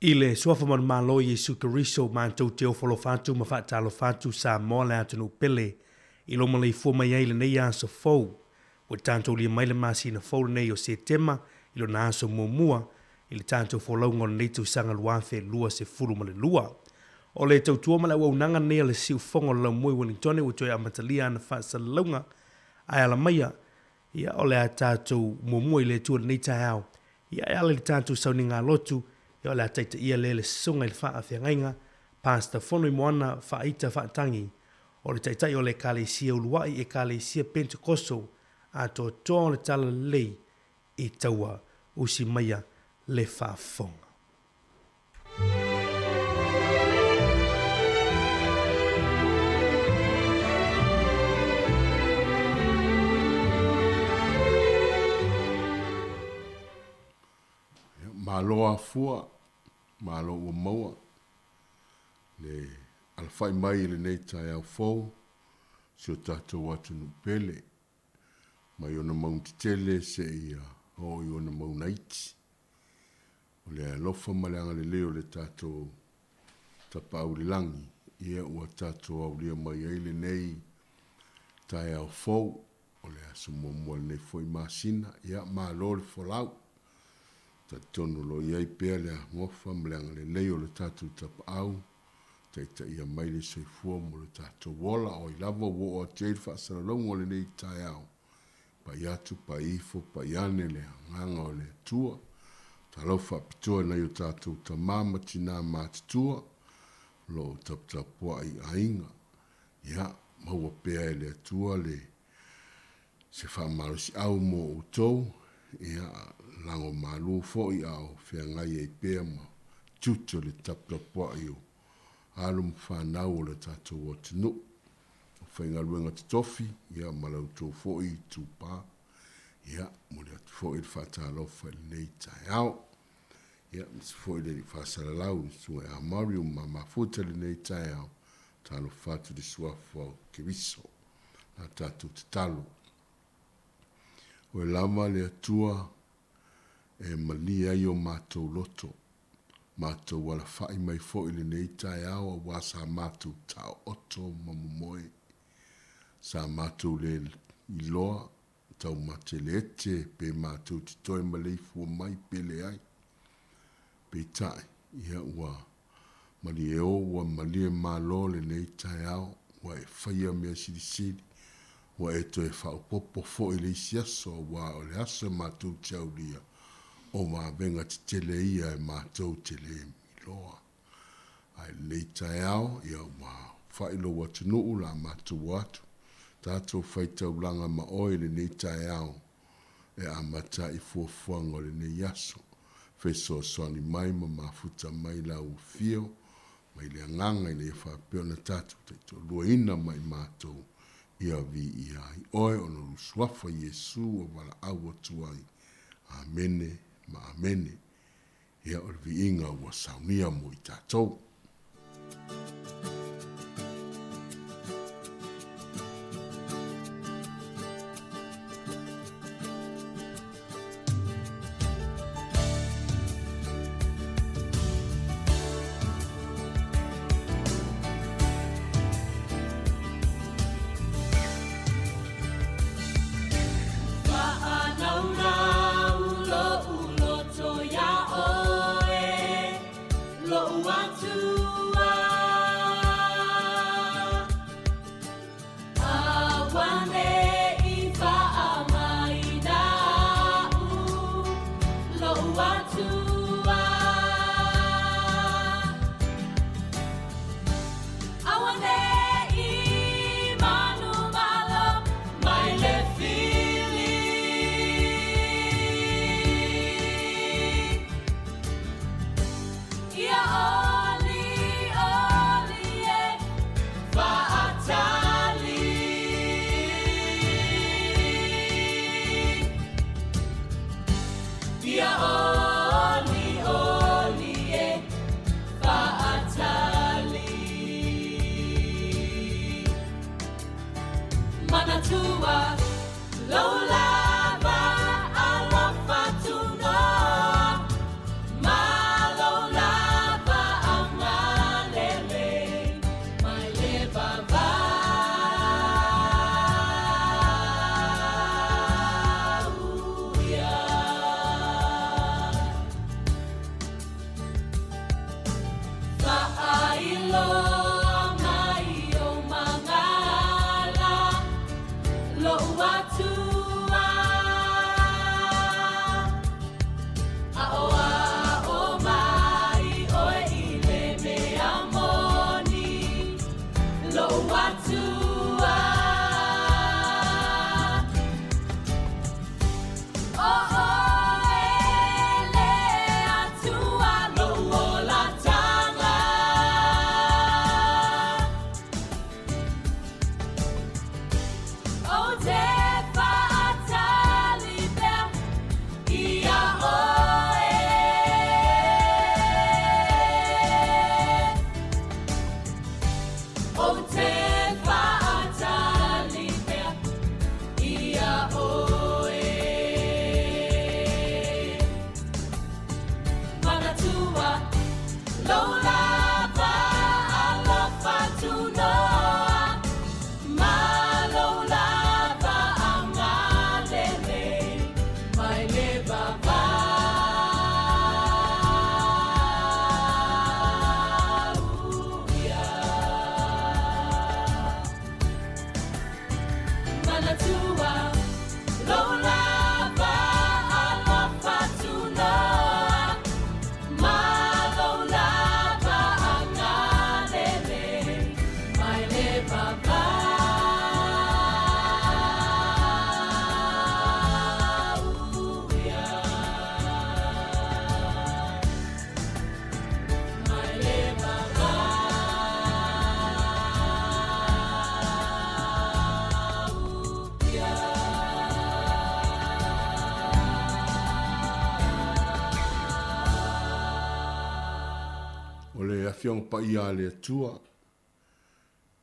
I le suafa man malo Yesu Keriso mantou te ofolo fatu ma fatalo fatu sa moa le atunu pele i lo malei fo mai ai le nei aso fou. O tanto li mai le masi na fou nei o se tema i lo na aso muamua i le tanto fo launga nei tu sanga luafe lua se furu ma le lua. O le tau tua mala wau nanga nei le siu fongo la mui Wellington o toi amatalia na fasa launga ai ala maia ia o le atatou muamua i le tua nei tahau ia ala le tanto sauni ngā lotu ia le ataita ia le sunga i le faa whiangainga, pasta fono i moana whaita whaatangi, o le taitai o le kalesia uluai e kalesia Pentekosto a toa le tala lei i taua usi maia le whaafonga. Maloa fua, malo ua maua, le alfai mai le nei tai au fau, si o tātou atu no pele, mai ona maunti tele se ia o i ona maunaiti. O le alofa maleanga le leo le tātou tapa au le langi, ia ua tātou au lia mai eile nei tai au fau, o le aso mua nei foi masina, ia malo le folau, ta tono lo iai pea le ngofa mleanga le leo le tātou tapa au, ta ia mai le soifua mo le tātou wola o i lava wo o teir whaasaralongo le nei tai au. Pa iatu, pa ifo, pa iane le nganga o le tua, ta lauwha pitoa nei o tātou ta mama tina mātitua, lo tapua i ainga. Ia, maua pea le tua le se whaamarosi au mo o tau, ia lango malu fo i au fea ngai e pea ma tuto le tapua i o alum whanau o le tātou o tinu. Whainga luenga te tofi, ia malau tō fo i tūpā, ia mo le atu fo i le whatalo whai nei tai au, ia misi fo i le whasaralau, sua e amari o mafuta le nei tai au, talo whatu de suafo ke viso, na tātou te talo. O e lama le atua e malia i o mātou loto, mātou wala whai mai fo i le nei tai au, a wasa mātou tau oto mamumoe, sa mātou le i loa, tau mate le ete, pe mātou ti toi malei fua mai pele ai. Pe tai, ia ua mali e o, ua mali e mālo le nei tai au, ua e whaia mea siri, ua e toi whao popo fo i le isi aso, ua o le aso mātou tiau lia, o mā venga ti tele ia e mātou tele mi loa. Ai nei tai au, ia ua whailo watu nuu la mātou watu, tātou whaitau langa ma oile nei tai au, e amata i fuafuanga le nei yaso, feso soani mai ma mafuta mai la ufio, mai le anganga i le whapeo na tātou teito, lua ina mai mātou, ia vi ia i oe ono ruswafa Yesu o wala awa tuai, amene ma amene, ia o vi inga ua saunia mo i tātou. Lo watu Fiong pa ia le tua.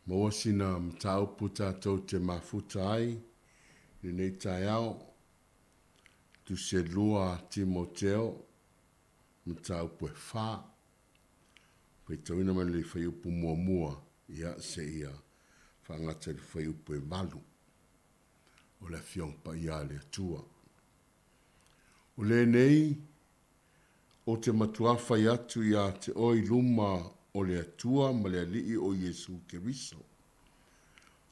Mawasina mtau puta tau te mafuta ai. Ni nei tai au. Tu se lua Timoteo. Mtau pue wha. Pei tauina man le whai upu mua mua. Ia se ia. Whangata le whai upu e malu. O le fiong pa ia le tua. O le nei. O te matuafa i atu ia te oi luma o le atua ma le alii o Yesu Keriso.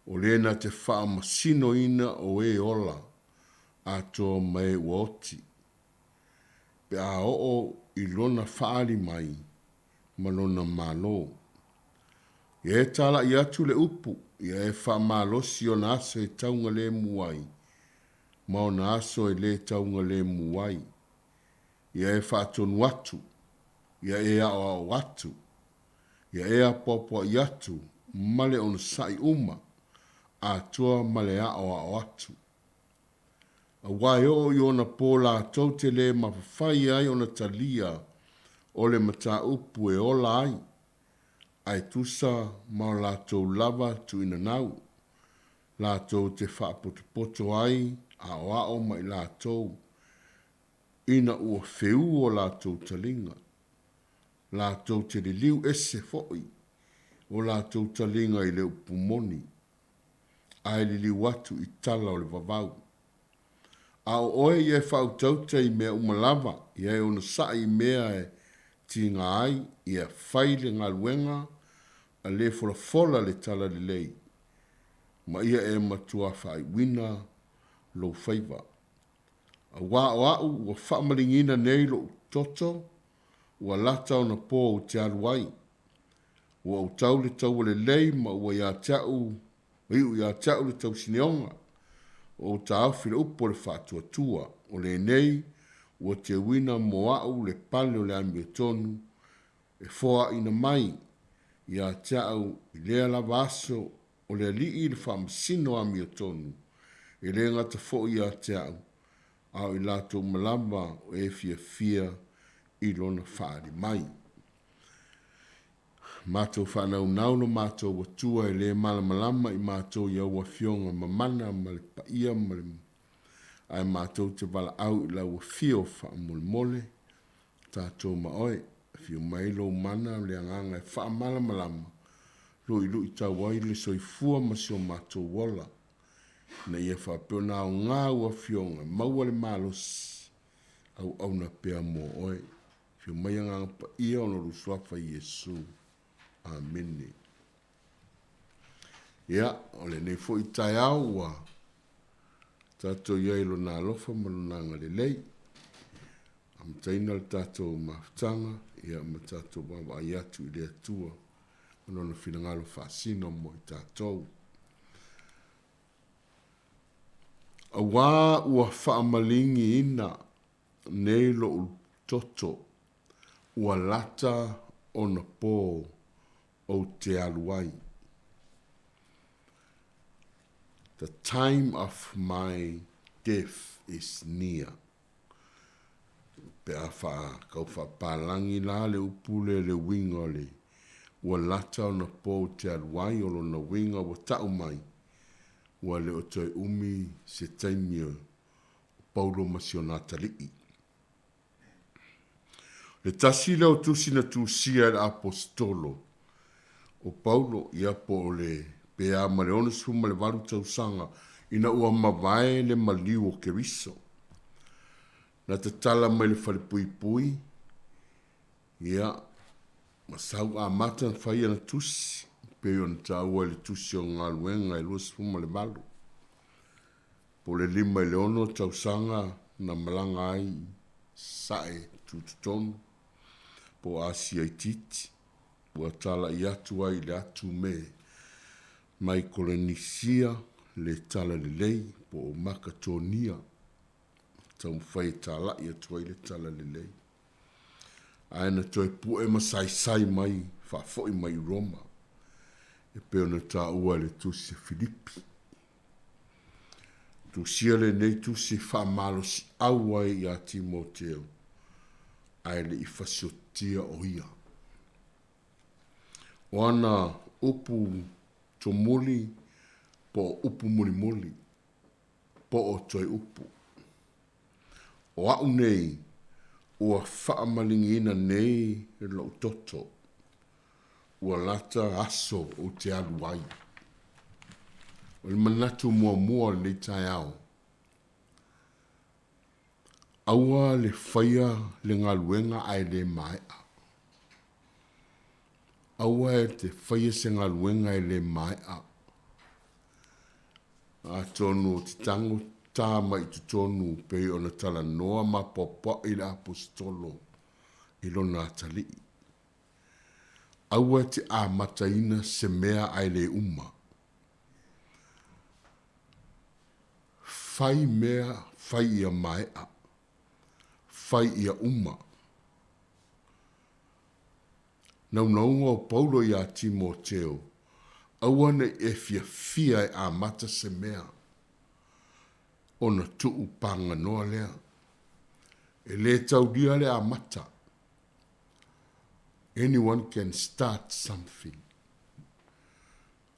O le na te wha masino ina o e ola ato mai uoti. Pe a o i lona whaari mai ma lona malo. Ia e tala i atu le upu, ia e wha malosi o na aso e taunga le muai. Ma o na aso e le taunga le muai. Ia e whaatonu atu, ia e ao atu, ia e a popo i atu, male on sai uma, a tua male ao atu. A wai o i ona pola tau te le mawhai ai ona talia o le mata upu e ola ai, ai tusa ma la tau lava tu ina nau, la tau te whaapoto ai, a o mai la tau, ina ua feu o lātou talinga. Lātou te li liu ese foi o lātou talinga i leo pumoni. Ai li liu atu i tala o le vavau. A o oe i e whau tauta i mea umalava, i e ona sa i mea e tinga ai, i e whaile ngā luenga, a le fola le tala li lei. Ma ia e matua whai wina lo whaiva. A wā o au ua whamaringina nei lo toto, ua lata o na pō o te aruai. Ua o tau le tau le lei ma ua ia teau le tau sineonga. O ta au fila upo le whātua tua, o le nei ua te wina mo au le pale o le amio tonu, e fōa ina mai, ia teau i lea lava aso o le alii le whamasino amio tonu, e le ngata fō ia teau. Au i lato malamba o e fia i lona whaari mai. Mātou whanau nauno mātou watua e le malamalama i mātou iau wa fionga mamana ma le paia ma le ai mātou te wala au i la wa fio wha mole tātou ma oe fio mailo mana le anganga e wha malamalama lo i lu i tau wai le soifua ma sio mātou wala. Na ia whapeo nā o ngā ua fionga, maua le malos au na pea mo oe. Fio mai anga pa ia ono rusuafa Yesu. Amen. Ia, ole nei fo i tai au wa. Tato ia ilo nā lofa malunanga le lei. Am taina le tato maftanga, ia ma tato bamba aiatu i le atua. Ono na finangalo whaasino mo i tatou. A wā ua whaamalingi ina nei lo toto ua lata o na pō o te aluai. The time of my death is near. Pe a kau wha pālangi la le upule le wingo le ua lata o na pō te aluai o lona winga wa tau mai, ua le o toi umi se taimia Paulo Masionatali'i. Le tasi leo tusi na tusia le apostolo o Paulo ia po o le pea ma le ona suma le waru tausanga ina ua mawae le maliu o Keriso. Na te tala mai le whare pui pui, ia masau a mata na whaia na tusi, peo na taua le tusi o ngā luenga e lua suma le waru. Po le lima le ono tausanga na malanga ai sae tututonu, po Asia i titi, ua tala i atu ai le atu me, mai kolonisia le tala le lei, po o Makatonia, tau mwhai tala i atu ai le tala le lei. Aina toi pu e masai sai mai, whafoi mai Roma, e peo na ta ua le tusi Filipi. Tusia le nei tusi whamalo si aua i a Timoteo, ai le i fasiotia o ia. O ana upu to muli, po upu muli muli, po o toi upu. O au nei, ua whaamalingina nei e lau toto, ua lata aso o te aluai. O le manatu mua mua le tai au. Aua le whaia le ngaluenga ai le maea. Aua e te whaia se ngaluenga ai le maea. A tonu te tango tā mai tu tonu pe o na tala noa ma popo i le apostolo i lo na tali. Aua te a mataina se mea ai le uma. Fai mea, fai ia maea. Fai ia uma. Naunga o Paulo ia Timoteo, awane e fia e a mata se mea. Ona tuu panga noa lea. E le taudia le a mata. Anyone can start something.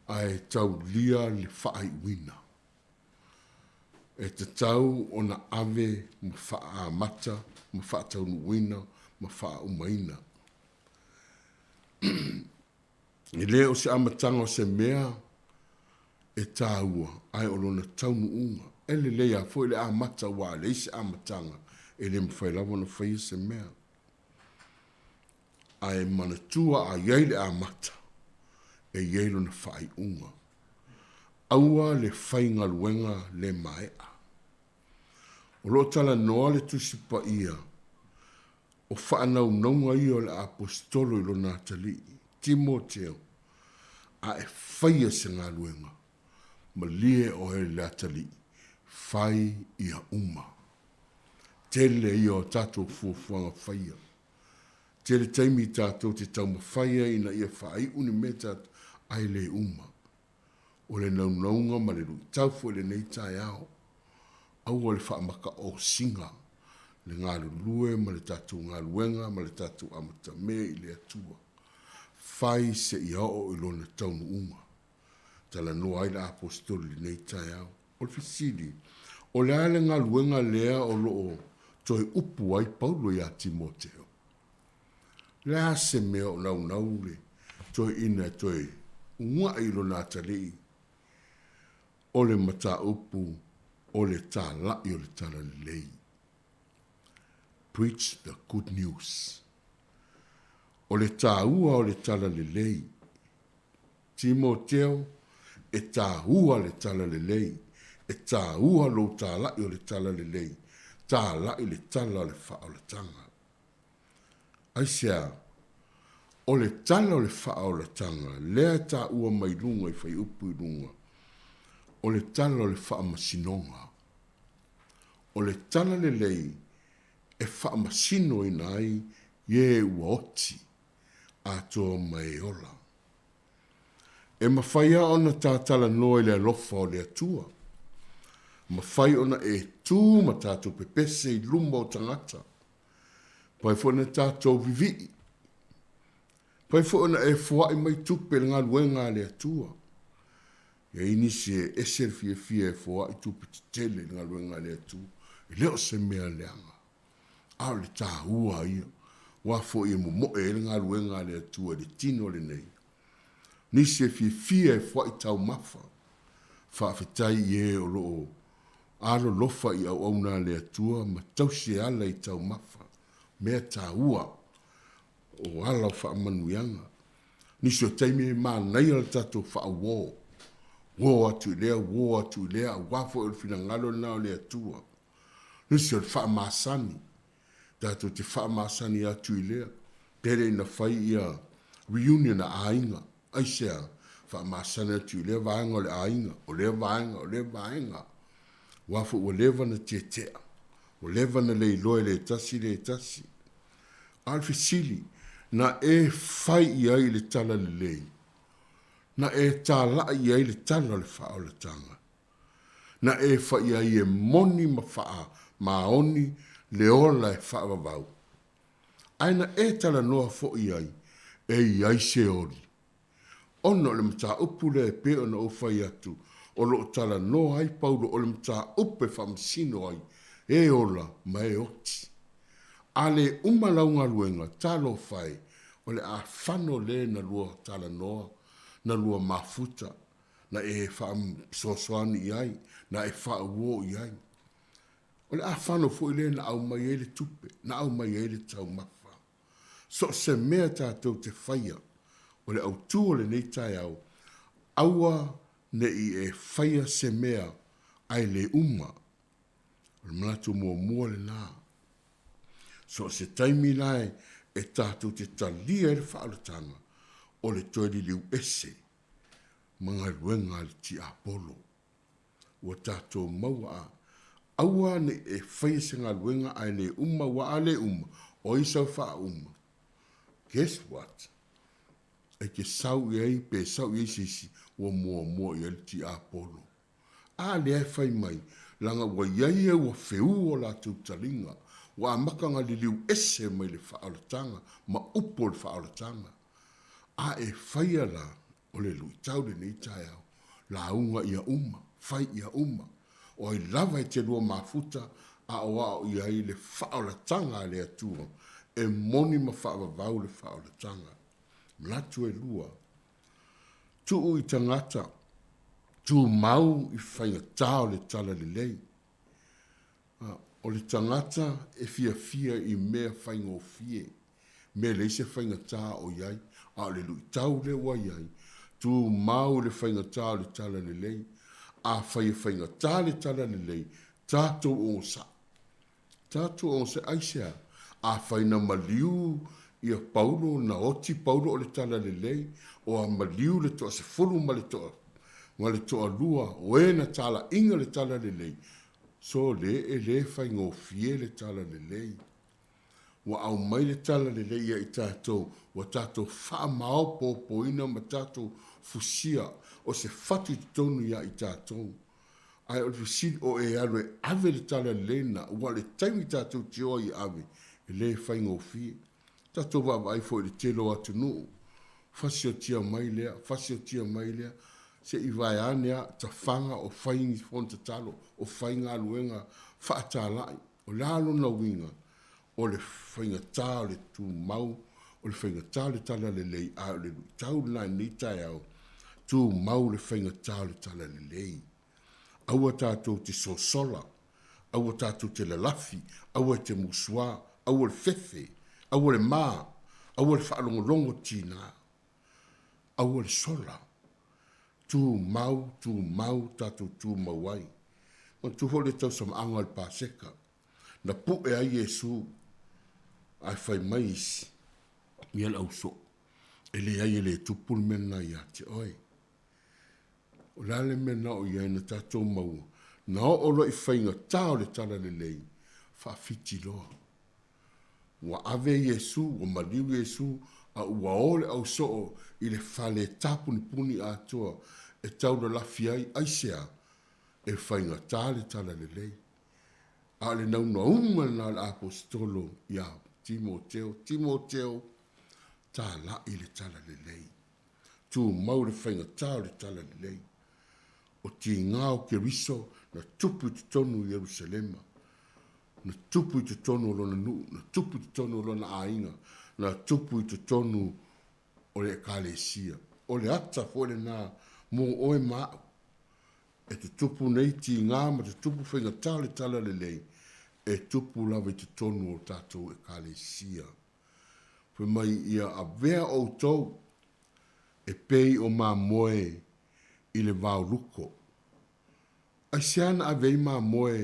Ai taudia le fai wina. E te tau o na ave ma wha mata, ma wha tau nuwina, ma wha umaina. I leo se amatanga o se mea e tāua ai o lona tau nuunga. E le lea fo le amata wa le isi amatanga e le mwhailawa na whaia se mea. Ai manatua a iei le amata e iei lona whai unga. Aua le whainga luenga le maea. O lo tala noa le tusipa ia, o whaanau naunga ia o le apostolo i lo Natali, Timoteo, a e whaia se ngā luenga, ma lie o he le atali, whai ia uma. Tele ia o tātou fuafuanga whaia. Tele taimi tātou te tau ma whaia ina ia whai uni meta ai le uma. O le naunaunga ma le rui taufu le nei tai ao. Au le whaamaka o singa. Le ngā lue ma le tātou ngā luenga ma le tātou amata mea i le atua. Whai se i ao i lona taunu unga. Tala noa ai la apostoli nei tai ao. O le fisili. O le ale ngā luenga lea o loo toi upu ai Paulo i a Timoteo. Le ase mea o nau le toi ina toi unga i lo Natali. O le mata upu, o le tā lai o le tala lei. Preach the good news. O le tā ua o le tala lei. Timoteo, e tā ua le tala lei. E tā ua lo tā lai o le tala lei. Tā lai le tala o le wha o le tanga. Aisea, o le tala o le wha o le tanga, lea tā ua mai lunga i whai upu i lunga. O le tala o le wha masinonga. O le tala le lei e wha masino i nai ye ua oti a toa mai ola. E mawhaia ona tā tala noe le alofa o le atua. Mawhai ona e tū ma tātou pepese i lumba o tangata. Pai fwone tātou vivi. Pai fo na e fua i mai tupe ngā luenga le atua. Ia inisi e eser fia e fua i tupe tele ngā luenga le atua. I leo se mea leanga. Ao le tā ua ia. Wa fo i mo mo e ngā luenga le atua le tino le nei. Nisi e fia e fua i tau mafa. Whaafetai i e o loo. Alo lofa i au auna le atua ma tausi ala i tau mafa. Mea tā ua. O ala o wha manuianga. Nisi o teime maa nei ala tato wha wō. Wō atu i lea, wafo il fina ngalo nao le atua. Nisi o wha maasani. Tato te wha maasani atu i lea. Tere na whai ia reunion a ainga. Aisea, wha maasani atu i lea vaenga o le ainga. O le vaenga. Wafo o lewa na tea. O lewa na leiloe le tasi. Alfi sili. Na e fai i ai le tala le lei. Na e tala i ai le tala le wha o le tanga. Na e fai i ai e moni ma wha ma oni le ola e wha wawau. Aina e tala noa fo i ai e i ai se ori. Ono le mta upu le e pe ona o fai atu. O lo tala noa ai paulo o le mta upe whamsino ai. E ola ma e oti. Ale umalaunga luenga talo fai o le a whano le na lua tala noa, na lua mafuta, na e whaam sosoani i ai, na e wha uo i ai. O le a whano fo i le na au mai e le tupe, na au mai e le tau mafa. So se mea tātou te whaia, o le au tū o le nei tai au, aua ne i e whaia se mea ai le uma, o le manatu mua le nā. So se taimi lai e tātou te talia e le whaalatanga o le toi li liu ese mga ruenga le ti apolo. Ua tātou maua a aua ne e whaise ngā ruenga ai le uma wa a le uma o isau wha uma. Guess what? E ke sau i ei pe sau i sisi ua mua i le ti apolo. A le e whai mai langa ua iai e ua wheu o la talinga. Wa makanga li liu ese mai le whaalatanga, ma upo le whaalatanga. A e whaia la, o le lui tau le nei tai au, la unga ia uma, whai ia uma. O i lava i te lua mafuta, a o au ia i le whaalatanga le atua, e moni ma whaavavau le whaalatanga. Mlatu e lua. Tu i tangata, tu mau i whainga tau le tala le lei. O le tangata e fia i mea whainga o fie. Mea leise whainga tā o iai. A le lui tau le wa iai. Tu mau le whainga tā le tala le lei. A whainga tā le tala le lei. Tātou o sa. Tātou o sa aisea. A whaina maliu ia paulo na oti paulo o le tala le lei. O a maliu le toa se fulu ma le toa. Ma le toa lua. O e na tala inga le tala le lei. So le whainga o fie le tala le lei. Wa au mai le tala le lei i tātou. Wa tātou wha mao po ina ma tātou fusia. O se whatu tonu ia i tātou. Ai o le fusin o e alo e ave le tala le lei na. Wa le taimi tātou tio i ave. E le whainga o fie. Tātou wa ai fo i le telo atu nuu. Fasio tia mai lea. Se i vai anea ta whanga o whaingi fonta talo, o whainga aluenga whaatālai, o lalo na winga, o le whainga tā le tū mau, o le whainga tā le tala le lei, a le tau nai ni tai au, tū mau le whainga tā le tala le lei. Aua tātou te sosola, aua tātou te lalafi, aua te musua, aua le fefe, aua le mā, aua le whaalongolongo tina, aua le sola. Tu mau, tātou tu mawai. O tu hole tau sama angal pāseka. Na pu e ai Yesu, ai whai mai isi, mian au so. E le ai le tupul mena ia te oi. O lale mena o iai na tātou mau. Na o olo i whainga tāo le tala le lei, whaafiti loa. Wa ave Yesu, wa maliu Yesu, a ua ole au so i le whale tapuni a toa, e tau na lafi ai aisea, e whainga tāle tala le lei. A le nauna unga na le apostolo, ia, Timoteo, tā la i le tala le lei. Tu mau le whainga tā le tala le lei. O ti ngā o ke riso na tupu i te tonu Jerusalema. Na tupu i te tonu o lona nu, na tupu i te tonu o lona ainga, na tupu i te tonu o le ekalesia. O le ata fōle nā mō oe māu. E te tupu nei ti ngā ma te tupu whainga tā le tala le lei. E tupu lawa i te tonu o tātou ekalesia. Whe mai ia a vea o tau e pei o mā moe i le vau luko. Ai seana a vei mā moe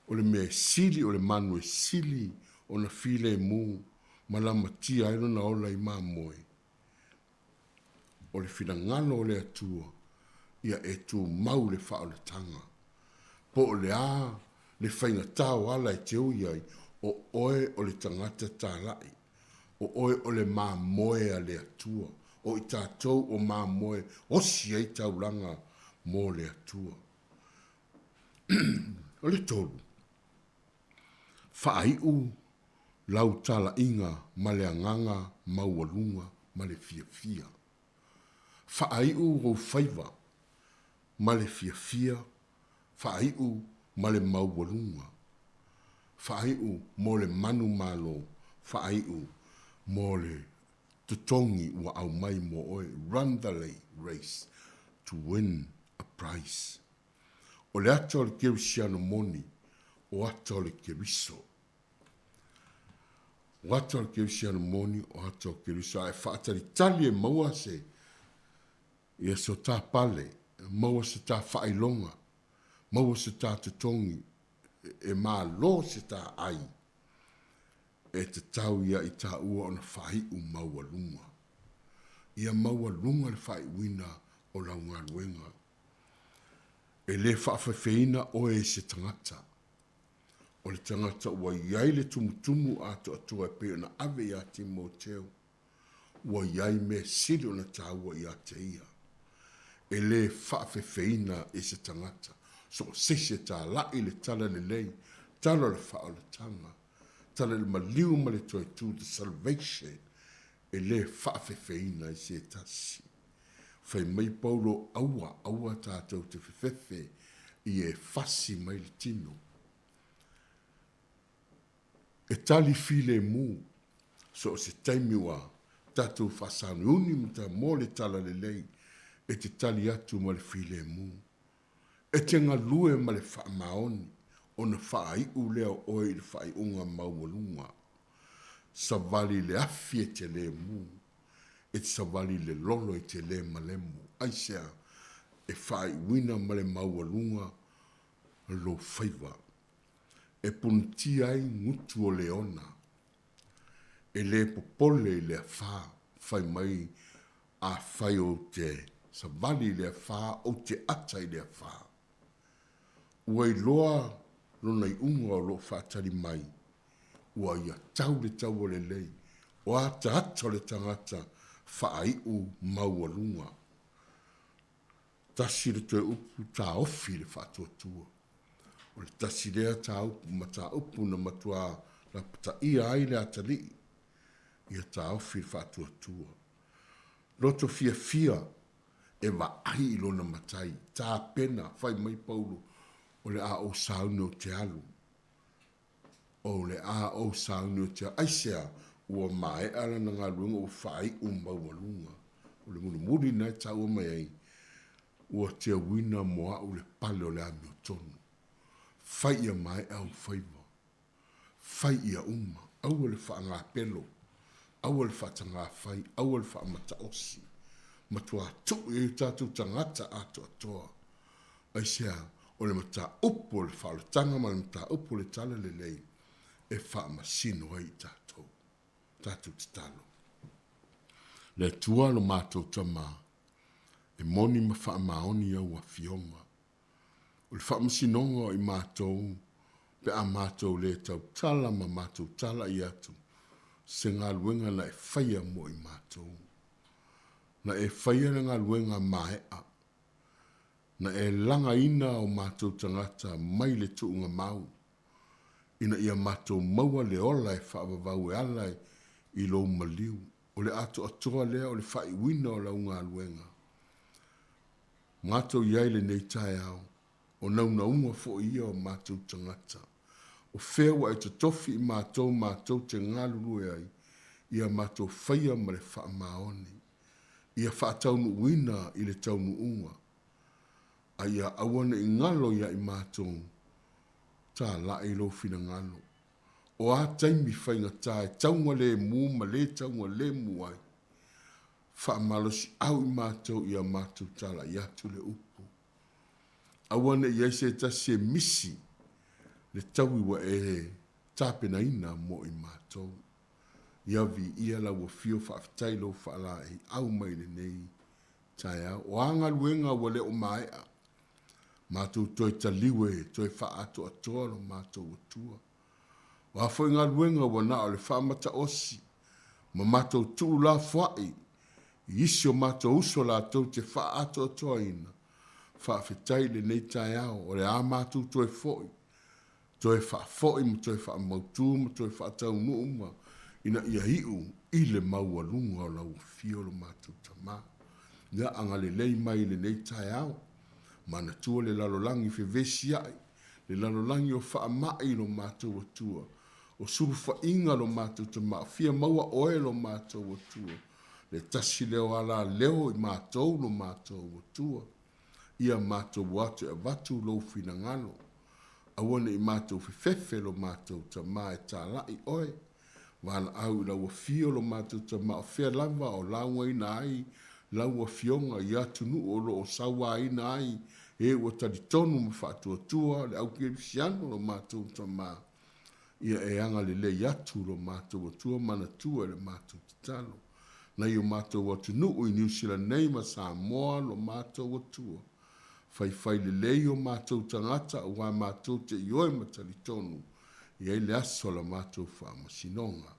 o le mea sili o le manu e sili o na file mu ma lama tia ino na ola i mā moe. O le fina ngano o le atua ia e tu mau le whao le tanga. Po o le a le whainga tau ala i te ui ai o oe o le tangata tā lai. O oe o le mā moe a le atua. O i tātou o mā moe o si ei tauranga mō le atua. O le tolu. Whaaiu lau tala inga ma le anganga maualunga ma le fia fia. Whaaiu rou whaiva ma le fia fia. Whaaiu ma le maualunga. Whaaiu mo le manu malo. Whaaiu mo le tutongi ua au mai mo oe run the race to win a prize. O le ata o le kerisiano moni o ata o le keriso. O ata o le kerisiano moni o ata o le keriso. Ai whaatari tali e maua se ia so tā pale, maua se tā whailonga, maua se tā tutongi e mā lo se tā ai. E te tau ia i tā ua o na whaiu maua lunga. Ia maua lunga le whai wina o lau ngā luenga. E le whaafewheina o e se tangata. O le tangata ua iai le tumutumu ato atua e peo na ave ia ti mo teo. Ua iai me siri o na tāua ia te ia. E le whaafewheina e se tangata. So se tā lai le tala le lei, tala le wha o le tanga. Tala le maliu ma le toi tu the salvation e le whaafewheina i se tasi. Whai mai paulo aua tātou te whewhewe i e whasi mai le tino. E tali file mu, so se taimiwa tātou whasanu uni mta mō le tala le lei e te tali atu ma le file mu. E te ngalue ma le whaamaoni. Ona whaai u leo oe i le whaai unga maualunga. Savali le afi e te le mu. E te savali le lolo i te le malemu. Aisea e whaai wina ma le maualunga lo whaiva. E punti ai ngutu o leona. E le popole le wha whai mai a whai o te savali le wha o te atai le wha. Ua i loa lona i unga o lo whaatari mai. Ua ia tau le tau o le lei. O ata ata le tangata whaai u maualunga. Tasi le toi upu tā ofi le whaatotua. O le tasi lea tā upu ma tā upu na matua la pata ia ai le atali. Ia tā ofi le whaatotua. Loto fia fia e wa ai lona matai. Tā pena whai mai paulo. O le a o sauni o te alu. O le a o sauni o te alu. Aisea, ua mai ala na ngā runga o whai o maualunga. O le munu muri nai ta ua mai ai. Ua te wina moa o le pale o le ami o tonu. Whai ia mai au whaiva. Whai ia uma. Au le wha ngā pelo. Au le wha ta ngā whai. Au le wha mata osi. Matua tu e tātou tangata ato atoa. Aisea, o le mata upo le whaalatanga ma le mata upo le tala le lei e wha masino ai tātou. Tātou te talo. Le tua lo mātou tama e moni ma wha maoni au a fionga. O le wha masinonga i mātou pe a mātou le tau tala ma mātou tala i atu. Se ngā luenga na e whaia mo i mātou. Na e whaia na ngā luenga maea. Na e langa ina o mātou tangata mai le tuunga mau. Ina ia mātou maua le ola e whaavavau e alai i lo maliu. o le ato atoa lea o le whai wina o lau ngā luenga. Mātou iai le nei tai au, o nauna unga fo ia o mātou tangata. O whewa e te tofi i mātou te ngālurue ai, ia mātou whaia ma le wha maoni. Ia wha taunu wina i le taunu unga. A ia awana i ngalo ia i mātou, tā la e lo fina ngalo. O a taimi whainga tae, taunga le mu ma le taunga le mu ai. Wha malosi au i mātou ia mātou tala i atu le upu. Awana i aise ta se misi le taui wa e tāpena ina mo i mātou. Ia vi ia la wa fio whaafitai lo whaala e au mai le nei tae au. O anga luenga wa le o maea. Mātou toi taliwe, toi wha ato atoa lo mātou atua. Wa fo ngā luenga wa na o le whaamata osi. Ma mātou tuu la whai. Isi o mātou uso la tau te wha ato atoa ina. Whaafetai le nei tae au, o le a mātou toi foi. Toi wha foi, ma toi wha mautu, ma toi wha tau nuuma. Ina ia hiu, i le maua lunga o lau fio lo mātou tamā. Ia anga le lei mai le nei tae au. Mana tua le lalolangi fe vesi ai. Le lalolangi o wha mai lo mātou atua. O suru wha inga lo mātou tamā. Fia maua oe lo mātou atua. Le tasi leo ala leo i mātou lo mātou atua. Ia mātou watu e watu lo fina ngalo. Awane i mātou fefefe lo mātou tamā e tā lai oe. Wala au la wa fio lo mātou tamā o fea lava o laua ina ai. Laua fionga i atunu o lo o sawa ina ai. E wa talitonu ma whātua tua le au kiri siano lo mātou tamā. Ia e anga le le atu lo mātou atua mana tua le mātou titalo. Na i o mātou watu nuu i New Zealand nei ma Samoa lo mātou atua. Fai le lei o mātou tangata o wā mātou te ioe matali tonu. Ia le aso la mātou whaamasinonga.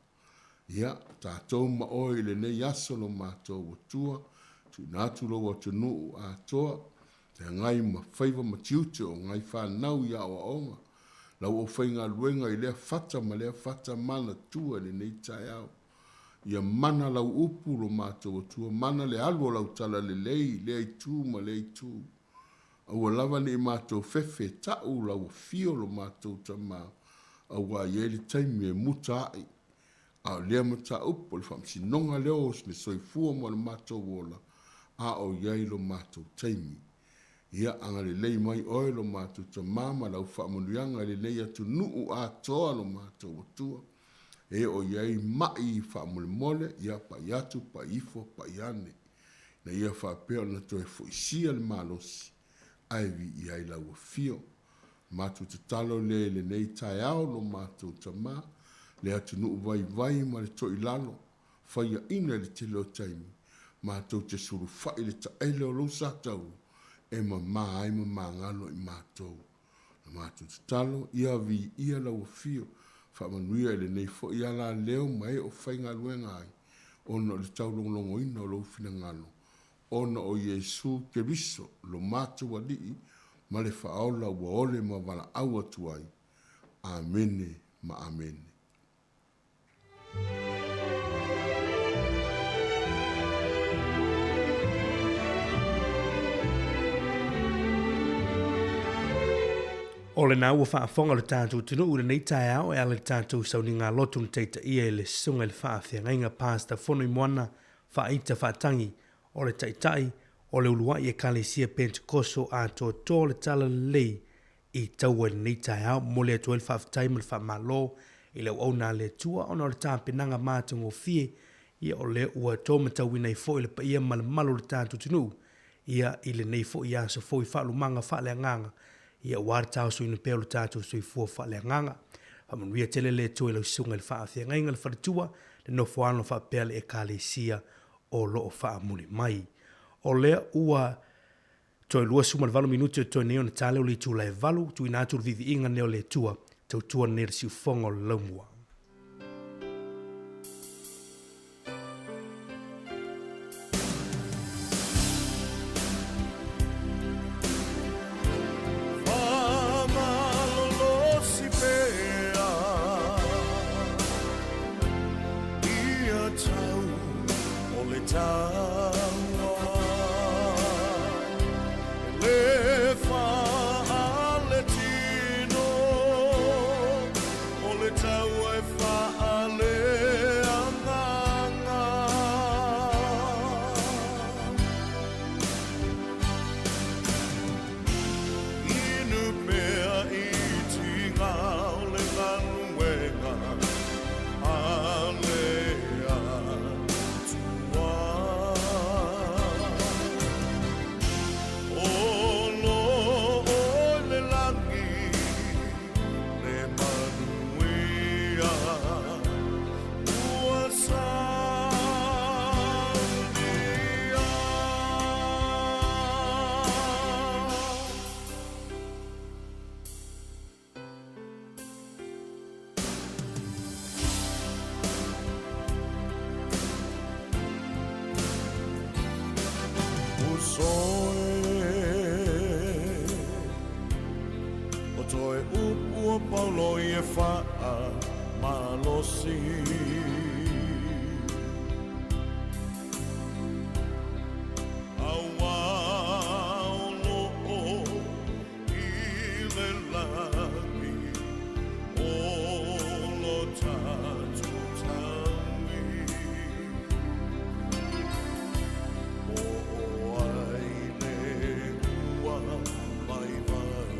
Ia tātou ma oi le nei aso lo mātou atua. Tu nātu lo watu nuu a toa. Te ngai ma whaiva ma tiute o ngai whanau ia o aonga. Lau o whainga luenga i lea whata ma lea whata mana tua le nei tai au. Ia mana lau upu lo mātou atua, mana le alu lau tala le lei, lei tū ma lei tū. Aua lava ni mātou fefe tau lau fio lo mātou tamā. Aua ieli taimi e muta ai. A lea mata upu le whamsi nonga leo le soifua mo le mātou wola. A o iei lo mātou taimi. Ia anga le lei mai oe lo mātou tamā ma lau whamanuianga le lei atu nuu a toa lo mātou atua. E o iei mai wha mole mole, ia pa iatu, pa ifo, pa iane. Na ia wha peo na toe fo isia le malosi. Aivi iai lau fio. Mātou te talo le nei tai au lo mātou tamā. Le atu nuu vai ma le toi lalo. Whaia ina le te leo taimi. Mātou te suru whai le ta ele o lo satau. E ma ai ma ngalo i mātou. Mātou te talo, ia vi ia lau fio. Whamanuia ele nei fo ia la leo mai o whainga luenga ai. Ono le taulonglongo ina o lo fina ngalo. Ono o Yesu ke riso lo mātua li ma le whaola ua ole ma wala aua tuai. Amene ma amene. O le nau o whaafonga le tātou tunu ure nei tai au e ale tātou sau ni ngā lotu ni teita ia e le sunga le whaafia ngai ngā pāsta whono i moana whaaita whaatangi o le taitai o le ulua i e Kalesia Pentekoso a tō le tala lei i taua nei tai au mo le atuel whaafitai ma le whaamalo i le au nā le tua o le tāpenanga mātungo fie ia o le ua tō matawina i fo i le paia ma le malo le tātou tunu ia i le nei fo i aso fo i whaalumanga whaaleanganga ia wāre tau sui na pēo le tātou sui fua whaaleanganga. Hamanuia tele le tō i lau sunga le whaafia ngai ngā le wharatua le no whaano whaapea e Kalesia o loo whaamuni mai. O lea ua toi lua suma le 8 minuti o toi neo na tāle o le tūla e valu, tui nātu vivi inga neo le tua, tau tua nere si ufonga o laumua. Tau Paulo e fa malosi awalo ile lagi olo tatu tawi o aile ua vai vai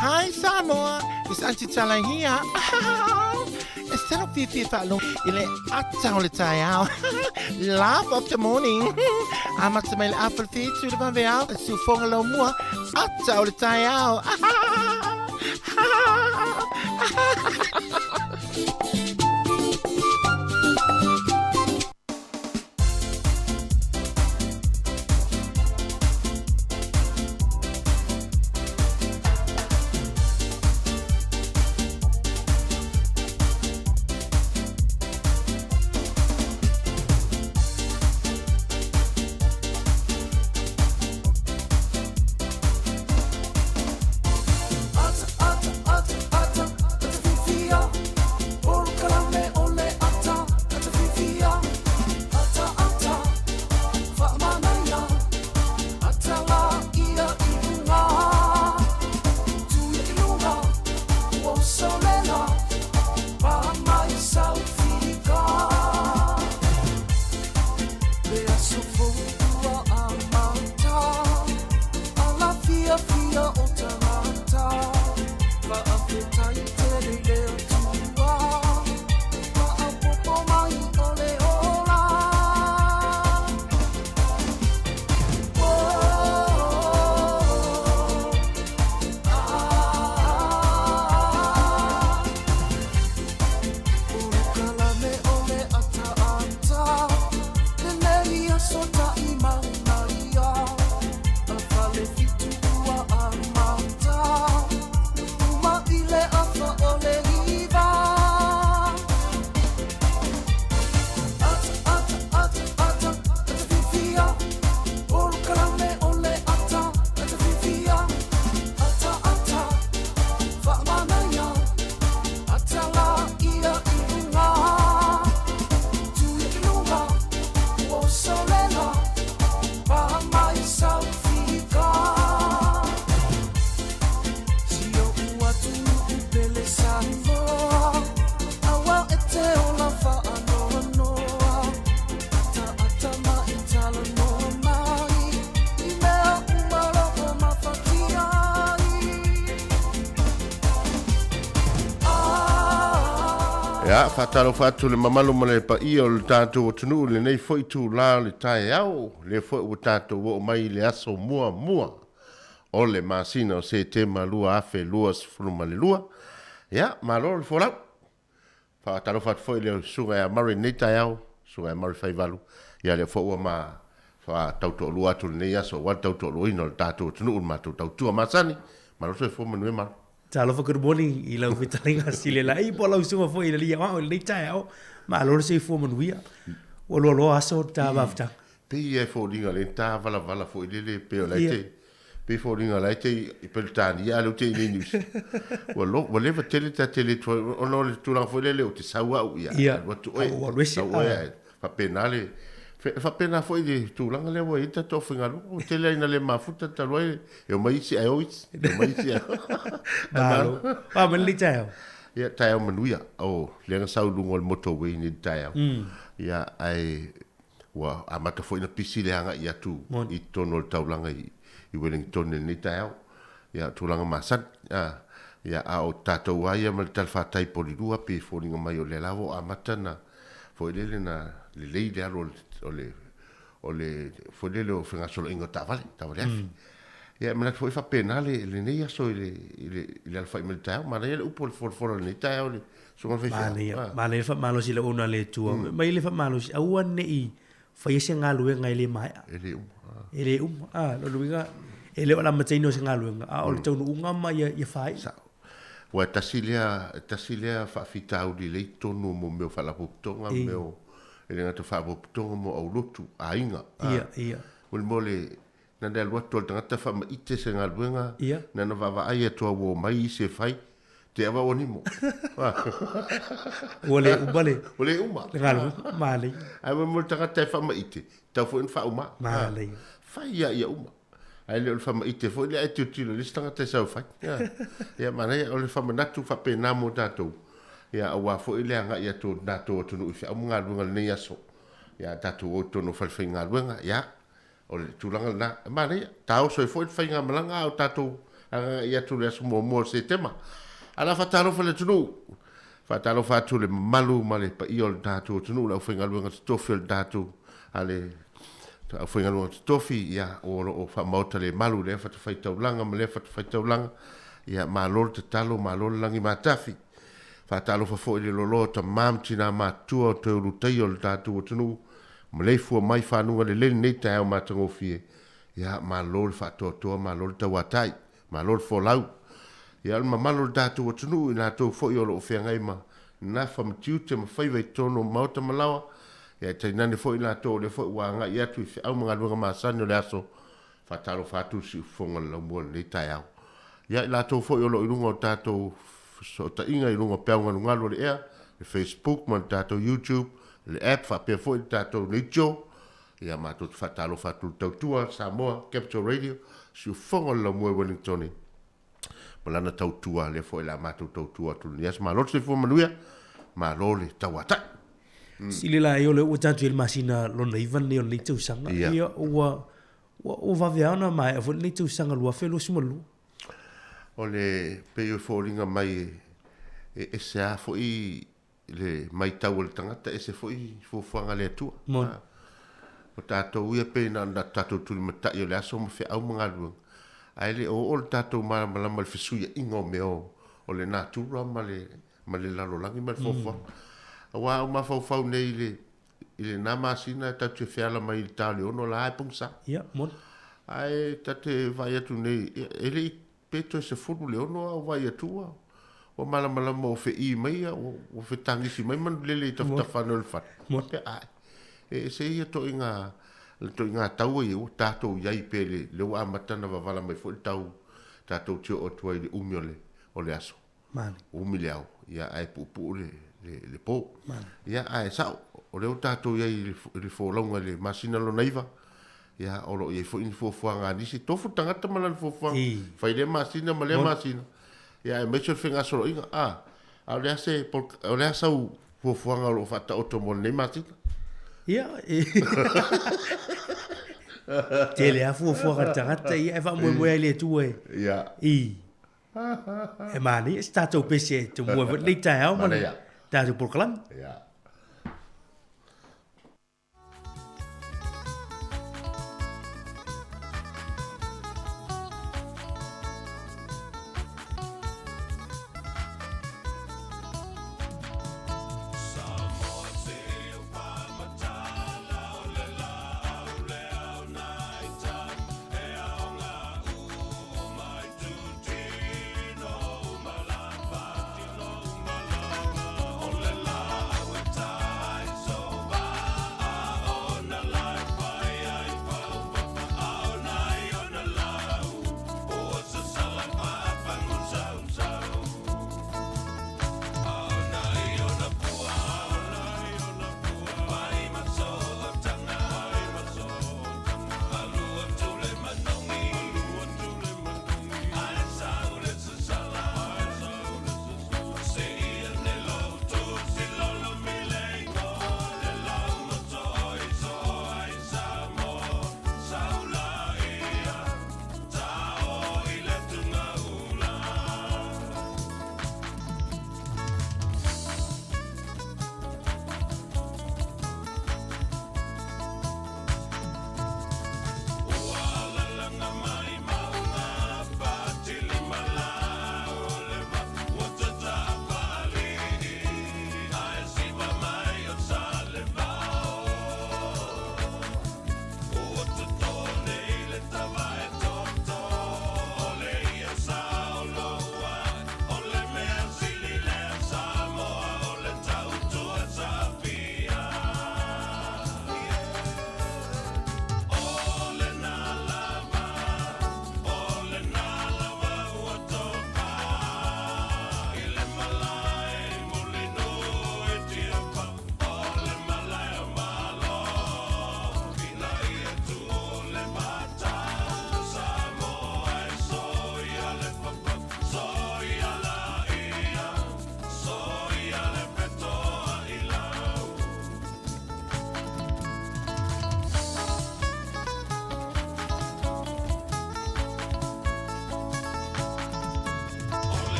Hi Samoa, it's Auntie Chala here. Instead of Fifi Falun, ile atau le tayao. Laugh of the morning. Amat semel apple feet to the banveao, su fongalo mua, atau le tayao. Ata, ata, ata, ata, ata, fifia. Ya, fatalo fatu le mamalu ma le pa ia o le tātou o tunu le nei foi tū la le tae au, le foi o tātou o mai le aso mua mua. O le masina o se te malua afe lua sifuru ma le lua. Ya, malo le folau. Fatalo fatu foi le sunga ya mari nei tae au, sunga ya mari fai valu. Ya le foi o ma fa tauto lua tu le nei aso, wan tauto lua ino le tātou o tunu o matu tautua masani. Malo se foi manue malo. Talo fa good morning I lau fitalinga sile la I po lau sunga fo I le lia wao le tai au ma lo se fo man wia o lo aso ta bafta Pe ia fo dinga le ta vala fo le pe o laite pe fo dinga laite I pe tani ia lo te ni news o le va tele ta tele o no le tu la fo le o te saua ia o tu oi o wesi fa penale fa pena foi de tu langa le voi ta to finga o tele ina le mafuta ta loi e o mai si ai o mai si malo pa man li tai ia tai o manuia o le nga sau lungo le motorway ni tai ia ai wa amata foi na pisi le anga ia tu I tono le taulanga I Wellington ni tai ia tu langa masan ia a o tatou ai ma le talfatai polirua pe folinga mai o le lavo amata na foi le na le leile alo o le foi le o fenga solo ingo tavale ia mena foi fa penale le nei aso le alfa militao ma le upo le for le tao le so fa ma le fa malo si le ona le tua mai le fa malo si au nei fa yese ngalu ngai le mai ele lo luinga ele ona matino se ngalu o le tonu unga mai ia fai wa tasilia fa fitau di le tonu mo me fa la putonga me ele ngata fa putonga mo au lutu ainga ia mole na del wato tangata fa ma ite se ngaluenga na no va ai to wo mai se fai te ava oni mo ole ubale ole uma le ngalu mali ai mo tangata fa ma ite ta fo en fa uma mali fai ia uma ai le fa ma ite fo le ai tilo le tangata sa fa ia mana ole fa ma natu fa pe na mo tato ia wa fo ile anga ia to nato to no fa mga lunga le ia so ia tato o to no fa finga lunga ia o le tulanga na mare tau so foi fainga malanga o tato ia tu le mo mo se tema ala fatalo fa le tunu fatalo fa tu le malu male pa io le tato tunu la fainga luanga to fil tato ale ta fainga luanga to fi ia o fa mota le malu le fa fa taulanga male fa taulanga ia malol te talo malol langi matafi fatalo fa foi le lolo ta mamtina ma tu o te lutei o le tato tunu Malay fu mai fa nu le le nei ta ma tango fie ya ma lol fa to ma lol ta watai ma lol fo lau ya ma malol da to tunu na to fo yo lo fe ngai ma na fa mtiu te ma fai vai tono ma ta malawa ya te nani fo ina to le fo wa nga ya tu au ma lu ma sanyo le aso fa talo fa tu si fo ngol lo mo le ta ya la to fo yo lo ilungo ta to so ta inga ilungo pe ngol ngalo le ya Facebook ma ta to YouTube le app fa pe fo tato licho ia ma tot fatalo fatu tautua Samoa Capital Radio su fongo lo mo Wellington malana tautua le fo la ma tautua tu nias ma lo se fo manuia ma lo le tawata sile la yo le o tatu el masina lo nei van le le tu sanga ia o va viana mai fo le tu sanga lo fe lo sumolu o le pe yo fo linga mai e se a fo I le mai tau le tangata e se foi fanga le atua o tatou ia pe na tatou tuli mata i o le aso ma fe au mga luang ai le o le tatou malama le fesuia ingo me o le natura ma le lalolangi ma le fofa awa o ma fau nei le na masina tatu e feala mai i tau le ono la ai pungsa ai tate vai atu nei ele peto se furu le ono au vai atua o mala mo fe I mai o fe tangi si mai man lele ta fa no fa mo te ai e se ia to inga tau e o tato ia I pele le wa matana va vala mai fo tau tato tio o toi le umiole o le aso mani umiliao ia ai pu le po ia ai sa o le tato ia le fo longa le masina lo naiva ia o lo ia fo info fo nga disi tofu tangata malan fo fa fa ile masina male masina ia me se finga solo inga ole ase ole asau fo fuanga lo fata otomo ne mati ia tele a fo tangata ia fa mo le tu ia e mani sta to pese to mo le tai au Tātou porkalam. Ia.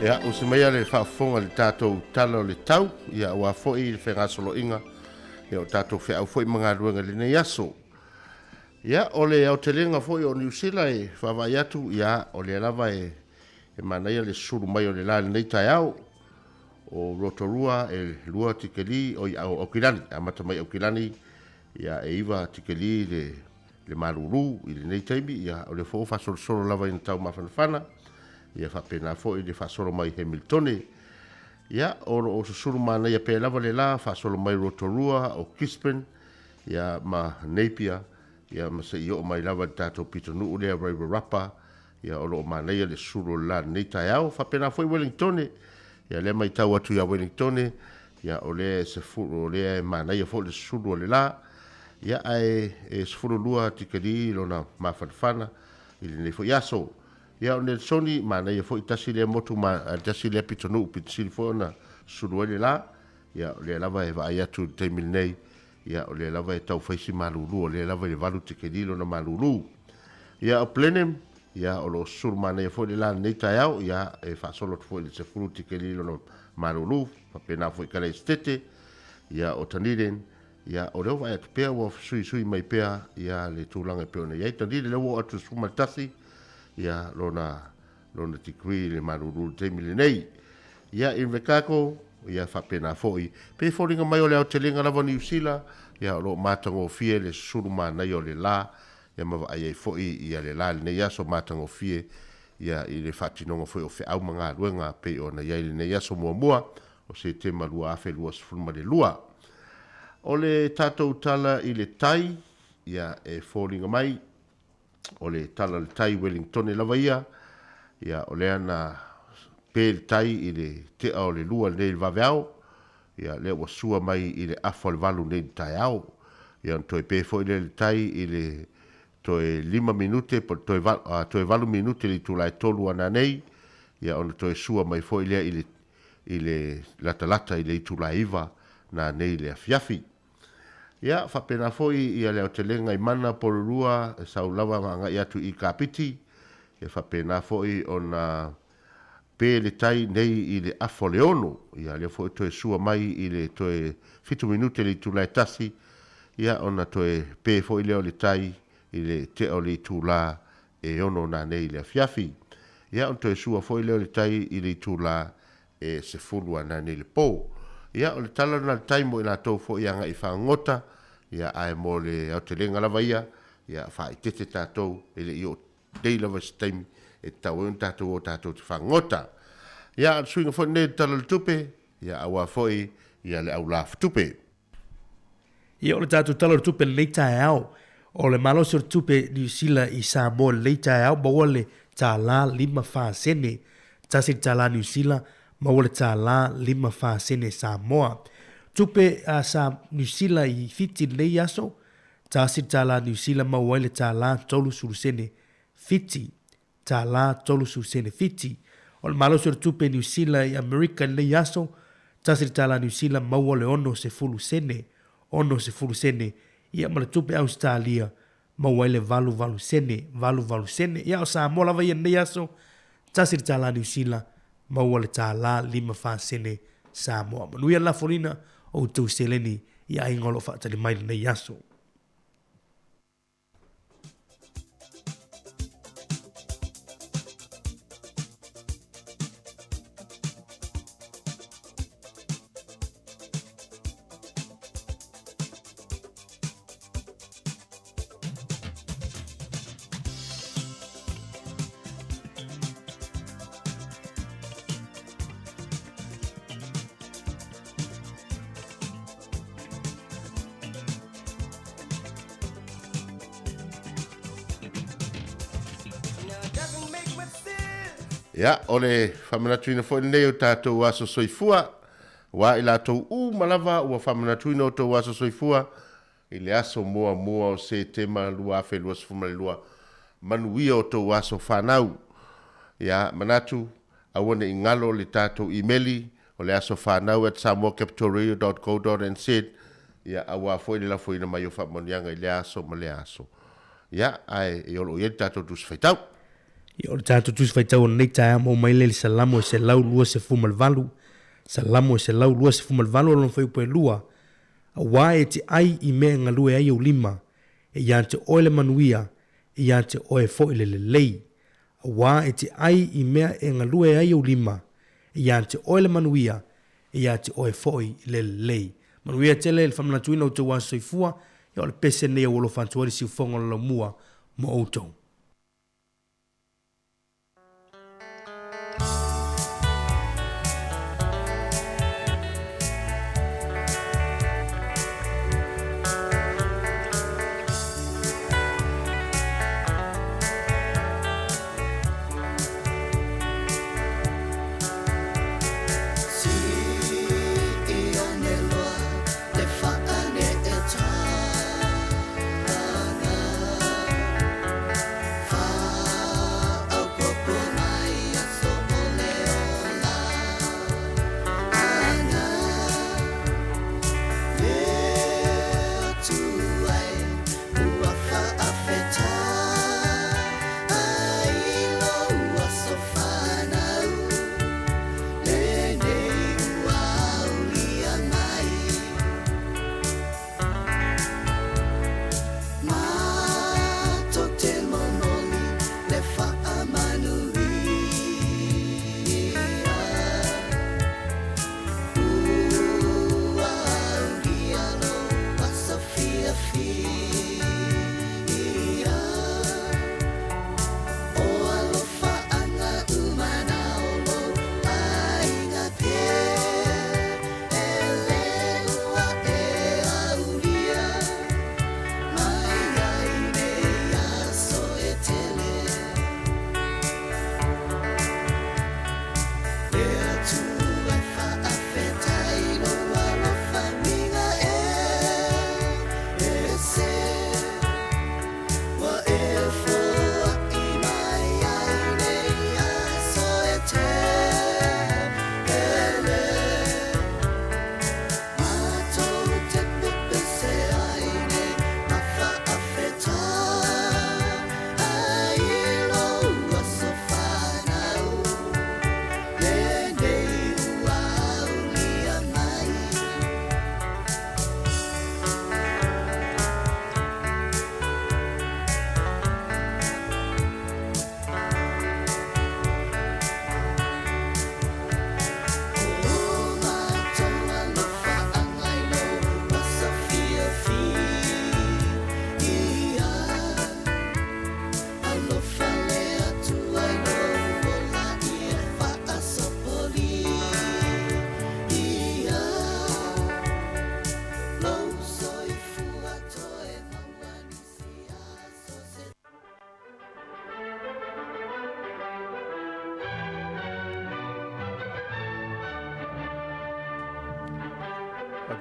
Ia, o se mea le whaafonga le tātou tala o le tau, ia ua foi le whenga solo inga, ia o tātou whea foi mga ruenga le nei aso. Ia, o le au te lenga foi o New Zealand e whawai atu, ia, o le lava e manaia le suru mai o le la le nei tai au, o Rotorua e lua tikeli o ia o Okilani, a mata mai Okilani, ia e iwa tikeli le maruru i le nei taimi, ia o le fo fa solo lava i tau mawhanawhana, ia whapena fo i le whasolo mai Hamiltone. Ia, o susuru mana ia pe lava le la, whasolo mai Rotorua o Gisborne, ia ma Napier, ia ma se i o mai lava le tātou Pitonu lea Wairarapa, ia o lo mana ia le suru la nei tai au, whapena fo i Wellingtone, ia le mai tau atu ia Wellingtone, ia o le se furu, o le mana ia fo le suru o le la, ia e se furu lua tikali lona mawhanawhana, i le nei fo iaso. Ia o Nelsoni, mana ia fo i tasi lea motu, tasi lea Pitonu, pitasili fo na suru le la, ia o le lava e vai atu teimil nei, ia o le lava e tau whaisi malulu, o le lava e valu tikali lona malulu. Ia o Blenheim, ia o lo suru mana ia fo le la nei tai au, ia e whasolo tu fo i le se furu tikali lona malulu, papena fo i kare stete, ia o Taniren, ia o leo vai atu pea ua sui mai pea, ia le tūlanga pea ona. Ia i Taniren leo atu sumatasi, ia lona tikri le maruru te mili nei. Ia in vekako, ia whapena foi. Pe fōringa mai o le au te lenga lava New Zealand, ia lo mātango fie le suruma nei o le la, ia mawa ai ei foi ia le la le nei aso mātango fie, ia i le whatinonga foi o whi au mga ruenga pe o na iai le nei aso mua, o se te malua afe lua sifuruma le lua. O le tātou tala i le tai, ia e fōringa mai, o le tala le tai Wellington e lava ia o le ana pe le tai i le te o le lua le vaveao, ia le ua sua mai i le afo le valu nei tai au, ia toi pe fo i le tai i le toi 5 minute, toi 8 minute li tulai tolu ana nei, ia ona toi sua mai fo i le lata i le tulai iwa na nei le afiafi. Ia, whapena foi ia leo te lenga I mana porurua, e saulawa manga I atu I kapiti, e whapena foi o na pēle tai nei I le afo leono, ia leo foi toe sua mai I le toe 5 minute le tūlai tasi, ia ona toe pē foi leo le tai I le te o le tūla e ono na nei le fiafi. Ia on toe sua foi leo le tai I le tūla e se fulua na nei le pō. Ia o le tala na le tai mo I la tau foi anga I whangota, ia ai mo le au te lenga lava ia whai tete tātou e le I o dei lava staimi e tau eun tātou o tātou te whangota. Ia suinga foi nei tala le tupe, ia awa foi ia le au laf tupe. Ia o le tātou tala le tupe le leitai au, o le malosi o le tupe New Zealand I Samoa le leitai au, maua le tā la 5 whaasene, tasi tā la New Zealand, maua le tā la 5 whaasene Samoa. Tupe sa New Zealand I fiti nei aso, tasi tā la New Zealand maua le tā la tolu surusene fiti, tā la tolu surusene fiti. O le malosi o le tupe New Zealand I America nei aso, tasi tā la New Zealand maua le ono se fulu sene, ia ma le tupe Australia, maua le valu sene, ia o Samoa lava ia nei aso, tasi tā la New Zealand maua le tā la 5 whaasene Samoa. Manuia la folina o tau seleni ia ingolo whaatale mai nei aso. Ia, ole whamanatuina foi nei o tātou aso soifua, wa I lātou malava ua whamanatuina o tau aso soifua, I le aso mua o se tema lua afe lua sifumale lua, manuia o tau aso whanau. Ia, manatu, awane I ngalo le tātou imeli, o le aso whanau at samoacapitalradio.co.nz, ia, awa foi le la foi na mai o whamonianga I le aso ma le aso. Ia, ai, e olo ieri tātou dus whaitau. I o le tātou tusi whaitau nei tae mo mai le salamo e se lau lua se fumalvalu. Salamo e se lau lua se fumalvalu o lon whai upe lua. A wā e te ai I mea ngā lua ai au lima. E ia te oe le manuia. E ia te oe fo I le lei. A wā e te ai I mea e ngā lua ai au lima. E ia te oe le manuia. E ia te oe fo I le lei. Manuia tele le whamanatuina o te wā soifua. I o le pese nei o lo whantuari si ufonga la mua mo outou.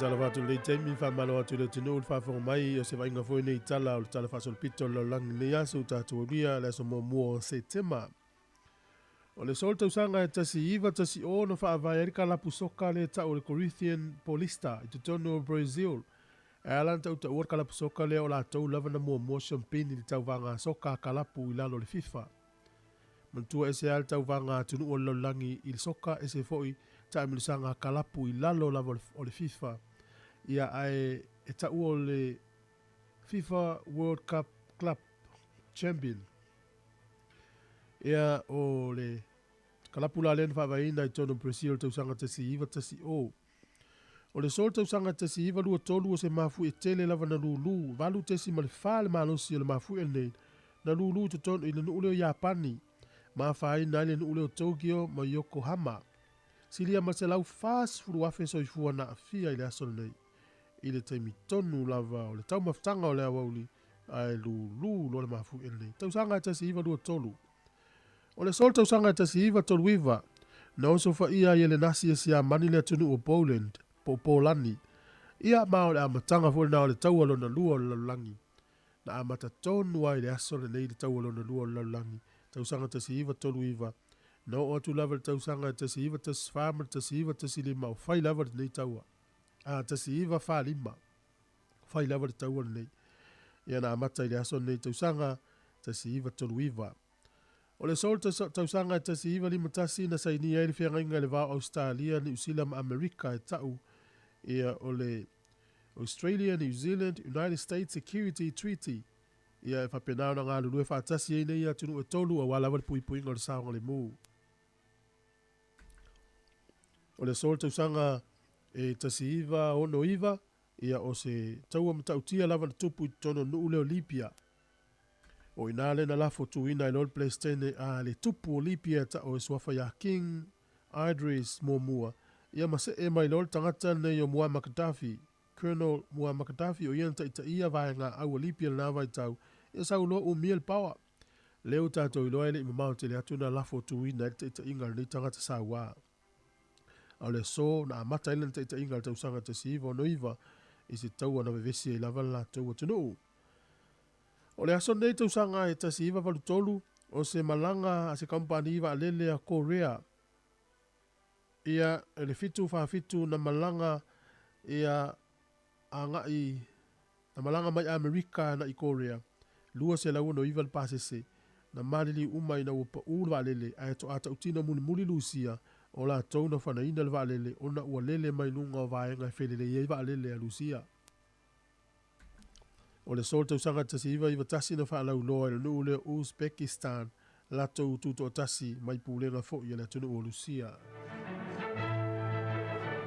tala watu le taimi fa malo atu le tunu fa fo mai o se vainga foi nei tala o tala fa sol pito lo lang nei aso tatu ria le so mo se tema. O le solta usanga e tasi iva tasi o no fa vai erika la pusoka le ta o le Corinthian Paulista i tutono Brazil. E alan tau ta uarka la pusoka le o la tau lava na mo champagne li tau vanga soka kalapu i lalo le FIFA. Mantua ese al tau vanga tunu o lo langi il soka ese foi ta milisanga kalapu i lalo lava o le FIFA. Ia ai e ta o le FIFA World Cup Club Champion. Ia o le kalapula len fa vaina i tono Brazil tau sanga tasi iva tasi o. O le sol tau sanga tasi iva lua tolu o se mafu e tele lava na lulu. Valu tesi ma le fale malosi le mafu e nei. Na lulu te tono i le nuule o Japani. Ma fai na le nuule o Tokyo ma Yokohama. Silia ma se lau fast furu afe so i fua na afia i le asol nei. I le taimi tonu lava o le tau maftanga o le awauli. Ai lulu lo le mafu e nei. Tau sanga tasi iva lua tolu. O le sol tau sanga tasi iva tolu iva, na oso fa ia i le nasi e sia mani le tunu o Poland, po Polani. Ia mao le amatanga fo na o le tau alo na lua o le lalangi. Na amata tonu ai le aso le nei le tau alo na lua o le lalangi. Tau sanga tasi iva tolu iva. Na o atu lava le tau sanga tasi iva tasi whamar tasi iva tasi lima o fai lava le nei taua. Tasi iva wha lima. Fai lava le taua le nei. Ia na amata i le aso nei tau sanga tasi iva tolu iva. O le sol tau sanga tasi iwa lima tasi na saini e le whianga inga le vau Australia, New Zealand, Amerika e tau. Ia o le Australia, New Zealand, United States Security Treaty. Ia e whapenao na ngā lulu e whaatasi e nei atunu e tolu a wala wale pui pui ngā le saonga le mū. O le sol tau sanga e tasi iwa ono iwa. Ia o se taua matautia lava na tupu i tono nuu leo Libya. O inale na lafo tu ina i lol plestene a le tupu o Libya ta o swafa ya King Idris Momua. Ia mase e mai lol tangata nei o Muammar Gaddafi. Colonel Muammar Gaddafi o ian ta ia vai ngā au o Libya na vai tau. Ia sau lo o miel power. Leo tato i loa ele i mamau te le atu na lafo tu ina i ta inga ni tangata sa wā. Au le so na amata ilan ta inga le tausanga te si iwa o no iwa. Isi tau ana vevesi e lava la tau o tunu. O le aso nei tausanga e tasi iwa walu tolu o se malanga a se kampani iwa alele a Korea. Ia ele fitu whaafitu na malanga ia a ngai na malanga mai Amerika na i Korea. Lua se lau no iwa le pasese na marili umai na upa ulu alele a eto ata utina muni muli lusia o la tau na whana ina le alele o na ua lele mai lunga o vaenga e whelele iwa alele a lusia. O le sol tausanga tasi iwa tasi na whaalau loa i nuu leo Uzbekistan la tau tuto tasi mai pūlenga fo i la tunu o Lucia.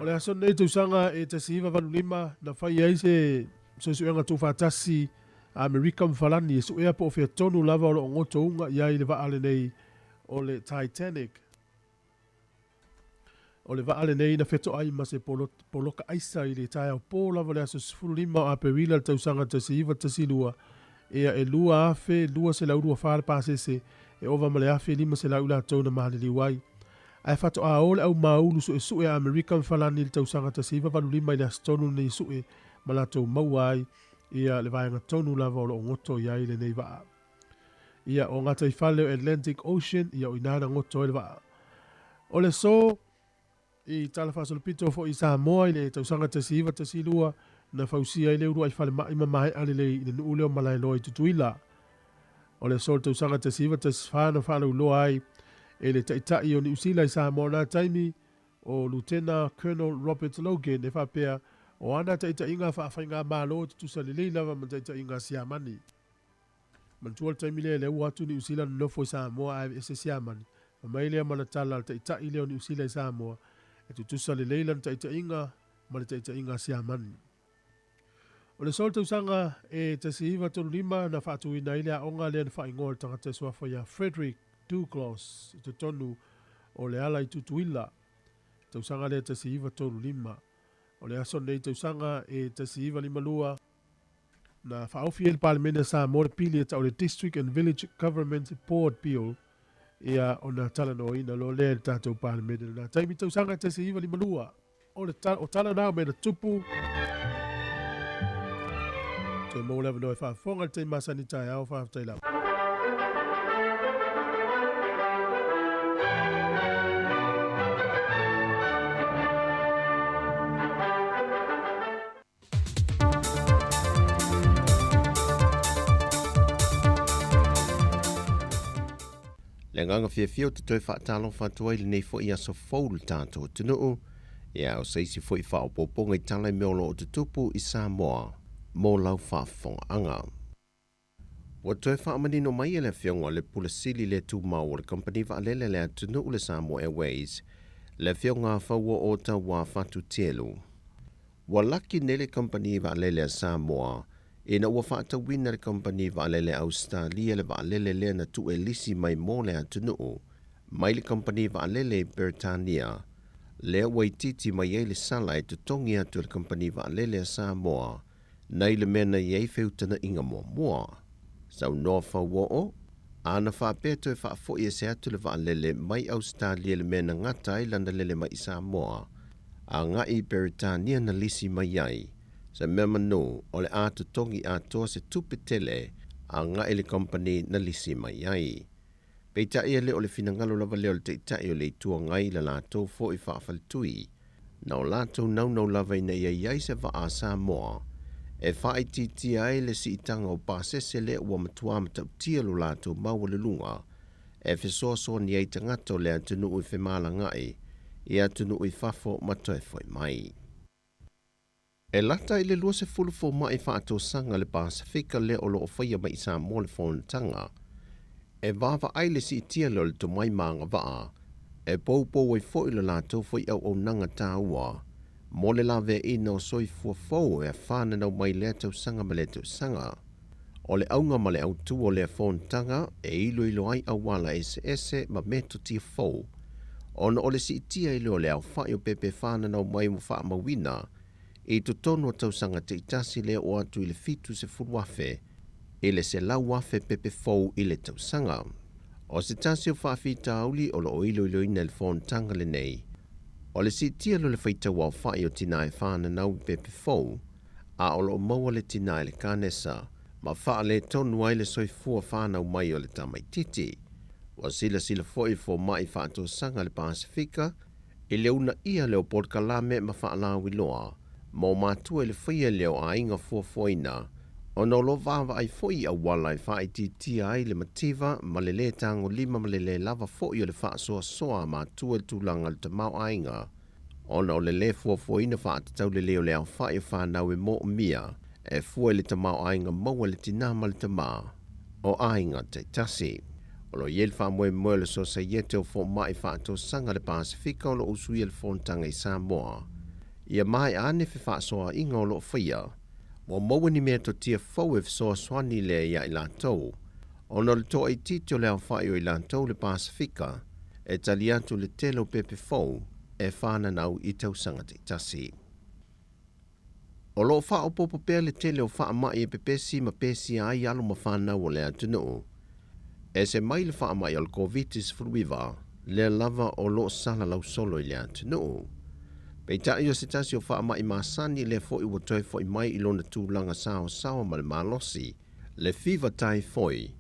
O le aso nei tausanga e tasi iwa valu lima na whai eise soisuenga tu whaatasi Amerika mwhalani e su ea po fia tonu lava o lo ngoto unga ia i le vaale nei o le Titanic. O le vaale nei na feto ai ma se poloka aisa i le tae au pō lava le aso sifuru lima o aperila le tausanga tasi iwa tasi lua. Ea e lua afe, lua se laurua whaare pasese, e ova ma le afe lima se laula tau na mahalili wai. Ai fato a ole au maulu su e sue Amerika mwhalani le tausanga tasi iwa valu lima i le astonu nei sue ma la tau mauai. Ia le vaenga tonu lava o lo ngoto ia i le nei waa. Ia o ngata i whale o Atlantic Ocean, ia o inana ngoto i le waa. O le so, i tala whasolo pito fo i Samoa i le tausanga tasi iwa tasi lua na fausia i le urua i whale maima mai ale le i le nuu leo malai loa i tutuila. O le sol tausanga tasi iwa tasi whana whana uloa ai e le taitai o ni usila i Samoa na taimi o Lieutenant Colonel Robert Logan e whapea o ana taita inga whaafai malo te tusa lelei lava man taita inga siamani. Man tual taimile le watu ni usila nofo i Samoa ai ese siamani. Mailea mana tala taita i leo ni usila i Samoa. E tu tusa lelei lan taita inga man taita inga siamani. O le sol tausanga e tasi iwa tonu lima na whaatu ina ile a onga lea na whaingoa tangata suafa ya Frederick Douglass te tonu o le ala i tutuila. Tausanga lea tasi iwa tonu lima. O le aso nei tausanga e tasi iwa lima lua na whaofi el parlimene sa mōre pili e tau le District and Village Government Board Bill ia o na talanoa ina lo lea tātou parlimene na taimi tausanga tasi iwa lima lua. o tala nao me na tupu. Te mo lewa no e whaafonga te masani tai au whaafitai lau. Le nganga fia te toi whaatalo whatua ili nei fo i aso fōru tātou tunuu. Ia o seisi fo i whaopoponga I tala I meolo o te tupu I Samoa. Mō lau whaafonga anga. Wa toi whaamanino mai ele whionga le pula sili le tūmau o le company whaalele le tunuu le Samoa Airways. Le whionga whaua o ta wā whatu tielu. Wa laki nele company whaalele Samoa. Ina ua whaatawina le company waalele Australia le waalele lea na tu e lisi mai mō lea tunuu. Mai le company waalele Britannia. Lea waititi mai e le sala e tutongi atu le company waalele Samoa. Nei le mena iei whiutana inga mua. Sau noa whaua o. Ana whaapeto e whaafo I se atu le waalele mai Australia le mena ngata I landa lele mai Samoa. A ngai Britannia na lisi mai ai. Sa mema no, o le atu tongi atoa se tupetele a nga ele company na lisi mai ai. Peita ia le o le finangalo lava leo le teitai o le itua ngai la lato fo I whaafalitui. Na o lato nau lava ina ia iai se wa a Samoa. E whaititi ai le si itanga o pasese le ua matua matau tia lo lato maua le lunga. E fesoasoa ni ai tangato le atunu ui whemala ngai. I atunu ui whafo matoe foi mai. E lata I le lua se fulufo mai whaato sanga le Pasifika le o loo whaia mai Samoa le whaonatanga. E wawa aile si itia lo le to mai maanga waa. E pou e fo ilo lato fo I au nanga tā ua. Mo le lawe ina o soi fuafou e whana nau mai lea tau sanga ma le tau sanga. O le aunga ma le au tu o le whaonatanga e ilo ai awala ese ma meto tia fou. Ona o le si itia ilo le au whaio pepe whana nau mai mo wha mawina. E to tono tau sanga te itasi le o atu I le fitu se furuafe, e le se lau wafe pepe fau I le tau sanga. O se tasi o whaafita auli o lo ilo ina le whaontanga le nei. O le si tia lo le whaita wau whai o tina e whana nau pepe fau, a o lo maua le tina e le kanesa, ma wha le tonu ai le soifua whana o mai o le tamai titi. Wa sila foi fo mai whaato sanga le Pasifika, e le una ia leo podkalame ma wha la wiloa. Mo matua le whaia leo a inga fuafoina, o no lo wawa ai foi a wala I whaiti ai le mativa ma le le tango lima ma le lava foi o le wha soa matua le tūlanga le tamau a inga. O no le fuafoina whaatatau le leo leo whaia whanau e mo mia, e fua le tamau a inga maua le tinama le tamau, o a inga te tasi. O lo yel wha le so sa yete o fo mai whaato sanga le Pasifika o lo usuia le whontanga I Samoa. Ia mai ane fe whaasoa inga o lo whaia, mo maua ni mea to tia fau e fsoa swani le ia I lantou. O no le toa I tito leo whaio I lantou le Pasifika, e tali atu le telo pepe fau, e whana nau I tau sanga te tasi. O lo wha o popo pea le tele o wha mai e pepesi ma pesi ai alo ma whana o le atunuu. E se mai le wha mai al Covitis fruiva, le lava o lo sala lau solo I le atunuu. Peita I o se tasi o wha mai masani le fo I watoi fo I mai I lona tūlanga sao ma le malosi, le fiva tai foi,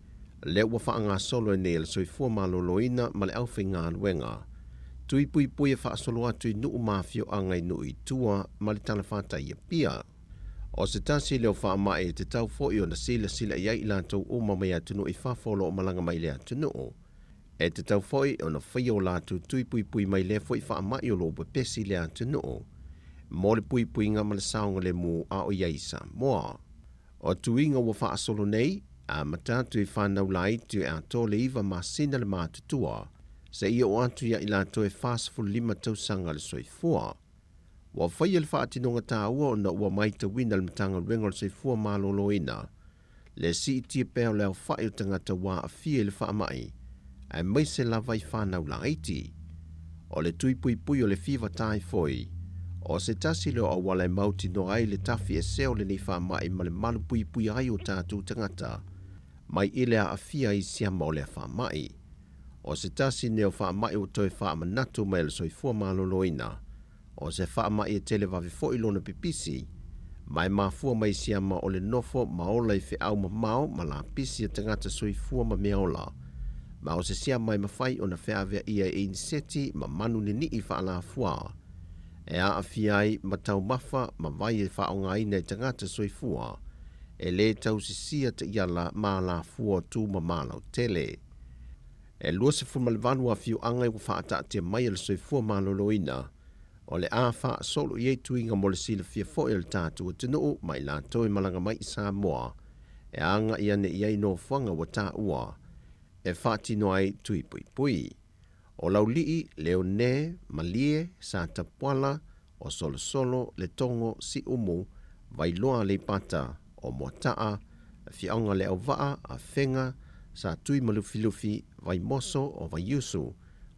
le ua wha ngā solo e ne le soifua maloloina ma le auwhi ngā luenga. Tui pui e wha solo atu I nuu mafio angai nui tua ma le talafata I pia. O se tasi leo wha mai e te tau fo I o na sila iai I lantou o mamai atunu I whafolo o malanga mai le atunu. E te tau foi o na whai o lātu tui pui mai le foi wha mai o lopa pesi le atunu. Mo le pui ngā ma le saonga le mu a o iai Samoa. O tuinga wa wha asolo nei, a matatu I whanau lai tu e ato le iwa masina le mātutua, se ia o atu ia I lātu e whasfu 5 tausanga le soifua. Wa whai le wha atinonga tā ua o na ua mai ta wina le matanga rengo le soifua maloloina. Le si itia pēo leo whai o tangata wā a fie le wha mai, ai mai se lava I whanau la iti. O le tui pui o le fiva tai foi, o se tasi leo a wala mauti no ai le tafi e seo le ni wha mai ma le malu pui ai o tātou tangata, mai ile a fia I siama o le wha mai. O se tasi neo wha mai o toi wha manatu mai le soifua maloloina, o se wha ma i tele wawi fo i lona pipisi, mai mafua mai siama o le nofo maola i fe au mamao ma la pisi a tangata soifua ma meola. Ma o se siama mai mawhai o na whaavea ia e inseti ma manu ni i wha ala fua. E a awhiai ma tau mafa ma vai e wha o ngai nei tangata soifua, e le tau sisia te iala ma la fua tu ma malau tele. E lua se fumalvanu a fiu angai wa wha ata te mai le soifua ma loloina, o le a wha solo i eitu inga mo le sila fia fo il tātu o tinu mai la toi malanga mai i Samoa, e anga i ane i eino whanga wa tā ua, e wha tino ai tui pui pui. O laulii, leo ne, malie, sa tapuala, o solo solo, le tongo, si umu, vai loa le pata, o motaa, fiaonga le au waa, a whenga, sa tui malufilufi, vai moso o vai yusu,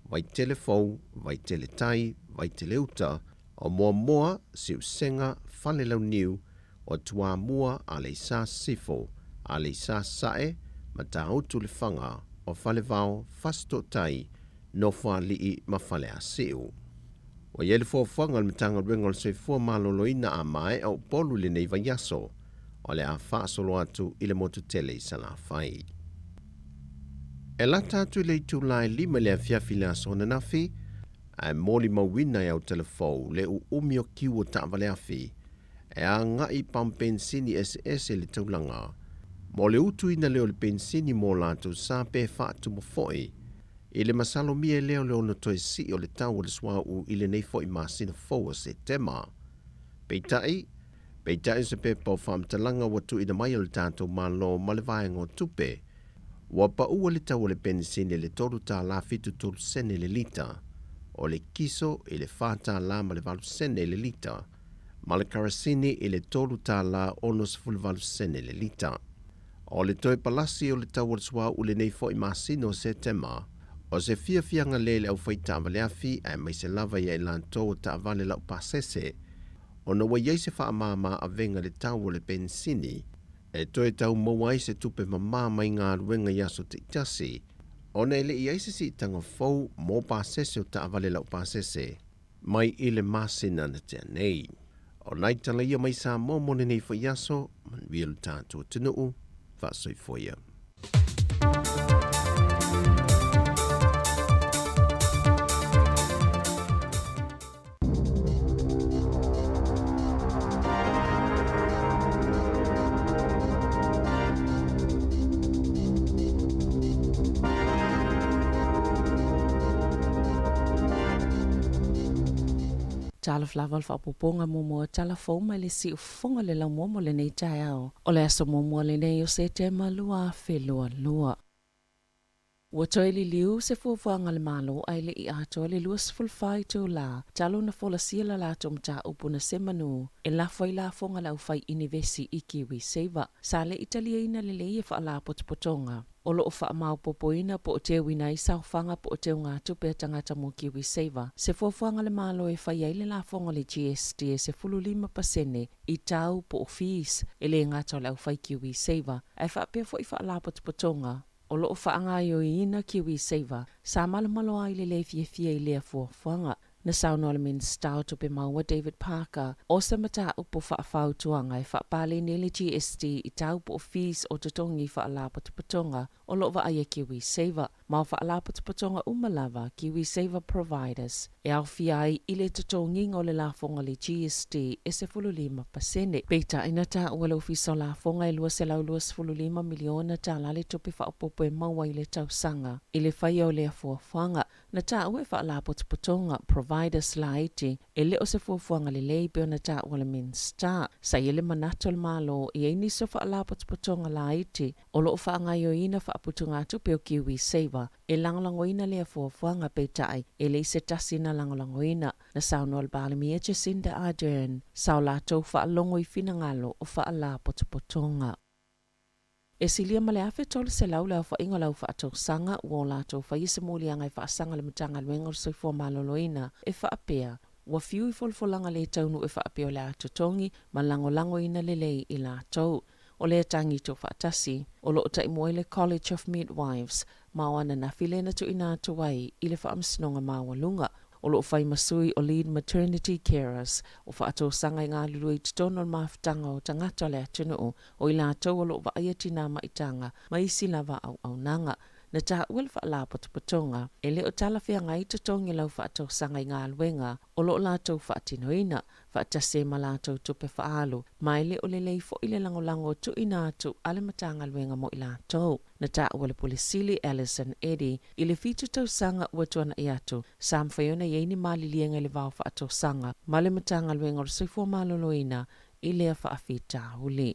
vai telefou, vai teletai, vai teleuta, o moa siu senga, fale lau niu, o tua mua a le sa sifo, a le sa sae, ma ta utu le whanga, o fale vau, fasto tai, no wha lii ma whale a siu. O iele fua whanga le mitanga ruenga le soifua maloloina a mai au polu le nei vaiaso, o le a wha solo atu i le motu tele i sa la whai. E la tatu le tu lai lima le fiafi le aso na nafi, a moli mawina i au telefou le u umio kiu o ta vale afi, e a ngai pam pensini SS le taulanga. Mo le utu ina leo le pensini mo latu sa pe fatu mo foi, i le masalo mie leo no toi si o le tau o le swa u i le nei foi masina fo se tema. Peitai se pe pau fam talanga watu i na mai o le tato malo ma le vaenga o tupe, wa pa ua le tau o le pensini le toru ta la fitu toru sene le lita, o le kiso i le fata la ma le valu sene le lita, ma le karasini i le toru ta la onos ful valu sene le lita. O le toi palasi o le tau o le swa u le nei foi masina o se tema, o se fianga lele au fai tāwale afi ai mai se lava ia ilan tō tāwale lau pasese, o na wa iei se wha mama a venga le tau o le pensini, e toi tau mawai se tupe mama mai ngā ruenga yaso te itasi, o na ele iei se si tanga fau mō pasese o tāwale lau pasese, mai ile masina na te nei. O nai tala ia mai sa mō mone nei fai yaso, man wielu tātua tinuu, wha soi foia. Tala flaval fa poponga mo tala foma le si fonga le la momo le nei taiao. O le aso momo le nei o se te malua fe lua. Ua toi li liu se fuafuanga le malo ai le I ato le luas fulfai tō la. Talo na fola sila la tom ta upuna se manu. E la foi la fonga la ufai inivesi I Kiwi Saver. Sa le italiaina le le fa la potpotonga. O lo fa mau popoina po te wina I saufanga po te ngā tupe tangata mo Kiwi Saver. Se fuafuanga le malo e fai le la fonga le GST se fulu 5% I tau po fees e le ngata la ufai Kiwi Saver. E fa pe fo I fa la potpotonga. O loo whaangaio I ina Kiwi Saver, sa malamalo ai le fia I lea fuafuanga. Na sauna le min stau tupe maua David Parker, o sa mata upo whaafau tuanga I whaapale nele GST I tau po fees o tatongi whaalapo tupatonga, o loo wa aia Kiwi Saver. Mau whaalapo tupatonga umalava Kiwi Saver Providers. E au fia ai I le tatongi ngole la fonga le GST e se fulu 5%. Peita ina ta ua lau fiso la fonga I lua se lau lua se fulu 5 miliona ta lale tupe whaapopo e maua I le tausanga. I le whaia o lea fuafuanga, na ta ue whaalapo tupatonga Providers la iti, e leo se fuafuanga le leibe o na ta ua le min star. Sa ile manato le malo I eini so whaalapo tupatonga la iti, o loo whaangaio ina whaaputunga tupe o Kiwi Saver. E langolangoina lea fuafuanga peitai, e le se tasina langolangoina, na sauno al balimia Jacinda Ardern, sau la tau whaalongo I finangalo o whaalapo tupatonga. E silia male afe tole se lau lau whainga lau whaatau sanga ua la tau whaise muli angai whaasanga le matanga luenga o soifua maloloina e whaapea. Ua fiu I folfolanga le taunu e whaapea o le atotongi ma langolango ina lelei I la tau. O le tangi to whaatasi, o lo tai moile College of Midwives, mawana na filena to ina tuwai I le whaamsinonga mawalunga. o loo whai masui o lead maternity carers o whaatou sanga i ngā lulu i tono o mawhitanga o tangata le atunu o i lātou o loo wa ayatina maitanga ma isi lava au nanga. Na tā uel wha la patupatonga, e leo talawhia ngai tutongi lau whaatou sanga i ngā luenga, o loo lātou whaatinoina, whaatase ma lātou tupe whaalu, mai leo le leifo i le langolango tu ina atu ale matanga luenga mo i lātou. Na tā uel Polisili Alison Eddie, i le fitu tau sanga ua tuana i atu, Sam whaiona yeini mali lienga le vau whaatou sanga, ma le matanga luenga o soifua maloloina, i lea whaafita huli.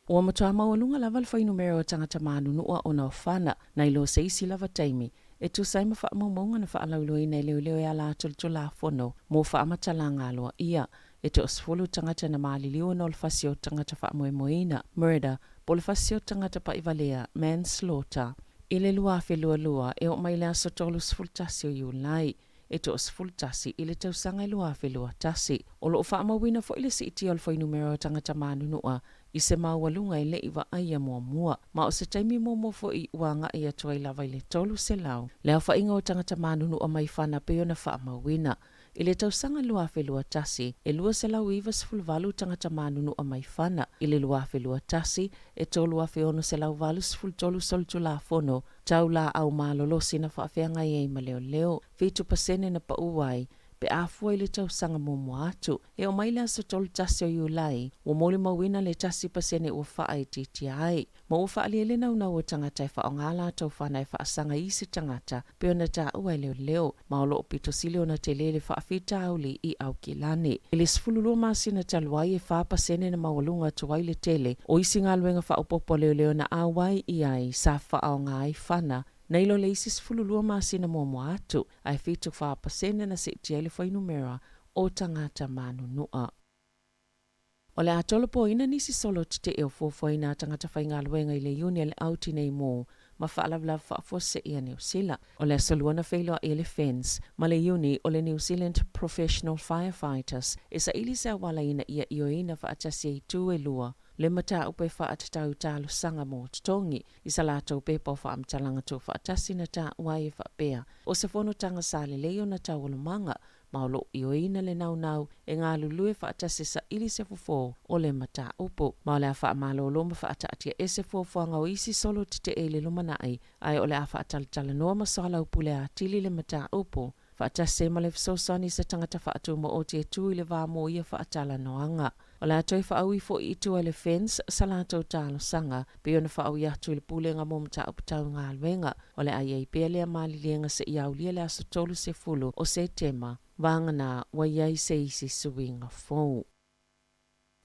Ua matua maualunga lava le whainumero o tangata manunua o na whana na ilo se isi lava taimi. E tu sai ma whaamaunga na whaalauloina i leo e ala tula whono mo whaamatala ngaloa ia. E te osfulu tangata na maaliliu na olfasio tangata whaamoemoina, murder, polfasio tangata pa ivalea, manslaughter. I le luafe lua e o maile aso tolu sfultasio iulai. E to sfultasi i le tausanga i luafe lua tasi. O loo whaamawina fo ile si iti olfo i numero tangata manunua i se maualunga i le iwa aia mua. Ma o se taimi momo fo i uanga i atua i lava i le tolu se lau. Leo whainga o tangata manunua mai whana peo na whaamawina. I le tausanga luafe lua tasi, e lua se lau iwa sfulvalu tangata manunua mai whana. I le luafe lua tasi, e to luafe ono se lau valu sfultolu soltu la fono, tau la au malolo sina whaafeanga i eima leo. Fitu pasene na pa uwai, pe afua i le tausanga momo atu. E o maile aso tolu tasi o iulai, o moli mawina le tasi pasene ua wha i TTI. Ma ua wha aliele na ua tangata e wha o ngala tau whana e wha asanga isi tangata, pe ona ta ua leo. Ma o loo pito sili ona te lele wha afita auli i au kilane. I le sfululua masina taluai e wha pasene na mawalunga tuai le tele, o isi ngā luenga wha upopo leo na awai i ai sa wha o ngā i whana. Na ilo le isi sfululua masina momo atu, ai fitu wha pasene na se tiele whainumera o tangata manunua. O le atolo po ina nisi solo te eo fōwhaina tangata whainga luenga i le uni le auti nei mō, ma whaalavla whaafose ia New Zealand. O le asaluana whailoa e le fence, ma le uni o le New Zealand Professional Firefighters, e sa ili sa wala ina ia ioina whaatasi i tū e lua, le mata upe whaatatau tālu sanga mō tutongi, i sa lātou pepa o whaamtalanga tō whaatasi na tā uai e whaapea, o se whanotanga sa le leo na tā walumanga, Maulo ioina le nau e ngā lulue whaatase sa ili se fufo o le mata upo. Maule a wha malo loma whaatatia e se fufuanga o isi solo te e le lumanai ai o le a whaatalatala noa masala upule a tili le mata upo. Whaatase ma le fsosani sa tangata whaatu mo o te tu i le vāmo ia whaatala noanga. O le atoi whaaui fo i tu le fence sa lātou tālo sanga, pe ona whaau i atu i le pūlenga mo mta upatau ngā luenga. O le ai ei pēle a mālilienga se iau lia le aso tolu se fulu o se tema, vangana wa iai se isi suinga fōu.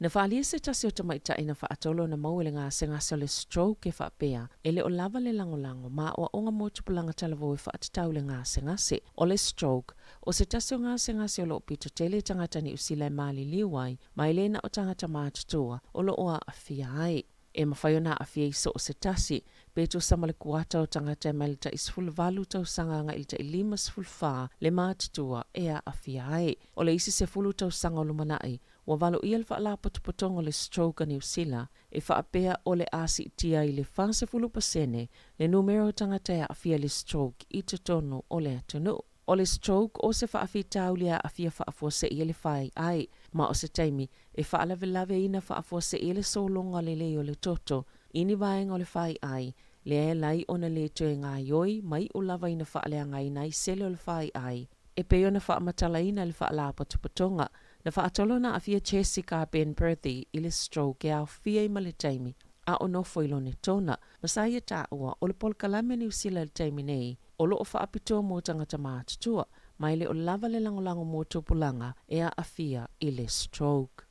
Na whaalia se tasi o tamaita ina whaatolo na mau le ngā se le stroke e whaapea, e le o lava le langolango ma o onga motupulanga talavo e whaatatau le ngā se o le stroke, o se tasi o ngā se o lo pito tele tangata ni usila e mali liwai, ma elena o tangata mātutua o lo oa awhia ai. E mawhaiona awhia iso o se tasi, beto samale kuata o tangata e malita isful valu tau sanga nga ilita ilima sful wha le mātutua e a awhia ai. O le isi se fulu tau sanga o lumanai, wa valo ial wha la potopotongo le stroke ni usila, e whaapea o le asi tia i le whanse fulu pasene, le numero tangata e a awhia le stroke i te tono o le atunu. O le stroke o se whaafitau lia awhia whaafua se i le whai ai, ma o se taimi e whaalawelawe ina whaafua se i le solonga le leo le toto, ini vaenga o le whai ai, le e lai ona le tue ngā ioi, mai o lava ina whaalea ngai nai sele o le whai ai, e peo na whaamatala ina le whaalapa tupatonga, na whaatolo na awhia Jessica Ben Perthy i le stroke e au whia i ma le taimi, a o nofo ilo ne tona, masaya ta ua o le polkalame ni usila le taimi nei, o loo whaapitoa mō tangata mātutua, mai le o lava le langolango mō tupulanga e a awhia i le stroke.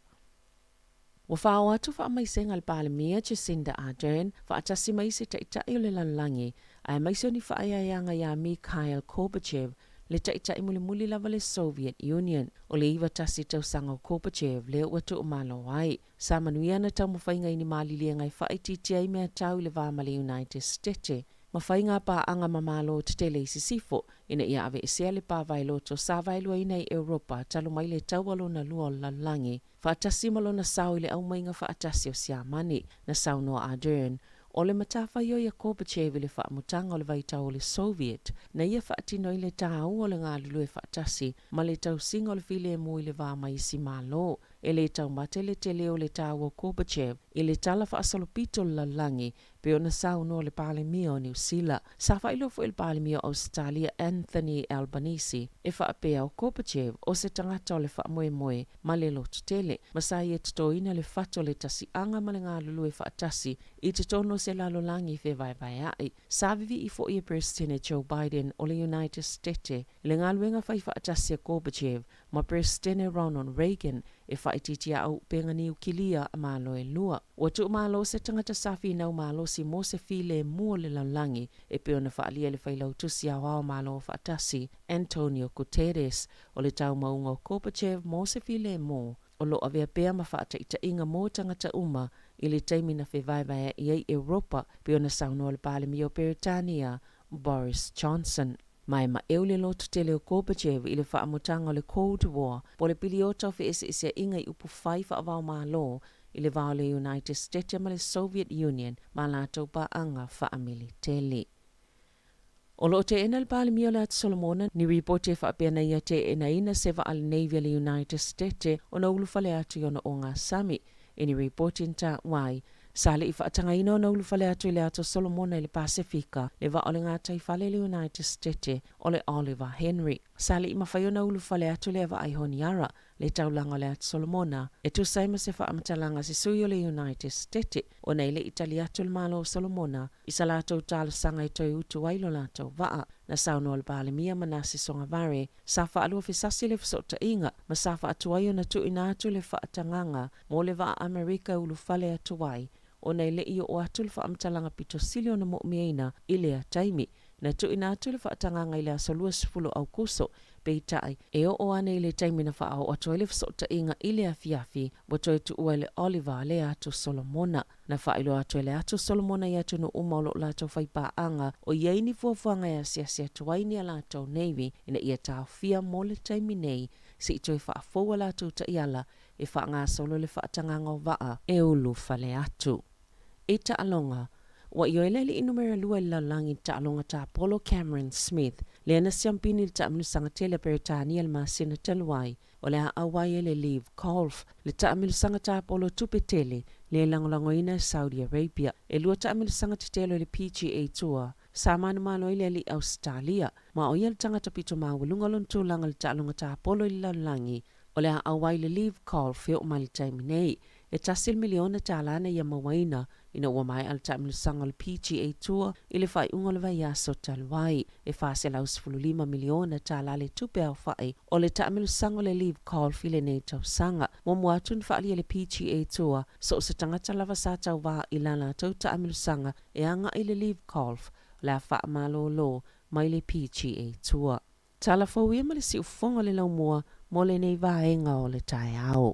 Wa whao atu wha mai senga le pāle mea Jacinda Ardern, wha atasi mai se taitai o le lanlangi, ai mai se ni whaaianga ia Mikhail Gorbachev, le taitai muli lava le Soviet Union, o le iwa tasi tau sanga o Gorbachev le watu o malo ai. Sa manuia na tau mawhainga ini maalilia ngai whaititia i mea tau le vāmale United States. Mawhainga pa anga mamalo te tele isi sifo, ina ia ave isia le pāwailo to sa vailua ina i Europa talo mai le taualo na lua lalangi. Whaatasi malo na sau i le au mainga whaatasi o siamani na sau noa Ardern, O le matawhai o ia Gorbachev i le whaamutanga o le vaitau o le Soviet, na ia whaatino i le tāu o le ngā lulu e whaatasi, ma le tau singa o le file e mui le vā mai isi mālo. E le tau mate le te leo le tāu o Gorbachev, i le tala whaasalopito la langi, pe ona sauno le palemia o New Zealand. Sa whailofo il palemia o Australia Anthony Albanese, e whaapea o Gorbachev o se tangata o le whaamoe ma le lotu tele, ma sa ia tatoina le whato le tasi anga ma le ngā lulu e whaatasi, i te tono se lalo langi fe vai ai. Sa vivi i fo ia President Joe Biden o le United States, le ngā luenga whai whaatasi a Gorbachev, ma President Ronald Reagan, e whaititia au penga ni ukilia a malo e lua. Ua tu malo se tangata safi nau malo si mo se file mua le laulangi e pe ona whaalia le whailau tusi a wao malo o whaatasi Antonio Guterres o le tau maunga o Gorbachev mo se file mo. O lo avea pea ma whaataita inga mō tangata uma i le taimina whewaiwai i ei Europa pe ona sauno le palemi o Peritania Boris Johnson. Mai ma eule lotu tele o Gorbachev i le whaamutanga o le Cold War, po le pili o tau ese inga i upu whai whaavau maa lo i le vao le United States ma le Soviet Union ma lātou pa anga whaamili tele. O lo te ena le palemia le atu Solomona, ni ripote whaapea na ia te ena ina seva al Navy le United States o na ulufale atu i ona o ngā sami. E ni ripote nta wai, sale i whaatanga ino na ulufale atu i le atu Solomona i le Pasifika, le va o le ngā taifale le United States o le Oliver Henry. Sale i mawhaio na ulufale atu le ava Aihoniara, le taulanga le atu Solomona, e tu saima se whaamatalanga si sui o le United States, o nei le Itali atu le malo o Solomona, i sa lātou tāla sanga i toi utu wailo lātou waa, na sauno al palemia manasi songa vare, sa whaalua fisasi le fisota inga, ma sa whaatuaio na tu ina atu le whaatanganga, mo le waa Amerika ulufale atu wai, o nei le i o atu le whaamatalanga pito silio na mo'mieina i lea taimi, na tu ina atu le whaatanganga i lea solua sifulo au kuso, peitai, e o ane i le taimi na wha au atu le fisota inga i lea fiafi, wato tu ua le Oliver le atu Solomona, na whailo atu le atu Solomona i atu no umaulo lātou whaipa anga, o ieini fuafuanga ia siasia tuaini a lātou Navy, ina ia tāo fia mo le taimi nei, si i toi whaafoua lātou ta iala, e whaanga solo le whaatanganga o waa, e ulu whale atu. E ta alonga, wa i oelele i numera lua i laulangi ta alonga ta Apollo Cameron Smith, le ana siampini le ta aminu sanga tele Peritania le masina taluai, o le haawai e le Liv Kolf, le ta aminu sanga ta Apollo tupetele, le langolangoina Saudi Arabia, e lua ta aminu sanga titelo le PGA Tour, sa manu malo i le li Australia, ma o ia le tangata pito mawalunga lontu langa le ta alonga ta Apollo i laulangi, o le haawai le Liv Kolf e o mali taiminei, e tasil miliona tālana ia mawaina ina ua mai al taimilusanga le PGA Tour i le whai unga le vai aso taluai e whase lau 15 miliona tāla le tupe au whai o le taimilusanga le Liv Kolf i le nei tau sanga mo muatun whaali le PGA Tour so o se tangata lava sa tau wā i lana tau taimilusanga e anga i le Liv Kolf la wha malo lo mai le PGA Tour. Tala fau ia ma le si ufonga le lau mua mo le nei vaenga o le tai au.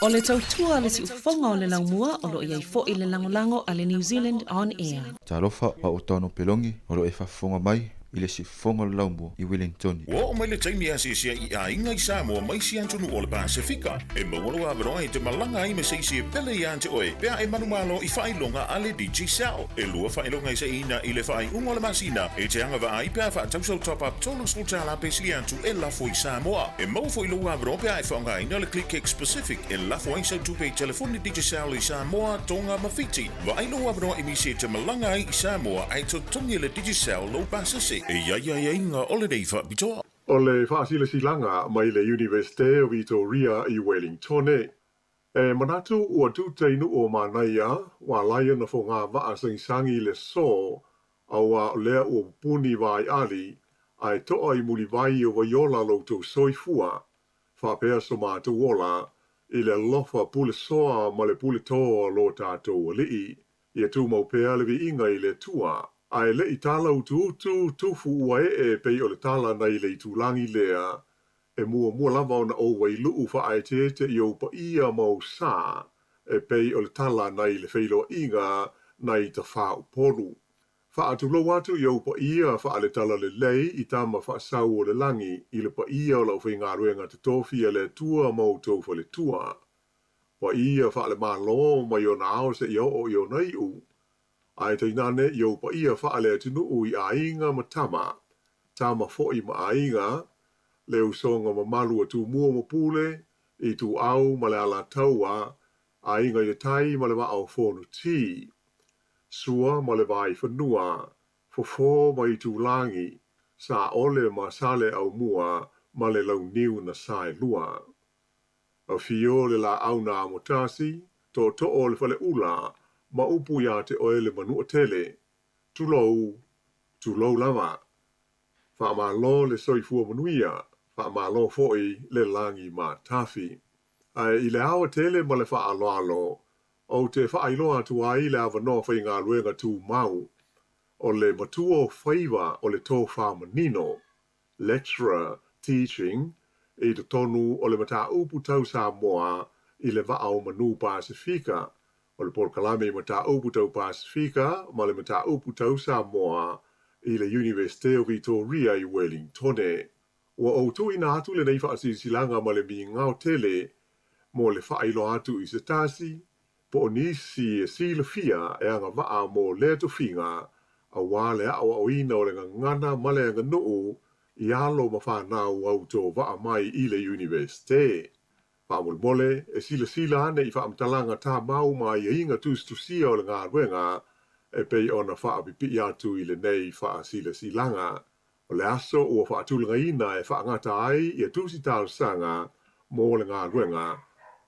O le tautua le si ufonga o le laumua o lo iai fo i le langolango a le New Zealand On Air. Talofa pa o tono pelongi o lo e whafonga mai i le si fonga laumua i Wellington. Wa o mai le taimi a sia i a inga i Samoa mai si antonu o le Pasifika. E mawalo a veroa i te malanga i me seisi e pele i ante oe. Pea e manumalo i whailonga a le DJ Cell. E lua whailonga i se ina i le whai unga le masina. E te anga wa ai pea wha tausau top up tolu sultala pesi antu e lafo i Samoa. E mawafo i lua a veroa pea e whaonga ina le Click Specific. E lafo ai sa tupe telefoni DJ Cell i Samoa tonga mawhiti. Wa ai lua a veroa i misi e te malanga i Samoa ai to tongi le DJ Cell lo pasase. E ia inga o le reifa bitoa. O le whaasilasilanga mai le Universite o Victoria i Wellington e. E manatu ua tūteinu o manaia, wa laia na fo ngā waa sangsangi le so, a wa lea o puni vai ali, ai toa i muli vai o vaiola loutou soifua, whapea so mātu wola, i le lofa pule soa ma le pule toa lo tātou lii, i a tū maupea le vi inga i le tua, ai le i tala utu tufu ua e pei o le tala nei le i tūlangi lea, e mua lava ona o wai luu wha ai te i o pa ia mau sā, e pei o le tala nei le feilo inga nei ta whao poru. Wha atu lo atu i o pa ia wha le tala le lei i tama wha sau o le langi i le pa ia o lau whi ngā ruenga te tōwhia le tua mau tōwha le tua. Pa ia wha le mālo mai o nāo se i o nei u. Ai te inane i o pa ia wha le atinu ui a inga ma tama fo i ma a inga, le usonga ma malu atu mua ma pule, i tu au ma le ala taua, a inga i tai ma le wa au fonu ti. Sua ma le vai whanua, fofo ma i tu langi, sa ole ma sale au mua, ma le lau niu na sai lua. A fio le la au na amotasi, to o le fale ula, ma upu ya te oele manua tele, tu lou lava. Wha ma lo le soifua manuia, wha ma lo foi le langi ma tafi. Ai i le awa tele ma le wha alo, o te wha ailoa tu ai le awa no whai ngā luenga tu mau, o le matuo whaiva o le tō wha manino, lecturer, teaching, i te tonu o le mata upu tau sa moa i le wa au manu Pasifika, o le porkalame mata upu tau Pasifika, ma le mata upu tau Samoa, i le Universite o Victoria i Wellington. Ua o tu ina atu le nei whaasilanga ma le mi ngau tele, mo le whailo atu i se tasi, po o nisi e sila fia e anga waa mo le tu finga, a wale a o ina o le ngana ma le anga nuu, i alo ma whanau au tō waa mai i le Universite. Mole, e sila ane i whaamtalanga tā mau mai e inga tusia o le ngā ruenga, e pei ona whaapipi atu i le nei silanga. O le aso ua whaatulanga ina e whaangata ai i a tusi tālu sanga mo le ngā ruenga,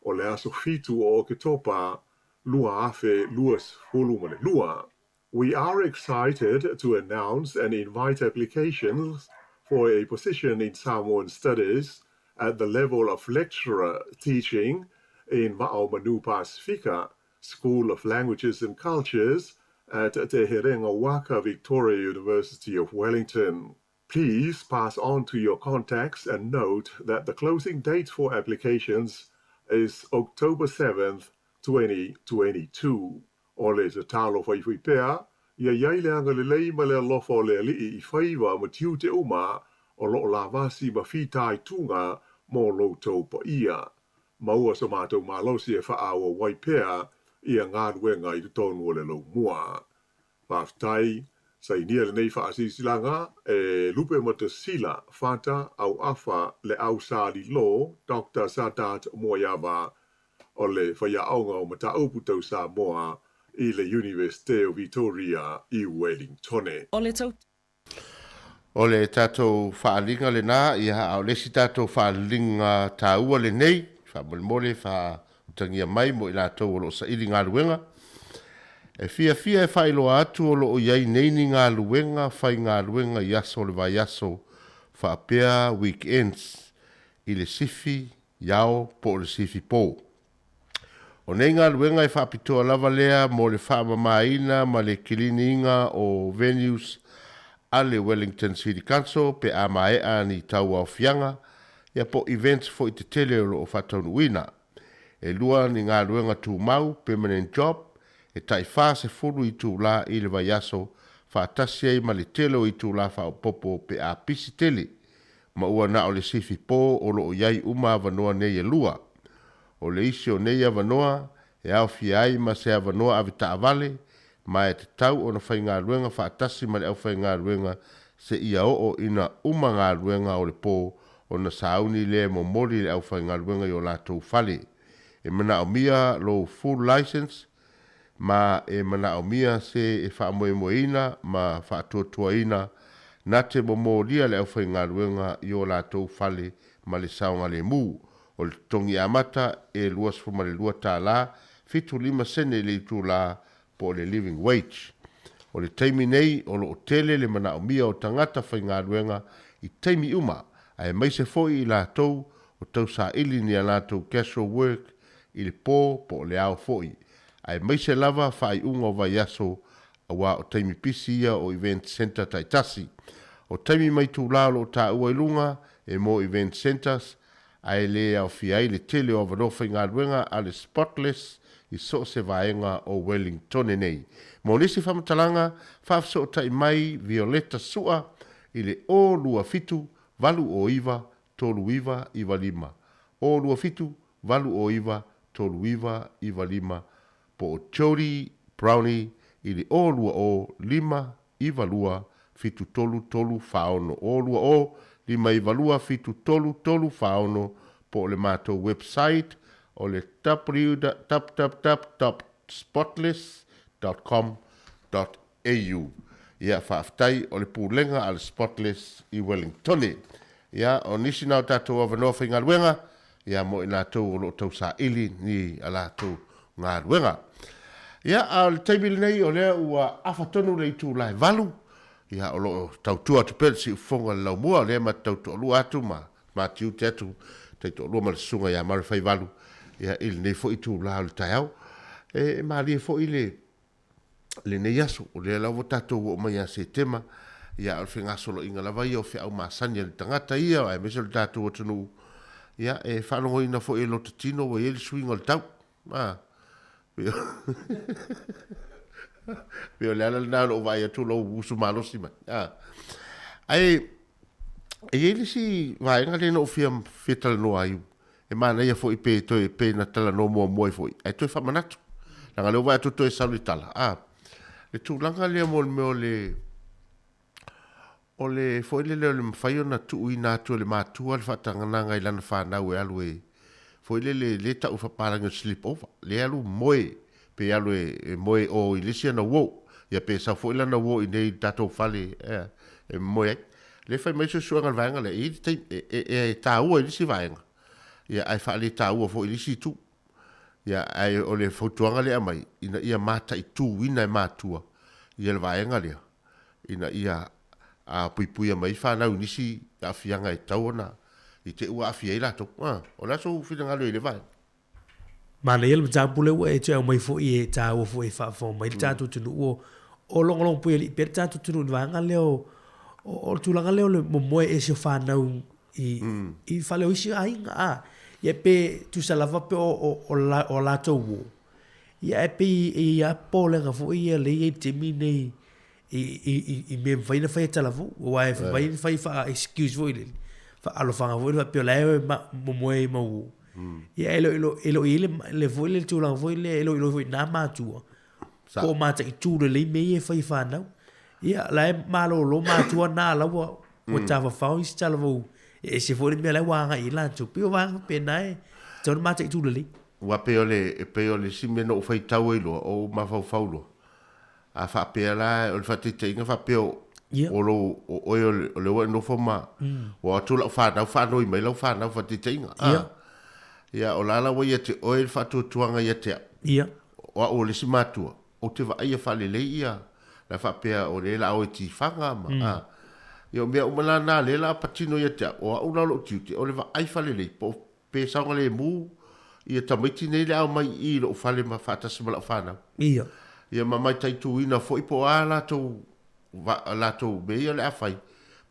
o le aso fitu o ke topa lua afe luas hulu male lua. We are excited to announce and invite applications for a position in Samoan Studies at the level of lecturer teaching in Wa'au Manu Pasifika, School of Languages and Cultures at Te Herenga Waka Victoria University of Wellington. Please pass on to your contacts and note that the closing date for applications is October 7th, 2022. O le te talo whaiwhipea, ia iai leanga le lei ma le alofa o le alii I whaiwa ma tiu te uma o lo la vasi ma whitai tunga mo loutou pa ia. Maua sa mātou mālosi e whaawa waipea ia ngā ruenga I tonu o le lau mua. Whaftai, sa inia le nei whaasilanga e lupe mata sila whata au afa le au sāli lo Dr. Sadat Moyava o le whaiaonga o mata upu tau Samoa I le Universite o Victoria I Wellington. O le tātou whaalinga le nā, ia au lesi tātou whaalinga tāua le nei, whaamole whautangia mai mo I lātou o lo sa ili ngā luenga. E fia e whailo atu o lo o iai neini ngā luenga, whai ngā luenga yaso le vai yaso, whaapea weekends, I le sifi, iao, po le sifi pō. O nei ngā luenga e whaapitoa lava lea mo le whaamamaina ma le kilininga o venues ale Wellington City Council pe a maea ni tau au fianga ia po events fo I te tele o whataunu wina. e lua ni ngā ruenga tū mau, permanent job, e tai wha se furu i tū la i le vai aso, wha atasi ei ma le telo i tū la wha o popo pe a pisi tele, ma ua na o le sifi pō o lo o iai uma avanoa nei e lua. O le isi o nei avanoa, e au fi ai ma se avanoa avita avale, ma e te tau o na whai ngā ruenga wha atasi ma le au whai ngā ruenga se ia o ina uma ngā ruenga o le pō o na sauni le mo mori le au whai ngā ruenga i o lātou whale. E mana o mia lo full license, ma e mana o mia se e wha moe moeina, ma wha tuatua ina, na te mo moria le au whai ngā ruenga i o lātou whale ma le saunga le mū. O le tongi amata e luas fuma le lua tā la, fitu 5 sene le tu la po le living wage. O le teimi nei o lo tele le mana o mia o tangata whai ngā ruenga i teimi uma, ai mai se foi i lātou o tau sa ili ni a lātou casual work i le po le ao foi. Ai mai se lava whai unga o vai aso a wā o teimi pisi ia o event center taitasi. O teimi mai tu la lo tā ua ilunga e mo event centers, ai le au fiai le tele o vanofa i ngā ruenga a le Spotless i so se vaenga o Wellington nei. Mo nisi whamatalanga, whafso o tai mai Violeta Sua i le o lua fitu, valu o iwa, tolu iwa, iwa lima. O lua fitu, valu o iwa, tolu iwa, iwa lima. Po o Jody Brownie i le o lua o lima, iwa lua, fitu tolu, tolu, faono. O lua o lima iwa lua, fitu tolu, tolu, faono. Po le mato website o le www.spotless.com.au. Ia whaaftai o le pūlenga al Spotless i Wellington. Ia o nisi nao tātou avanoa whi ngā ruenga. Ia mo i nātou o lo tau sa ili ni a lātou ngā ruenga. Ia al teimili nei o lea ua awhatonu le itu lai valu. Ia o lo tau tua tu pelsi ufonga lau mua o lea ma tau to lua atu ma tiu te atu. Tei to lua ma le sunga ia mara whai valu. Ia ili nei fo itu la le tai au. E maari e fo ile le nei aso o le lau tātou o mai a se tema. Ia al whi ngasolo inga lava ia o whi au maasanya le tangata ia o e mesa le tātou o tanu. Ia e whanongo ina fo e lo tatino o e le swinga le tau. Pio le ala nao o vai atu lo usu malosi ma. Ai e ele si vai nga le no fital no ai. E mana ia fo i pe to e pe na tala no mo mo fo. Ai to fa manatu. Nga le vai atu to e salutala. Le tu langa le mo le o le fo ile le mfaio na tu ina tu le matua le fatanga nga i lana fa na we alu e fo ile le ta ufa paranga sleep over le alu moe pe alu e moe o ilisia na wo ia pe sa fo ile na wo i nei tato fale e moe le fai mai so suanga vanga le i te e ta u ilisi vanga ia ai fa le ta u fo ilisi tu ia ai o le fotuanga le mai ina ia mata i tu ina matua ia le vanga le ina ia a puipuia mai whanau nisi a fianga e tauana i te ua a fia i lato. O la so whina ngalo i le vai. Mana ia le tāpule ua e te au mai fo i e tā ua fo i whaafo mai le tātu tunu ua o longolong pui li pere tātu tunu i wanga leo o tūlanga leo le momoe e se whanau i whaleo isi a inga ia pe tu salava pe o lato uo ia e pe i a pōlenga fo i a le i te minei i me vai na fai talavu o ai vai fai fa excuse voi le fa alo fanga voi va pe lai mo moe mo ia elo le voi le tu lang voi le elo voi na ma tu ko ma te tu le me e fai fa na ia lai malo lo ma tu na la wo ta fa fa is talavu e se foi me lai wanga i la tu pe wanga pe nai ton ma te tu le wa pe ole si me no fai tau ilo o ma fa fa lo a fa pe la o fa te tinga fa pe o lo o le no forma o tu la fa no mai la fa na fa te tinga ia o la wa te oil fa tu tuanga ia te ia o le si matua o te va ia fa le ia la fa pe o le la o ti fanga ma ia me o mala na le la patino ia te o la lo ti o le va ai fa le po pe sa le mu ia tamiti nei le au mai i lo fa le ma fa ta se ma la fa na ia mamai tai tu ina foi po ala to be ia le afai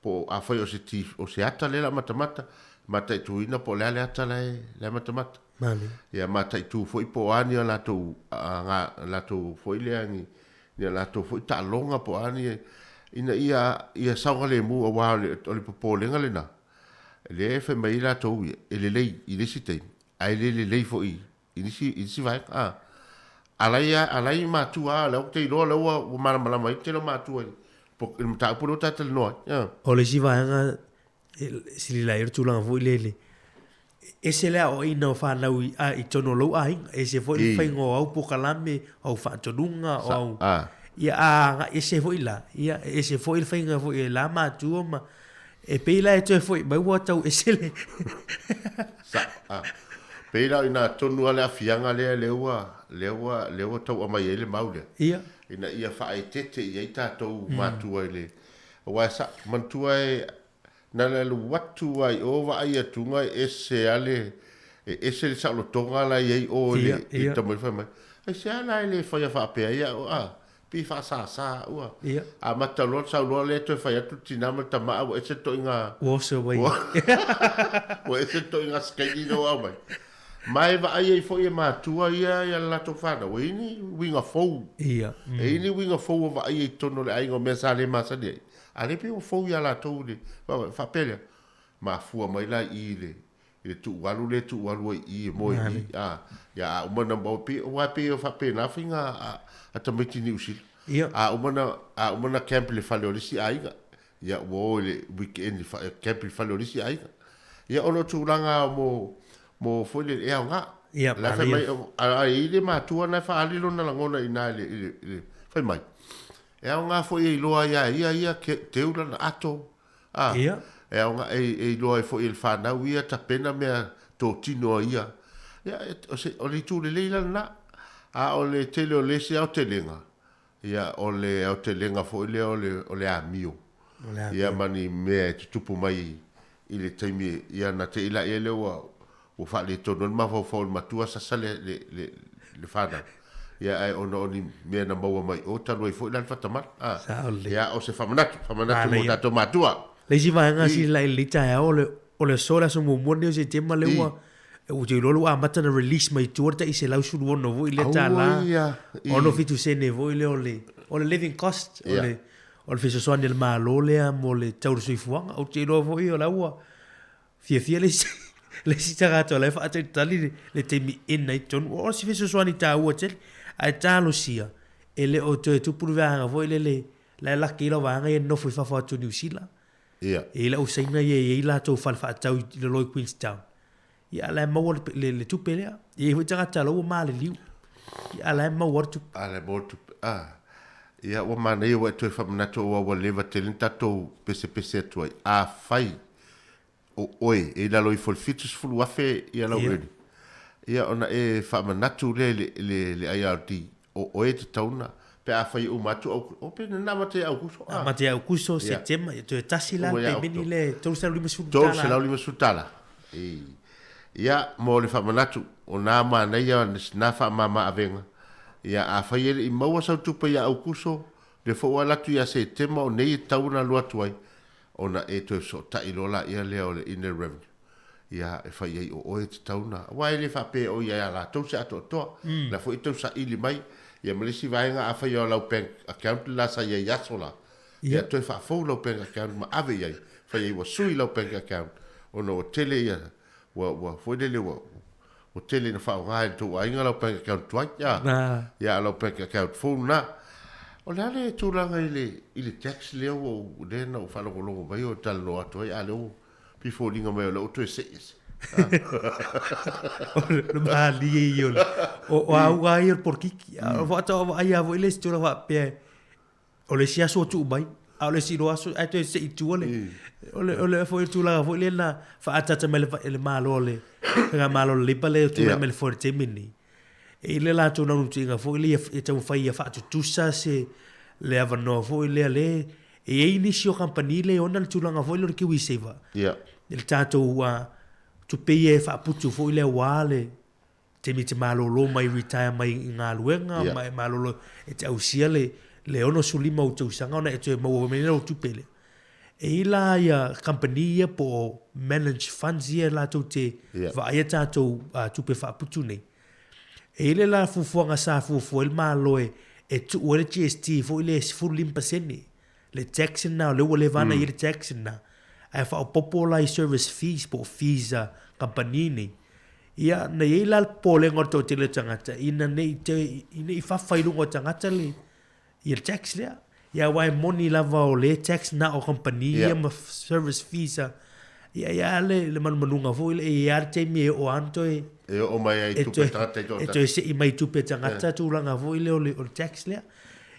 po afai o se ati le la matamata ma tai tu ina po le ata le matamata Mani. Ia matai tu foi po ani la tu la tu foi le ani. Ia la tu foi ta longa po ani ina ia saunga le mu o wa le po lenga le na. Le fe mai la tu ele lei ile sitei. Ai le lei foi. Inisi vai alai ma tu a le te lo o mala mai te lo ma tu po ta po ta te no. O le si vai nga si la ir tu lang foi le. Ese le o ina fa na i tono lo ai ese foi fa ngo au po kalame au fa tonunga o ia ese foi la ia ese foi fa nga foi la ma tu ma e pela e foi mai wa tau ese le Pela ina tonu ale afianga lewa tau ama ele maule. Ia. Ia fa ai tete ia ita tau matua ele. Wa sa mantua na le watu ai ova ai atunga ese ale ese sa lo tonga la ia o le ita mo fa mai. Ese ala ele fa ia fa pe ia pi fa sa ua. Ia. A mata lo sa lo le to fa ia tuti na mata ma o ese to inga. Wo so wai. O ese to inga skei no au mai. Mai va ai foi e matua ia la to fana wini winga fou ia ni winga fou va ai tono le ai ngo mesa le masa de ale pe o fou ia la to de fa pele ma fu mai la ile tu walu i mo ya o mana mo pe wa pe fa pe na finga a tamiti ni usil o mana camp le fale o si ai ya wo le weekend fa camp le fale o si ai ya ono tu langa mo foi le e nga la fa mai ai le matua na fa ali lo na ngona ina le fa mai e nga foi lo ia ke te ula na ato e nga e lo foi il fa na ia ta pena me to tino ia o le tu le leila na o le tele o le se o telenga ia o le telenga foi le o le amio ia mani me tupu mai ile taimi ia na te ila ele o fa le tono ma fo ma tua sa sale le fada ya ai ono ni me na mo mai o talo i fo lan fatama ya o se famanatu mo tato matua le si va nga si la lita o le sola so mo ne se tema le wa o te lo a mata na release mai tuorta i se lau su no vo ile tala ono fitu se ne vo ile o le living cost o le fiso soan del malo le mo le tau su fuanga o te lo vo i o la wa fie le si tagato le fa tali le temi in nei ton o si feso soani ta o tel ai talo sia ele o te tu purva vo le la kilo va nga no fu fa tu New Zealand ele o seina ye la to fa tau le Loy Queenstown ya la mo le tu pele ye vo tagata lo ma le liu ya la mo tu ya o ma nei o to fa na to o le va telenta to pese to a fai oi e la loi fitus fulu afe ia la uri ia ona e fa manatu le IRD o e te tauna pe a fai o matu o pe na mate au kuso se tema to tasila pe mini le to sa lima sutala ia mo le fa manatu o na ma na ia na fa mama avenga ia a fai i maua sa tu pe au kuso le fo wala tu ia se tema o nei tauna lo atuai ona e to so ta ilola ia leo le in the revenue ia e fai ai o te tauna wa ele fa pe o ia la to sa to la fo to sa ili mai ia malisi vai nga fa yo la bank account la sa ia sola ia to fa fo lo bank account ma ave ia fa ia wo sui lo bank account ona o tele ia wa fo de le o tele na fa nga to wa nga lo bank account twa ia lo bank account fo na o le tūranga i le tax leo o lena o whalongolongo mai o talo ato ai a leo pifo linga mai o leo to e seis. O maa lia i o au ai por kiki. O wata o ai a voile si tūra wapea. O le si aso tu mai. A o le si lo aso ai to e sei tua le. O le fo i tūranga voile na whaatata me le malo le. Nga malo le lipa le tūra me le for te mini. E le la tōna nutinga fo i le e tau whai a whaatu tusa se le avanoa fo i le e eini si o kampani le ona le tūlanga fo i le kiwi seva. Le tātou tu pei e whaaputu fo i le wale te mi te malolo mai retire mai ngā luenga mai malolo e te ausia le ono sulima o tau sanga ona e tue mau o menera o tupele. e la ia company ia po manage funds ia la tau te va ia tātou tupe whaaputu nei. E ile la fufuanga sa fufu il maloe e tu o le GST fo ile 5% le taxin na le wale vana i le taxin na ai fa popola i service fees po fees company ni ia na ia la pole ngorto te le tangata ina nei te ina I fa failu ngo tangata le i le tax le ia wai money lava o le tax na o company ia ma service fees ia le manunga fo ile ia te me o anto e o mai ai tu petata e se I mai tu petangata tu langa fo ile o tax le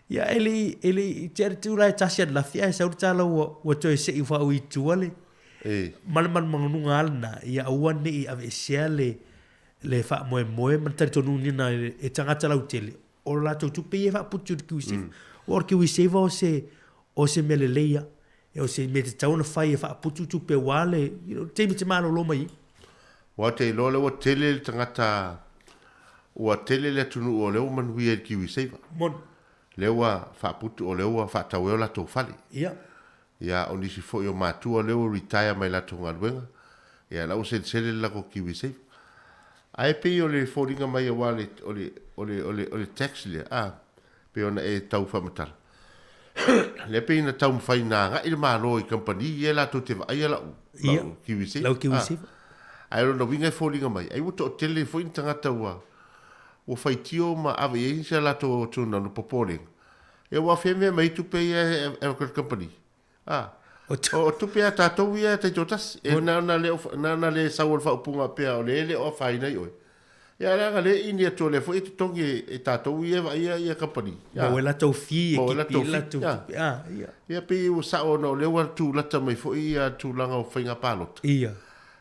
ia ele te tu la tasia la fia sa urtala o to se I fa o itu ale man manunga alna ia uan ni ave le fa moe man tonu ni na e tangata la utele o la tu pe fa putu ki se o ki se o se meleleia e o se me te tauna fai fa putu tu pe wale te me te malo lo mai wa te lo le tele tangata o tele le tunu o le man wi ki se mon lewa fa putu o lewa fa taweo la to fali ia o nisi fo yo matua lewa retire mai la tonga luenga ia la o se la ko ki se ai pe o le foringa mai o le tax le pe ona e tau fa matal le pe na tau fai na nga il malo I company ia la to te ai la ki se ai no winga foringa mai ai o to tele fo intanga taua o fai tio ma ave e se la to tuna no popole e wa feme mai tu pe e company o tu pe ta to ia te jotas e na le sa wol fa punga pe o le o fai nei oi ya la le ini to le fo e tongi e ta to ia company mo la to fi e ki la to ia pe o sa o no le wa tu la ta mai fo ia tu langa o finga palot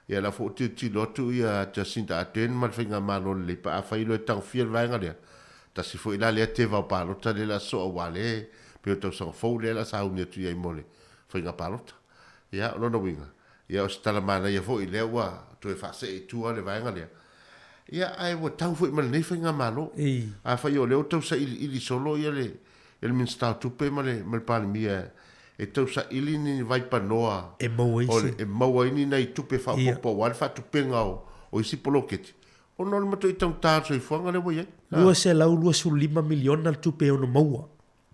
ia la fo ti lo tu ia Jacinta Ardern mal finga malo le pa fa ilo tang fiel vanga le ta si fo ila le te va palo ta le la so wale pe to so fo le la sa unia tu ia mole finga palo ia no winga ia o sta la mana ia fo ile wa to fa se tu le vanga le ia ai wo tau fo mal ne finga malo a fa io le to sa ili solo ia le el min sta tu pe male mal pa mia e tau sa ili ni vai pa noa e maua ini nei tupe fa popo wal fa tupe ngau o isi poloketi o no mato I tau tāso I fuanga le wai lua se lau lua su 5 milion al tupe ono maua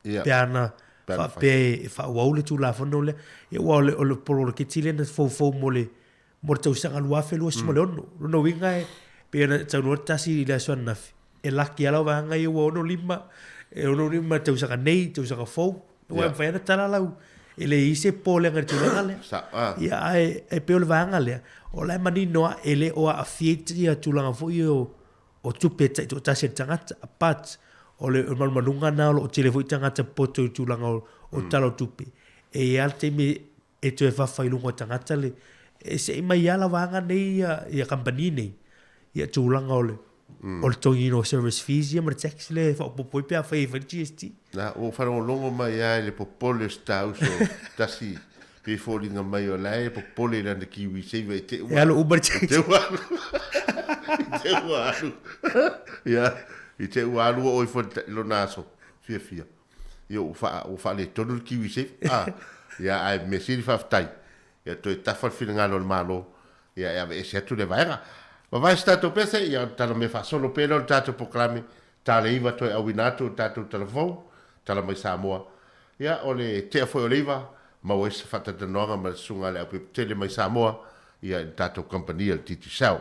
pe ana fa waule tu la fono le e wa le poloketi le na fo mo tau sanga lua fe lua su ono no winga pe na tau no tasi la so na e laki ala wanga I ono 5 tau sanga nei tau sanga fo wa fa na tala lau ele ise pole ngar tu ngale ia ai pe ol vanga le o la mani no ele o a fieti a tu langa fo yo o tu peta tu ta se tanga pat o le mal malunga na o tele fo tanga poto tu langa o talo tupi e alte me e tu fa fa ilungo tanga tale e se mai ala vanga nei ia company nei ia tu langa ole o le tongino service fees ia mar tax le fa po pe a fa GST na o fa longo mai ai le popole sta uso tasi pe folinga mai o lai popole la de kiwi se vai te ia lo uber tax te walu ia I te walu o fo lo naso fia io fa le tonu kiwi se ia ai me si fa tai ia to ta fa finga lo malo ia ave se tu le vaira ma vai stato pese ia tala me fa solo pelo tato proclame tala iva to awinato tato telefon tala mai Samoa ia ole te foi oliva ma wes fata de nora ma sunga le pe tele mai Samoa ia tato company el titi sau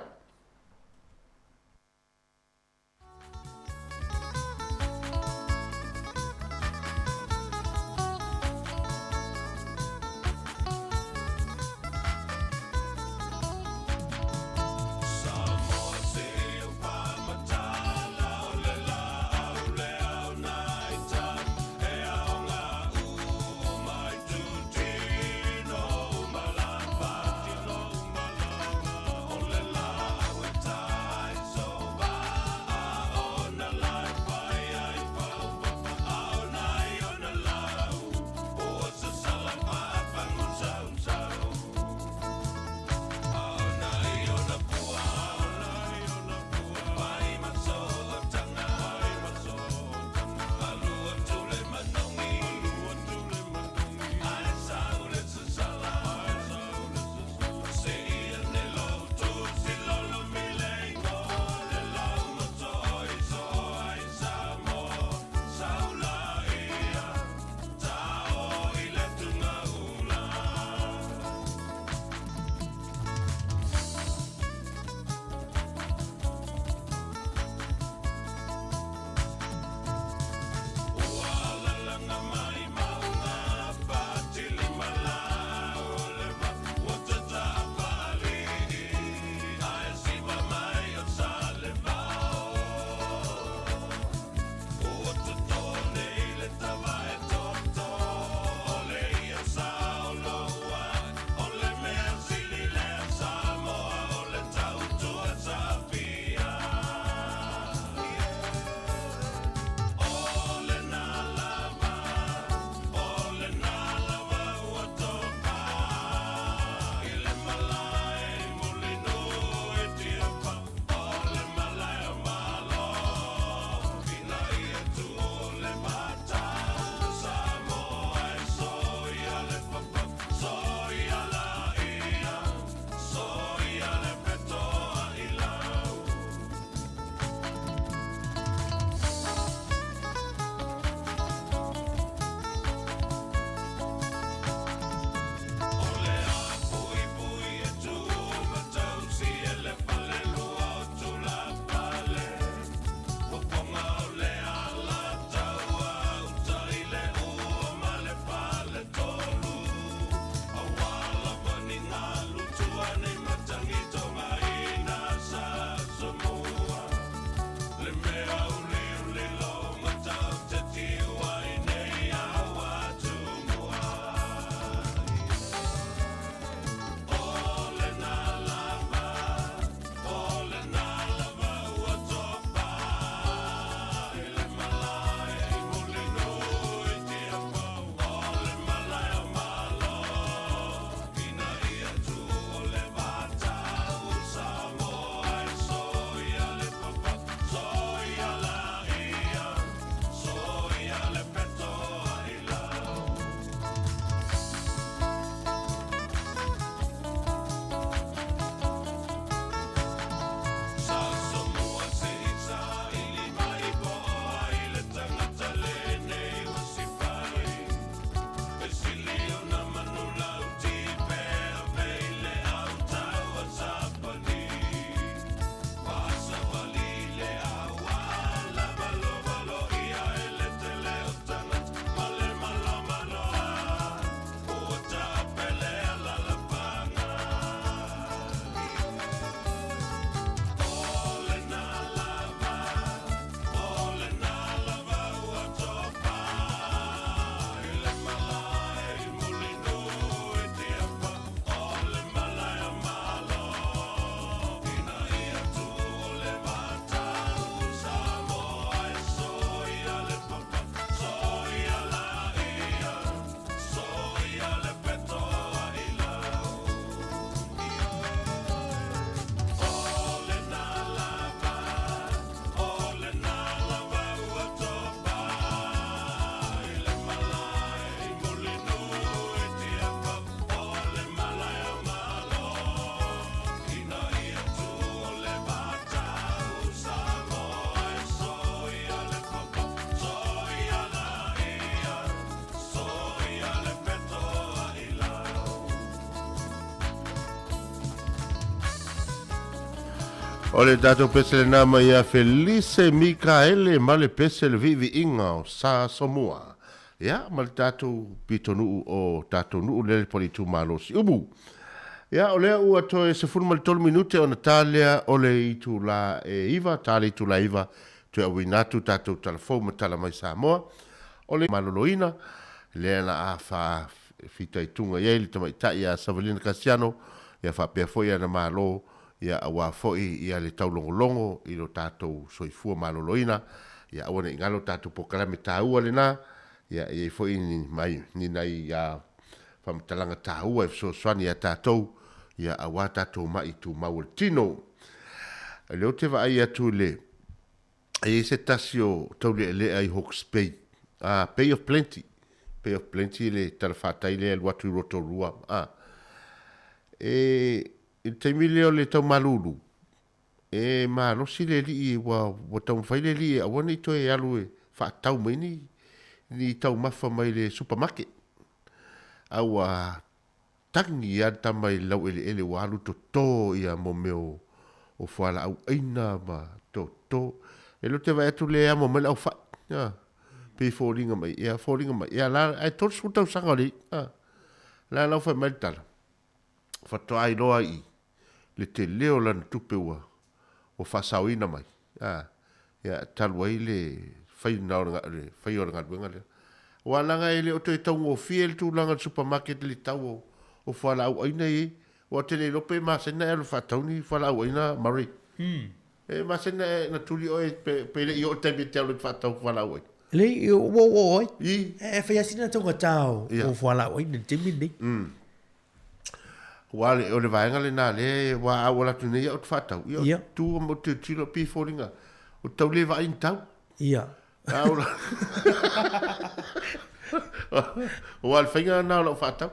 O le tatou pese le nama ia Felice Mikaele ma le pese le vivi inga o Sa Samoa. Ia, ma le tatou pitonu o tatou nuu le politu malo si umu. Ia, o lea ua toe se funu mali tolu minute o Natalia o le itu la iwa, tale itu la iwa, toe awinatu tatou talafou ma tala mai Samoa. O le maloloina, lea na a fa fita itunga iei le tamaita ia Savalina Casiano, ia fa pia foi ana malo, ia awa foi ia le taulongolongo i lo tatou soifua maloloina, ia awana ingalo tatou pokalame taua le na, ia i foi ni mai ni nai ia whamtalanga taua e swani a tatou, ia awa tatou mai tu mauatino. Leo te wa ai atu le, e se tasio tau le ai Hawke's Bay, Bay of Plenty, Bay of Plenty le talafatai le aluatu i Rotorua, il te mile o le tau malulu. E ma no si le li wa tau mwhai le li a wana i toi e alu e wha tau mai ni tau mawha mai le supermarket. Awa tangi ia tamai lau ele wa alu to tō ia mo meo o whala au aina ma to tō. E lo te vai atu le a mo mai au wha. Pe fōringa mai, ia la ai tō su tau sanga li. La lau whai mai tala. Whato ai loa i. Le te leo lan tupe ua o whasauina mai. Ia talu ai le whai ora ngā ruenga lea. Wa langa ele o te tau o fiel tu langa supermarket le tau o whala au aina e. Wa te le lope ma sena e lo whatau ni whala au aina mari. E ma sena e na tuli o e pe le i o te me te alo whatau whala au aina. Le i o oi. E whai asina tau tau o whala au aina te mini. Wa le o le vaenga le na le wa a wala tu nei o te whatau. Ia tu mo te tilo pi fōringa. O tau le va in tau. Ia. Aula. O al whainga na o whatau.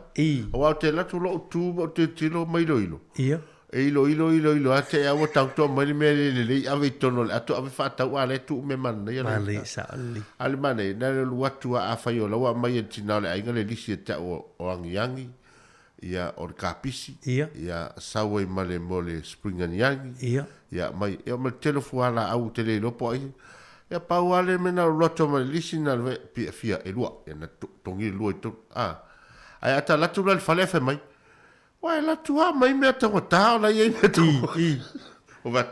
O au te latu lo tu mo te tilo mai ilo. Ia. E ilo a te awa tau toa mai me le ave tono le ato ave whatau a le tu me mana. Male sa ali. Ale mane, na le luatu a whai o lawa mai e tina le ainga le lisi e te o angiangi. Ia o kapisi. Ia sawe male mo le springaniangi. Ia mai, ia mai telefuala au te le lopo ai. Ia pau ale mena roto mai lisi na le pia fia e lua. Ia na tongi lua i to. Ai ata latu la le falefe mai. Wai latu a mai mea tango tau la iei mea tango. O vat.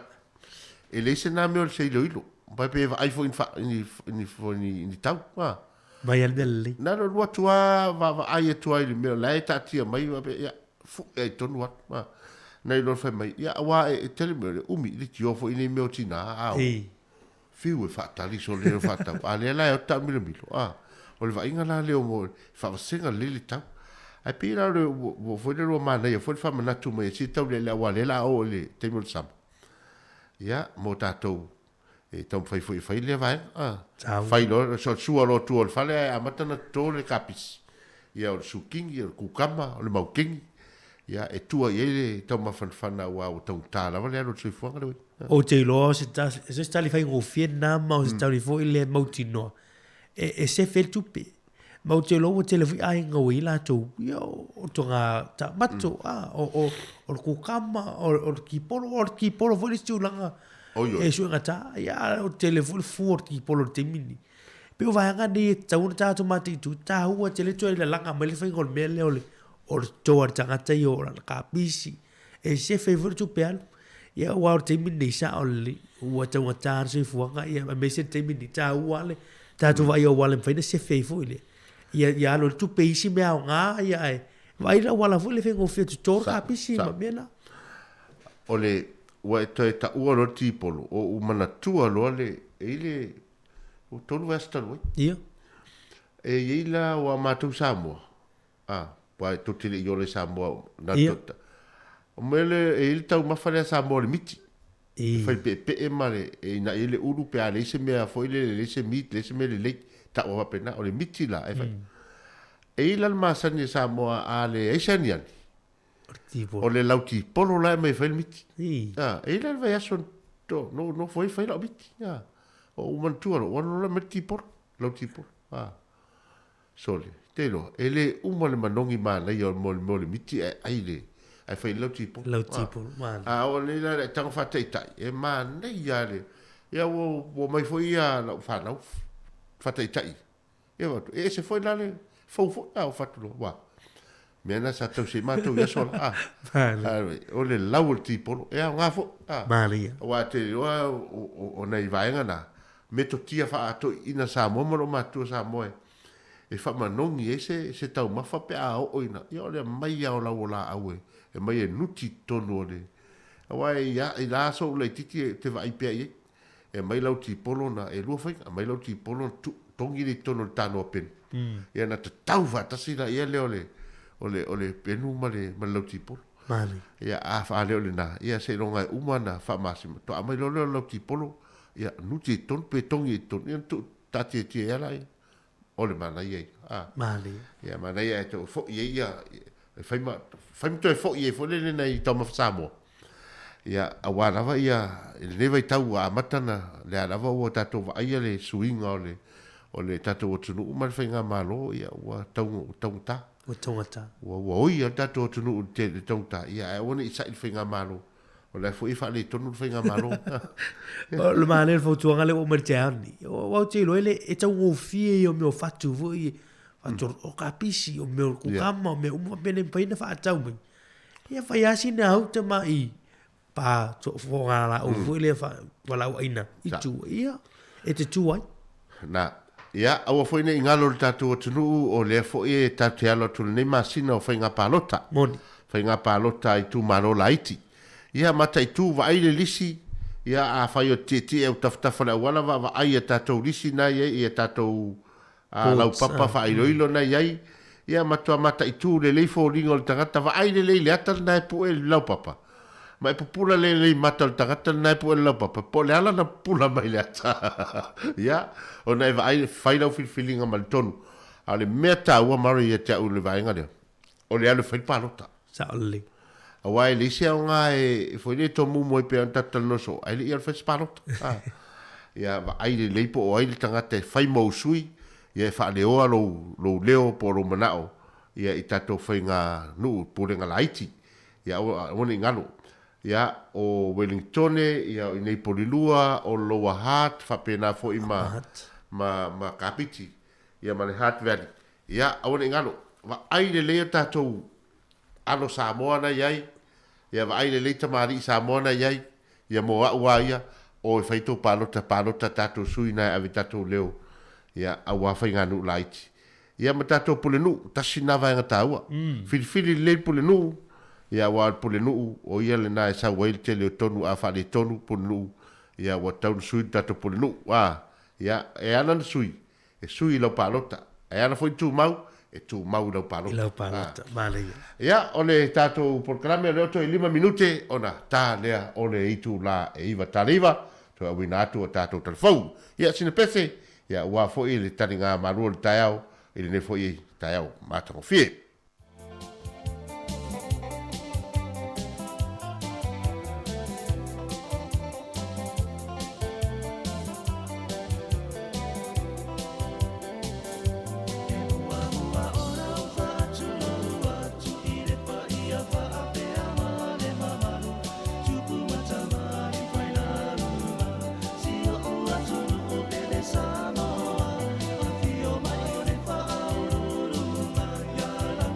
E leise na meo le se ilo ilo. Pai pe ai fo ni tau. Mai al dele. Na lo lua tua va ai tua i meo la e tatia mai ia fu e tonu wat. Na i lo fai mai. Ia awa e tele meo le umi li ti ofo i ne meo tina au. Fiu e whaatali so leo whaatau. A lea lai o tau milo milo. O le vainga la leo mo whaasenga lili tau. Ai pira le foi le roa mana ia foi fa manatu mai si tau le wa le la o le te mo sam. Ia mo tatou e tau fai le vai. Fai lo so sua lo tu o fale a matana to le kapis. Ia o suking ia ku kama o le mau king. Ia e tua ia tau mafana wa o tau tala le lo sui fonga le. O te lo se tali fai go fiena ma o se tali foi le mautino. E se fel tupe. Mau te lo te le fi ai ngoi la tu. Yo o tonga ta mato o ku kama o ki polo foi stu langa. E su ngata ya o telefone for ki polo te mini. Pe o vai ngani tau ta to mati tu ta ua te le tu le langa mai le fai gol mele ole. O to ar tanga te yo la kapisi. E se favor tu pe al. Ya wa te mini sa ole. Ua te ngata se fuanga ya me se te mini ta ua le. Ta tu vai o wale fai se favor ile. Ia lo tu peisi mea o ngā ia e. Vai la wala fule whengo whia tu tōra ka pisi ma mena. O le, ua e toi ta ua lo tīpolo, o umana tua lo le, e le, o tonu westa loi. Ia. E ila o a mātou Samoa. Wa e totile i ole Samoa. Ia. O mele, e ili tau mawharea Samoa le miti. Fai pe e mare, e na ele uru pe a leise mea foi le leise mit, leise me le leit. Ta o pena o le miti la e fai. E ilan masani Samoa a le eisaniani. O le lauti polo la mai fai miti. E ilan vai aso to no foi fai la miti. O umantua o no la miti polo, lauti polo. Sole, telo, ele umale manongi mana i o mole miti ai le ai fai lau tipo Lau tipo, man. o le la tanga fa tai tai e man nei ya le ia wo mai foi ia la fa na fa tai tai e va e se foi la le fo o fa tu wa me na sa tau se ma tu ya sol o le lau tipo e nga fo Maria. wa te o nei vai ngana me to tia fa to ina sa mo mo ma tu sa mo e fa manongi e se tau ma fa pe a o ina ia le mai ya o la au e mai e nuti tonu le wai ya i la so le titi te vai pe e mai lau ti polo na e lu fa mai lau ti polo tongi le tonu tano pen ia na te tau va ta si la ia le ole penu ma lau ti polo Mali. ia a fa le ole na ia se longa umana fa masima to mai lo lau ti polo ia nuti ton pe tongi ton ia tu tati ti ia ole mana ia Mali. ia mana ia to fo ia fai to fo ia fo le nei to ma samo ia awana va ia le vai tau a matana le ala va o tato va ia le swinga ole tato o tunu ma fainga malo ia wa tau ta O tongata. wa ia tato o tunu te tau ta ia e ona i sai fainga malo ole fo i fa le tonu fainga malo Le mane fo tuanga le o merteani. O te lo ele e tau o fie o meu fatu vo i fatu o kapisi o meu ko kama o meu mo bene paina fa tau me. Ia fa ya sina au te mai pa to fo ngala o vo le fa wala o ina i tu ia e te tu ai. Na ia au foi nei ngalo tato o tunu o le fo e tato alo tu nei masina o fainga palota. Moni. Fainga palota i tu maro laiti. Ia mata i tu va ile lisi ia a fai o titi e taftafa la wala va ai e tato lisi na ia tato a lau papa fa ilo na ia mata i tu le leifo ringo le tangata va ai le ata na e pu e lau papa. Ma e pupula le mata le tangata na e pu e lau papa. Po le ala na pula mai le ata. Ia o na e va ai fai lau filfilinga mal tonu. A le mea ta ua mari e te au le vaenga leo. O le alu fai palota. Sa ole. A wai le sia nga e foi le tomu mo pe anta tal no so ai le fes parot ia va ai le leipo o ai le tangata fai mo sui ia fa le o lo leo po ro manao ia i tato fai nga nu po le nga laiti ia o ni ngalo ia o Wellington ia i nei polilua o Lower Hutt fa pena fo i ma kapiti ia ma le Hutt Valley ia o ni ngalo va ai le tato alo Samoa na iai, ia va ai le leita mari Samoa na iai, ia mo aua ia, o e whaito palota tato sui na avi tato leo, ia aua whai nganu laiti. Ia ma tato pule nu, tasi na vai ngata ua. Fili le pule nu, ia wa pule nu, o ia le na e sa wail te leo tonu a whale tonu pule nu, ia wa taunu sui tato pule nu, ia e anan sui, e sui lau palota, e ana foi tu mau, e tu mau lau palota. Lau palota, male. Ia, ole tato programe leo to 5 minute, ona ta lea ole itu la e iwa taliva, to a wina atu o tato telefou. Ia, sine pese, ia ua foi le tani ngā marua le taiao, ili ne foi taiao mātango fie. Samoa, a fio mai o le wha aururu, ya la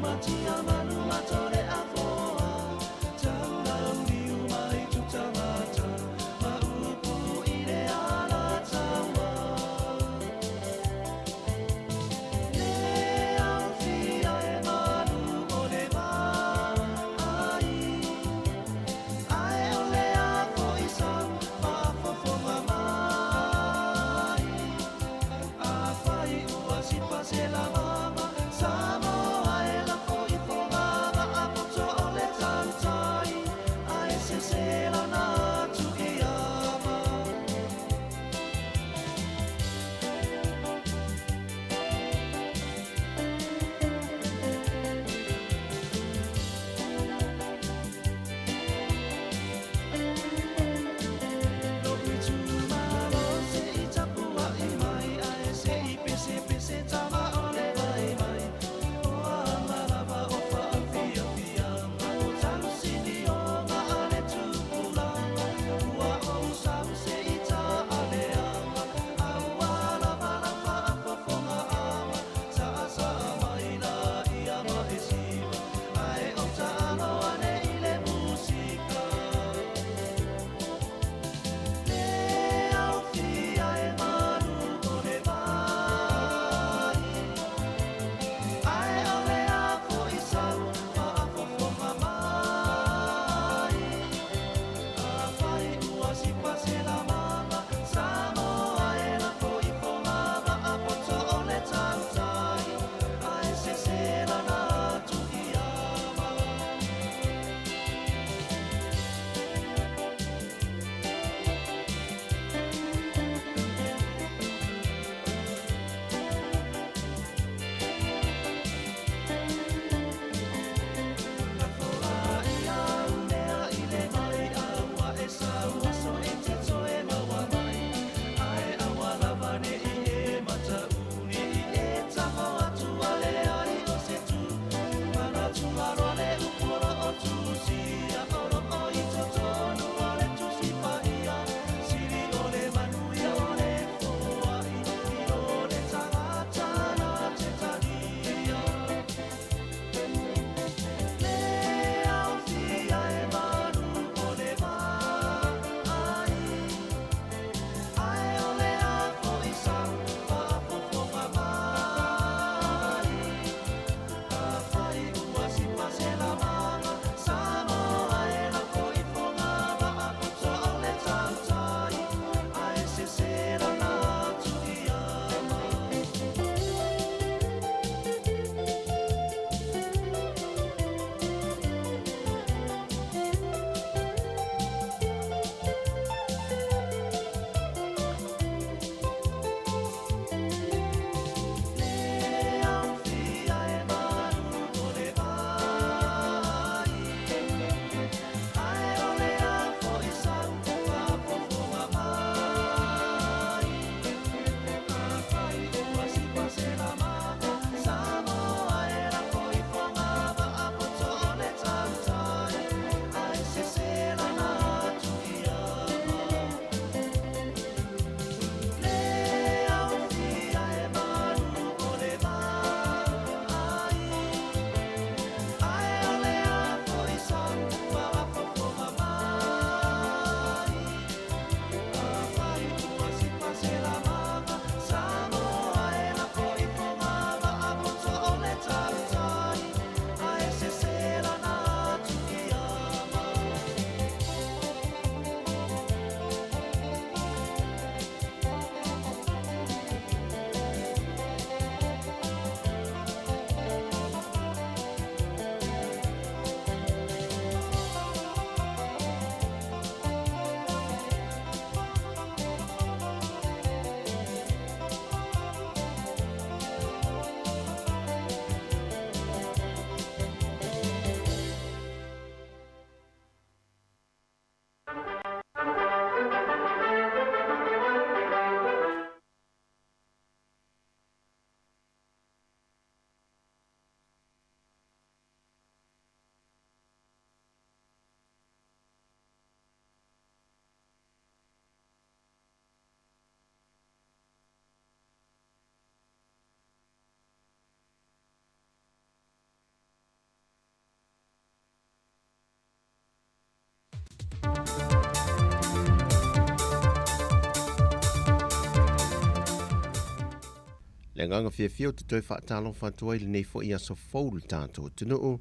Le nganga fia te toi whaatalo whatua ili nei fo ia so fōlu tātou tunuu,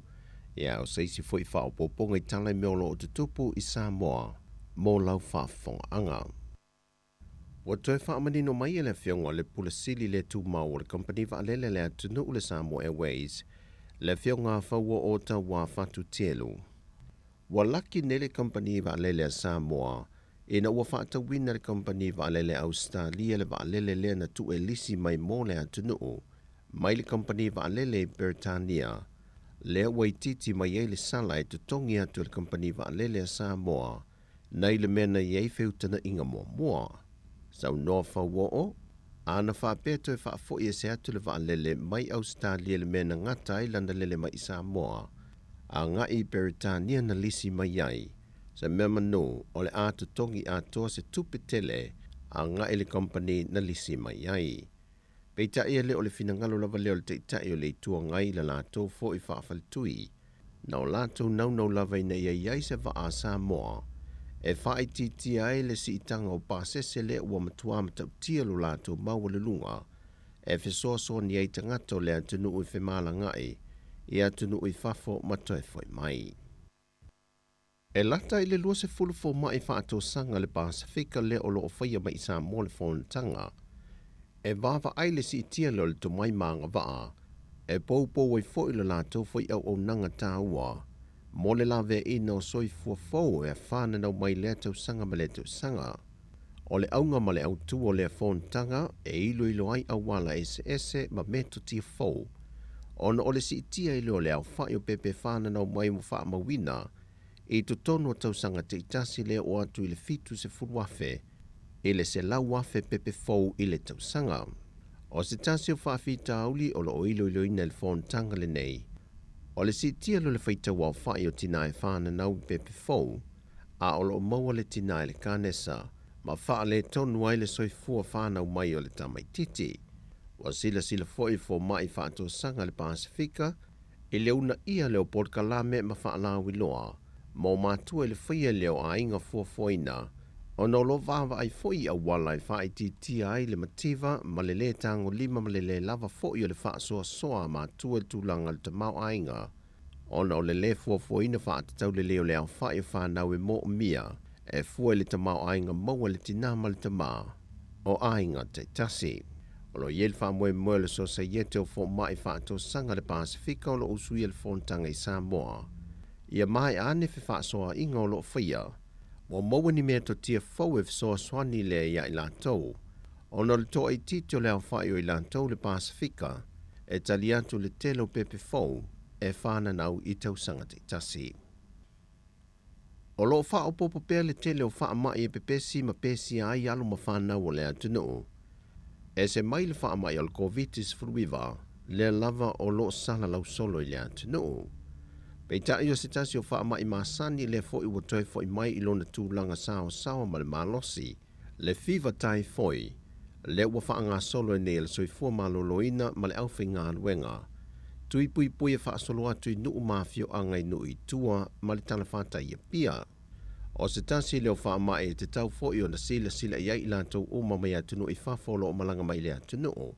ia o seisi fo i wha o poponga i talai meolo o te tupu i Samoa, mō lau whaafonga anga. Wa toi whaamanino mai ele whionga le pula sili le tū mau o le company whaalele le tunuu le Samoa Airways, le whionga whaua o ta wā whatu telu. Wa laki nele company whaalele a Samoa, ina ua whaatawina le company whaalele Australia le whaalele le na tu e lisi mai mō le atunuu, mai le company whaalele Britannia, le waititi mai e le sala e tutongi atu le company whaalele a Samoa, nei le mena i ei whiutana inga mua. Sau noa whauo, ana whapeto e whaafo i se atu le whaalele mai Australia le mena ngata i landa lele mai i Samoa, a ngā i Britannia na lisi mai ai, sa mea manu o le atu tongi atoa se tupitele a ngā ele company na lisi mai ai. Peita ia le o le finangalo lava leo le teitai o le itua ngai la lātou fo i whaafalitui, na o lātou naunau lava ina ia iai se wa a Samoa, e whaititi ai le si itanga o pāsese le ua matua matautia lo lātou maua le lunga, e whesoaso ni ei tangato le atunu ui whemala ngai, i atunu ui whafo matoe foi mai. E lata i le lua se fulu fo mai whaato sanga le Pasifika le o loo whaia mai sa mo le whonatanga. E wawa ai le si itia leo le tumai maanga waa, e pou i fo i le lātou fo i au nanga tā ua, mo le lawe i no soi fua fau e whāna nau mai le tau sanga ma le tau sanga. O le aunga ma le au tu o le whonatanga e ilo ai au wala ese ma meto tia fau. Ona o le si itia ilo le au whai o pepe whāna nau mai mo wha mawina, i to tono o tausanga te itasi le o atu i le fitu se furuafe, i le se lau wafe pepe fau i le tausanga. O se tasi o whaafita auli o lo ilo ina le whonatanga le nei, o le si tia lo le whaita wau whai o tina e whāna nau pepe fau, a o lo maua le tina e le kānesa, ma wha le tonu ai le soifua whānau mai o le tamaititi. Wa sila foi fo mai whaato sanga le Pasifika, i le una ia leo porkalame ma wha la wiloa, mo mātua le whaia leo a inga fuafoina, o no lo wawa ai foi a wala i whaiti ai le mativa ma le le tango lima ma le lava foi o le whaasoa soa mātua le tūlanga le tamau a inga, o no le fuafoina whaatatau le leo leo whai o whanau e mo mia, e fua le tamau a inga maua le tinama le tamau, o a inga te tasi. O lo iel wha moe le so sa iete o fo mai whaato sanga le Pasifika o lo usu i le whontanga i Samoa. Ia mai ane whaasoa inga o lo whaia, o maua ni mea to tia fau e whasoa swani le ia i lātou. O no le toa i tito le au whaio i lātou le Pasifika, e tali atu le telo pepe fau, e whana nau i tausanga te tasi. O lo wha o popo pēr le tele o wha mai e pepesi ma pesi ai alu ma whanau o le atunuu. E se mai le wha mai o le COVID-19 fruiva, le lava o lo sala lau solo i le atunuu. Peita i o se tasi o wha mai masani le fo i watoi fo i mai i lona tūlanga sao ma le malosi, le fiva tai foi, le ua wha ngā solo e ne le soifua maloloina ma le awhi ngā luenga. Tui pui e wha solo atu i nuu mafio angai nuu i tua ma le talafata i a pia. O se tasi leo wha mai e te tau fo i o na sila i ai lātou o mamai atunu i whafolo o malanga mai le atunu o.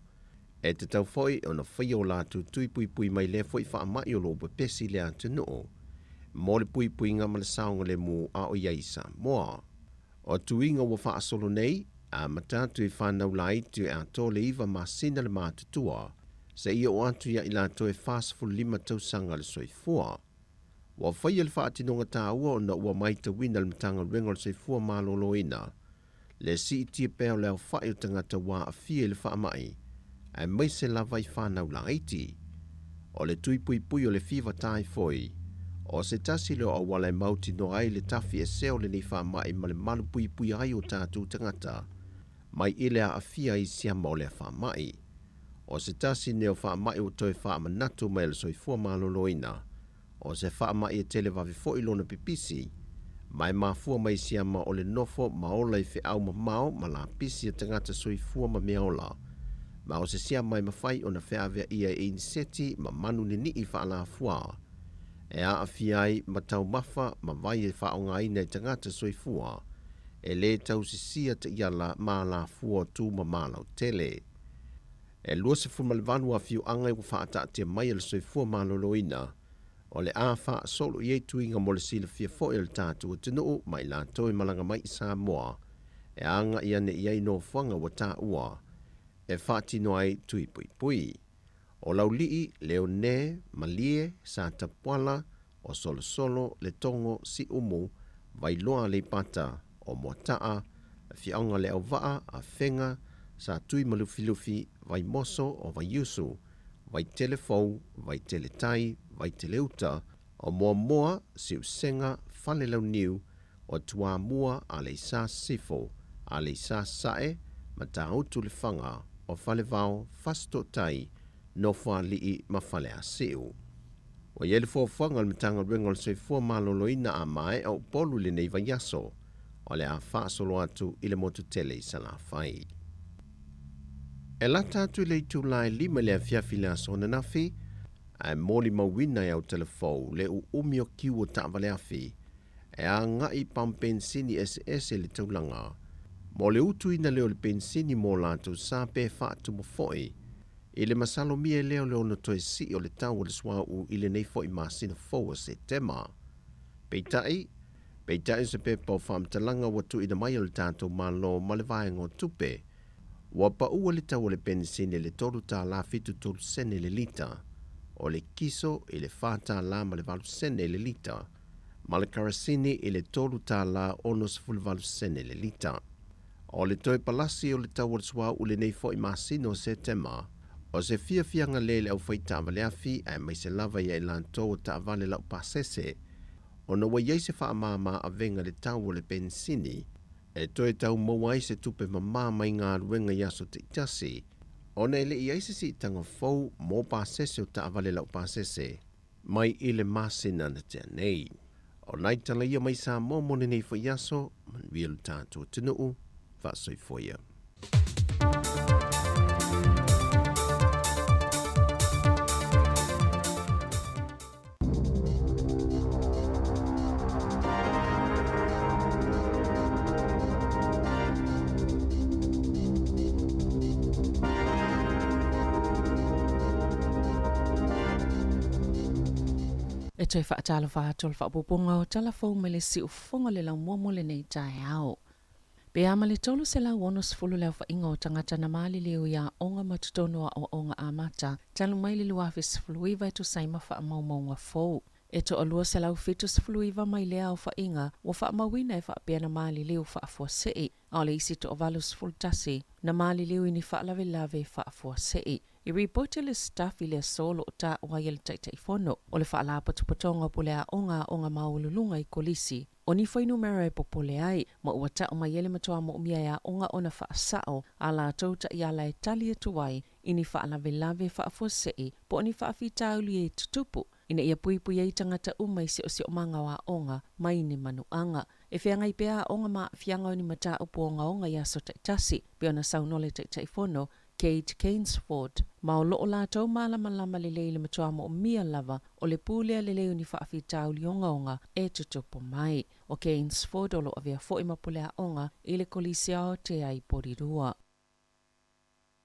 E te tau fo i o na whai o lātou tui pui mai le fo i wha mai o lo pesi le atunu o. Mo le pui ngā ma le saonga le mu a o iai Samoa. O tuinga wa wha solo nei, a matatu i whanau lai tu e ato le iwa masina le mātutua, se ia o atu ia i lātou e whasfu 5 tausanga le soifua. Wa whai le whaatinonga tā ua o na ua mai ta wina le matanga renga le soifua maloloina. Le si itia pēo leo whai o tangata wā a fie le wha mai, ai mai se lava i whanau la iti. O le tui pui o le fiva tai foi, o se tasi leo a wale mauti no ai le tafi e seo le ni wha mai ma le malu pui ai o tātou tangata, mai ile a fia i siama o le wha mai. O se tasi neo wha mai o toi wha manatu mai le soifua maloloina, o se wha mai e tele wawe fo ilona pipisi, mai mafua mai siama o le nofo maola i whi au mamao ma la pisi a tangata soifua ma meola, ma o se siama mai mawhai o na wheawea ia e inseti ma manu ni i wha la fua, e a awhiai ma tau mafa ma vai e wha o ngai nei tangata soifua, e le tau sisia te iala ma la fua tu ma malau tele. E lua se fuma le vanu a fiu anga i whaata te mai le soifua maloloina. O le a wha solo i tuinga mo le sila fia fo il tātua tinu mai la toi malanga mai i Samoa. E anga i ane i no whanga wa tā ua. E whaatino ai tui pui pui. O lau lii, leo ne, malie, sa tapuala, o solo solo, le tongo, si umu, vai loa le pata, o motaa, fianga le au waa, a whenga, sa tui malufilufi, vai moso, o vai yusu, vai telefou, vai teletai, vai teleuta, o moa, si usenga, fale lau niu, o tua mua, a le sa sifo, a le sa sae, ma ta autu le whanga, o fale vau, fasto tai, no wha lii ma fale a siu. O yele fo whangal mitanga ringol se fo maloloina a mai au polu le nei vaiaso, o le a whaasolo atu i le motu tele sa la whai. E lata atu le tu lai lima le a fiafi le asona nafi, a moli mawina au telefou le u umio kiu ta vale afi, e a ngai pampensini SS le taulanga, mo le utu ina leo le pensini mo latu sa pe whaatu mo foi, i le masalo mia leo leo no toi si o le tau o le swa u i le nei fo i masina foa se tema. Peitai se pe pau whamtalanga watu i na mai o le tātou malo ma le vaengo tupe. Wa pa ua le tau o le pensine le toru tā la fitu toru sene le lita. O le kiso i le whata la ma le valu sene le lita. Ma le karasini i le toru tā la onos fulu valu sene le lita. O le toi palasi o le tau o le swa u le nei fo i masina se tema. O se fianga lele au fai tāwale afi, ai mai se lava ia ilanto o tāwale lau pasese. O na wai se wha mama a venga le tau o le pensini, e toi tau maua se tupe mama mai ngā ruenga yaso te itasi. O na ele i se si tanga fau mō pasese o tāwale lau pasese, mai i le masina na te nei. O nai tala ia mai sa mō mone nei fo yaso, man wielu tātua tinuu, wha soi foia. E toi whaatala whaatol whaapoponga o talafou me le si ufonga le lau momo le nei tae ao. Pe ama le tolu se lau onos fulu leo whainga o tangata na maali leo ia onga matutonoa o onga amata, talu mai le luafis fuluiva e tu saima wha maunga fou. E to alua se lau fitus fuluiva mai lea o whainga, wa wha mawina e wha peana maali leo wha afua sei, ao le isi to o valus fultasi, na maali leo ini wha lave lave wha afua sei. I ripote le staff i le solo o ta waia le taitaifono o le whaala patupatonga po lea onga maululunga i kolisi. O ni whainu mera e popole ai, ma ua ta o mai ele matoa mo umia ya onga ona whaasao a la tauta i ala e tali e tuwai i ni whaalave lave whaafosei po ni whaafitauli e tutupu ina ia puipui ei tangata umai se o se o manga wa onga mai ni manuanga. E whianga i pea onga ma whianga o ni mata upo onga ia so taitasi pe ona saunole taitaifono Kate Keynesford, ma o loo lātou malama le leile matua mo o mia lava o le pūlea le leo ni whaafitau li onga e tutupo mai. O Keynesford o loo avea fo i mapulea onga i le kolisia o te ai porirua.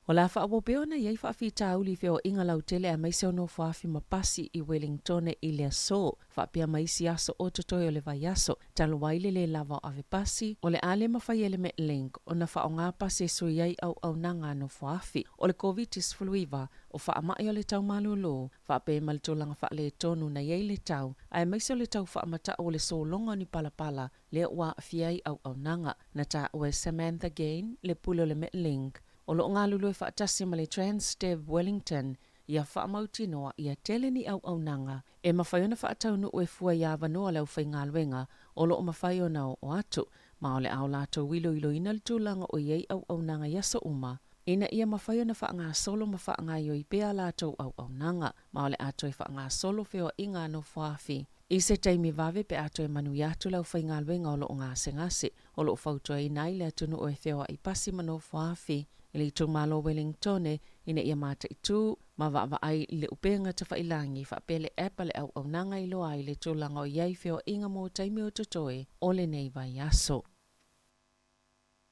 O la whaawopeona iei whaafitau li feo inga lau tele a maise ono whaafi mapasi i Wellington e Ilia So, whaapea maisi aso o tutoi o le vai aso, talo waile le lava o ave pasi, o le ale mawhai ele me link, o na wha o ngā pasi so iei au nanga no whaafi, o le COVID-19 fluiva, o wha mai o le tau malolo, whaapea malitolanga wha le tonu na iei le tau, ai maise o le tau wha amata o le so longa ni palapala, le ua fiai au nanga, na ta ue Samantha Gain, le pulo le me link, o lo ngā lulu e whaatasi ma le Transdev Wellington, ia whaamauti noa ia tele ni au nanga, e mawhaiona whaatau nu ue fua ia wanoa lau whai ngā luenga, o lo o mawhaiona o atu, ma o le au lato wilo ina le tūlanga o iei au nanga yaso uma, ina ia mawhaiona wha ngā solo ma wha ngā ioi pea lato au nanga, ma o le ato e wha ngā solo feo inga no whaafi. I se taimi vave pe ato e manu i atu lau whai ngā luenga o lo o ngā sengase, o lo o whautua i nai le atunu o e feo i pasi mano whaafi, ili tu malo Wellington ina ia mata i tū, ma wa ai le upenga ta whailangi wha pele epale au nanga i loa i le tūlanga o iei feo inga mō taimi o tutoe o le nei vai aso.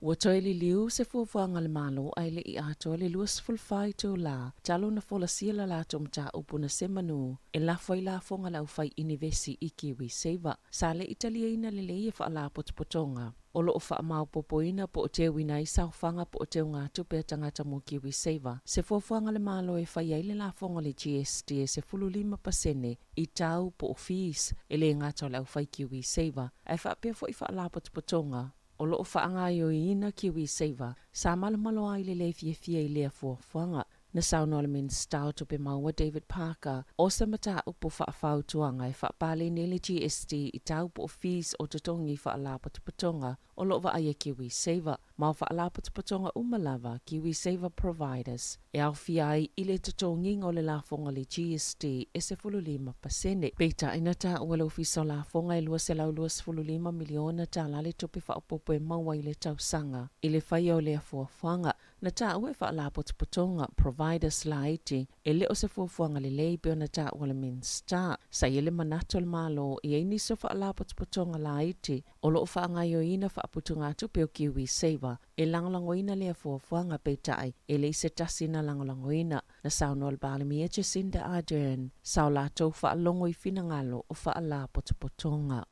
Ua toi li liu se fuafuanga le malo ai le I ato le luas fulfai tu la, talo na fola sila la mta upuna se manu, e la foi la fonga la ufai inivesi I Kiwi Saver. Sa le Italiana le leie fa la potpotonga. Olo o wha mau popoina po o te wina I sauwhanga po o te ngā tupe tangata mo Kiwi Saver. Se fuafuanga le malo e whai ai le la fonga le GST e se 15% I tau po o fees e le ngata la ufai Kiwi Saver. Ai wha pia fo I wha la potpotonga. O loo whaangaio I ina Kiwi Saver, sa malamalo ai le fie I lea fuafuanga. Na sauna le min stau tupe maua David Parker, o sa mata upo whaafau tuanga e whaapale nele GST I tau po o fees o tutongi whaalapo tupatonga, o loo wa aia Kiwi Saver. Mau whaalapo tupatonga umalava Kiwi Saver Providers. E au fiai I le tutongi ngole la fonga le GST e se 15%. Peita ina ta ua lau fiso la fonga e lua se lau lua 15 miliona ta lale tupe whaapopo e maua I le tausanga. I le whai o lea fuafuanga. Na ta ua whaalapo tupatonga Providers la iti e leo se fuafuanga le leibeo na ta ua le min star. Sa ile manato le malo I eini so whaalapo tupatonga la iti o loo whaangaio ina whaaputunga tupe o Kiwi Saver. E langolangoina lea fuafuanga peitai e le se tasina langolangoina na saunol balimi e Jacinda Ardern sao latou whaalongo I finangalo o whaalapo tupatonga.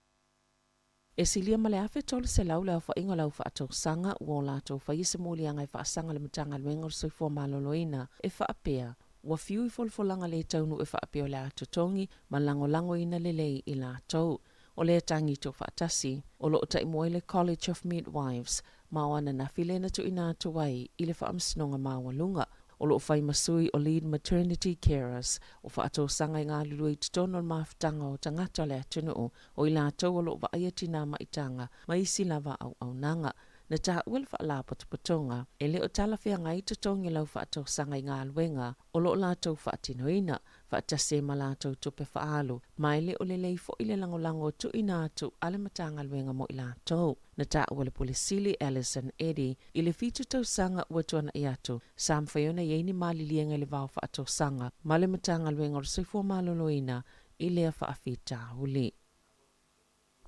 E silia male afe tolu se lau leo whaingo lau whaatou sanga ua latou whaise molianga I whaasanga le matanga luenga o soifua maloloina e whaapea. Wa fiu I folfolanga le taunu e whaapea o le atotongi ma langolango ina le lei I latou. O le tangi to whaatasi, o loo tai moile College of Midwives, mawana na filena tu ina tuwai I le whaamsinonga mawalunga. O loo whai masui o lead maternity carers, o whaatou sanga I ngā lulu I tutono maafutanga o tangata le atunu o I latou o loo wa ayatina maitanga, ma isi lava au nanga. Na ta uel wha potopotonga, e leo tala whia ngai tutongi lau whaatou sanga I ngā luenga, o loo latou whaatinoina, whaatase ma latou tupe whaalu, mai leo le lei fo I le langolango tu ina atu ale matanga luenga mo I latou. Na ta uel Polisili Alison Eddie, I le fitu tau sanga ua tuana I atu, Sam whaiona yeini malilienga le vau whaatou sanga, ma le matanga luenga o soifua maloloina, I lea whaafita huli.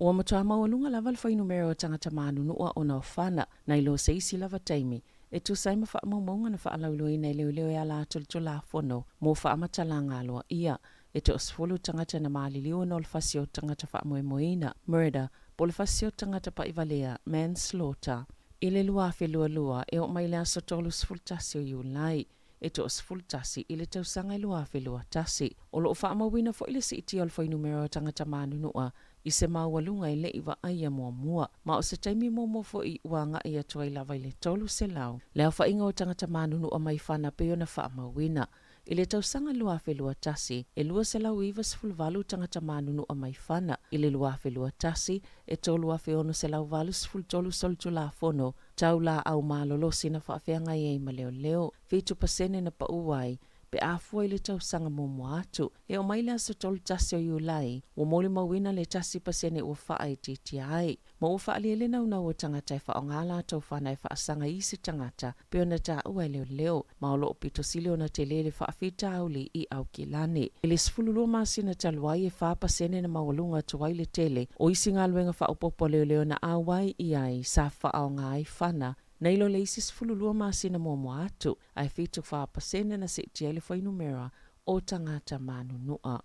Ua matua mawalunga lava le whainumero o tangata manunu ua ona o whana, na ilo se isi lava taimi. E tu saima wha maumaunga na wha alauloi leo leo ya la tultula fono, mo wha amatalanga aloa ia. E te osfulu tangata na maliliu na olfasio tangata wha moemoina, murder, polfasio tangata pa ivalea, manslaughter. Ile luafe lua e o maile aso tolu sfultasio iulai. E to osfultasi ile tausanga I luafe lua tasi. O loo wha amawina fo ile si iti olfo I numero tangata manunua, I se mawalunga I le iwa aia mua. Ma o se taimi momo fo I uanga I atua I lava I le tolu se lau. Leo wha inga o tangata manunua mai whana peo na wha amawina. I le tausanga luafe lua tasi, e lua se lau iwa sfulvalu tangata manunua mai whana. I le luafe lua tasi, e to luafe ono se lau valu sfultolu soltu la fono, tau la au malolo sina whaafeanga I ma leo. Fitu pasene na pa uwai, pe afua I le tausanga momo atu. E o maile aso tolu tasi o iulai, o moli mawina le tasi pasene ua wha titi ai. Ma ua wha le na ua tangata e wha o ngala tau whana e wha asanga isi tangata, pe ona ta ua leo. Ma o loo pito sili ona te lele wha afita auli I au kilane. E le sfululua masina taluai e wha pasene na mawalunga tuai le tele, o isi ngā luenga wha upopo leo na awai I ai, sa wha o ngai whana, na ilo le isi sfululua masina momo atu, ai fitu wha pasene na se tiele whainumera o tangata manunua.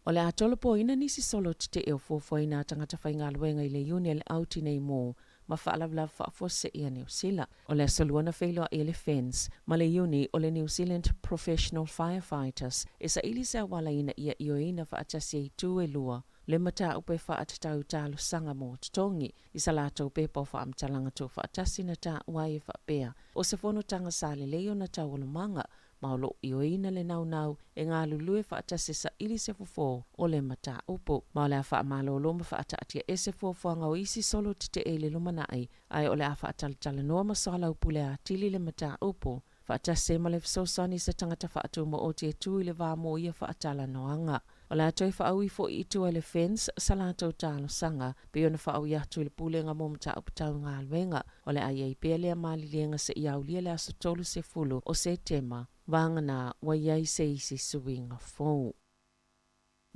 O le atolo po ina nisi solo te eo fuafuaina tangata whainga luenga I le iuni le auti nei mō, ma whaalavlav whaafose I a New Zealand. O le saluana whailoa I le fence, ma le iuni o le New Zealand Professional Firefighters, e sa ili sa wala ina ia ioina whaatasi I tu e lua, le mata upe whaatatau talo sanga mō tutongi, I sa lātou pepa o whaamtalanga tō whaatasi na tā uai e whaapea. O se whono tanga sa le leo na tā walumanga, ma o lo ioina le nau e ngā lulue whaatasi sa ili se fufo o le mata upo. Ma o le a whaamalo loma whaatatia e se fuafuanga o isi solo te e le lumanai, ai o le a whaatalatala noa masala upule a tili le mata upo, whaatase ma le fsosani sa tangata whaatu mo o te tui le vā mo ia whaatala noanga. O le atoi whaaui fo I tua le fence sa lātou tālo sanga, pe ona whaaui atu le pulenga mo mta upatau ngā luenga, o le ai pea lea malilienga se iaulia le aso tolu se fulu o se tema, vanga na waiai se isi suinga fōu.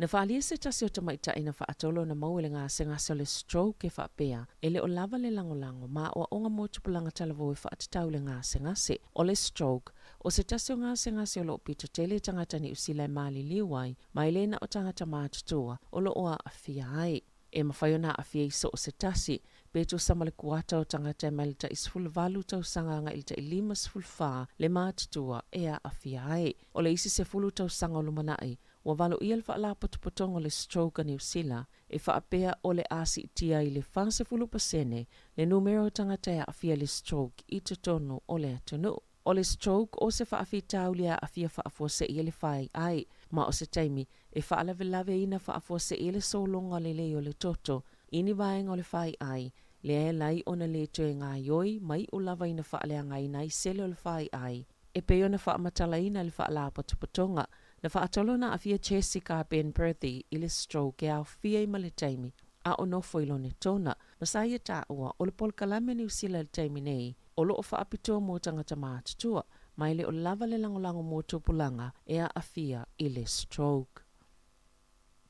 Na whaalia se tasi o tamaita ina whaatolo na mau ngā se le stroke e whaapea, ele o lava le langolango ma o onga motupulanga talavo e whaatatau le ngā se o le stroke, o se tasi o ngā se o lo pito tele tangata ni usila e mali liwai, ma elena o tangata mātutua o lo oa awhia ai. E mawhaiona awhia iso o se tasi, beto samale kuata o tangata e malita isful valu tau sanga nga ilita ilima sful faa le mātutua e a awhia ai. O le isi se fulu tau sanga o lumanai, wa valo ia le whaala potopotongo le stroke ni usila, e whaapea o le asi tia i le 50% le numero tangata e a awhia le stroke i te tono o le atunu. O le stroke o se whaafitau le a awhia whaafua se i le whai ai, ma o se taimi e whaalave ina whaafua se i le solonga le leo le toto, ini vaenga o le whai ai, le e lai ona le toe ngā ioi, mai o lava ina whaalea ngai nai sele o le whai ai. E peo na whaamatala ina le whaala potopotonga, na whaatolo na awhia Jessica Ben Perthy i le stroke e au whia i male taimi, a o nofo ilo ne tona, masai e tā ua o le polkalame ni usila le taimi nei, o lo o whaapitoa mō tangata mātutua, mai le o lava le langolango mō tupulanga e a awhia i le stroke.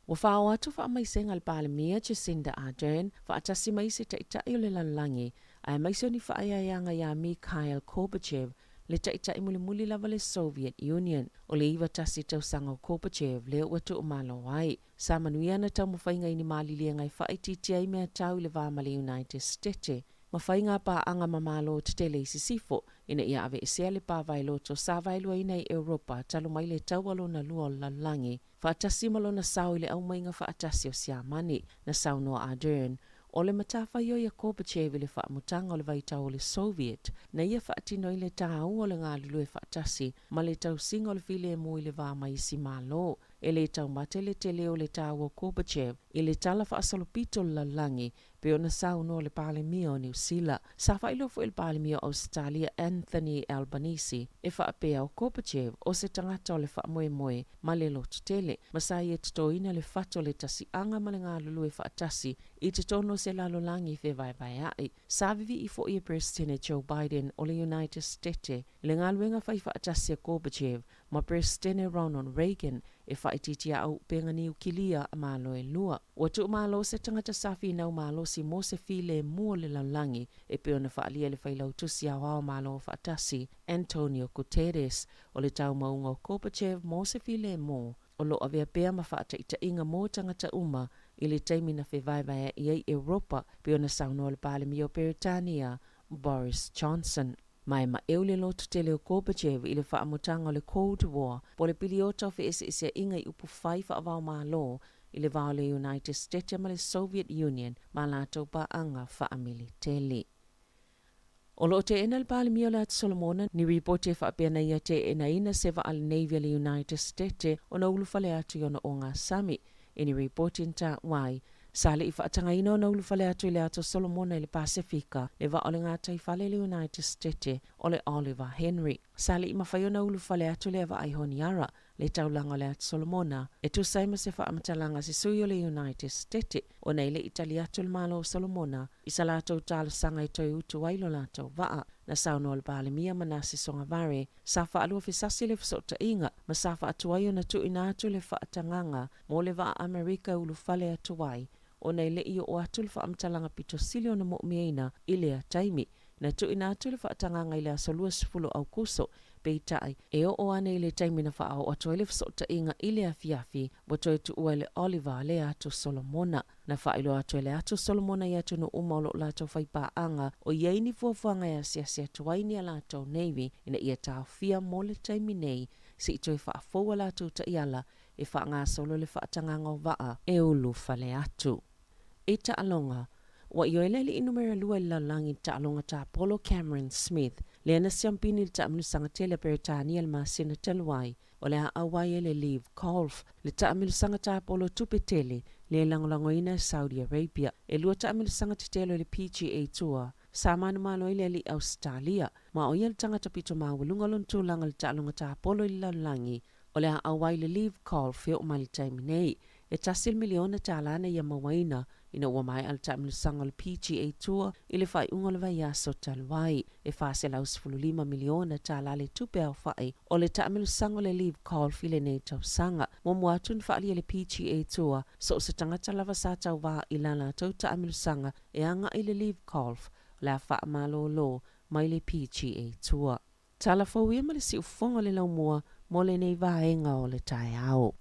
Wa whao atu wha mai senga le pāle mea Jacinda Ardern, wha atasi mai se taitai o le lanlangi, ai mai se ni whaaiaianga ia Mikhail Gorbachev, le taitai muli lava le Soviet Union, o le iwa tasi tau sanga o Gorbachev le watu o malo ai. Sa manuia na tau mawhainga ini maalilia ngai whaititia i mea tau le vāma le United States. Mawhainga pa anga mamalo te tele isi sifo, ina ia ave esea le pā vailoto sa vailua ina i Europa talo mai le tau alo na lua o lalangi. Whaatasi malo na sau i le au mainga whaatasi o siamani na sau noa Ardern, o le matafa yo ia Gorbachev le whaamutanga o le vaitau o le Soviet, na ia whaatino i le tāu o le ngā lulu e whaatasi, ma le tau singa o le file e mo i le vāma isi malo, e le tau mate le tele o le tāu o Gorbachev, i le tala whaasalopito la langi, pe ona sau no le pāle mia o New Zealand. Sa whailofo il pāle mia o Australia Anthony Albanese, e whaapea o Gorbachev o se tangata o le whaamoe ma le loto tele, masai e titoina le whato le tasi anga ma le ngā lulu e whaatasi, i te tono se lalo langi fe vai ai. Sa vivi i fo i President Joe Biden o le United States, le ngā luenga whai whaatasi a Gorbachev, ma President Ronald Reagan, e whaititia au penga ni ukilia a malo e lua. O tu malo se tangata safi nau malo si mo se file mua le laulangi, e peo na whaalia le whailau tusi au au malo whaatasi, Antonio Guterres, o le tau maunga o Gorbachev mo se file mo, o lo avea pea ma whaataita inga mo tangata uma, i le taimi na whewaiwai i ei Europa, peo na sauno le pāle mi o Britania, Boris Johnson. Mai ma eule lotu tele o Gorbachev i le whaamutanga o le Cold War, po le piliota o ese inga i upu whai whaavau maa lo, i le vau le United States ma le Soviet Union, ma lātou pa anga whaamili tele. O lo te ena le pāle mio le atu Solomona, ni ripote whaapea na ia te ena ina seva al Navy le United States, o na ulufale atu i ona o ngā sami, e ni ripote nta wai, Sale i whaatanga ino na ulufale atu i le ato Solomona i le Pasifika, le wa o le ngā taifale le United States o le Oliver Henry. Sale i mawhaio na ulufale atu le wa Aihoniara, le taulanga o le ato Solomona, e tu saima se whaamatalaanga se sui o le United States, o nei le Itali atu le malo o Solomona, i sa lātou tālu sanga i toi utu wailo lātou waa, na sauno le pāle mia manasi songa vare, sa whaalua fisasi le fisota inga, ma sa whaatuaio na tu ina atu le whaatanganga, mo le wa Amerika ulufale atu wai, o nei le i o atu le whaamtalanga pito sili o na mo'miaina i le a taimi, na tu ina atu le whaatanganga i le asolua sifulo au kuso, peitai, e o ane i le taimi na wha au atu le fisota inga i le a fiafi, boto e tu ua le Oliver le atu Solomona, na whailo atu le atu Solomona i atu no umaulo lato whaipa anga, o yeini fuafuanga ya siasia tuwaini a lato Navy, ina ia tau fia mo le taimi nei, si ito e whaafoua lato ta iala, e whaanga solo le whaatanganga o waa, e ulu fale atu. E ta alonga, wa i oelele i numera lua i lalangi ta alonga ta Apollo Cameron Smith, le ana siampini le ta amilusanga tele Britania le masina taluai, o le awai le Liv Kolf, le ta amilusanga ta Apollo tupetele, le langolangoina Saudi Arabia, e lua ta amilusanga titelo le PGA Tour, sa manumalo i le Australia, ma o ia le tangata pito mawalunga lontulanga le ta alonga ta Apollo i lalangi, o le awai le Liv Kolf e o mali taimi nei, e tasil miliona talana ia mawaina ina ua mai al taʻamilusanga o le PGA Tour i le faiʻuga o le vaiaso taluai e faselau 15 miliona tala le tupe au fai o le taʻamilusanga o le Live Golf i lenei tausaga momo atu na faaalia le PGA Tour so o se tagata lava sa tauvā i lana atou taʻamilusanga e aga i le Live Golf le a faamālōlō mai le PGA Tour. Talafou ia ma le siʻufoga o le laumua mo lenei vaega o le taeao.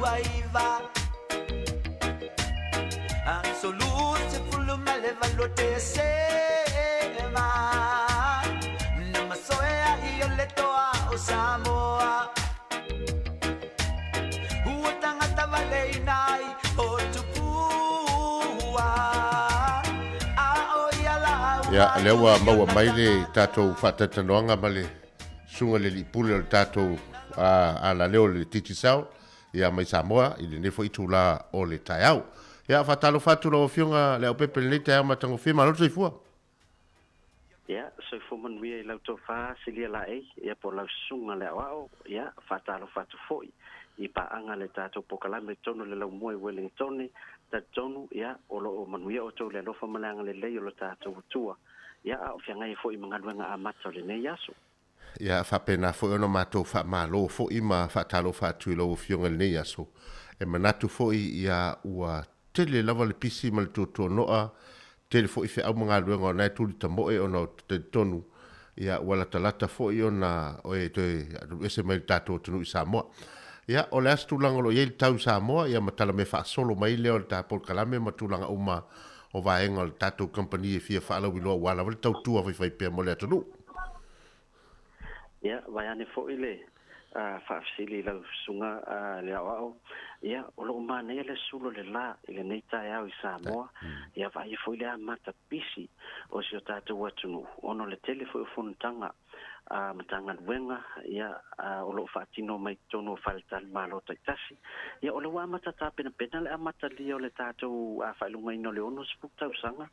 survivor. Absolute full malevalote sema. Namasoya iyoletoa Samoa. Uotangata valeinai otupua. Ya lewa maua mai le tatou whatatanoanga ma le sunga le lipule o le tatou a la leo le titi sao ia mai Samoa i le nefo itu la o le taiau. Ia whatalo whatu la o fionga le au pepe le taiau matango whima loto i fua. Ia, so fuman wia I lauto wha silia la ei, ia po lau sunga le awao, ia, whatalo whatu foi. I pa anga le tatou pokalame tonu le lau mua I Wellington, ta tonu, ia, o lo o manuia o tau le alofa malanga le lei o lo tatou utua. Ia, a o fiangai foi mangaluenga a mata o le nei aso. Ia whapena foi ono mātou whamalo foi ma whatalo whatu I lau fionga le nei aso. E manatu foi ia ua tele lava le pisi ma le tuatua noa, tele foi fe au mga luenga o nai tuli tamoe ono te tonu. Ia wala talata foi ona oe te ese mai tatou tunu I Samoa. Ia o le astu langa lo yei tau Samoa, ia matala me wha solo mai leo le tāpol kalame matulanga uma o vaenga le tatou company e fia whaala wiloa wala wale tau tua whai pia mo le atanu. Ia, vai ane foi le whaafsili lau sunga le awao. Ia, o lo umane le sulo le la, ile nei tae au I Samoa. Ia, vai foi le amata pisi o si o tātou atunu. Ono le telefonu tanga. Matanga luenga ia o lo whaatino mai tono whaletal malo taitasi. Ia o le wa amata tā pena le amata lia o le tātou whailunga ino le ono spuk sanga.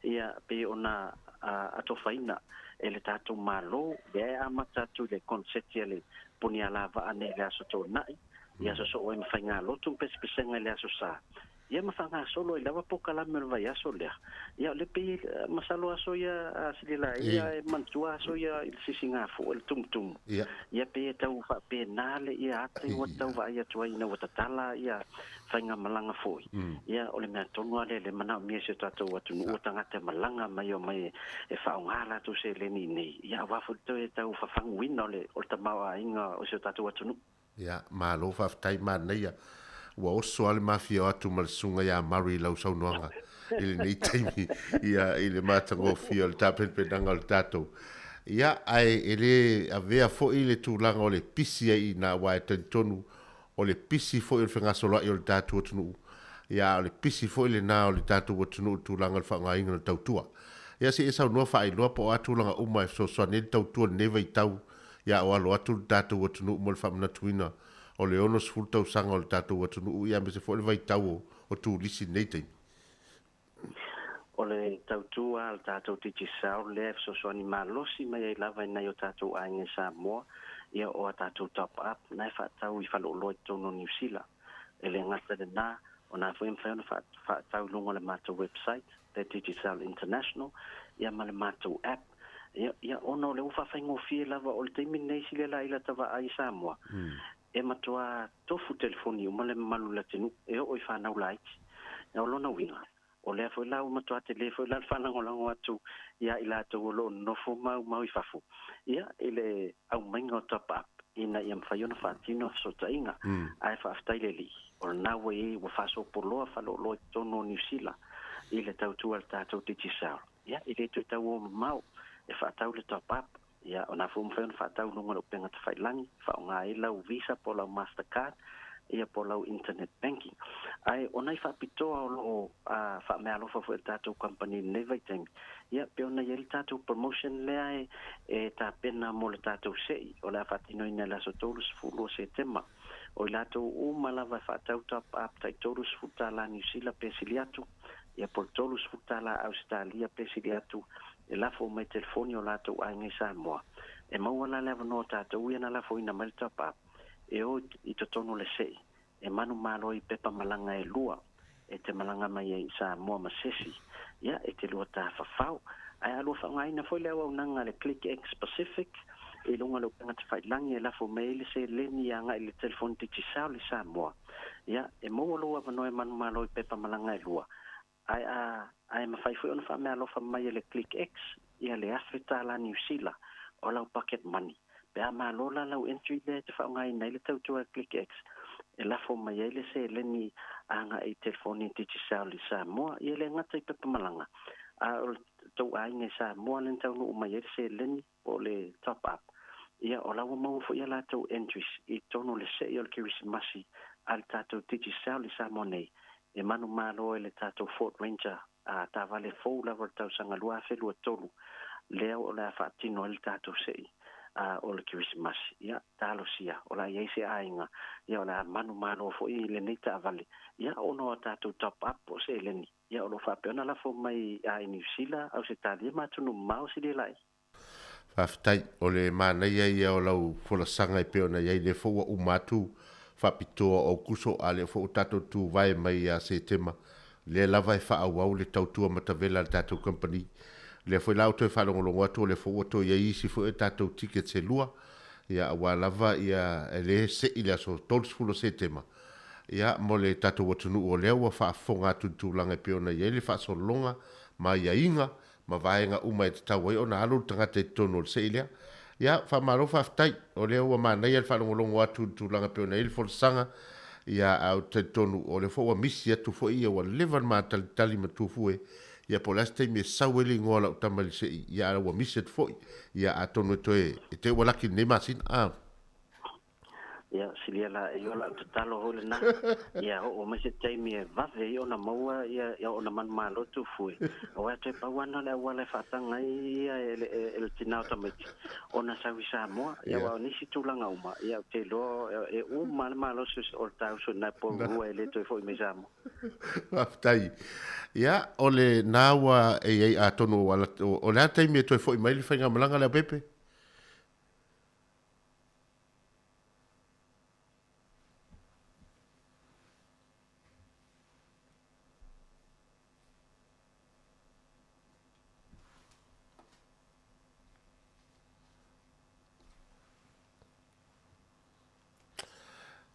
Ia pe ona ato whaina e le tātou malo le amata tu le konseti le puni ala va ane le aso tō nai. Ia so oe mawhainga lotu pesipisenga le aso sa. Ia mawhanga solo I lawa po kalame le vai aso lea. Ia le pe masalo aso ia silila ia e mantua aso ia il sisinga fu el tum. Ia pe tau fa pe nale ia ate wa tau va ia tua ina wa tatala ia whainga malanga foi. Ia ole mea tonu ale le mana mia se tatou watu nu tangata malanga mai o mai e whaongala tu se le ni nei. Ia wafu e tau whafangu wina ole tamawa inga o se tatou watu nu. Ia malo whaftai nei ua oso ale mafia atu ma le sunga ia mari lau saunoanga ile nei taimi ia ile matango fia le tapenpenanga o le tatou. Ia ai ele avea fo'i le tūlanga o le pisi ai na wae tonu o le pisi fo'i le whangasoloa I o le tatou atunu. Ia o le pisi fo'i le nā o le tatou atunu tūlanga le whangainga le tautua. Ia si e saunoa whae loa po atūlanga uma e so soane le tautua neva I tau. Ia o alo atu le tatou atunu mo le whamanatuina. O le ono sful tau sanga o le tatou atunu ia me se fo le vai tau o tu lisi nei tei. O le tautua al tatou titi sao le so so ni malosi mai lava na yo tatou ainge Samoa ia o tatou top up na fa tau I falo lo tono New Zealand. Ele ngata de na ona foi mfano fa tau lungo le mato website the Digital International ia male mato app ia ono le ufa faingo fie lava o le temi nei sile la ila tava ai Samoa. E matua tofu telefoni umale malu la tenu e o I whanau laiti. E o lona winga. O lea foi lau matua tele foi la whanangolango atu ia ila atu o lo nofo mau I fafu. Ia ile au mainga o top up ina ia mwhaiona whaatino so tainga ai whaaftaile li. O nawe e wa whaso poloa whalo lo tono New Zealand ile tautua al tātou titi sao. Ia ile tu tau o mau e whaatau le top up. Ia ona fu mfeon fatau no ngalo penga te failangi fa nga ila Visa po la Mastercard ia po la internet banking ai ona fa pitoa o fa me alo fa fu tatou company never time ia pe ona yel tatou promotion le e ta pena mo le tatou sei ola fatino ina la sotolus fulo setema o la to o malava fatau top up taitolus futala New Zealand pesiliatu ia portolus futala Australia pesiliatu e la fo mai telefoni o lato ainge Samoa. E mauala leva no tatou ia na la fo ina mai top up. E o I totono le sei. E manu malo I pepa malanga e lua. E te malanga mai e Samoa masesi. Ia e te lua ta fafau. Ai alua whangaina foi le au nanga le Click X Pacific. E lunga lo penga te whailangi e la fo mai le se leni anga I le telefoni titi sao le Samoa. Ia e maualo ava no e manu malo I pepa malanga e lua. Ai mawhai foi ona wha mea lofa mai le Click X ia le Afrita la New Zealand o lau pocket money. Pe a maa lola lau entry le te whaongai nei le tautua Click X e lafo mai ai le se leni anga i telefoni digital i Samoa ia le ngata i pepamalanga a o tau ainga Samoa le tau no mai ai se leni o le top up ia o lawa mau fo ia la tau entries i tono le se i o le Kirismasi al tatou digital i Samoa nei e manu malo e le tatou Fort Ranger a ta vale fo lava tau sanga lua fe lua tolu leo o le fatino le tatou sei o le Christmas ia talo sia o la ia se ainga ia o la manu mano fo i le nei ta vale ia o no tatou top up o se leni ia o lo fa pena la fo mai a New Zealand au se tali ma tunu mau si le lai Faftai o le mana ia o lau fola sanga i peona ia le fo o matu fa pitoa o kuso ale fo tatou tu vai mai a se tema le lava e fa au le tautua matavela le tatou company le foi lau te whalongo longo atu le fo to ia isi fo e tatou ticket se lua ia wa lava ia le se ile so tols fulo se tema ia mo le tatou watunu o leo wa fa fonga tu langa peona ia le fa so longa ma ia inga ma vaenga uma e tau ai ona alu tangata tono se ile ia fa maro fa tai o leo wa mana ia whalongo longo atu tu langa peona il fo sanga ia au te tonu o le fo wa misi atu fo ia wa levan ma tali matufue ia po lasta me saweli ngola utamali se ia wa miset foi ia atonu toe te wala ki ne masin ia silia la io la talo hole na ia o me se tai me va ve io na maua ia ona man malo tu fui o te pa wana le wala fatanga ia el tinau tameti ona sa wisa mo ia wa ni si tulanga uma ia te lo e uma malo su o tau su na po rua ele to foi mesamo aftai ia ole nawa e atonu wala o la tai me to foi mai fanga malanga la pepe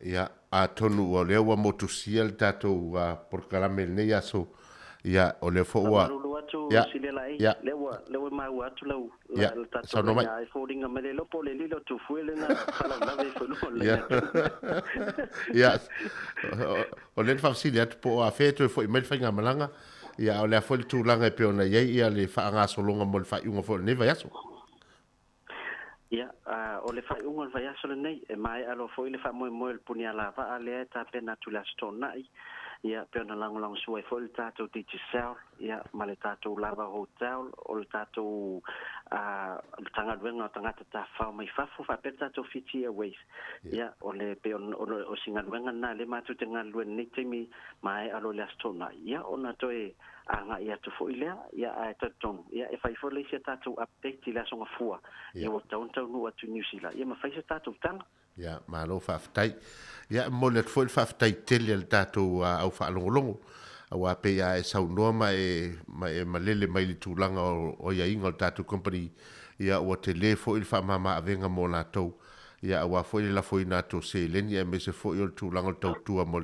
ia a tonu o leo wa motusia le tatou por kalame nei aso ia o le fo wa ia lewa mau atu lau la tatou ia folding me le lopo le lilo tu fuele na fala na ve fo le ia o le fasili atu po a feto fo me fainga malanga ia o le fo tu langa pe ona ia le fa nga so longa mo fa unga fo ne va yaso ia o le fai unga vai aso le nei e mai alo foi le fa mo le punia lava ale ta pena tu la stona ia pena lango sua foi le tatou digital ia male tatou lava hotel o le tatou tanga duenga tangata ta fa mai fafu fa peta tatou fiti aways ia o le pe o singa duenga na le matu tenga luen nei temi mai alo le stona ia ona toe anga ia tu foi le ia a taton ia e fai foi le tatou update la songa fua ia o tau no atu New Zealand ia ma fai tatou tanga ia malo faftai ia mo le foi faftai tele le tatou au fa longo awa pe ia e sau noa ma lele mai li tūlanga o ia inga o tatou company ia o te le fo il fa mama avenga mo la tau ia awa fo il la fo ina to se leni e me se fo il tūlanga o tau tua mo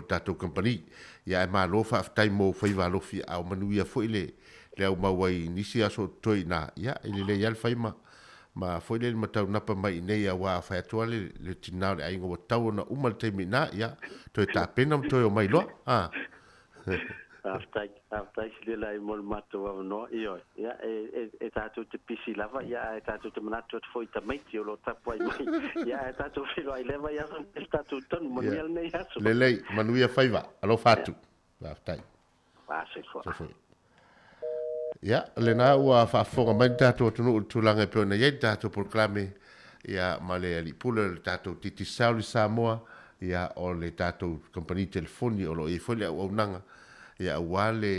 tatou company ia e malo faftai mo fai valo fi au manuia fo ile le au mawai nisi aso toi na ia ili le ial fai ma foi le matau napa mai nei a wa fa atua le tinau le ainga wa tau na umal te mina ia to ta pena to o mai lo aftai si le ai mol mato wa no io ia e tatou te pisi lava ia e tatou te manato foi ta mai ti o lo tapo ai mai ia e tatou filo ai leva ia e tatou ton mo ni al nei aso le manuia faiva alo fatu aftai se foi ia le na ua whaafonga mai tātou tunu tūlanga peo na iei tātou proklame ia ma le ali pula le tātou titi sauli Samoa ia o le tātou kompani telefoni o lo e foli au nanga ia wale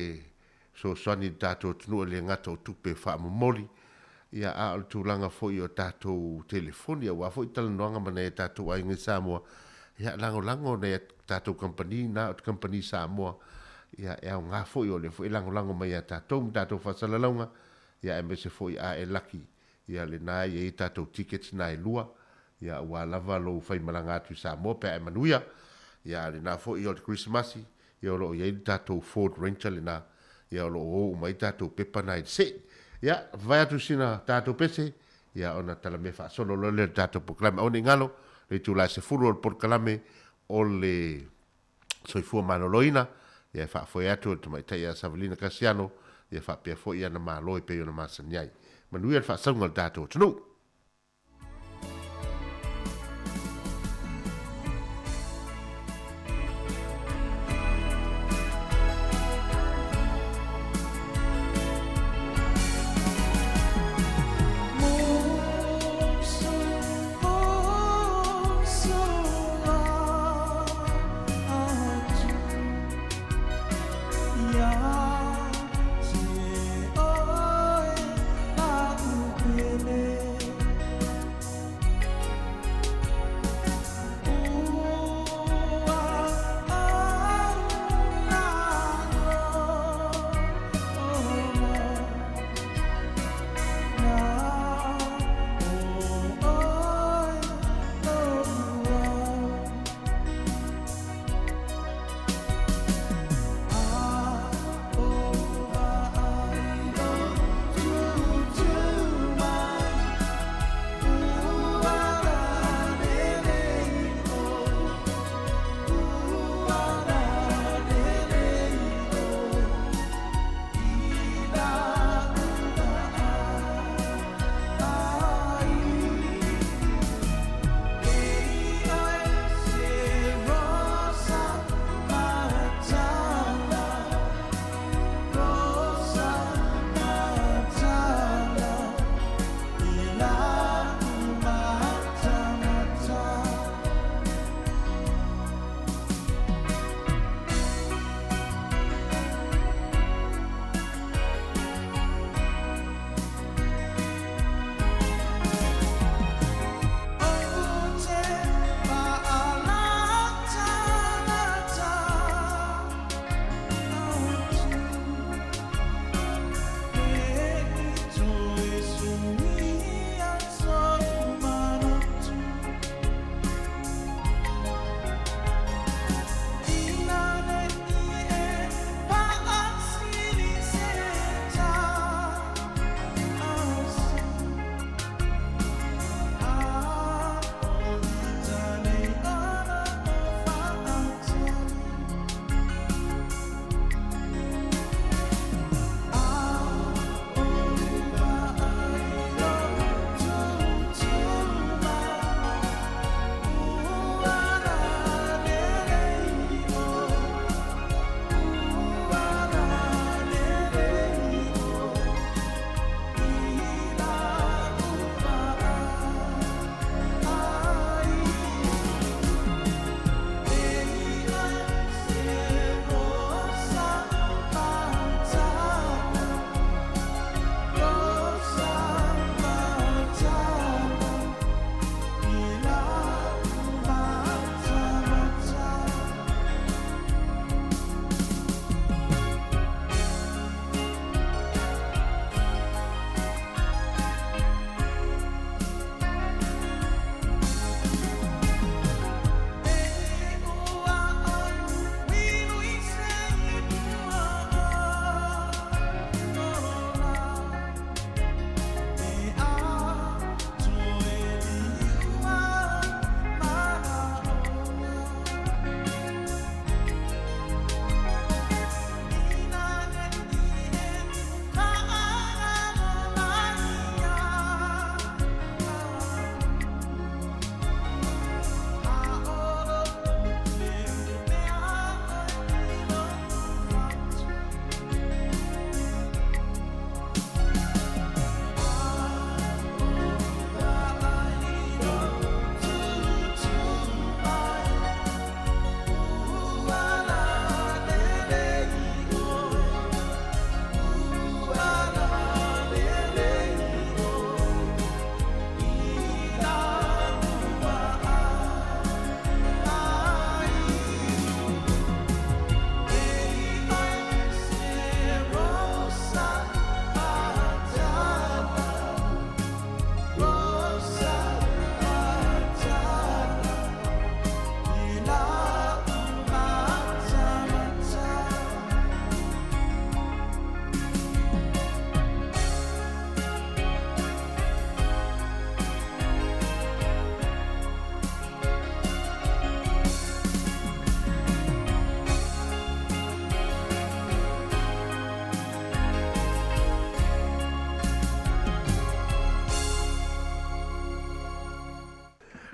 so sani tātou tunu le ngata o tupe whaamomori ia a o tūlanga foi o tātou telefoni ia wafo i tala noanga mana e tātou ainga Samoa ia lango na tātou kompani na o kompani Samoa ia e au ngā foi o le foi lango mai a tātou whasalalaunga ia e mese foi a e laki ia le nā i e tātou tickets nā e lua ia ua lava lo whai malanga atu Samoa pe e manuia ia le nā foi o le Christmasi ia o lo i e tātou Ford Ranger le nā ia o lo o mai tātou pepa nai se ia vai atu sina tātou pese ia ona tala me wha solo lo le tātou poklame o ni ngalo le tula se fulu o por kalame o le soifua maloloina ia fa foi atu te mai tai a Savelina Casiano ia fa pe foi ana maloi pe ona masaniai manuia fa saunga dato tunu Yeah.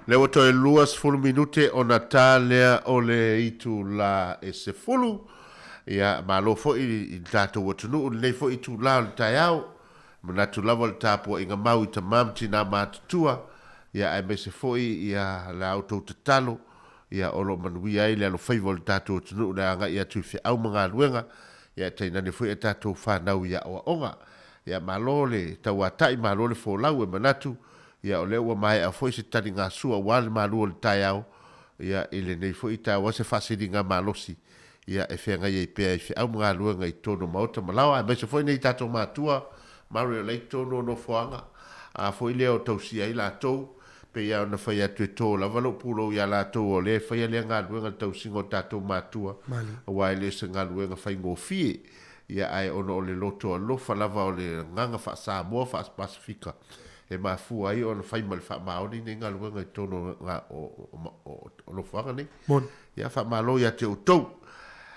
Le o toe luas fulu minute o na tā lea o le itu la e se fulu. Ia malo fo i tātou atunu. Nei fo i tu la o le tai au. Mana tu lava le tāpua inga mau i ta mamti nā mātutua. Ia ai me se fo i ia la autou te talo. Ia olo manui ai le alo faivo le tātou atunu. Le anga ia tu fi au mga luenga. Ia tainane fo i tātou whanau ia oa onga. Ia malo le tau atai malo le fo lau e manatu. Ia o leo mai a foi se tani ngā sua wale malu le tai au. Ia ele nei foi ta wa se fasiri ngā malosi. Ia e whenga i pēa i whiau mga lua ngai tono mauta malawa. Mai se foi nei tato mātua. Mario lei tono no fuanga. A foi leo tau si ai la tau. Pe ia ona whai atu e tō la walo pulo ia la tau o le. Whai lea ngā lua ngai tau singo tato mātua. Wa ele se ngā lua ngai whai ngō fie. Ia ai ono o le loto a lofa lava o le nganga wha Samoa wha Pasifika. E ma fu ai on fai mal fa maori ni nga luenga i tono nga o lo fanga ni ya fa malo ya te utou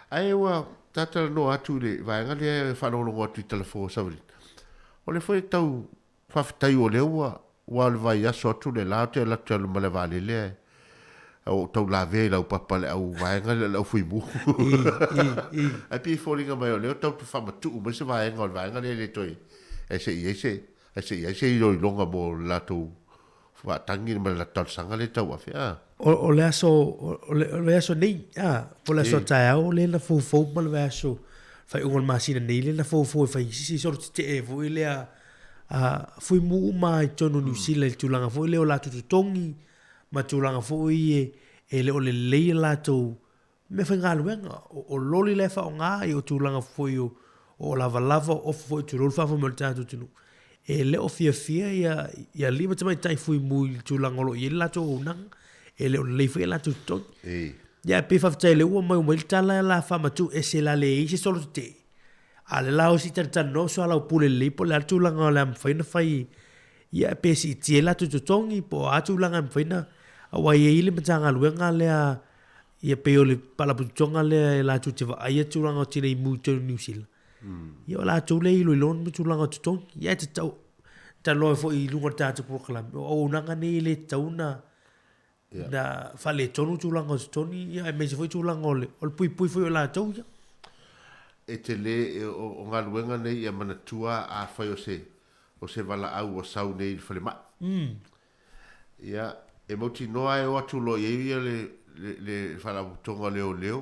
ai wa tata no atu le vai nga le fa no ngo atu telefon sa vri o le foi tau fa tai o le wa le vai ya so tu le la te la te le male vale le o tau la ve la papa le au vai nga le fui bu ai pi fo linga mai o le tau tu fa ma tu ma se vai nga le toi ese se ilo longa mo lato fa tangi ma la tal sanga le tau afia o le aso nei po le aso tai au le la fu ma le aso fai ungol masina nei le la fu fai si so te e fu le fu mu mai tono New Zealand tulanga fu le o la tu tongi ma tulanga fu e le o le la to me fa ngaluenga o loli le fa nga i o tulanga fu o lava o fu tu lo fa mo tatu tunu e le o fia ia lima tamai tai fui mui tulangolo i la to nang e le o le fia la to to ia pe fa tai le o mai tala la fa matu e se la le i se solo te ale la o si tan no so ala o pule le po la tulanga la mfaina fai ia pe si tie la to tongi po a tulanga mfaina awa ia ile matanga luenga le ia pe o le pala putonga le la tu te va ia tulanga o tine mu to New Zealand ia la tu le ilo lon tu langa tu tong ia te tau ta lo fo i lunga ta tu proclam o nanga nei le tauna na fale tonu tu langa tu toni ia me se foi tu langa ole o pui foi la tau ia e te le o ngā luenga nei ia mana tua a fai o se wala au o sau nei fale ma ia e moti noa e o atu lo ia le fala tonga leo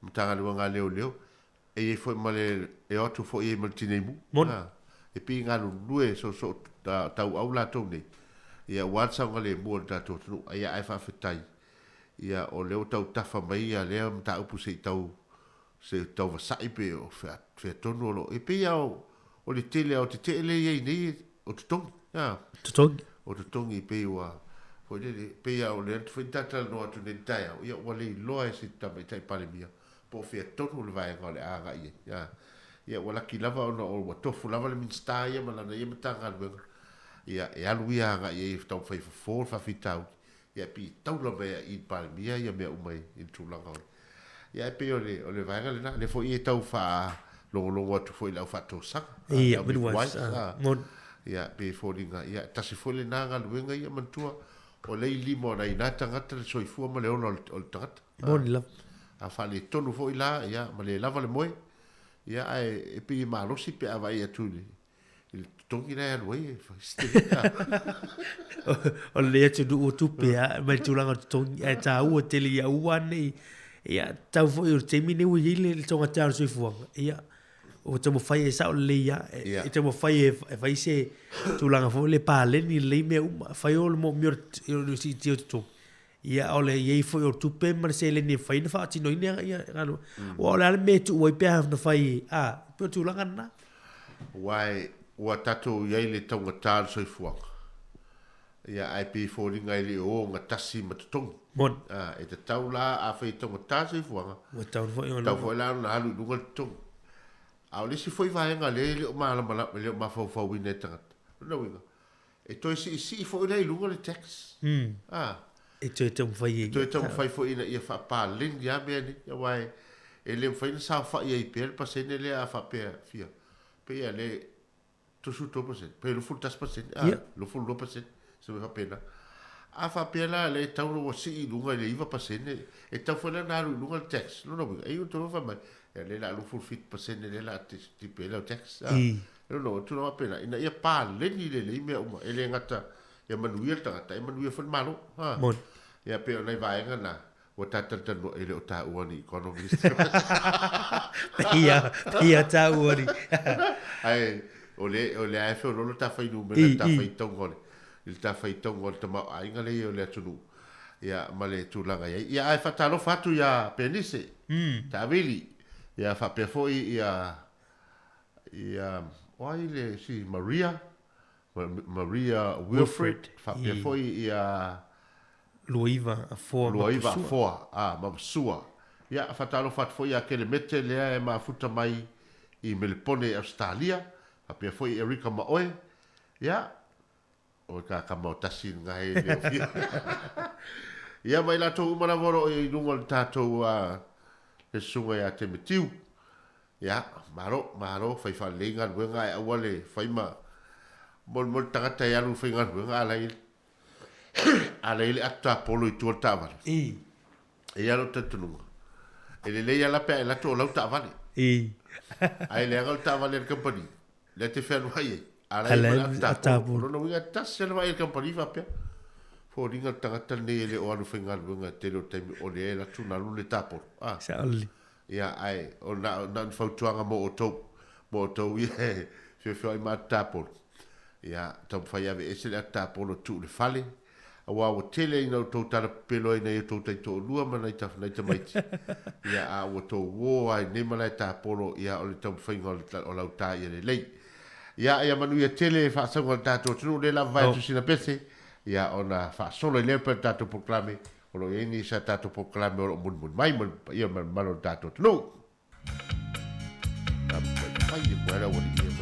mtanga luenga leo e foi male e atu foi e maltine mu e pi nga lue so tau au la tau nei ia watsa ngale mu ta to ia ai fa fitai ia o leo tau tafa mai ia leo mta upu se tau va sai pe o fe tonu lo e pi o le tele o te tele ia nei o te tong o te tong i pe wa foi le pe ia o le foi tata no atu nei tai ia wale loa se tamai tai pale mia po fe tonu le vai ngale aga ia wala ki lava o tofu lava le minsta ia mala na ia matanga le ia e alu ia nga ia tau fai fa fitau ia pi tau la vai i palmia ia me umai in tulanga ia pe o le vai ngale na le fo ia tau fa lo atu foi la fa to sa ia me was ia pe fo linga ia tasi fo le na nga luenga ia mantua o le limo na ina tangata le soifua ma le ona o tangata la a fale tonu fo ila ia ma le lava le moe ia e pi malosi pe avai atuli il tongi na lui o le tu du tu pe ma tu langa tongi e ta u tele ia uani ia tau fo i te mine u ile tonga ta so fu ia o te mo fai sa le ia e te mo fai e fai se tu langa fo le pale ni le me fai o mo mi si ti tu ia ole ye foi o tupe Marcelo ni fai na fa ti no ia ngalo o la me tu o pe na fai pe tu langa na wai o tatu ye le tonga tal so fu ia ai pe fo ringa ile o nga tasi matong e te taula a fai tonga tal so fu o tau fo la na halu dunga tong a le si foi vai nga le ma le ma fo wine tanga no winga e to si fo le lunga le tax e te fai fai fo ina ia fa pa ling ya be ni ya wai e le fai sa fa ia per pa se ne le a fa pe fia pe ia le tu su to pe le full tas pa se lo full lo pa se fa pena a fa pela le tau no si lunga le iva pasene e tau fa na lunga tax no no e u to fa mai le la lu full fit pasene le la ti pela tax no tu no pena ina ia pa le ni le me uma ele ngata ia manuia tangata e manuia fa malo ha mon ia pe nei vai ngana o tata tano ele o ta uani economist ia ta uani ai ole ai fe lo ta fai no me ta fai tongo il ta fai tongo te ma ai ngale o le tunu ia male tu langa ia ai fatalo fatu ia penise ta vili ia fa pe foi ia oi le si Maria Wilfred fa pe foi ia Luiva a foa ma sua ia fatalo fat foi a kele mete le e ma futa mai i Melbourne Australia a pe foi Erika Maoe ia o ka mo tasi nga e le fia ia mai la to umana voro i lungo tato a le sunga ya te metiu ia maro fai fa lenga wenga e awale fai ma mol tangata ya lu fai ngan wenga ala ile atta polo i tu tava e ya lo tatu ele le ya la pe la to lo tava ai le ngal tava le company le te fer vai ala atta polo no winga tasse vai il company va pe fo ringa tangata ne le o alu fai ngan wenga te lo te o le la tu na lu le tapo sa ali ia ai o na fautuanga mo o to ie fe ai ma tapo ia tam fai ave ese le tapo lo tu le fale awa o tele ina to tara pelo ina e to to lua mana ita na ita mai ia a o to wo ai ne mana ta polo ia o le tam fai ngol o la ta ia le lei ia manu ia tele fa sa ngol ta to tu le la vai tu sina pese ia ona fa solo le per ta to proclame o lo ini sa ta to proclame o mun mai ia mano ta to no ai ia buena o ia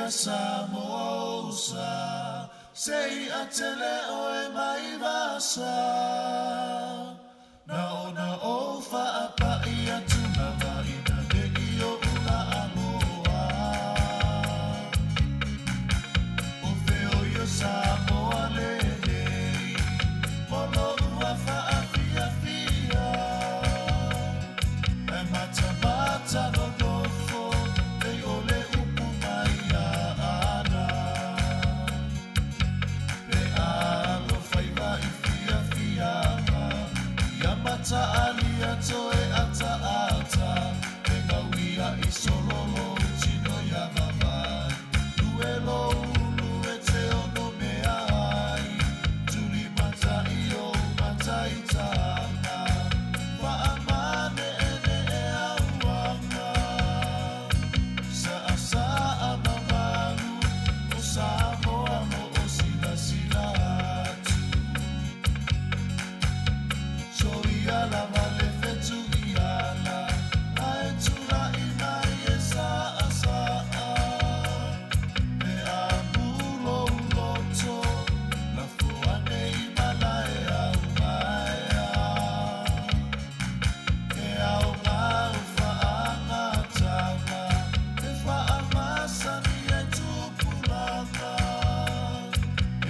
Samosa, sei atele oe mai vasa. Na o fa apa ia tuna vai na de io una aloha. O feo io Samoa le mono ua fa afia fia. E mata no dofo, e ole upu mai ta alia toe ata e gauia I sololo tino ya vavai luelo ulu e te ono me ai tuli mata io mata I tana wa amane ene e auanga sa amamalu o Samoa mo o sila la vale fetu iala ai tura ina yesa asa e amulo loto la fuane imala e au e au fa angatanga e fa amasa ni e tupulanga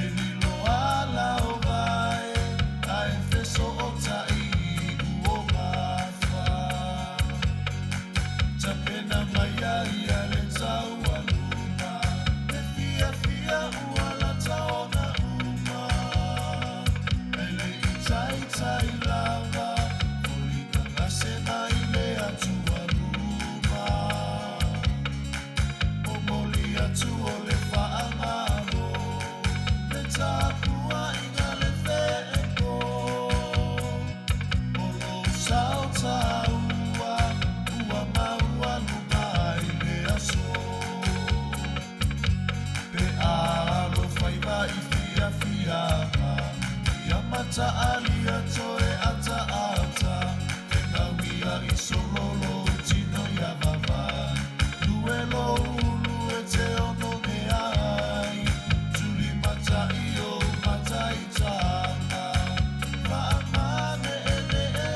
e lilo ala o vai ai feso o tai Tapena maya ia le tau aluna e fia ua la taona uma ele I lava Polika ngase na ile atu aluma o moli atu o le whaangaro le tāpua inga le wheeko o lo sauta ua mau mata alia toe ata e gauia I sololo tino ya vavai luelo ulu e te ono me ai tuli mata io mata I tana va amane ene e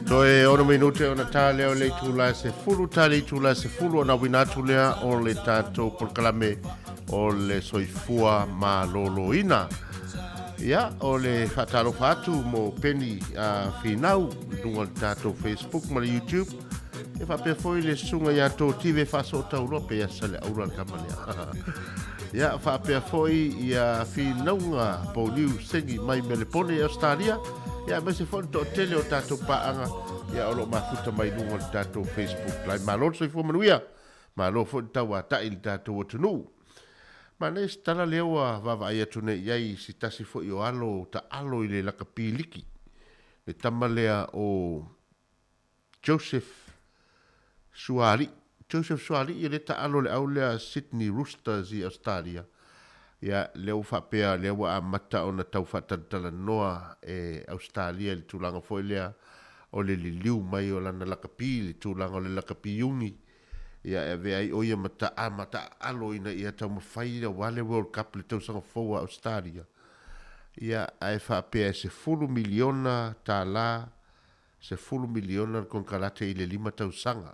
Toe ono minute ona tale o le tula se fulu tale tula se fulu ona winatu lea o le tato proklame o le soifua ma loloina. Ia o le fatalo fatu mo peni a finau dunga tato Facebook ma YouTube. E fa pe foi le sunga ya to tive fa so taulo pe ya sale aura kamania. Ia fa pe foi ia finaunga po liu sengi mai melepone Australia. Ya mese fon to tele o tato paanga ya o lo mafuta mai lungo tato Facebook lai malo so fo manuia malo fo tawa ta il tato o tunu mane stala lewa va ia tune yai si tasi fo yo alo ta alo ile la kapiliki le tamalea o Joseph Suari ile ta alo le aulea Sydney Roosters i Australia ya leo fa pea leo a mata ona tau fa tala noa e Australia le tulanga foi lea o le liu mai o lana lakapi le tulanga o le lakapi yungi ya e ve ai oia mata alo ina ia tau mawhai le wale World Cup le tau sanga foa Australia ya ai fa pea se fulu miliona ta la se fulu miliona kon kalate i le 5 tau sanga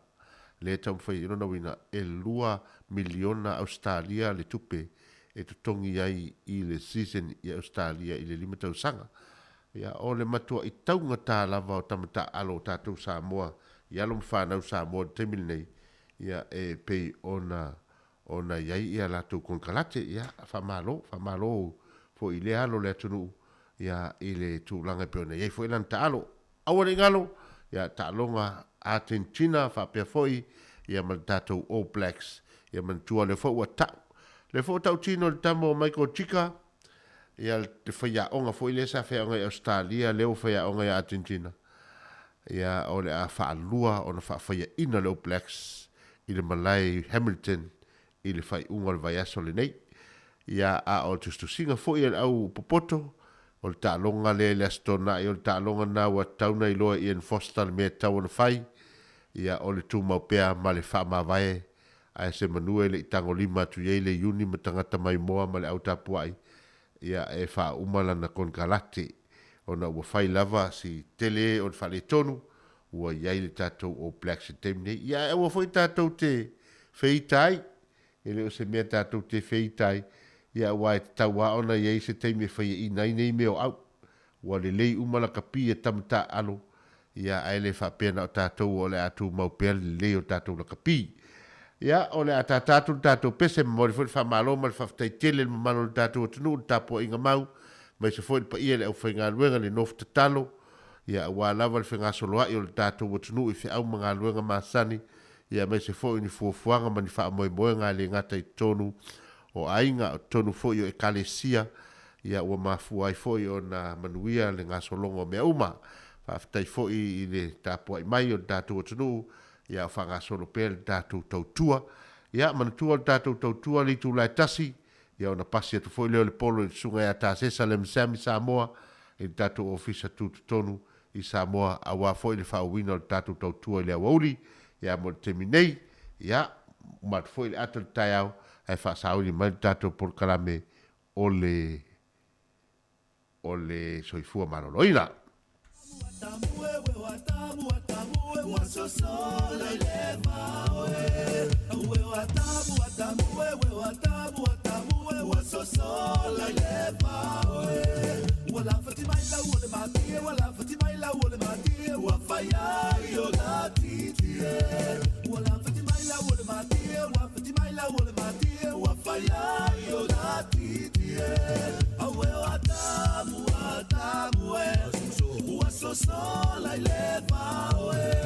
le tau mawhai ina wina e 2 miliona Australia le tupe e tu tongi ai i le season i Australia i le 5 tau sanga. Ia o le matua i taunga tā lava o tamata alo tātou Samoa. Ia lo mwhanau Samoa temil nei. Ia e pei ona iai ia lātou konkalate. Ia whamalo fo i le alo le atunu. Ia i le tūlanga peona. Iai fo ilan ta alo. Aware ngalo. Ia ta alonga Argentina whapea foi. Ia man tātou All Blacks. Ia man tua le fo ua tau. Le fo tau tino le tamo Michael Chika, ia te whaia onga fo ile sa whaia onga i Australia, leo whaia onga i Argentina. Ia o le a whaalua o na whaia ina leo Blacks, i le Malay Hamilton, i le whai unga le vaiaso le nei. Ia a o tustu singa fo i au popoto, o le ta'alonga le astona, i o le ta'alonga na wa tauna i loa Ian Foster le mea tau na whai, ia o le tū maupea ma le wha ma vae, ai se manue le itango lima tu ye le uni matangata mai moa ma le au tapuai ia e fa umala na kon kalate ona ua fai lava si tele o fa le tonu ua ia le tatou o Black September ia e ua foi tatou te feitai ele o se mea tatou te feitai ia ua e taua ona ia se teime fai i nai nei meo au ua le lei umala kapi e tamata alo ia ai le fa pena o tatou o le atu maupea le lei o tatou la kapi ia o le atatatu tatou pese mo le foi famalo ma le faafetaitele le mamalo le tatou atunuu le tapuaʻiga mau mai se foi le paia le ʻaufaigaluega le nofu tatalo ia ua lava le fegasoloaʻi o le tatou atunuu i feʻau ma galuega masani ia mai se foi ni fuafuaga ma ni faamoemoega a le gata i tonu o aiga o tonu foi o ekalesia ia ua mafua ai foi ona manuia le gasologo o mea uma faafetai foi i le tapuaʻi mai o le tatou atunuu ia whangasoro pēr tātou tautua. Ia manatua tātou tautua li tu lai tasi. Ia ona pasi atu foi leo le polo i sunga ia tāsesa le msami Samoa. I tātou ofisa tūtutonu i Samoa. Awa foi le whauwina le tātou tautua i le awauri. Ia mo te minei. Ia mat foi le atal tai au. Ai whaasauri mai tātou porkalame o le soifua maroloina. Sola y leva away.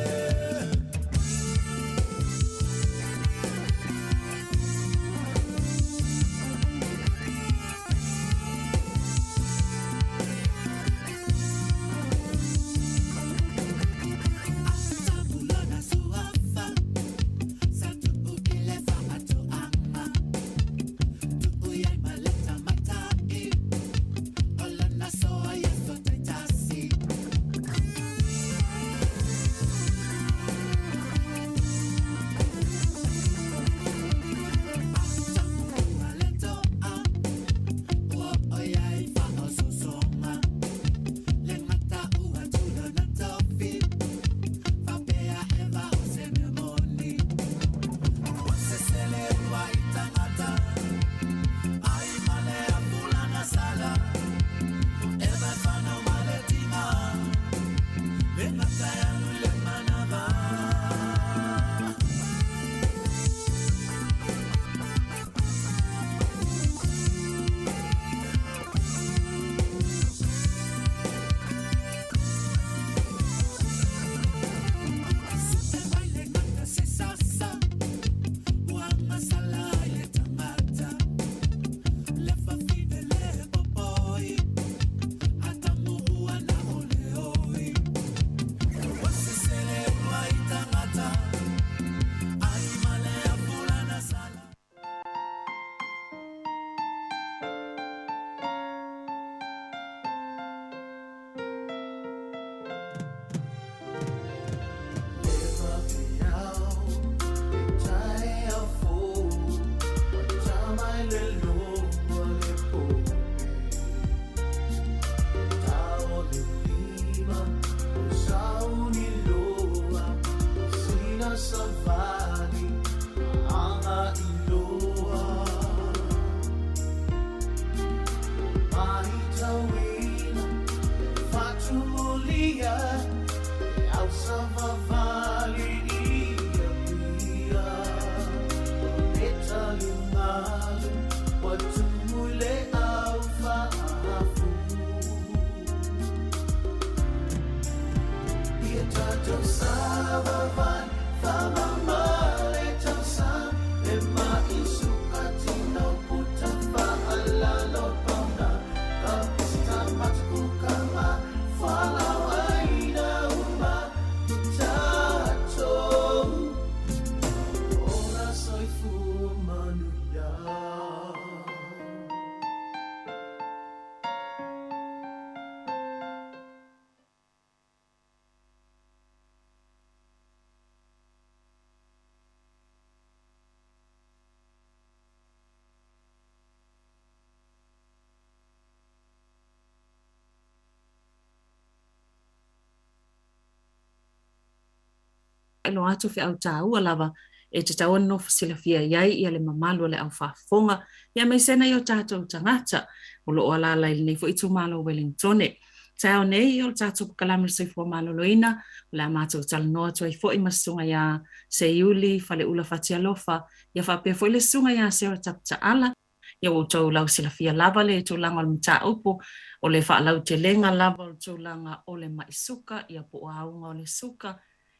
Elo atu fi au tāua lava e te tau no fasilafia iai ia le mamalu le au whaafonga ia mai sena i o tātou tangata o lo o alala ili nei fo itu malo Wellingtone. Tau nei o tātou kalamil seifua malo loina o le amātou talanoa tu ai fo i masunga ia se iuli fale ula fatia lofa ia whapea fo i le sunga ia sera tapta ala ia o tau lau silafia lava le tau langa o mta upo o le wha lau te lenga lava o tau langa o le maisuka ia po aunga o le suka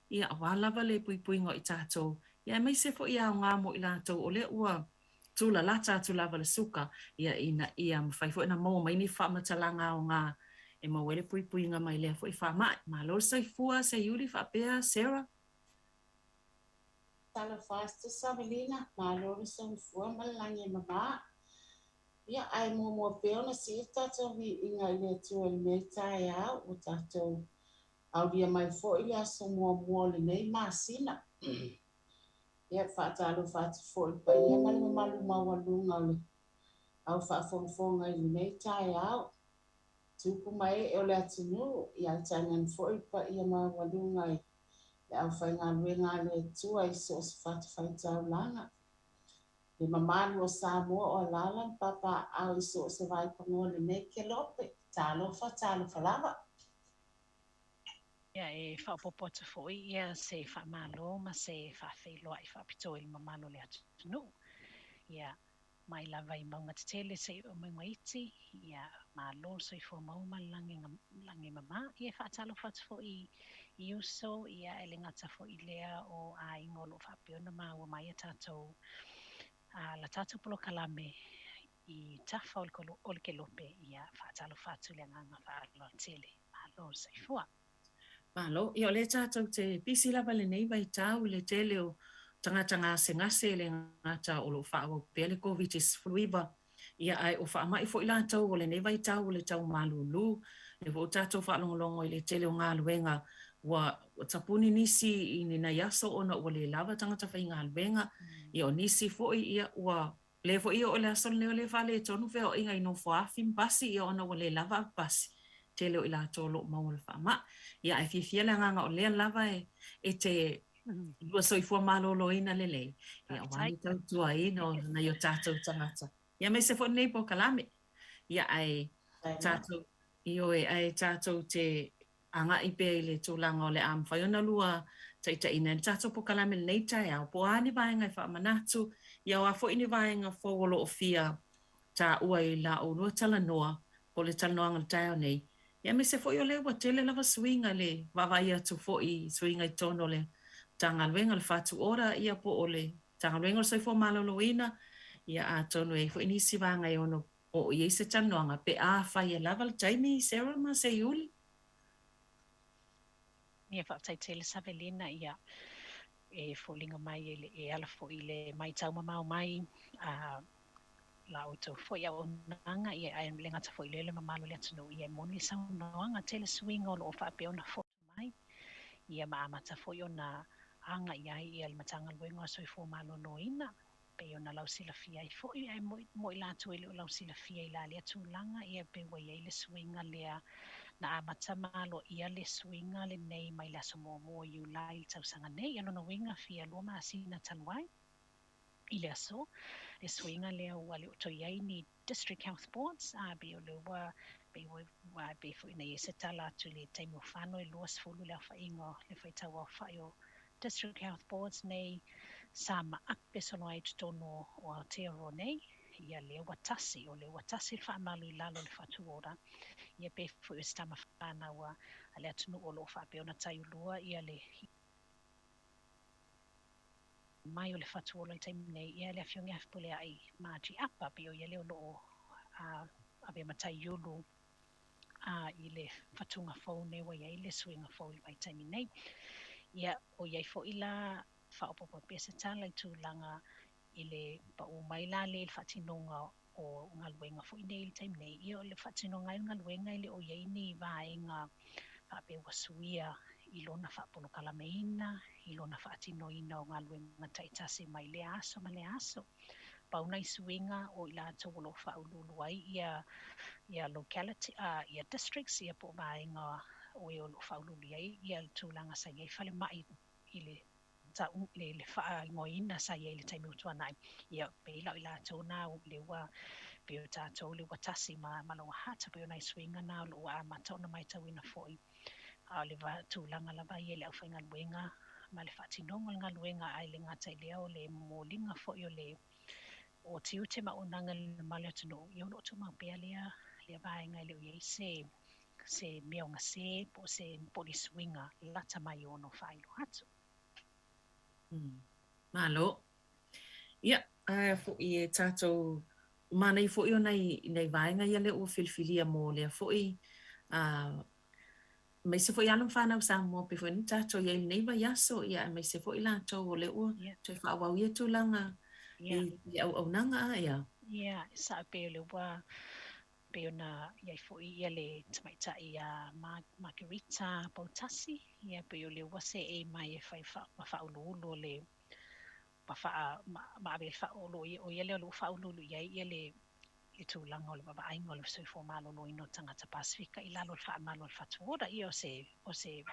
ia awalava le puipuinga i tātou. Ia mai se fo ia o ngā mo i lātou o le ua tūla la tātou lava le suka. Ia ina ia mawhai fo ina mō mai ni whamatalanga o ngā e mawele puipuinga mai lea fo i whamai. Ma lo sai fua se yuri whapea Sarah. tala fasta Savelina, malo le so fua malangi mama. Ia ai mo peo na si tato vi inga ile tu el meta ya o tato au dia mai fo ile aso mo le nei masina. Ia fatalo fatu fo pa ia malu mawalunga le au fa fo ngai nei tai au. Tupu mai e ole atinu ia tangan fo pa ia mawalunga ia au fa ngā le tu ai so fatu fa tau langa. Le mamanu o Samoa o lala papa au so se vai pangole ne ke lope talo fa lava. Ia e whapopo te foi, ia se whamalo ma se whawhiloa i whapito i mamalo le atunu. Ia mai lava i maunga te tele se o maunga iti, ia malo so i fo mauma langi mama. Ia whaatalo whatafo i uso, ia e le ngata fo i lea o a ingolo whapiona ma ua mai a tātou. La tātou polo kalame i tafa o le ke lope ia whaatalo whatu le nganga whaalo tele. Malo so i fua. Malo, i o le tātou te pisi lava le nei vai tau le tele o tangata ngase le ngata o lo whaawo pia le COVID-19 ia ai o whaamai fo i lātou o le nei vai tau o le tau malulu le o tātou whaalongolongo i le tele o ngā luenga wa tapuni nisi i ni na yaso ona o le lava tangata whai ngā luenga i o nisi fo i ia ua le fo i o le ason leo le whale tonu wheo inga i no whaafim basi i ona o le lava basi tele o i lātou lo mau le whaama. Ia e fia le nganga o lea lava e te lua soifua malolo ina lelei. Ia wani tau tua ino na yo tātou tangata. Ia me se fo nei po kalame. Ia ai tātou, io e ai tātou te anga i pe le tūlanga o le am whaiona lua taita ina. Tātou po kalame nei tai au. Po ani vaenga i whaamanatu. Ia o a fo ini vaenga fōwolo o fia tā ua i la o lua tala noa po le tala noa ngal tai o nei. Ia me se foi o le wa tele lava swinga le vavai atu foi swinga i tono le tangalwenga le fatu ora ia po ole tangalwenga le soifo maloloina ia a tono e foi nisi vanga i ono o i se tanoanga pe a fai e lava le taimi Sarah ma se yuli. Ia whaatai tele Savelina ia e fōlinga mai e ala foi le mai tau mamau mai la auto foi o nanga ia ai le ngata foi le mamalo le atunu ia moni sa noanga tele swing o lo fa pe ona foto mai ia mata foi ona anga ia ia le matanga luenga so i fo malo noina pe ona lau sila fia i foi ai mo la tu ile lau sila fia i la le atu langa ia pe wa ia le swinga le na amata malo ia le swinga le nei mai la so mo you lai tau sanga nei ano no winga fia lo ma sina tanwai ile aso e swinga leo wale to ni district health boards a be o lewa be fo ina e setala tu le taimo fano e luas fulu le fa ingo le fa tawa fa yo district health boards nei sama ape sono ai tono o Aotearoa nei ia le watasi fa malu lalo le fa tuora ia be fo stama fana wa ale atunu o lo fa pe ona taiulua ia le mai o le fatuola i taimi nei ia le afiongi afpule ai maji apa pe o ia leo loo a be matai yulu i le fatunga fone wa ia i le swinga fone i taimi nei ia o ia fo ila fa opopo pesa tala i tūlanga i le pa o mai la le fatinonga o ngaluenga fo i nei i taimi nei ia o le fatinonga i ngaluenga i le o ia ni vaenga fa pe wasuia i lona whapolo kalameina, i lona whaatino ina o ngā luenga taitasi mai le aso. Pauna i suinga o i la tōlo whaululu ai ia locality, ia districts, ia po vaenga o e o lo whaululu ai, ia tūlanga sa iei whale mai i le whaingoina sa iei le taimi utua nai. Ia peila i la tōna o le wa pe o tātou le watasi malonga hata pe o nai suinga na o lo a matona mai tauina foi. Le tūlanga lava i le awhai ngā luenga, ma le whatinonga ngā luenga ai le ngata i leo le mōlinga fo i o le o tiu te maunanga le male atunu. I ono tu mapea lea vaenga i leo iei se meonga se, po se poli swinga lata mai ono whailo hatu. Malo. Ia, fo i e tātou mana i fo i o nei vaenga i le o filfilia mō lea fo i mai se foi alam whanau Samoa pe foi ni tātou ia nei vai aso ia mai se foi lātou o le ua toi whaawau ia tūlanga i au nanga ia. Ia, sa pe le ua pe ona ia foi ia le tamaita ia Margarita Bautasi ia pe le ua se e mai e fai whaululu le ma ave whaulu ia le lu whaululu ia le i tūlanga o le mawaainga o le soifo malo no ino tangata Pasifika i lalo wha malo whatuora ia o se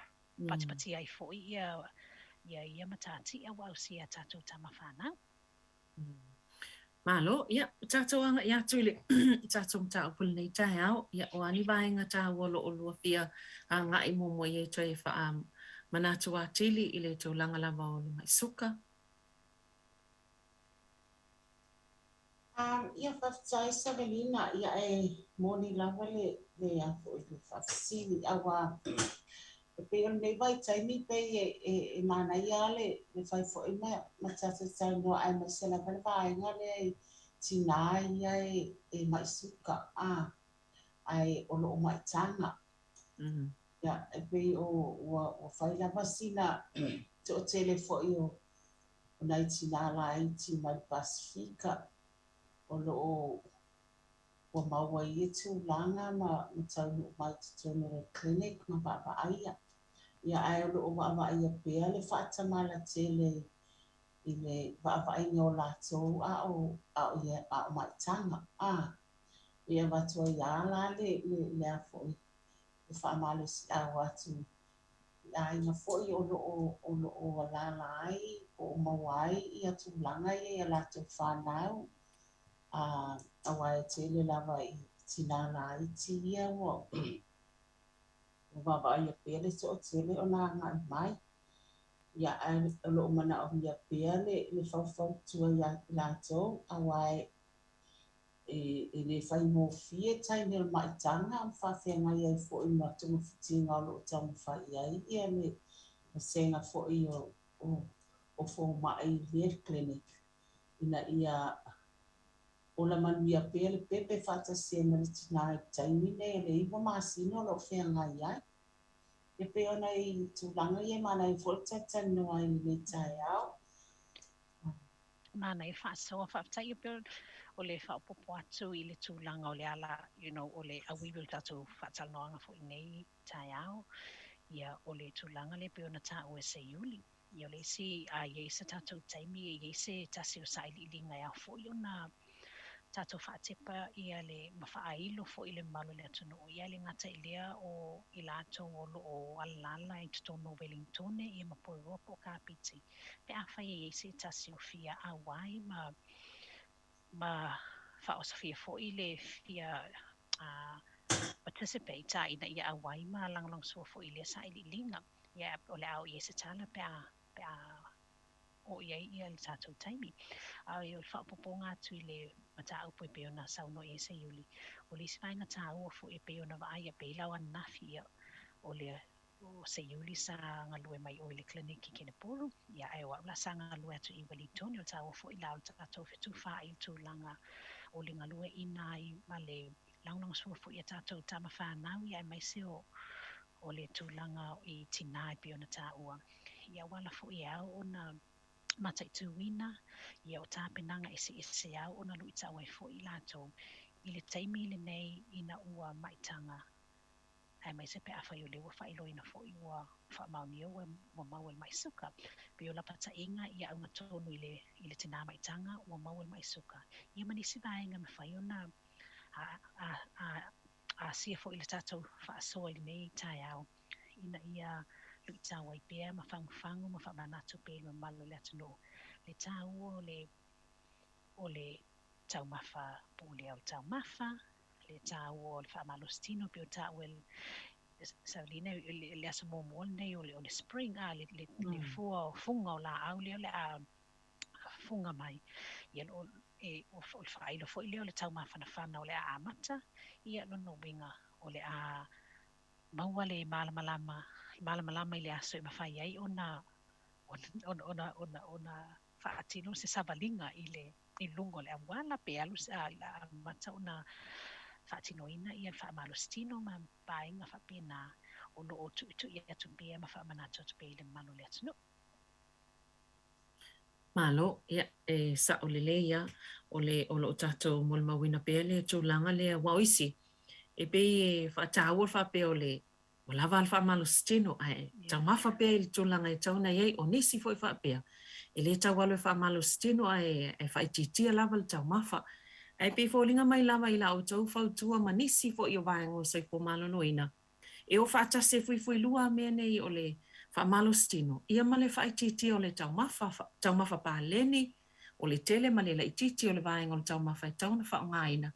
patipati ai fo ia matati a wau si a tātou tama whanau. Malo, ia, tātou anga ia tuile tātou mta upul nei tai au, ia o ani vaenga tā wolo o lua fia a ngai momo ia toi wha manatu a tili i le tūlanga lava o le mai suka. Ia whaftai Savelina, ia e moni lava le afo i le whafsini awa e pe on nei vai taimi pe e mana ia le whai fo i ma tata tau no ai ma se lava le vaenga le tina ia e mai suka ai o lo mai tanga. Ia e pe o whai lava sina te o tele fo i o nai tina la i tina Pasifika. O lo maua i tūlanga ma taunu mai General Clinic ma Papa'aia. Ia ai o lo wa'awa'ia pea le whaatamala tele i le wa'awa'inga o lātou a o maitanga. Ia watua i ala le a fwoi. Le whaamale si au atu. Ia inga fwoi o lo lalai o mawai i a tūlanga i a lātou whanau. Awai tele lava i tinana i tia wo baba ia pele so tele ona ngai mai ia lo mana o ia pele le fau tua ia lato awai e le fai mo fie tai le mai tanga am fa fe ngai ai fo i matu fitinga lo tamo fai ai ia le senga fo i o fo mai le clinic ina ia o la manuia pele pepe fata se na tina taimi ne le iwa masino lo fe ngai ai e pe ona i tūlanga i mana i volta tanu ai le tai au mana i whaasoa whaatai i pe o le whaapopo atu i le tūlanga o le ala o le awiwil tatu whaatalnoanga fo i nei tai au ia o le tūlanga le pe ona ta o se iuli ia le si a ye se tatu taimi ye se tasi o saili li ngai au fo i ona tato whaatepa ia le mawhaailo fo i le malo le atunu o ia le ngata i lea o i lato o lo o alala i tutono Wellingtone ia mapoe ropo ka piti. Pe awhai e se tasi o fia awai ma whaosafia fo i le fia participate a ina ia awai ma langlang sua fo i le sa ili linga. Ia o le au i se tala pe a o ia le tatou taimi. I o whaapoponga atu i le mata upo i pe ona sauno e se iuli. O le sivainga tā ua fu e pe ona vaai pe lau anafi o le o se iuli sa ngalue mai o le kliniki kene poro. Ia ai wa la sa ngalue atu i Wellington o tā ua fu i lau tātou fitu wha i tūlanga o le ngalue ina i ma le launanga sua fu i tātou tama whanau ia mai se o le tūlanga i tina i pe ona tā ua. Ia wala fu i au ona mata i tuina ia o tāpenanga ese au ona lui tau ai fo i lato i le taimi le nei ina ua maitanga ai mai se pe awhai o lewa whailo ina fo i ua whaamauni o ua mau el maisuka pe o la pata inga ia au tonu i le tina maitanga ua mau el maisuka ia manisi vaenga me whai ona a sia fo i le tatou whaasoa i le nei tai au ina ia lui tau ai pea ma whangu ma whamanatu pe ma malo le atano le tau o le tau mafa po le au tau mafa le tau o le whamalostino pe o tau Saulina le asa momo nei o le spring le fua funga o la au le a funga mai ia o whailo fo i leo le tau mafa na whana o le a amata ia no winga o le a maua le malamalama i le aso i mawhai ai ona whaatino se savalinga i lungo le awala pe alu la mata ona whaatino ina ia whaamalostino ma paenga whapena o lo o tu ia tu bia ma fa mana tu be le malo le tunu. Malo, ia, sa o le ia, o lo tato mol mawina pele, tu langa le waisi. E pe whaatawur whape o le, o lava al whamalo stino, ai, tau mawha pe il tu langa i tau na iei, o nisi foi whapea. E le tau walo whamalo stino, ai whaititia lava le tau mawha. Ai pe fōlinga mai lava i la o tau whautua ma nisi foi o vaengo sa i po malo noina. E o whaatase fui lua mea nei o le whamalo stino. Ia ma le whaititi o le tau mawha pāleni, o le tele ma le laititi o le vaengo le tau mawha i tau na whaongaina.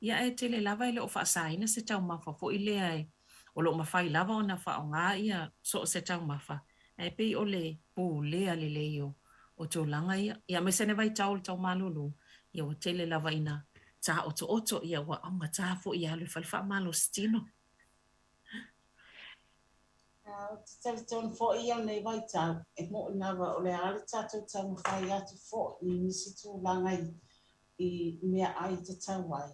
Ia e tele lava i le o whaasaina se tau mawha fo i lea e o lo mawhai lava o na whaonga ia so se tau mawha. E pei o le pū lea le leo o tō langa ia. Ia me sene vai tau le tau malulu. Ia o tele lava ina tā oto ia wa aunga tā fo i alu whalwha malo stino. Tell John for iam nei vai tau e mo nawa o le ale tātou tau mawhai atu fo i nisi tū langa i mea ai te tau wai.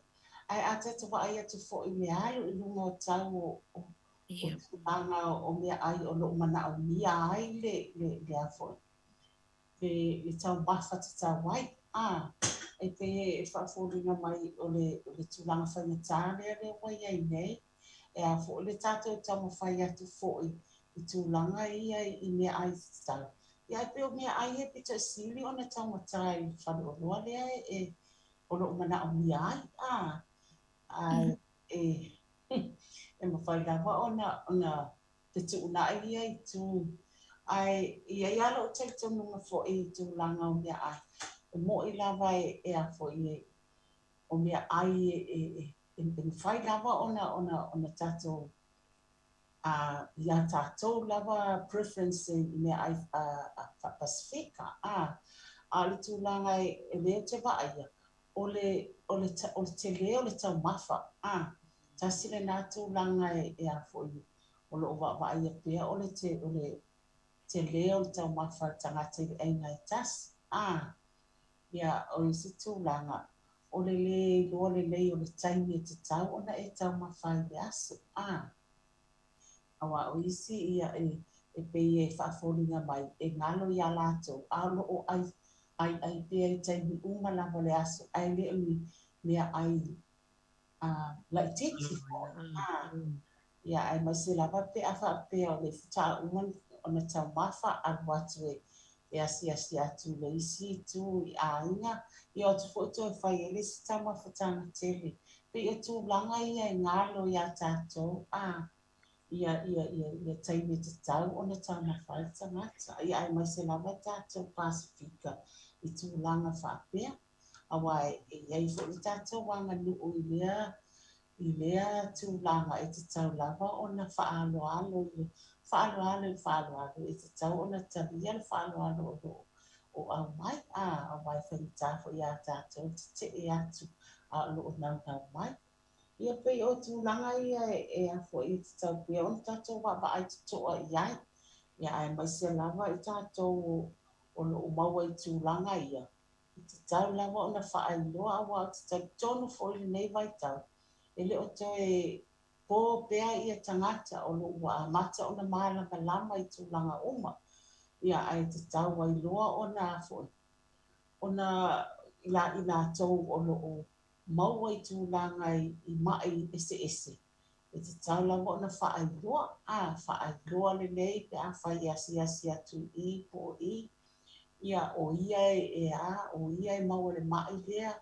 Ai a te wa ai atu fo i mea ai o lunga o tau o langa o mea ai o lo mana o mea ai le a fo. Le tau mafa te tau wai. E pe e whaaforinga mai o le tūlanga whaingatā le wai ai nei. E a fo le tātou tau mawhai atu fo i tūlanga ia i mea ai te tau. Ia pe o mea ai e pita sili o na tau matai whanu o loa lea e o lo mana o mea ai. E mawhai lawa o na te tūna ia i tū. Ai ia iala o tei tōnunga fo i tūlanga o mea ai. E mo i lava e a fo i o mea ai e mwhai lava o na tātou ia tātou lava preference i mea ai Pasifika. A le tūlanga e leo te vaia o le te leo le tau mawha. Tasile nā tūlanga e a fo i o lo vaia pia o le te leo le tau mawha tangata i eina i tas. Ia o i si tūlanga o le loa le lei o le taimi e te tau ona e tau mawhai le asu. Awa o isi ia e pei e whaaforinga mai e ngalo i a lātou. Alo o ai pia i taimi uma lava le asu. Ai le ui mea ai lai titi. Ia ai mai se lava pe a whaapea o le whita uman o na tau mawha alu atu e asi atu le isi tu i a inga. I o tu foto e whai e le si tau mawha tanga tele. Pe e tu langa ia e ngalo i a tātou. Ia taimi te tau o na tau mawha i tangata. Ia ai mai se lava tātou Pasifika i tu langa whaapea. Awa e iei fo i tātou wanga nuu i lea tu langa e te tau lava o na whaaloalo e te tau o na taria le whaaloalo o au mai. Au mai whanitafo i a tātou te e atu a lo o nau mai. Ia pei o tūlanga ia e a fo i te tau pia o na tātou wa ai te toa i ai. Ia ai mai se lava i tātou o lo o maua i tūlanga ia. I te tau lava o na whaailoa awa o te tau tono fo i nei vai tau. E le o toe pō pēa ia tangata o lo ua mata o na mālanga lama i tūlanga uma. Ia ai te tau wailoa o na fo. O na ila tau o lo o maua i tūlanga i mai ese. E te tau lava o na whaailoa. Whaailoa le nei pe a whai asi atu i po i. Ia o ia o ia e maua le mai lea.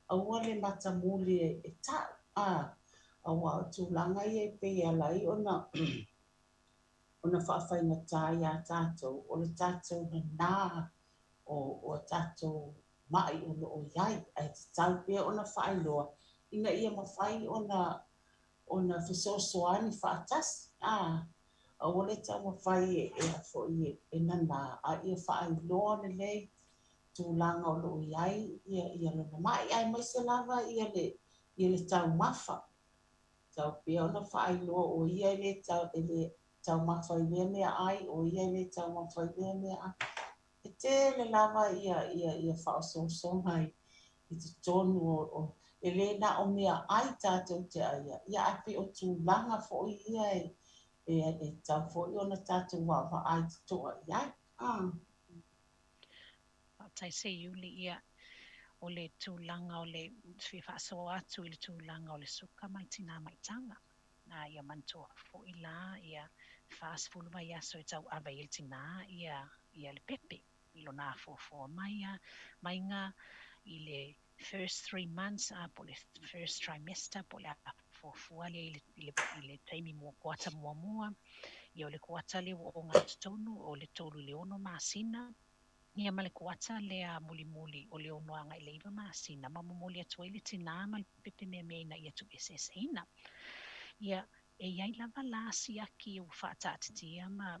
Aua le mata muli e tau. Awa o tūlanga i e pei alai o na whaawhainga tā i a tātou. O le tātou na nā o tātou mai o lo o iai. Ai te tau pia o na whaailoa. Ina ia mawhai o na whasosoani whaatas. O le tau mawhai e a fo i e nana. A ia whaailoa le lei tūlanga o lo o iai. Ia lona mai. Ai mai se lava ia le tau mawha. Tau pia o na whaailoa o ia le tau mawha i lea mea ai. O ia le tau mawha i lea mea ai. E te le lava ia whaososo mai. I te tonu o e le na o mea ai tātou te aia. Ia api o tūlanga fo i ia e pe e tau fo i ona tātou wa ai toa iai. Tai se iuli ia o le tūlanga o le whiwhaasoa atu i le tūlanga o le suka mai tina mai tanga. Na ia mantua fo i la ia fast fulu mai aso e tau awa i le tina ia le pepe. I lo nā fo mai mai ngā i le first 3 months po le first trimester po le fua le i le taimi mua kuata mua i o le kuata le o ngā tutonu o le tolu le ono masina. Ia ma le kuata lea muli o le ono anga i leiva masina ma muli atua i le tina ma le pepe mea na ia tu eseseina. Ia e iai lava lasi aki o whaatatitia ma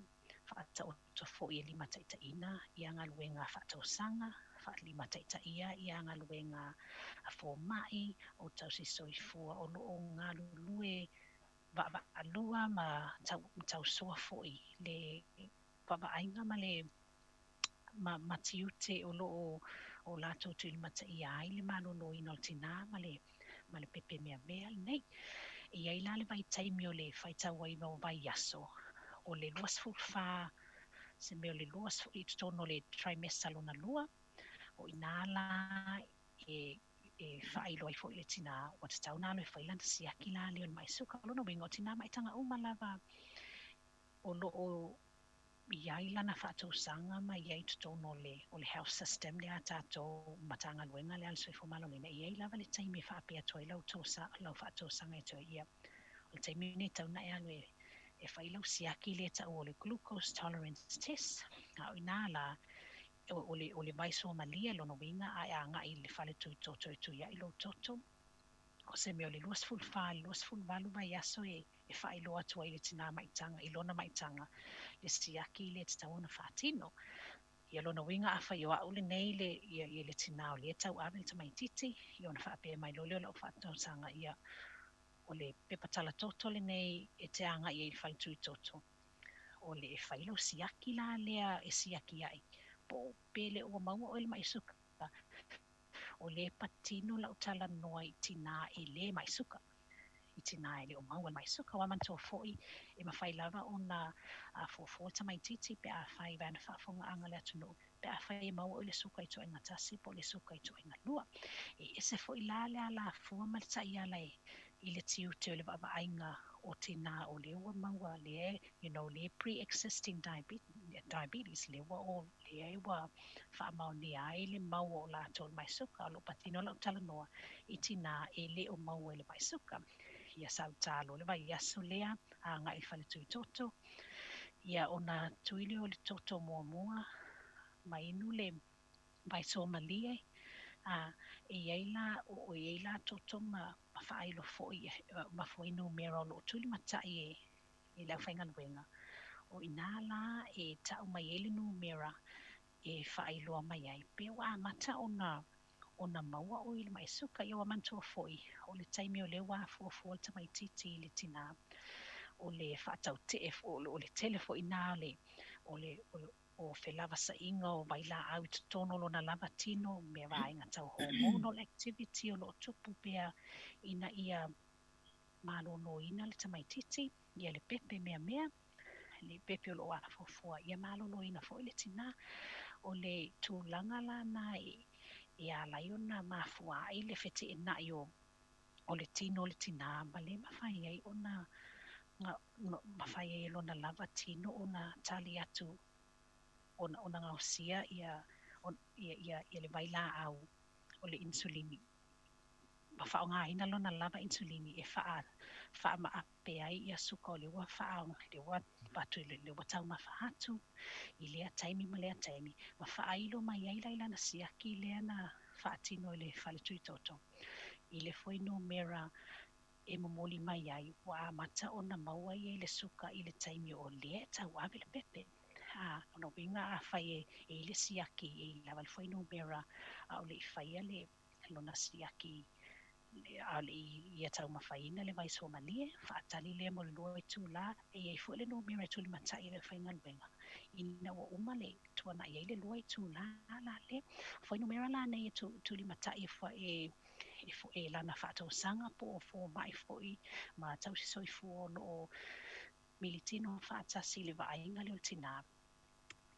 whaata o to fo i lima taitaina ia ngā luenga whaata o sanga lima taita ia ngā luenga a fo mai o tau si soifua o loo ngā lue va alua ma tau soa fo i le ainga ma le matiute o loo o lato tu lima taia ai le malolo ina o tina ma le pepe mea nei. Ia ila le vai taimi o le whaita wai no vai yaso o le luas fulfa se meo le luas i tono le trimester lona lua o inala e whailo ai fo i le tina o te tau nalo e whailana si aki la leo mai suka lona wingo tina mai tanga umalava o loo iai lana whātou sanga ma iai tutono o le health system le a tātou matanga luenga le alsoi fumalonina iai lava le taimi whaapea toi lau whātou sanga e toi ia o le taimi ne tau na e alu e whailau siaki le tau o le glucose tolerance test a o inala o le vaiso malia lono winga a e anga i le whale tui toto e tui ai lo toto o se meo le luas full valu vai aso e whailo atua i le tina maitanga i lona maitanga le siaki le te tau na whaatino i lona winga a whai o a ule nei i le tina o le tau ave le tamaititi i ona whaapea mai loleo lau whaatau sanga ia o le pepatala toto le nei e te anga i le whai tui toto o le whailo siaki la lea e siaki ai po pele o maua o le maisuka o le patino lau tala noa i tina e le maisuka i tina e le o maua le maisuka wa mantua foi e mawhai lava o na fo tamaititi pe a whai vana whaafonga anga le atunu pe a whai e maua o le suka i to inga tasi po le suka i to inga lua e se foi la le ala fua malta i ala i le tiu te o le vava ainga o tina o le ua maua le le pre-existing diabetes le ua o le ua whaamau ni ai le maua o la tol mai suka lo patino lau tala noa i tina e le o maua le mai suka ia sau talo le vai aso lea a nga i whale tui toto ia ona tuile o le toto mua ma inu le vai so malie e iaila o iaila toto ma whaailo foi ma foi no mero lo tuli matai e la whainga luenga o inala e tau mai ele no mera e whaailo mai ai pe wa mata ona maua o ile mai suka ia wa mantua foi o le taimi o le wa fo mai titi le tina o le whaatau te o le telefo ina o lava sa inga o baila au tono lo na lava tino me vai nga tau hormonal activity o lo tupu pea ina ia malo no ina le tamai titi ia le pepe mea le pepe o lo a fofua ia malo no ina fo ile tina o le tūlanga la nai ia la iona mafua i le fete ina io o le tino le tina ma le mawhai ai ona mawhai ai lona lava tino ona tali atu ona ngausia ia le baila au o le insulini ma fa nga ina lona lava insulini e fa ma ape ai ia suka o le wa fa le wa patu le wa tau ma fa atu i le taimi ma le taimi ma fa ai lo mai ai laila na siaki le na fa tino le fa le tui toto i le foi no mera e momoli mai ai wa mata ona maua i le suka i le taimi o le tau ave le pepe ono winga a whai e le siaki e lawal whai no mera a o le i whai le lona siaki a le i atau mawhaina le vai so malie whaatali le mo le lua i tūla e i fo le no mera tūli matai le whai ngalwenga ina wa uma le tuana i le lua i tūla la le whai no mera la nei tūli matai e lana whaatau sanga po o fo mai foi ma tau si soi fo no militino whaatasi le vaenga le o tina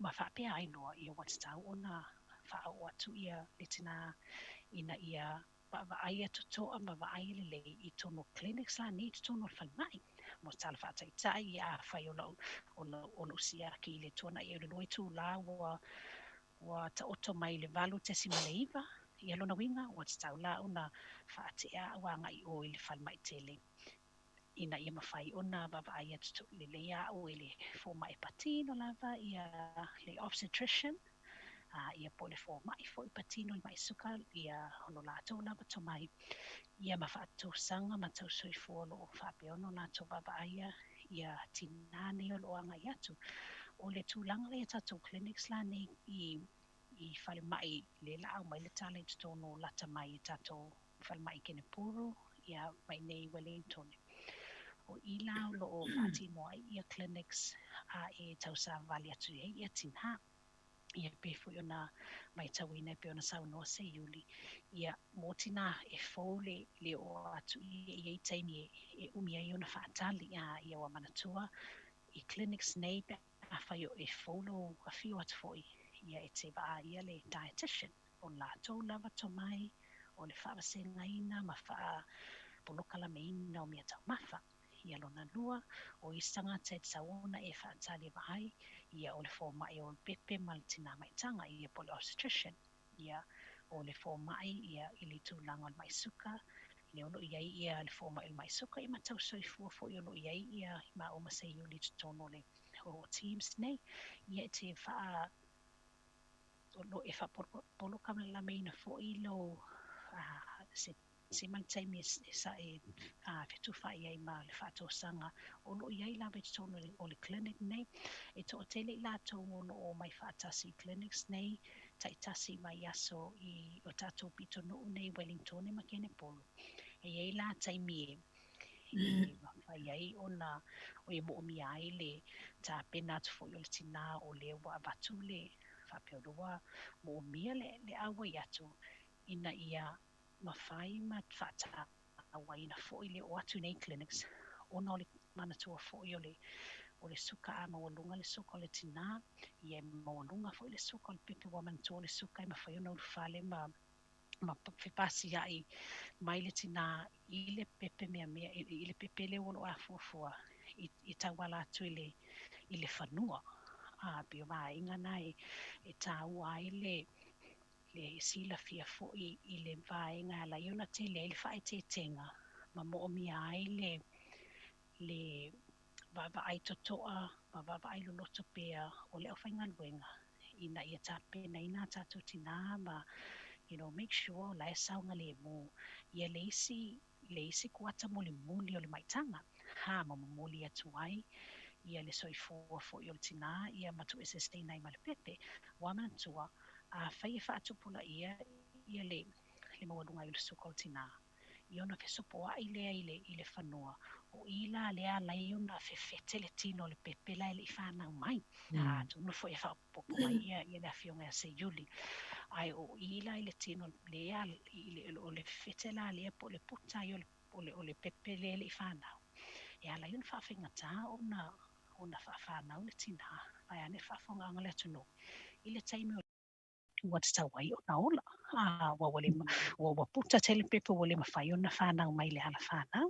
ma whapea ai noa ia watatau ona whaau atu ia le tina ina ia vaai atu toa ma vaai le lei i tono clinics la ni tono whanai mo tala whaataitai ia whai o lo sia ki le tuana i le loi tū la wa ta oto mai le valu te simaleiva ia lona winga wa tatau la ona whaatea wanga i o i le whalmai tele ina ia mawhai ona vaai atu le leia o le forma e patino lava ia le obstetrician ia po le forma i fo i patino i mai suka ia hono lato lava to mai ia mawhaato sanga ma tau soi folo o whapeono lato vaai ia tinane o loanga i atu o le tūlanga le tatou clinics la nei i whale mai le lao mai le tala i tono lata mai i tatou whale mai kene puru ia mai nei Wellington o i lao lo o whaatino ai ia clinics a e tau sa vali atu ia tinha ia pefu i ona mai tawina pe ona sau noa se iuli ia motina e fole le o atu ia i taimi e umia i ona whaatali ia wa manatua i clinics nei pe a whai o e folo a whio atu foi ia e te waa ia le dietitian o la tau lava to mai o le whaawasenga ina ma wha poloka la meina o mia tau mafa ia lona lua o i sanga te tsaona e whaatali vai ia o le fōmai o le pepe malatina mai tanga ia po le obstetrician ia o le fōmai ia i le tūlanga o mai suka le ono iai ia le fōmai o mai suka i matau soifua fo i ono iai ia ma o masei o le tutono le o teams nei ia te wha lo e wha polo kamala la meina fo i lo se man taimi sa e fitu whai ai ma le whato sanga o lo iai la vete tono o le clinic nei e to o tele la tono o mai whaatasi clinics nei taitasi mai aso i o tato pito no nei Wellington ma kene polo e iai la taimi e whai ai ona o e mo mi ai le ta pena tu fo le tina o le wa batu le whapeoroa mo mia le awa i atu ina ia mawhai ma whata awa ina fo i le o atu nei clinics ona o le manatua fo i o le suka a mawalunga le suka o le tina ia mawalunga fo i le suka o le pepe wa manatua le suka i mawhai ona o le whale ma whipasi ai mai le tina i le pepe mea i le pepe le wolo a fuafua i tawala atu i le whanua pio mai inga nai e tau ai le sila fia fo i le vaenga la iona te le whae te tenga ma mo mi ai le vava ai totoa ma vava ai loloto pea o le awhainga luenga ina ia tape na ina tatu tina ma make sure la e saunga le mo ia leisi kuata muli o le maitanga ha ma muli atu ai ia le soifua fo i o le tina ia matu e se stay nai ma le pepe wa mantua a whai e whaatupula ia le mawalunga i le suka o le tina i ona fesopoa i le whanua o i la lea lai ona fefete le tino le pepe la i whanau mai tu no fo e whapopo mai ia le awhionga se yuli ai o i la i le tino lea o le fefete la lea po le puta i o le pepe le i whanau e ala i ona whawhingata ona whanau le tina ai ane whawhonga anga le atunu i le taimi what tawai ona ola wa wale wa puta tele pepe wale mawhai ona whanau mai le ala whanau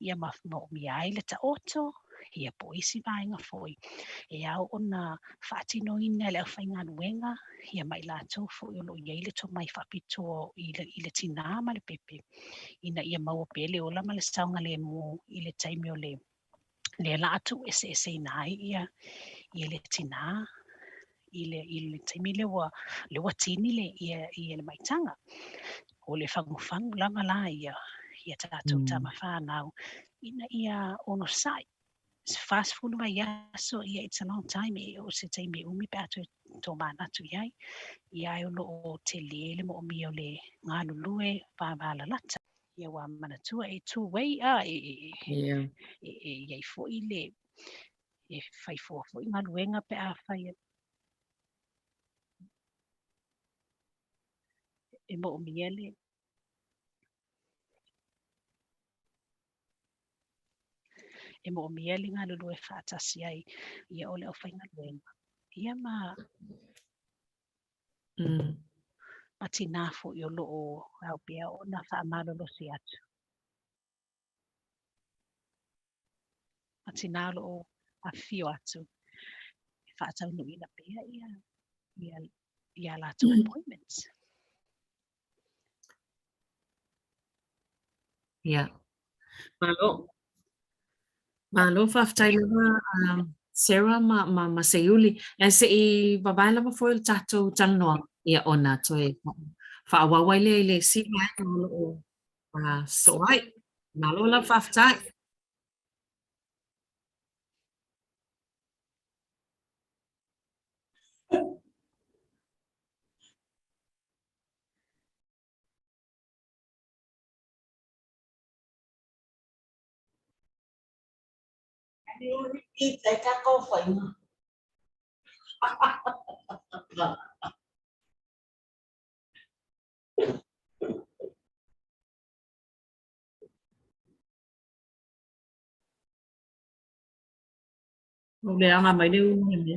ia ma mi ai le ta oto ia po isi vaenga foi e au ona whaatino ina le awhainga nuenga ia mai la tau foi ono ia ile to mai whapito i le tina ma le pepe ina ia mau pele ola ma le saunga le mo i le taimi o le la atu ese nai ia le tina ile taimi le wa tini le ia le maitanga o le whangu lava la ia tātou tama whanau ina ia ono sai fast food mai aso ia it's a long time o se taimi umi pe atu tō manatu iai ia ono o te lele mo mi o le ngā lulue wāwāla lata ia wa manatua e two way iai fo i le e whai fo i ngā luenga pe a whai e mo miele e mo mia le ngā lulu e whaatasi ai ia ole o whainga luenga. Ia ma ma tina fo i o loo au pia o na wha amalolo si atu. Ma tina loo a fio atu e whaatau nui na pia ia lato appointments. Yeah. Malo whaftai lava Sarah ma Seiuli. E se I babae lava foi il tatou talanoa ia ona toi whaawawai le si mai o so ai. Malo la whaftai. Ít tại các cô phải Một đề mà mấy đứa mình đi.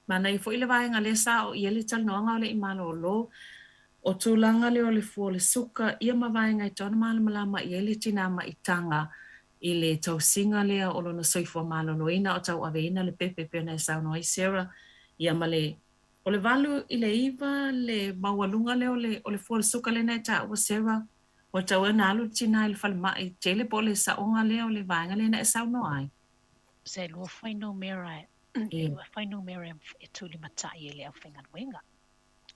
Mana I foi le vai nga le sa o ia le talanoa o le I malolo o tūlanga le o le fua le suka ia ma vai nga I tona malama ia le tina ma I tanga I le tausinga lea o lona soifua malolo ina o tau aveina le pepe pena e sauno ai Sarah ia ma le o le valu I le iwa le mawalunga le o le fua le suka le na ta o Sarah o tau ena alu tina I le falma I tele po le saonga le o le vai nga le na e sauno ai. Se lua fai no mera fai no mera e tuli matai e le au whengan wenga.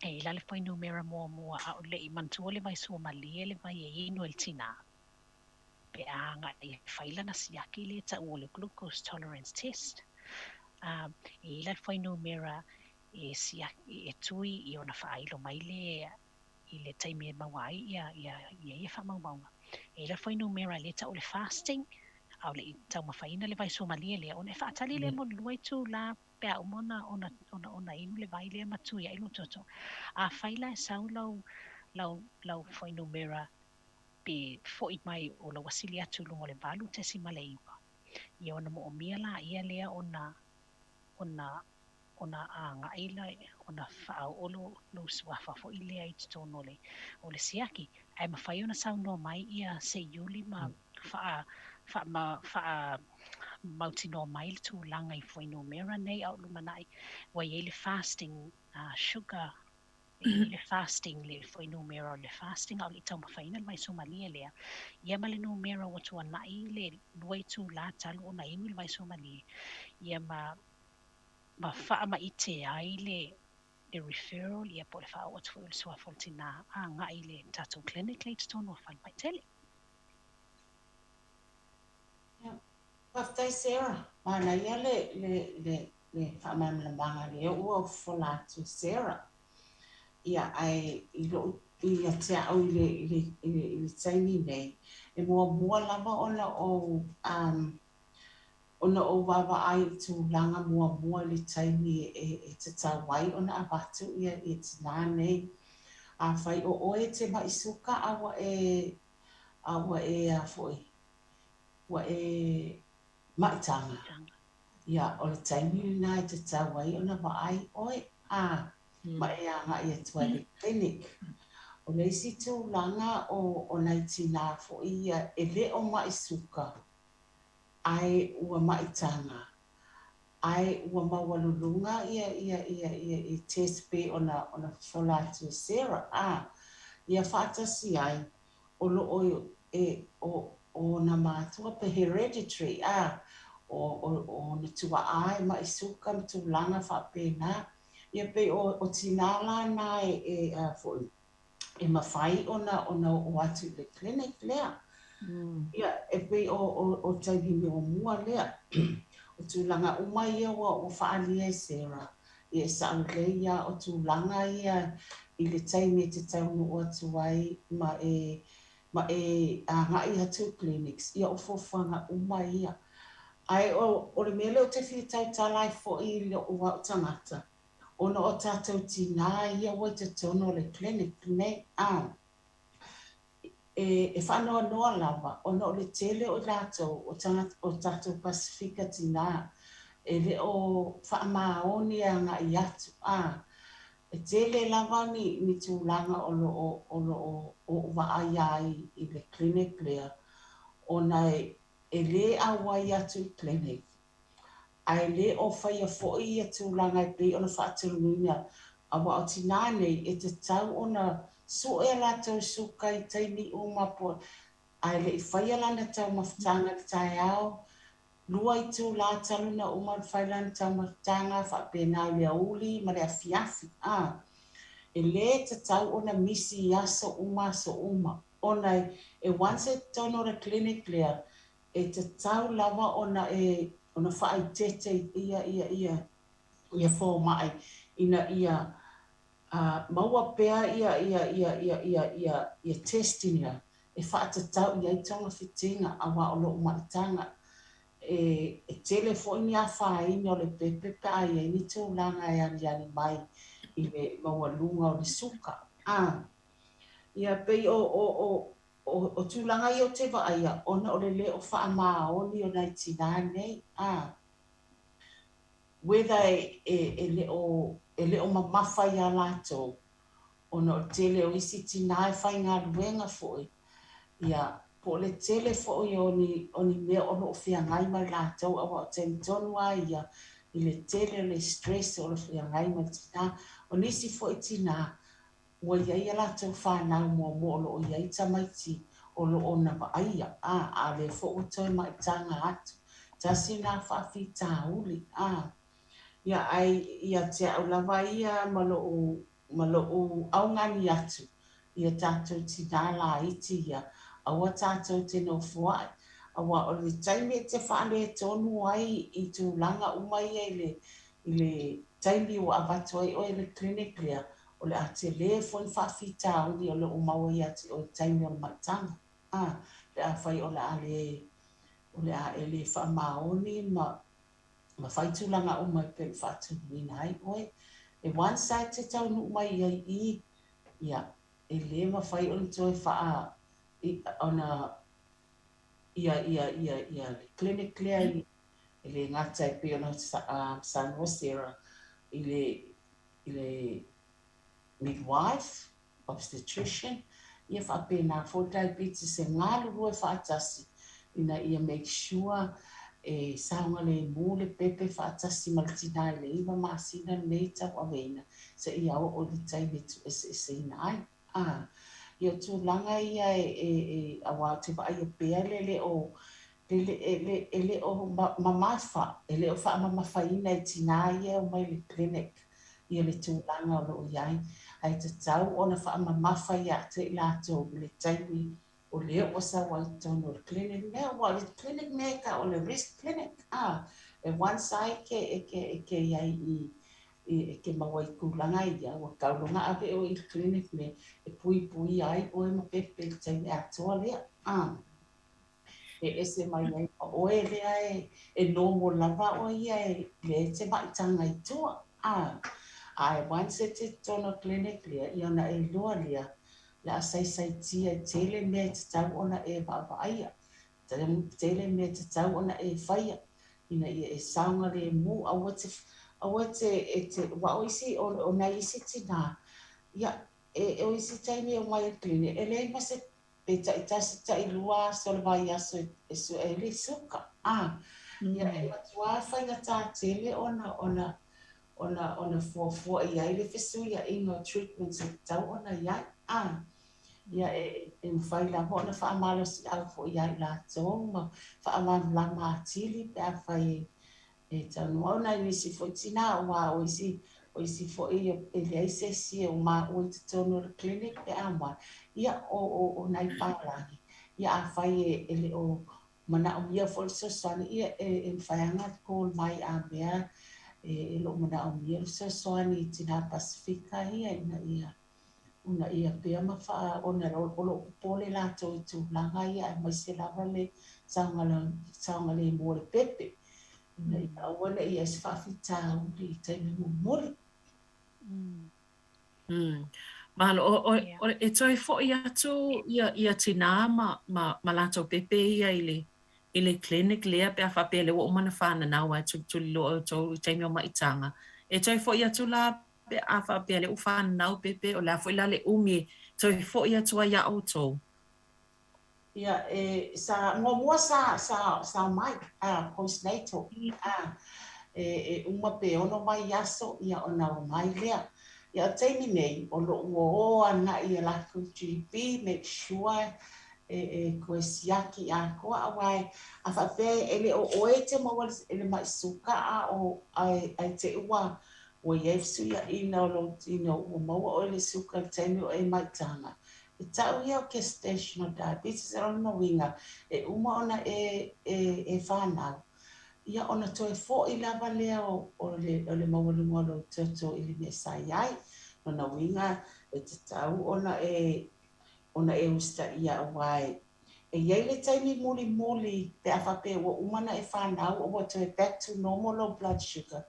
E la le fai no mera mua a o le I mantua le vai sua mali e le vai e ino el tina. Pe anga e whaila na siaki le ta o le glucose tolerance test. E la le fai no mera e siaki e tui I ona whailo mai le I le taimi e mawai ia whamaumaunga. E la fai no mera le ta o le fasting. Au le tau mawhaina le vai somalia lea ona e whaatali le mo luai tu la pea umona ona inu le vai lea matu ia inu toto a whaila e sau lau whainu mera pe fo I mai o la wasili atu lungo le valu te si male iwa ia ona mo o mia la ia lea ona a nga ila ona whaau olo lo suafa fo I lea I tono le o le siaki ai mawhai ona sau no mai ia se yuli ma mauti no mai tu langa I foi no mera nei au lumanai wa ele fasting sugar le fasting le foi numero le fasting au le tau mafaina mai Somalia le ia ma le numero o tua nai le luai tu la talu o nai mai Somalia ia ma fa ma ite ai le referral ia po le fa o tu le sua fontina a ngai le tatu clinic le tono fa mai tele Pastor Sarah, mana ia le whamamlamanga le ua fola tu Sarah. Ia ai ia te au le taimi nei. E mua lava ona o wawa ai tu langa mua le taimi e te tawai ona abatu ia e te nā nei. A whai o oe te maisuka awa e a foi. Wa e maitanga. Ia, o le taimi nā te tawai ona waai oe ma e anga i atua le clinic. O le isi tu langa o nai tina fo ia e le o maisuka. Ai ua maitanga. Ai ua mawalulunga i test pe ona fola tu Sarah. Ia whaatasi ai o lo o na mātua pe hereditary o na tua ai ma isuka ma tu langa whapena ia pe o tinala na e mawhai ona o atu le clinic lea ia e pe o taibi me o mua lea o tu langa umai ia o whaalia e Sarah ia sa ia o tu langa ia i le taimi te taunu o atu ai ma ngai hatu clinics ia o fofanga uma ia ai o le mele o te whitau talai fo i le o wau tangata ona o tātou tina ia wai te tono le clinic nei e whanoa noa lava ona o le tele o lātou o tātou Pasifika tina e le o whaamaoni a ngai atu e tele lava ni tūlanga o waai ai i le clinic lea o nei e le awai atu i clinic. Ai le o whaia fo i a tūlanga i pe ona whaatulunia a wa o tina nei e te tau ona so e la tau suka i taimi o mapo. Ai le i whaia lana tau mawhtanga ki tai au lua i tū la taluna o man whailana tau mawhtanga whapena i lea uli ma lea fiafi. E le te tau ona misi ia so uma. Ona e wanse tono re clinic lea e te tau lava ona whaai tete ia fo mai ina ia maua pea ia testing ia e whaata tau ia i tonga fitinga a wa o lo umaitanga e tele fo ini a whaini o le pepe a ia ni tau langa e ani mai i le maua lunga o le suka. Ia pei o tūlanga i o te vaia, ona o le o wha maoni o nai tina nei. Whether e le o mamawhai a lato, ona o tele o isi tina e whai ngā ruenga foi. Ia, po le tele foi o ni mea ono o whia ngai mai lato, awa o teni tonua ia, i le tele le stress o le whia ngai mai tina, o nisi foi tina, ua iai ala tau whanau mua lo o iai tamaiti o lo o na waaia a le fo o toi mai tanga atu tasi nā whawhi tāuli ia ai ia te au lawa ia ma lo o au ngani atu ia tātou tina la iti ia awa tātou te no fuai awa o le taimi te whaale tonu ai i tu langa umai i le taimi o abatoi o le clinic lea o le ate le fon whawhita o le o maua i ate o taimi o le matanga. Le a whai o le a ele whamaoni ma whaitulanga o mai pe whatu nina ai oe. E one side te tau nu mai iai i ia e le ma whai o le toi wha ona ia clinic lea i le ngata i pe ona San Rosera i le midwife, obstetrician, ia whapena for diabetes e ngālu rua whaatasi ina ia make sure e saunga le mule pepe whaatasi malatina le iwa maasina nei tau aweina sa i awa o le tai le tu se ina ai. Ia tu langa ia e awa te wa ai pea le o ele o mamafa, ele o wha mamafa ina e tina ia o mai le clinic ia le tu langa o lo iai. Ai te tau o na wha mamafa ia te lato le taimi o leo o sa wai tono le clinic mea wa le clinic mea ka o le risk clinic e one side ke iai i ke mawai kulanga ia wa kaulunga ave o i clinic me e pui ai o e mapepe le taimi atoa lea e ese mai ai o e lea e nomo lava o ia e le te maitanga i tua ai once te tono clinic lea ia na e loa lea la sai tia tele me te tau ona e vaaia tele me te tau ona e faia ina ia e saunga le mu awate e te wa oisi o na isi tina ia e oisi taimi o mai clinic e le ma se pe tasi ta i lua sol vai aso e su e le suka ia e matua fainga ta tele ona fo ia i le fesu ia ingo treatments e tau ona ia ia e mwhai la hona wha amalo si au fo ia i la tō ma wha amalo la mātili pe a whai e tanu au na nisi fo tina wa o isi fo i e lei se si o ma o i te tono le clinic pe a ma ia o nai pārangi ia a whai e le o mana o mia fo le sosani ia e mwhaianga kōl mai a mea e lo mana o mia le sosani tina Pasifika ia una ia pea mawha ona lo pole la to tu langa ia mai se lava le saunga le mo le pepe ina ia ona ia se whawhita uli taimi mo mori Malo e toi fo ia tu ia tina ma lato pepe ia ile clinic lea pe a whape le o mana whana nawa tu lo to taimi o maitanga e toi fo ia tu la pe a fa pe le ufan nau pepe o la foi la le umi so fo ia tua ia auto ia e sa ngomua sa mai postnatal e uma pe ono mai aso ia ona o mai lea ia taimi nei o lo o ana ia la ku GP make sure e koesiaki a ko awai a fa pe ele o e te mo ele mai suka o ai te ua o yesu ia ina lo tino o mau o le suka tenu e maitanga e tau ia ke gestational diabetes e ona winga e uma ona e whanau ia ona toi fo i lava lea o le mau lo toto i le mesai ai ona winga e te tau ona e usta ia awai e iei le taimi muli pe a whape o umana e whanau o toi back to normal low blood sugar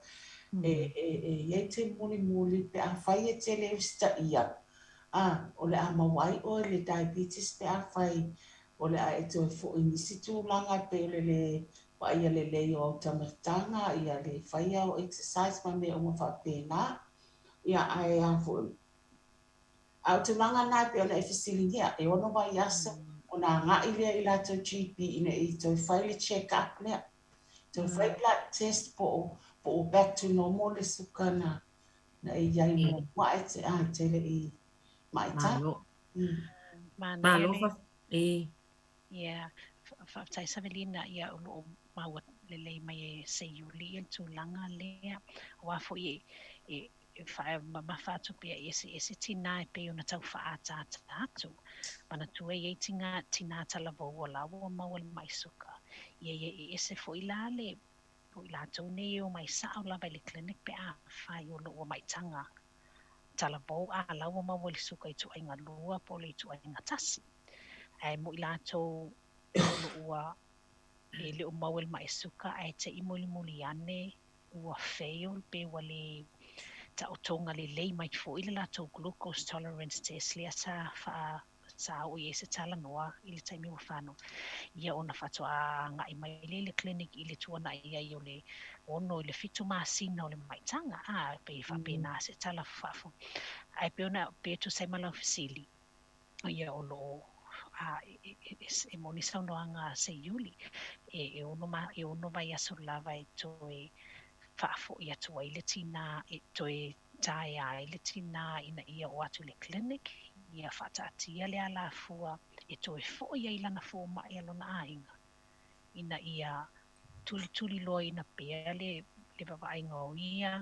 e te muli pe a whai e te le usta ia o le a mawai o le diabetes pe a whai o le a e toi fo i nisi tūlanga pe le wa ia le lei o tamatanga ia le whai o exercise ma me o ma whape na ia ai a fo au tūlanga nai pe ona e fisilingia e ono vai asa o na ngā ilia i lato GP ina i toi whai le check up lea toi whai blood test po o back to normal le suka na e iai mo wa e te le i maita. Malo ia whaftai Savelina ia o lo maua lelei mai e se iuli il tūlanga lea o afo i mawhatu pia ese tina e pe ona tau whaata atu mana tu e tinga tina talavo o lawa maua mai suka ia ese fo i lale o la tone o mai sa la vai le clinic pe a fai o lo mai tanga talabo a la o ma wali suka i tu ainga lua po le tu ainga tasi ai mo la to lo e le o mawel mai suka ai te i moli ane o fail pe wali ta o tonga le mai fo i la to glucose tolerance test le sa fa sa o ye se tala noa i le taimi o whano ia ona whato a nga i mai le clinic i le tuana ia i o le ono i le fitu masina o le maitanga pe whape na se tala whafo ai pe ona pe tu sai malau fisili ia o lo e moni saunoanga se iuli e ono mai aso lava e toe whaafo ia tua i le tina e toe tae ai le tina ina ia o atu le clinic ia whaataatia le ala fua e toe fo ia ilana fo ma e alona ainga ina ia tuli loa ina pea le babainga o ia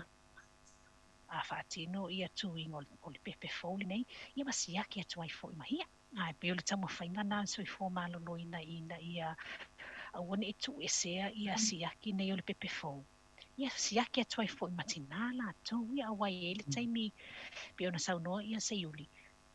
a whaatino ia tuinga o le pepe fōli nei ia masiaki atu ai fo i mahia ai pe o le tamu whaingana so i fo malolo ina ia awane e tu esea ia siaki nei o le pepe fōli ia siaki atu ai fo i matinala tau ia awai e le taimi pe ona saunoa ia se yuli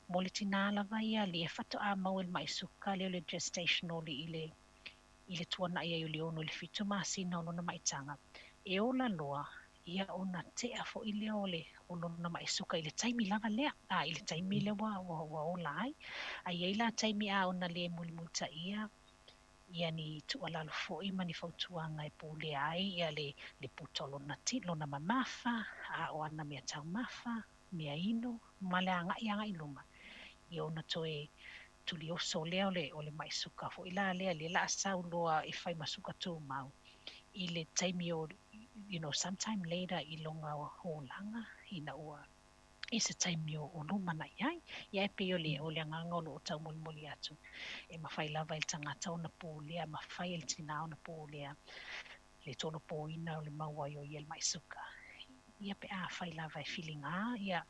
mo le tinala vai ia le fato a mau el mai suka le gestational i le tuana ia i le ono le fitu masina o lona maitanga e ola loa ia ona te a fo i le ole o lona mai suka i le taimi lava lea i le taimi le wa ola ai ai la taimi a ona le mulimuta ia ni tu ala fo i mani fautuanga e pule ai ia le putolo na ti lona mamafa a o ana mea tau mafa mea ino male anga i anga iluma i ona toe tuli o so lea o le mai suka fo i la lea le la sau loa e fai masuka tu mau i le taimi o sometime later i longa o holanga ina ua i se taimi o luma na iai ia e pe o le anganga o lo tau moli atu e mawhai lava il tangata o na pōlea mawhai il tina o na pōlea le tono pōina o le mauai o i el mai suka ia pe a whai lava e whilinga ia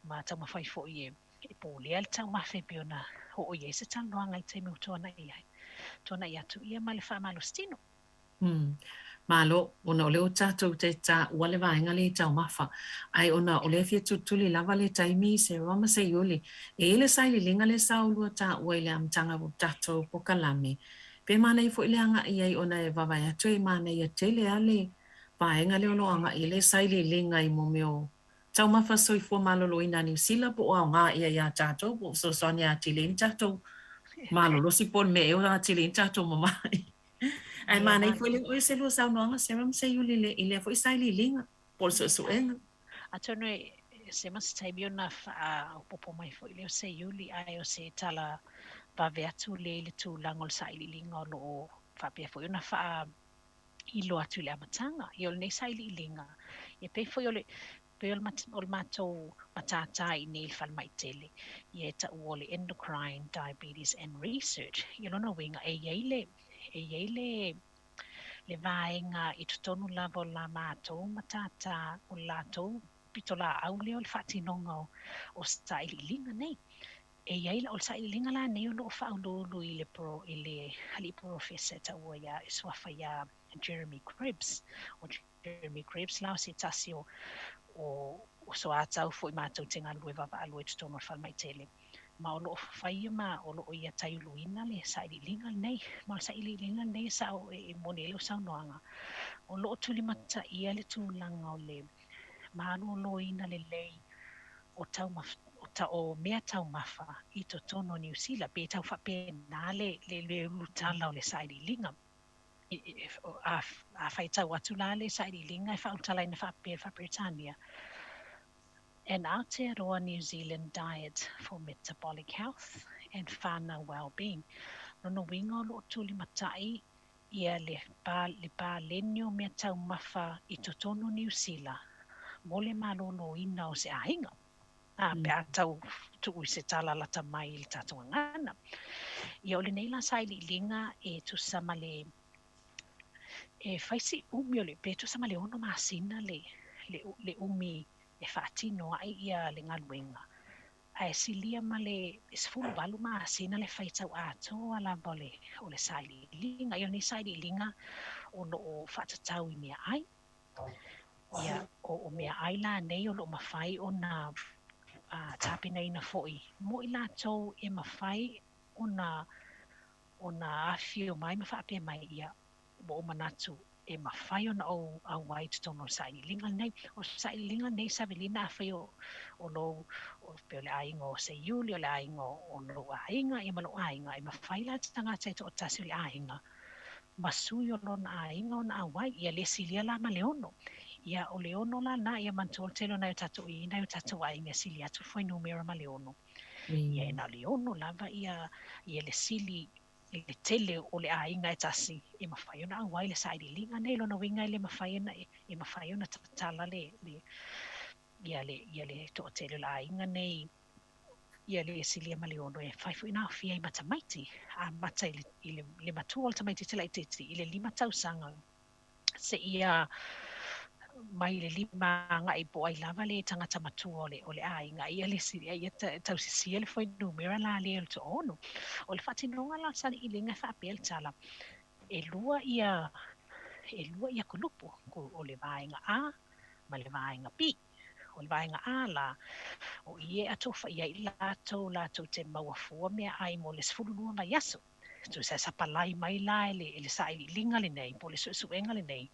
ma tau mawhai fo i e pōlea le tau mawhai pe o na ho o i se taloanga i taimi o tōna i atu ia ma le wha malo stino Malo, ona ole o tātou te tā wale vaenga le tau mafa. Ai ona ole fia tutuli lava le taimi se rama se yoli. E ele sai li linga le saulua tā ua ile amtanga o tātou po kalame. Pe mana i fo ile anga i ai ona e vavai atu e mana i a tele ale vaenga le ono anga i le sai li linga i mo meo. Tau mafa soi fua malolo ina New Zealand po au ngā ia ia tātou po so sonia tilin tātou. Malolo si pon me e o ngā tilin tātou mamai. Ai mana i foi o se lo sa no se ram se yuli le ile foi sai li linga por so enga atono se mas tai biona o popo mai foi le se yuli ai o se tala va vertu le tu langol sai li linga lo fa pe foi una fa i lo atu le matanga i o ne sai li linga e pe foi o le pe o mato matata i ne fal mai tele i ta o le endocrine diabetes and research i lo no winga e yeile le vaenga i tutonu lava o la mātou matata o lātou pitola au leo le whatinonga o staili linga nei. E yeile o staili linga la nei o lo whaululu i le hali professor ta ua ia e swafa ia Jeremy Krebs. O Jeremy Krebs lao se tasi o so atau fo i mātou tenga lue vava alue tutonu o whalmai tele. Ma o lo fai ma o lo ia tai luina le sa i linga nei ma sa i linga nei sa o e monelo sa noanga o lo tuli mata ia le tulanga o le ma lo ina le lei o tau o mea tau mafa i to tono New Zealand pe tau fa pe na le lutala o le sa i linga a fai tau atu la le sa i linga fa utala ina fa Britannia. An Aotearoa New Zealand diet for metabolic health and whānau well-being. Nono winga lo tuli matai ia le pā lenio mea tau mafa i totono New Zealand. Mo le malolo ina o se ahinga. Pe a tau tuu se tala lata mai i le tātua ngana. Ia o le neila sai li linga e tusama le whaisi umi o le pe tusama le ono masina le umi e whaatino ai ia le ngaluenga. Ai silia ma le isfulu balu ma sina le whaitau ato ala bole o le saili linga. Ia ni saili linga o lo o whaatatau i mea ai. Ia o mea ai la nei o lo mawhai o na tapina ina foi. Mo i la tau e mawhai o na awhio mai ma whaapea mai ia mo o manatu. E mawhai ona au wai tutono saili linga nei. O saili linga nei savelina awhai o lo pe le ainga o se yuli o le ainga o lo ainga e malo ainga e mawhai la tangata o tasi o le ainga. Masui o lo na ainga o na au wai ia le silia la ma leono. Ia o leono la na ia mantol telo na tatu i na tatu ainga silia tu foi numero ma leono. Ia na leono lava ia le sili i le tele o le ainga e tasi e mawhai ona awai le saidi linga nei lona winga le mawhai ona e mawhai ona tatala le ia le to tele la ainga nei ia le silia maliono e whaifu ina fia i matamaiti a mata i le matua o tamaiti tila i titi i le 5 tausanga se ia mai le 5 nga i po ai lava le tangata matua o le ainga ia le silia ia tausisia le foi numera la le o to ono o le whatinonga la sani i le ngai whapel tala e lua ia kulupu o le vaenga a ma le vaenga pi o le vaenga a la o ie atofa ia i latou te mauafua mea ai mo le sefululua mai aso tu sa sapalai mai la le sai linga le nei po le suenga le nei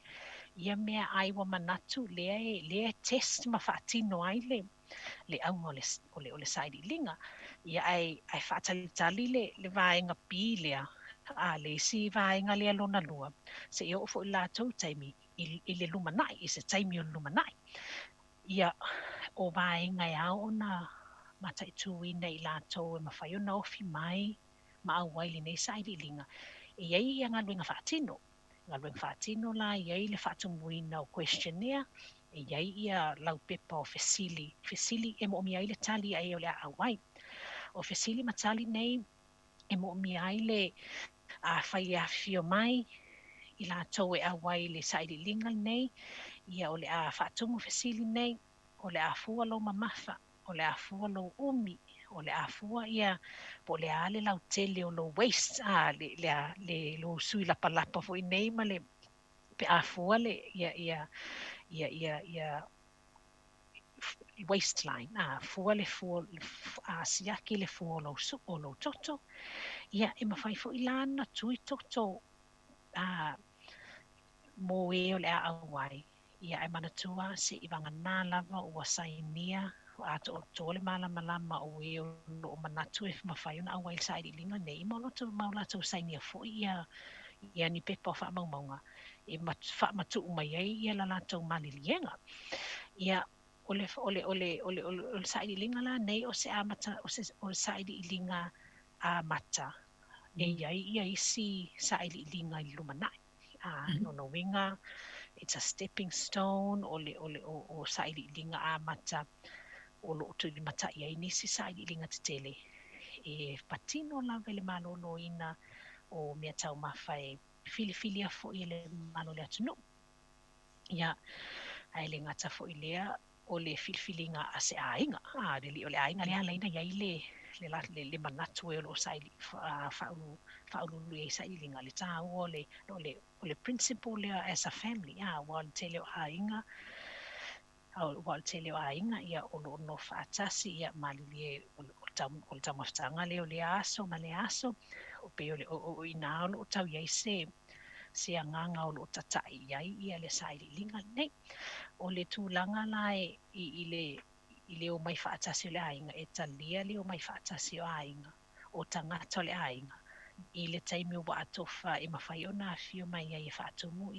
ia mea ai wa manatu le test ma fatino ai le au o le sai linga ia ai fatalitali le vaenga pi lea a le si vaenga le lona lua se ia o fo latou taimi i le lumanai i se taimi o lumanai ia o vaenga ia ona matai tui nei latou e mawhai ona ofi mai ma au waili nei saidi linga ia ia ngaluenga fatino la ia i le fatumuina o questionnaire ia ia lau pepa o fesili e mo mi ai le tali ai o le awai o fesili matali nei e mo mi ai le a fai a fio mai i latou e awai le saidi linga nei ia o le a fatumu fesili nei o le afua lo mamafa o le afua lo umi o le afua ia po le ale lau tele o lo waste le lo sui la palapa fo nei ma le pe afua le ia waistline fua le fua siaki le fua o lo toto ia e mawhai fo ilana tui toto mo e o le a awai ia e manatua se i vanga nā lava ua sainia a tole malama o e o no manatu e mawhai ona awai sa i linga nei maulatou sainia fo ia ni pepa wha maumaunga e wha matu mai ai ia la latou malilienga ia ole sa i linga la nei o se amata o sa i linga a mata ia isi sa i linga i lumanai no winga it's a stepping stone o saidi linga a mata o lo tu di mata ia ini si saidi linga tele e patino la vele malolo ina o mea tau mawhai filia fo i le malole atunu ia ai le ngata fo i lea o le filinga a se ainga li o le ainga lea leina ia i le manatu e lo saidi faulu e saidi linga le tau o le principle lea as a family wal tele o ainga ia o lo no fatasi ia mali o tau maftanga leo le aso ma le aso o pe o ina o tau ia se anganga o lo tatai ia le saidi linga nei o le tūlanga lai i le o mai whaatasi o le ainga e talia le o mai whaatasi o ainga o tangata o le ainga i le taimi o wa atofa e mawhai o nā fio mai ia whaatumu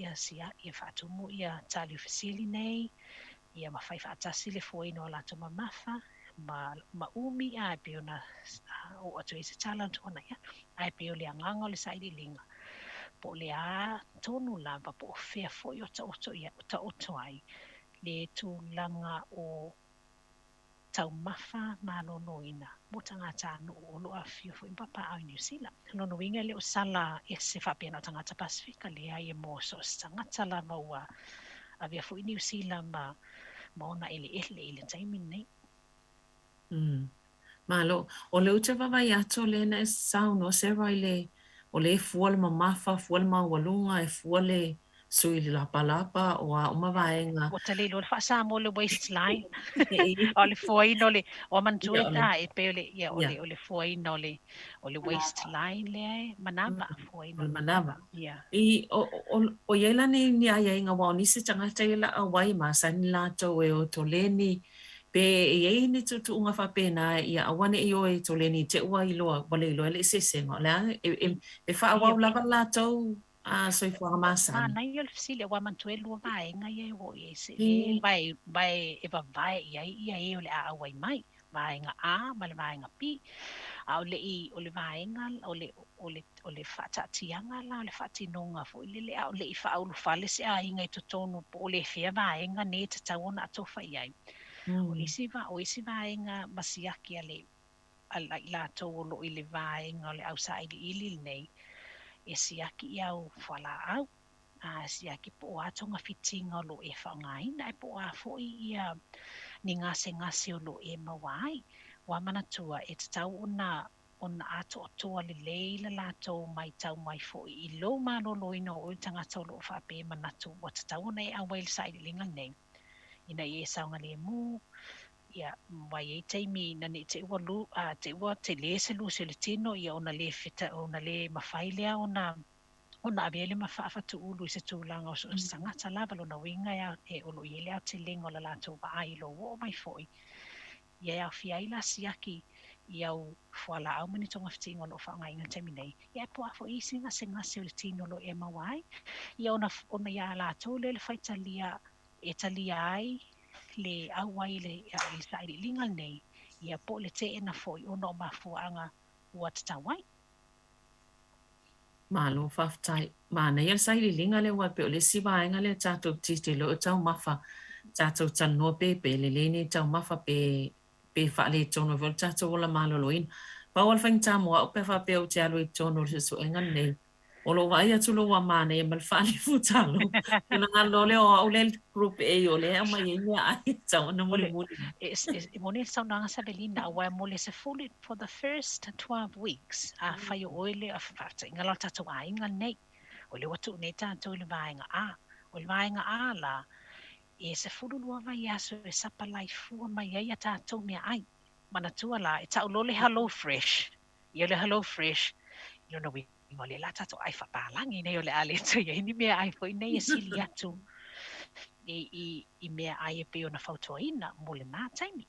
ia tali o fasili nei ia mawhai whaatasi le fuaina o lato mamafa ma umi a pe o na o atu e se tala tuana ia a pe o le anganga o le saidi linga po le a tonu lava po o fea foi o ta oto ai le tūlanga o tau mafa ma nonoina mo tangata no o lo a fio foi papa au New Zealand no winga le o sala e se fa pena tangata Pasifika le ai mo so tangata la maua avia foi New Zealand ma ona ele taimi nei malo o le uta vai ato le na sauno se vai o le fual mamafa fual mawalunga e fuale sui la palapa o a uma vaenga o tele lo fa sa mo le waistline o le foi no le o mantueta e pe le ia o le foi no le waistline le manaba foi no manaba ia i o yela ni ai nga wa ni se tanga tela a wai ma san la to e o toleni pe e ni tu unga fa pena ia awane i o e toleni te ua i loa wale lo le se se no le e fa wa lava la to so for masa na yo fsile wa mantuelo vai nga ye o ese vai e vai ia e o le a wai mai vai nga a ma le vai nga pi a o le vai nga o le whaatatianga la, o le whaatinonga fo i le au le I whaulu whale se a inga I totonu po o le whia vaenga ne te tauona atofa iai. O isi vaenga masiaki a le I lātou o lo I le vaenga o le au saidi ili nei, e siaki I au whala au, siaki po o atonga fitinga o lo e whangaina, e po a fo I ia ni ngase o lo e mawai, wa manatua e te tau ona ato atoa le leila lātou mai tau mai fo I lo malolo ino o tangata o lo whape manatu wa te tau ona e awai le saidi linga nei. Ina I e saunga le mu, ia wai e teimi na ne te ua te le se lu se le tino ia ona le fita ona le mawhailea ona avele mawhaafatu ulu I se tūlanga o so sangata lava lo na winga ia e olo I ele au te lengo la lātou wa ai lo o mai foi. Ia au fiaila siaki I au whala au mani tonga fitinga lo whaanga inga teimi nei. Ia po a fo isi ngase o le tino lo e mawai. Ia ona ia lātou le whaitalia e talia ai le awai le sairi linga nei ia po le te ena foi ono mafuanga ua tatawai. Malo whaftai. Mana ia sairi linga le wai pe o le siwaenga le tātou titi lo tau mafa tātou tanua pepe le leni tau mafa pe whaale tono vol tātou ola maloloin. Pawal whaing tāmua o pe whape o te alo I tono le suenga nei. Olo vai atu lo wa mana e mal fali futalo. Kuna ngalo le o le group A o le ama ye ai tau na mole mole. Mone saunanga Sabelina wa mole se fully for the first 12 weeks. A fai oile a fata ngalo tatu ainga nei. O le watu nei tatu le vainga a. O le vainga a la e se fulu lua vai aso e sapa lai fua mai ai tatu me ai. Mana tua la e tau lo le Hello Fresh. Ia le Hello Fresh. You know we Ngo le lata to ai whapalangi nei o le ale tu ia ni mea ai foi nei e sili atu I mea ai e pe ona whautoina mo le mātaimi.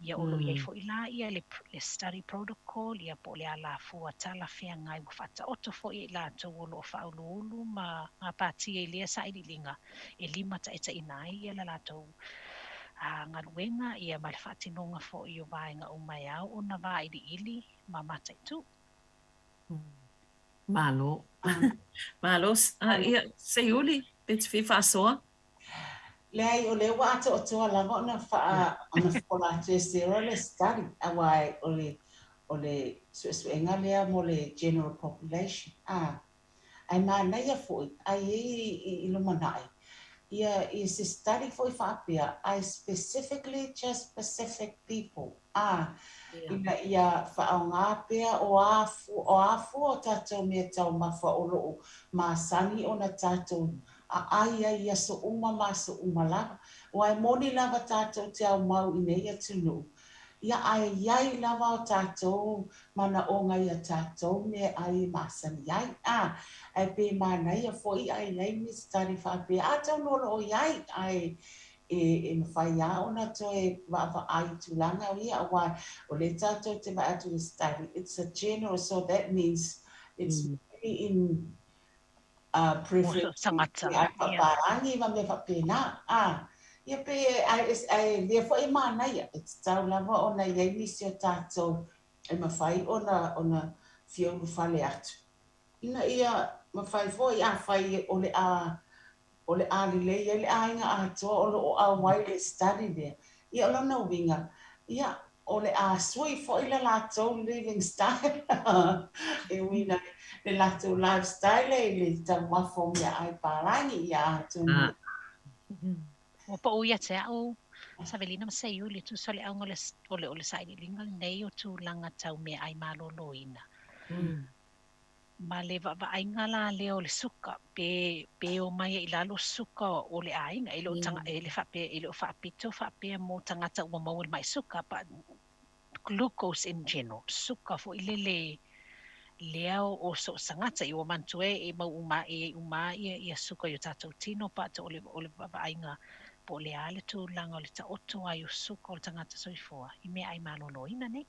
Ia olo iai foi la ia le study protocol ia po le ala fua tala whea ngai whata oto foi la tu olo o whaulu ulu ma pātia I lea sairi linga e lima ta eta inai ia la latou ngaruenga ia mai whatinonga foi o vaenga o mai au o na vaidi ili ma matai tu. Malo. Malo. Ia, Seiuli, bit fifa soa. Le ai o le wa ato o lava ona wha ona whola te sera le study awai o le suenga lea mo le general population. Ai mana ia foi, ai I lumanai. Ia is a study foi whaapea, I specifically just specific people. Ina ia whaonga pea o afu o tātou mea tau mawha o loo māsani o na tātou a aia ia so uma ma so uma lava. O ai moni lava tātou te au mau I nei atunu. Ia ai iai lava o tātou mana o ngai a tātou mea ai māsani iai. Ai pe mana ia fo I ai iai mi stari whape. Tau noro o iai ai e mawhai a ona to e wawa ai tūlanga o ia awa o le tātou te wa atu study. It's a general, so that means it's really in privilege. Ai whaparangi ma me whapena. Ia pe ai le fo I mana ia. It's tau lava ona iai nisi o tātou e mawhai ona whiauru whale atu. Ina ia mawhai fo I a whai o le alile ia le ainga atoa o lo a wai le study there. Ia o lana winga. Ia o le a sui fo I la lātou living style. E wina le lātou lifestyle e le tau mafo mea ai pārangi ia atunu. O pa uia te au Sabelina maseu le tu sole au o le sairi linga nei o tu langa tau mea ai maloloina. Ma le ainga la leo le suka pe o mai I lalo suka o le ainga I lo tanga e le whapito mo tangata ua mau mai suka pa glucose in general suka fo I le leo o so sangata I o mantue e mau uma ia suka yo tātou tino pa o le ainga po le ale tu langa o le ta oto ai o suka o tangata soifua I mea ai maloloina nei.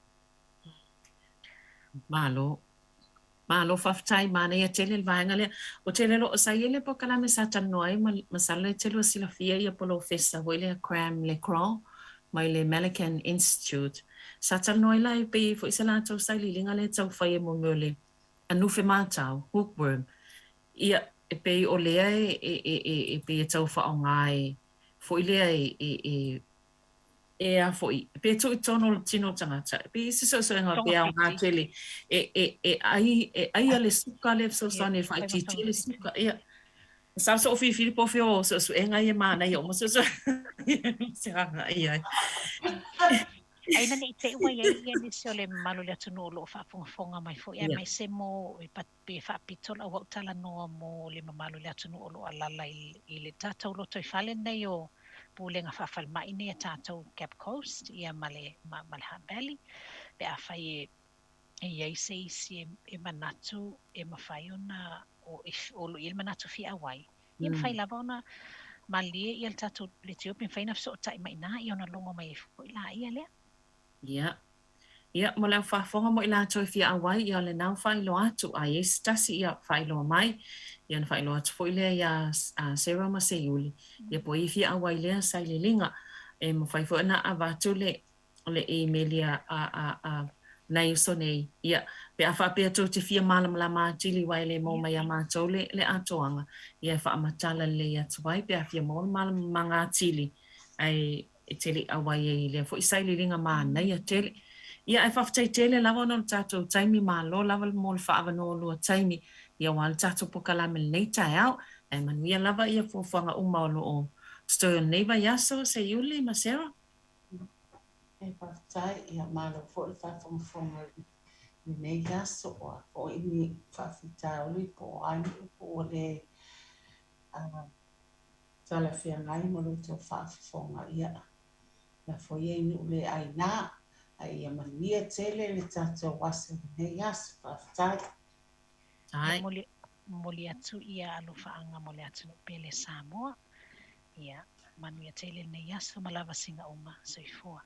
Malo whaftai mana ia tele vaenga lea. O tele lo sa ile po kala me sa tanoi masala tele sila fia ia polo festa ho ile cram le crawl mai le Melican Institute. sa tal noi lai pe fo isa la tau sai lilinga le tau fai mo ngole anu fe matau hookworm ia e pe o lea e pe tau fa ngai fo ile e a fo i pe tu tono tino tangata pe so nga pe a nga tele ai ale suka le so sane fa ti tele suka ia sa so fi po fio so enga ye mana yo mo so sanga ia ai na nei te ua ia ni se o le malu le atunu o loo whaafongafonga mai fo ia mai se mo i pe whaapitola au tala noa mo le mamalu le atunu o loo alala i le tātou loto i whale nei o pūlenga whawhal mai nei a tātou Cape Coast ia male Hutt Valley pe a whai e eise isi e manatu e mawhai ona o lo il manatu fi awai ia mwhai lava ona malie ia le tātou le teo pin whaina so tai mai na i ona longo mai fo i la ia lea Ia, mo le whaafonga mo i la toi fia awai, ia le nau whailo atu, a yes tasi ia whailo mai, ia na whailo atu fo i lea ia Sarah Maseiuli, ia po i fia awai lea sai le linga, e mo whaifo na a vatu le e-mailia nei so nei, ia, pe a whapea tau te fia malam la mātili wai le mo mai a mātou le atoanga, ia whaamatala le atu wai, pe a fia malam mga tili, ai e tele awai e le fo isai le linga mana ia tele ia e whaftai tele lava no tatou taimi malo lava mo le whaavano lua taimi ia wal tatou pokalame nei tai au e manuia lava ia fofanga umaulo o stoyo neiva yaso se Yuli Masera e whaftai ia malo fo le whaafonga nei yaso o ini whafitau li po ai po le tala fia ngai mo le tau whaafonga ia la foye ni ule aina ai mania tele le tatou wasa nei as fatai ai moli atu ia alofaanga moli atu no pele Samoa ia mania tele nei as malava singa uma soifua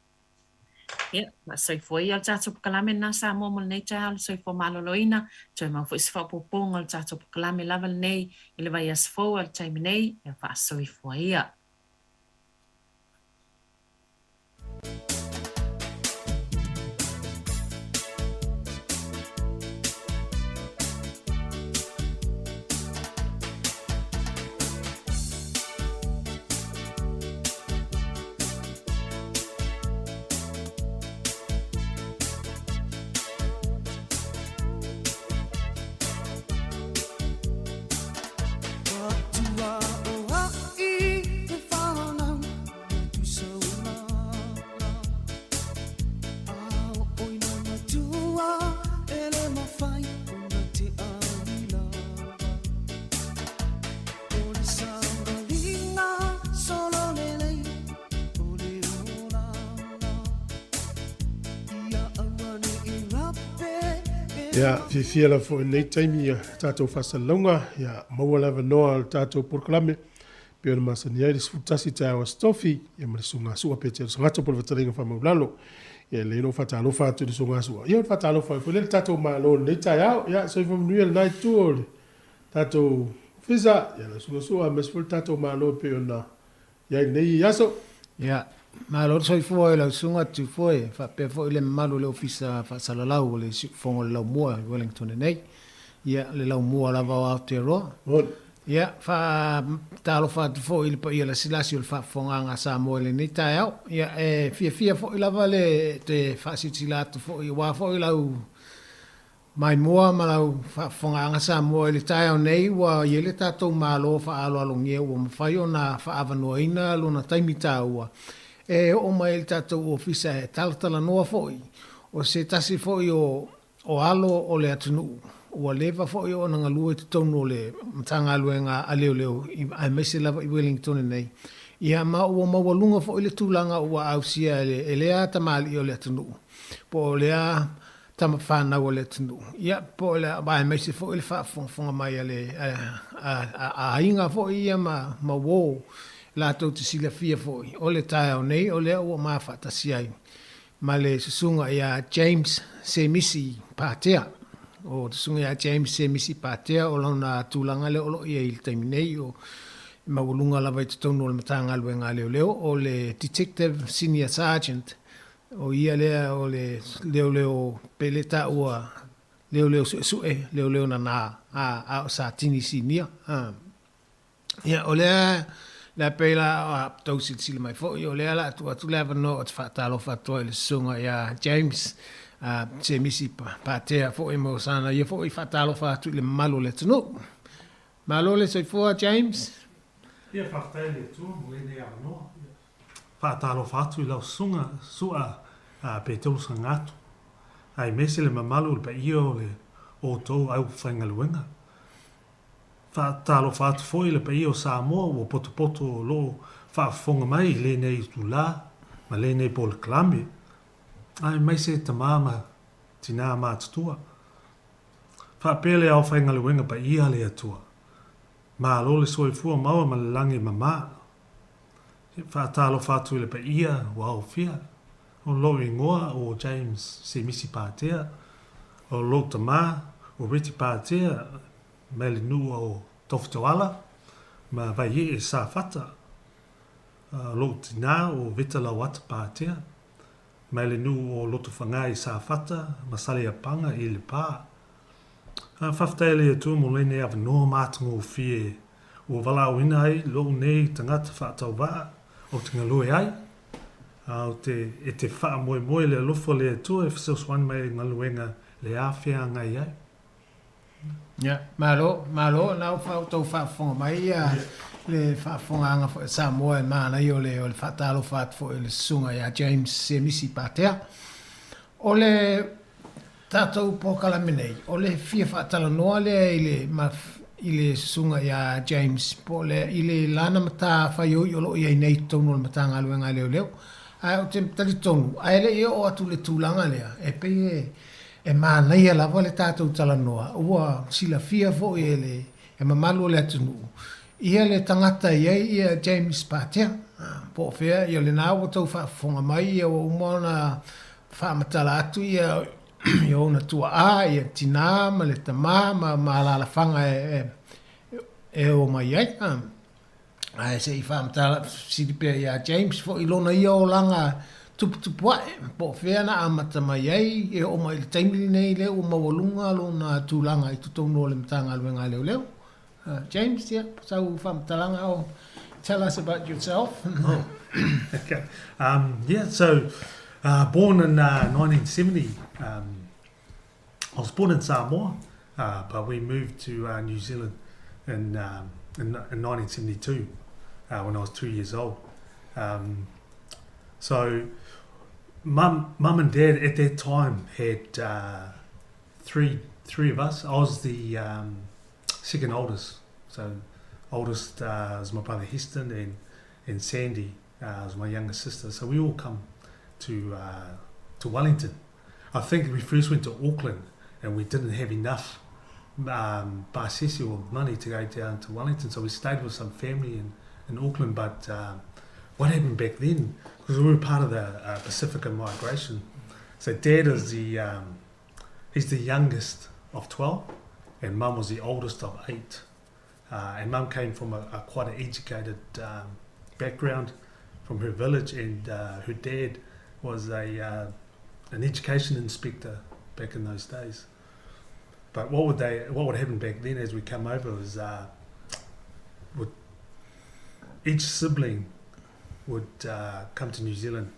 ia soifua ia tatou kalame na Samoa mo nei tai soifua maloloina toi ma fo isfa poponga tatou kalame lava nei ile vai as fo al time nei e fa soifua ia Ia, fia la fo nei taimi ia tātou whasalonga, ia maua lava noa al tātou porkalame, pia na masani ai disfutasi tai awa stofi, ia marisunga sua pete, sangata pole vataringa whamaulalo, ia le no whatalo whatu di sunga sua. Ia whatalo whatu, le tātou malo nei tai au, ia so i whamunuia le nai tuole, tātou whisa, ia la sunga sua, mesfol tātou malo pia na, ia nei yaso. Ia, malo so i fua la sunga tu foi fa pe fo le malo le ofisa fa salalau le fongo le mua Wellington nei ia le lau mua la va Aotearoa ia fa talo fa fo il pa ia la silasi il fa fonga nga Samoa le nei tai au ia e fia fo la vale te fa sitilato fo i wa fo lau mai mua malau fa fonga nga Samoa le tai au nei wa ia le tatou malo fa alo alongia wa fa ona fa avanoina lona taimi taua e o mai il tatou ofisa e talatala noa foi o se tasi foi o alo o le atunu o leva foi o nga lua te tono le matanga luenga a leo ai mese lava i Wellington nei ia ma o mawalunga foi le tulanga o ausia e lea tamali o le atunu po lea tamafana o le atunu ia po le ai mese foi le fonga mai ale a inga foi ia ma wo la tau te sila fia foi. O le tae au nei, o le ua mawhata siai. Ma le susunga ia James Semisi Pātea. O te sunga ia James Semisi Pātea o launa tūlanga le olo ia il taimi nei o mawulunga lawa i te tono o le matanga alue ngā leo leo o le Detective Senior Sergeant o ia lea o le leo pele ta ua leo su'e leo na a o sa tini sinia ia o lea la pela a tau sili mai fo o lea la tu lea no o talo fato le sunga ia James se misi pa te fo mo sana ia fo I fatalo fa tu le malo le tno malo le se fo James ia faftele tu mo le no fatalo fatu la sunga sua pe tau sangatu ai mesele mamalu pe io le o to au fangaluenga fatalo fatu foi le pe io Samoa o poto lo fa fonga mai le nei tu la ma le nei pol klambi ai mai se tamama tina matua fa pele au fangaluenga pe ia le atua ma lo le soifua maua ma le langi mama fatalo fatu le pe ia wow fia o lo ingoa o James se misi patea o lo tama o riti patea mele nu o toftoala ma vai e sa fata lo tina o vitala wat patea mele nu o loto fangai sa fata ma sale panga I le pa faftele tu mo le ne av no matungo fie o vala o inai lo nei tangata fata va o tinga loe ai au te wha moe le lofo le tu e fseo swan mai ngaluenga le awhia ngai ai. Ja, malo, nau whao tau whaafonga mai le whaafonga anga fo Samoa e mana I o le whaatalo whaat fo le sunga ia James se misi patea. O le tātou pōkala menei, o le fia whaatala noa le I le sunga ia James po le I le lana mata whaioi o lo ia nei tono le mata ngaluenga leo. Ai o te tali tonu, ai le o atu le tūlanga lea, e pe e mānaia lava le tātou tala noa, ua sila fia fo e mamalu le atunu. Ia le tangata ia James Patea, po fea, ia le nāua tau whaafonga mai, ia o umona whaamatala atu, ia ona tua ia tina, ma le tamā, ma lalafanga e o mai ai, ai se I whaamtala siripea ia James fo ilona ia o langa tupu po whea na amata mai ai e o mai le taimili nei leo o mawalunga lona tūlanga I tutono le matanga aluenga leo. James, yeah, sau whaamtalanga o tell us about yourself. Okay. So born in 1970. I was born in Samoa, but we moved to New Zealand in 1972. When I was 2 years old. So mum and dad at that time had three of us. I was the second oldest. So oldest was my brother Heston and Sandy was my younger sister. So we all come to Wellington. I think we first went to Auckland and we didn't have enough basisi or money to go down to Wellington, so we stayed with some family in Auckland. But what happened back then, because we were part of the Pacifica migration, so dad is he's the youngest of 12 and mum was the oldest of 8, and mum came from a quite an educated background from her village, and her dad was an education inspector back in those days. But what would happen back then as we come over was each sibling would come to New Zealand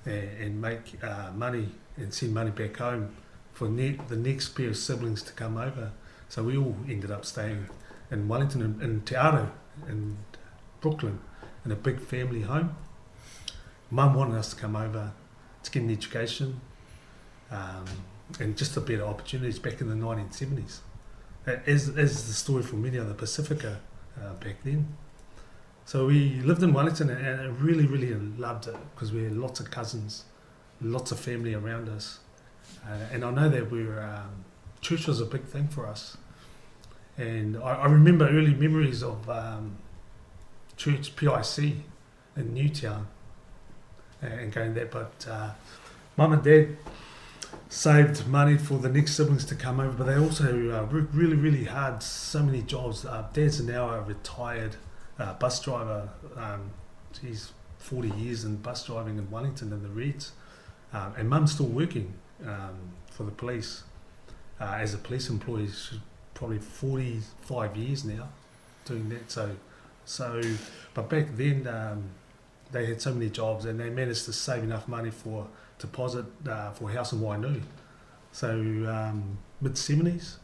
and make money and send money back home for the next pair of siblings to come over. So we all ended up staying in Wellington, in Te Aro, in Brooklyn, in a big family home. Mum wanted us to come over to get an education and just a better opportunities back in the 1970s. As the story for many of the Pacifica back then. So we lived in Wellington and I really, really loved it because we had lots of cousins, lots of family around us. And I know that church was a big thing for us. And I remember early memories of church PIC in Newtown and going there. But Mum and Dad saved money for the next siblings to come over, but they also worked really, really hard, so many jobs. Dad's now a retired bus driver. He's 40 years in bus driving in Wellington in the Reds. And Mum's still working for the police as a police employee. She's probably 45 years now doing that. So, but back then they had so many jobs and they managed to save enough money for deposit for a house in Wainui. So mid-70s,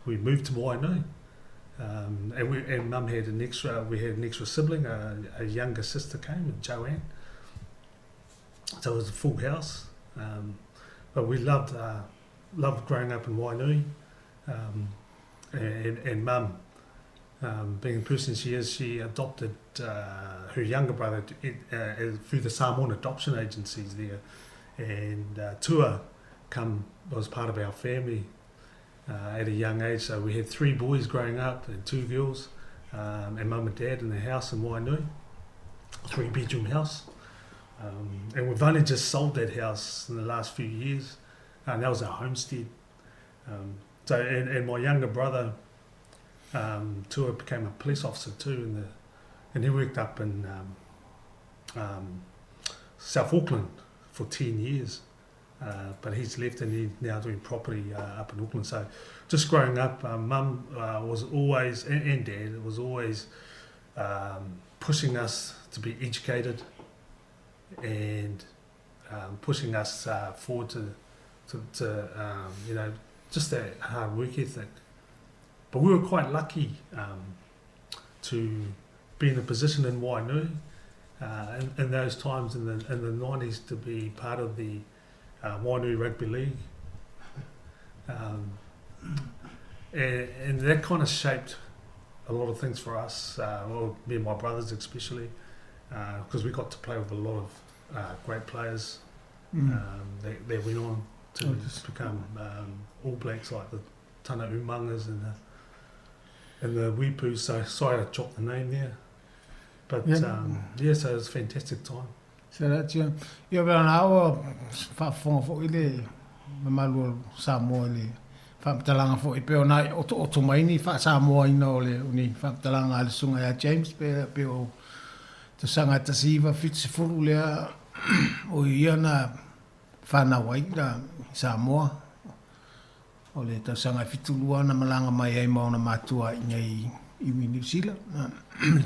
we moved to Wainui. And Mum had an extra sibling, a younger sister came, Joanne. So it was a full house. But we loved growing up in Wainui. And Mum, being the person she is, she adopted her younger brother through the Samoan adoption agencies there. And Tua was part of our family at a young age. So we had 3 boys growing up and 2 girls, and Mum and Dad in the house in Wainui, 3-bedroom house. And we've only just sold that house in the last few years, and that was our homestead. And my younger brother, Tua, became a police officer too, and he worked up in South Auckland for 10 years. But he's left and he's now doing property up in Auckland. So just growing up, Mum was always, and Dad was always pushing us to be educated and pushing us forward to just that hard work ethic. But we were quite lucky to be in a position in Wainui in those times in the 90s to be part of the Wainui Rugby League. And that kind of shaped a lot of things for us, well, me and my brothers especially, because we got to play with a lot of great players that went on to become All Blacks, like the Tana Umangas and the Wipus. So sorry I chopped the name there. But so it was a fantastic time. So that's you. You're going to have for ile mamalu Samoa le whamtalanga fo I peo nai o maini wha Samoa ina o le uni whamtalanga ale sunga ya James peo te sanga ta siva fitsifuru lea o ia na whana waira Samoa o le ta sanga fitulua na malanga mai ai mauna matua inai iwi New Zealand.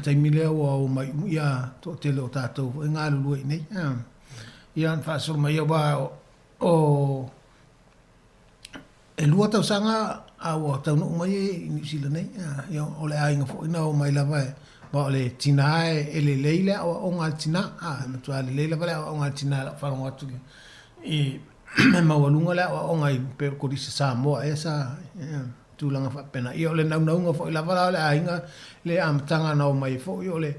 Taimi lea o mai ia to tele o tātou e ngā lulua i nei. Ia an whaasoro mai awa o e lua tau sanga a o tau no mai i New Zealand nei. Ia o le ainga fo ina o mai lava e o le tina e le leile o ngā tina. Matua le leile vale o ngā tina la whanonga atu i me mawalunga lea o ngā i pero korisa Samoa e sa tūlanga whapena. I o le naunga fo i lava le ainga le amatanga na o mai fo i o le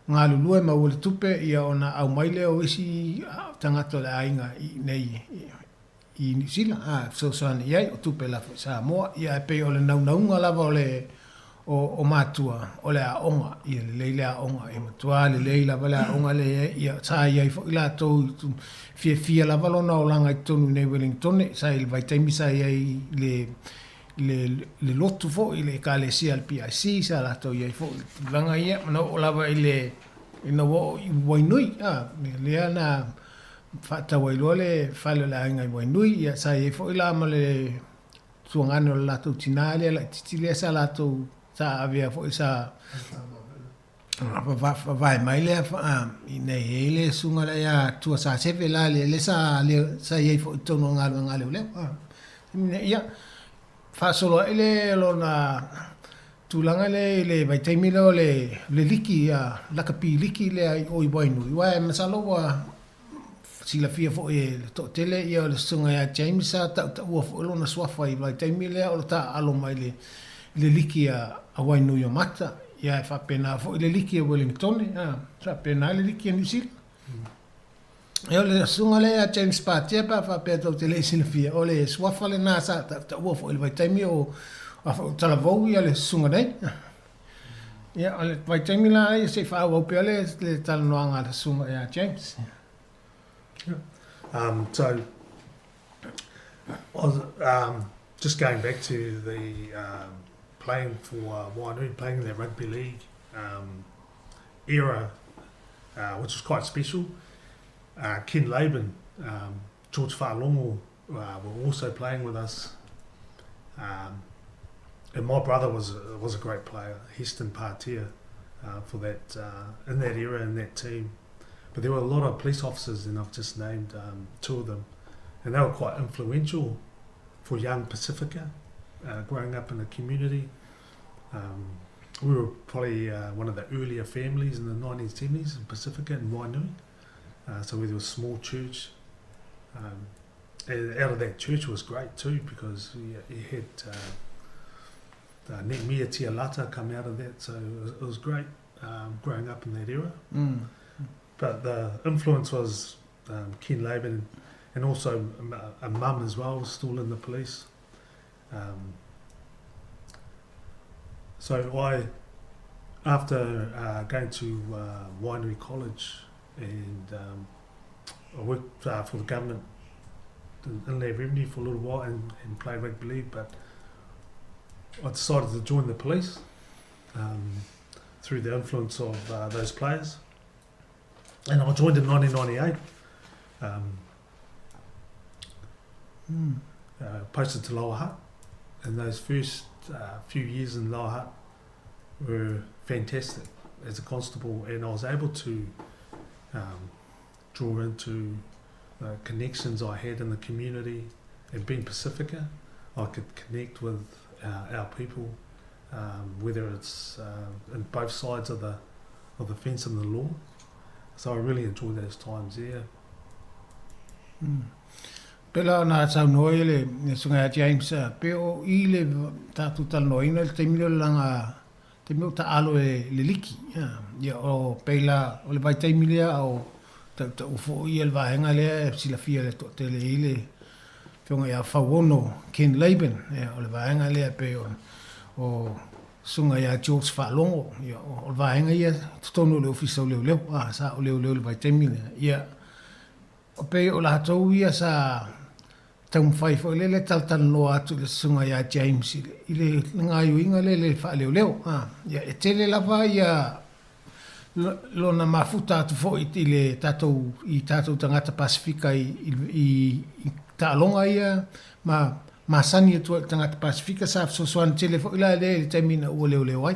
ngā lulua e mau le tupe ia o na au mai le o isi tangata le ainga i nei i New Zealand. So soani iai o tupe la fo Samoa ia e pei o le naunga lava o le o mātua o le aonga ia le leile aonga e matua le leila vale aonga le ia tā iai fo i la tau fia lava lona o langa i tonu nei Wellington sa il vai taimi sa iai le lotu fo i le kalesia al PIC sa la tau iai fo langa ia mana o lava i le ina wo i Wainui le ana fata wailua le fale le ainga i Wainui ia sa iai fo i la ma le tuangano la tau tina le la titilia sa la tau sa avea fo i sa vai mai le i nei ele sunga le ia tua sa sefe la le sa iai fo i tono ngalo le ia fa solo ele lona tulanga le vai taimi le liki la kapi liki le o I Wainui wa masalo wa sila fia fo e to tele ia le sunga ya James sa ta ua fo lona swafa I vai taimi le o ta alo mai le liki a Wainui o mata ia fa pena fo le liki a Wellington sa pena le liki a New Zealand ia le sunga le a James Patia pa fa pe to tele sila fia o le swafa le na sa ta ua fo le vai taimi o a fo tala vau ia le sunga nei ia o le vai taimi la ia se fa o pe le tala noanga le sunga ya James. So I was just going back to the playing for Wainui, playing in their rugby league era, which was quite special. Ken Laban George Whaalongo were also playing with us. And my brother was a great player, Heston Partia, for that in that era, in that team. But there were a lot of police officers, and I've just named 2 of them. And they were quite influential for young Pacifica, growing up in the community. We were probably one of the earlier families in the 1970s in Pacifica and Wainui. So we were a small church. And out of that church was great too, because you had Nekmia Tialata come out of that, so it was great growing up in that era. But the influence was Ken Laban, and also a mum as well, was still in the police. So after going to Wainui College, and I worked for the government in Inland Revenue for a little while and played rugby league, but I decided to join the police through the influence of those players. And I joined in 1998. Posted to Lower Hutt, and those first few years in Lower Hutt were fantastic as a constable, and I was able to draw into connections I had in the community. And being Pacifica, I could connect with our people, whether it's in both sides of the fence and the law. So I really enjoyed those times there. Pela na tau noi le sunga James pe o I le tatu tal noi na te milo langa te milo ta alo le liki ya o pela o le vai te milia o ta ufo I el vaenga le sila fia le to te le ile fionga ya fawono Ken Laban o le vaenga le pe o sunga ya George Whaalongo ya o vaenga ia tonu le ofisa le sa o le vai te milia ya o pe o la tau ia sa tau mwhai fo le taltan loa atu le sunga ya James I le ngai uinga le wha leo ya e tele lava ia lona mafuta atu fo I le tatou tangata Pasifika I ta'alonga ia ma sani atu tangata Pasifika sa soan tele fo ila le taimina ua leo ai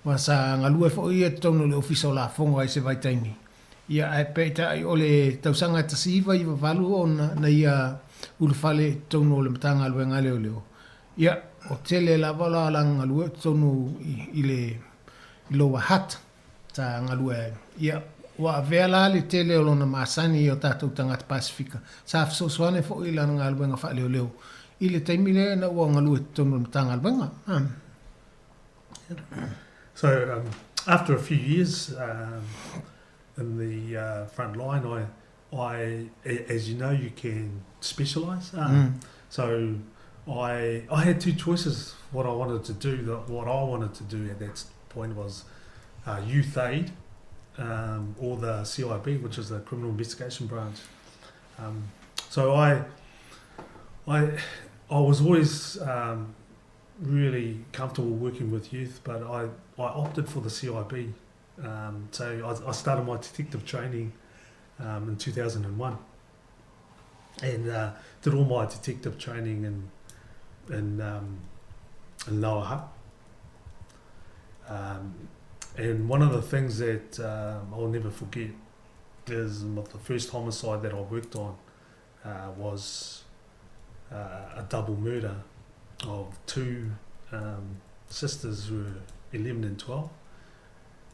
wa sa ngalue fo ia tono le ofisa o la fonga I se vai taimi ia e peita I ole tausanga tasiva I wawalu o na ia ulfale tono le matanga luenga leo. Ia o tele la vala lang alue tono I Lower Hutt ta ngalue. Ia wa vela le tele o lona masani o tatou tangata Pasifika. Sa afsoswane fo I lana ngaluenga fa leo. I le taimile na ua ngalue tono le matanga luenga. So after a few years in the front line, I, as you know, you can specialise. So I had 2 choices. What I wanted to do, what I wanted to do at that point was youth aid or the CIB, which is the Criminal Investigation Branch. So I was always really comfortable working with youth, but I opted for the CIB. So I started my detective training in 2001, and did all my detective training in Lower Hutt. And one of the things that I'll never forget is the first homicide that I worked on was a double murder of 2 sisters who were 11 and 12,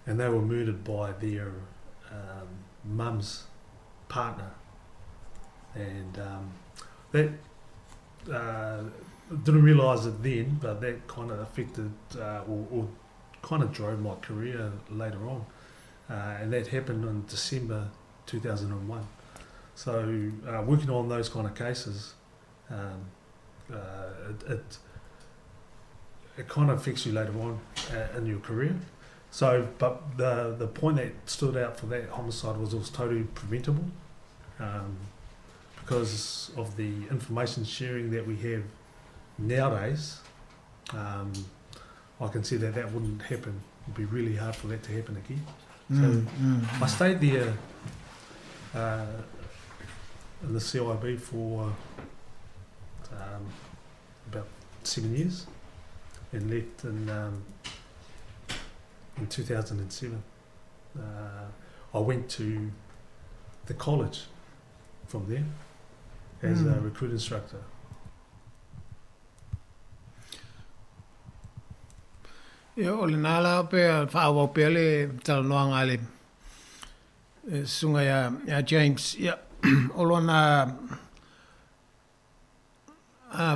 and they were murdered by their mum's partner, and that didn't realise it then, but that kind of affected or kind of drove my career later on, and that happened in December 2001. So working on those kind of cases, it kind of affects you later on in your career. So, but the point that stood out for that homicide was it was totally preventable, because of the information sharing that we have nowadays. I can see that wouldn't happen. It'd be really hard for that to happen again. So I stayed there in the CIB for about 7 years, and left in 2007. I went to the college from there as a recruit instructor. Ia o le nala pe whaawau pe le talanoanga le sunga ia James ia o lona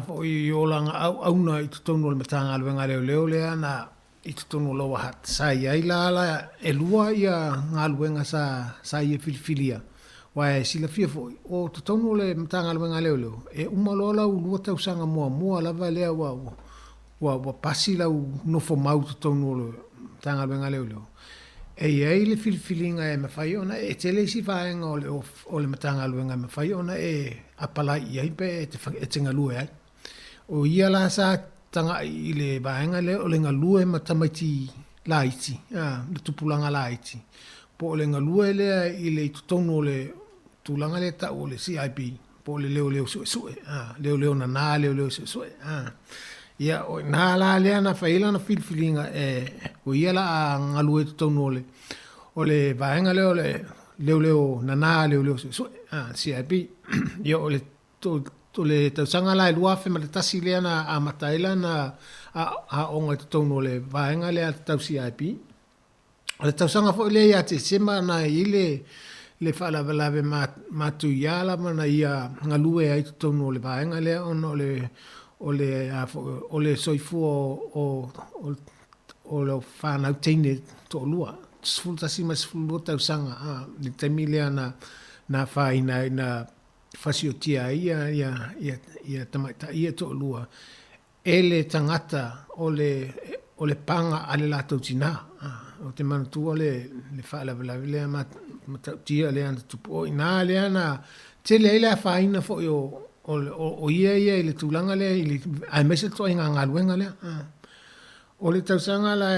fo i olanga auna I tutonu le matanga aluenga leo lea na I tutonu loa hat sai ai la e lua ia ngā aluenga sa ia filifilia wae sila fia fo o tutonu le matanga aluenga leo e umalola ulua tausanga mua lava lea wa pasi lau nofo mau tutonu le matanga aluenga leo e iei le filifilinga e mawhai ona e tele si whaenga o le matanga aluenga mawhai ona e apala iei pe e te ngalue ai o ia la sa tanga I le vaenga le o le ngalue matamaiti la iti le tupulanga la iti po o le ngalue le I le tutonu le tulanga le ta o le CIP po le leo sue leo na leo sue ia o na la le na faila na filfilinga o ia la ngalue tutonu o le vaenga le o le leo na leo sue CIP ia o le to le tausanga la lua fe ma le tasi le na a mataila na a onga tutonu le vaenga le tau CIP o le tausanga fo le ia te sema na ile le fala velave matu yala mana ia ngalue ai tutonu le vaenga le ono o le soifu o le whanau teine to lua sful tasi ma sful tausanga le temile na whaina na fasiotia ia tamaita ia to lua ele tangata o le panga ale la tina o te mantu o le fala le matautia le ana tupo ina le ana tele ile faina fo o ia le tulanga le ai mese to inga ngaluenga le o le tausanga la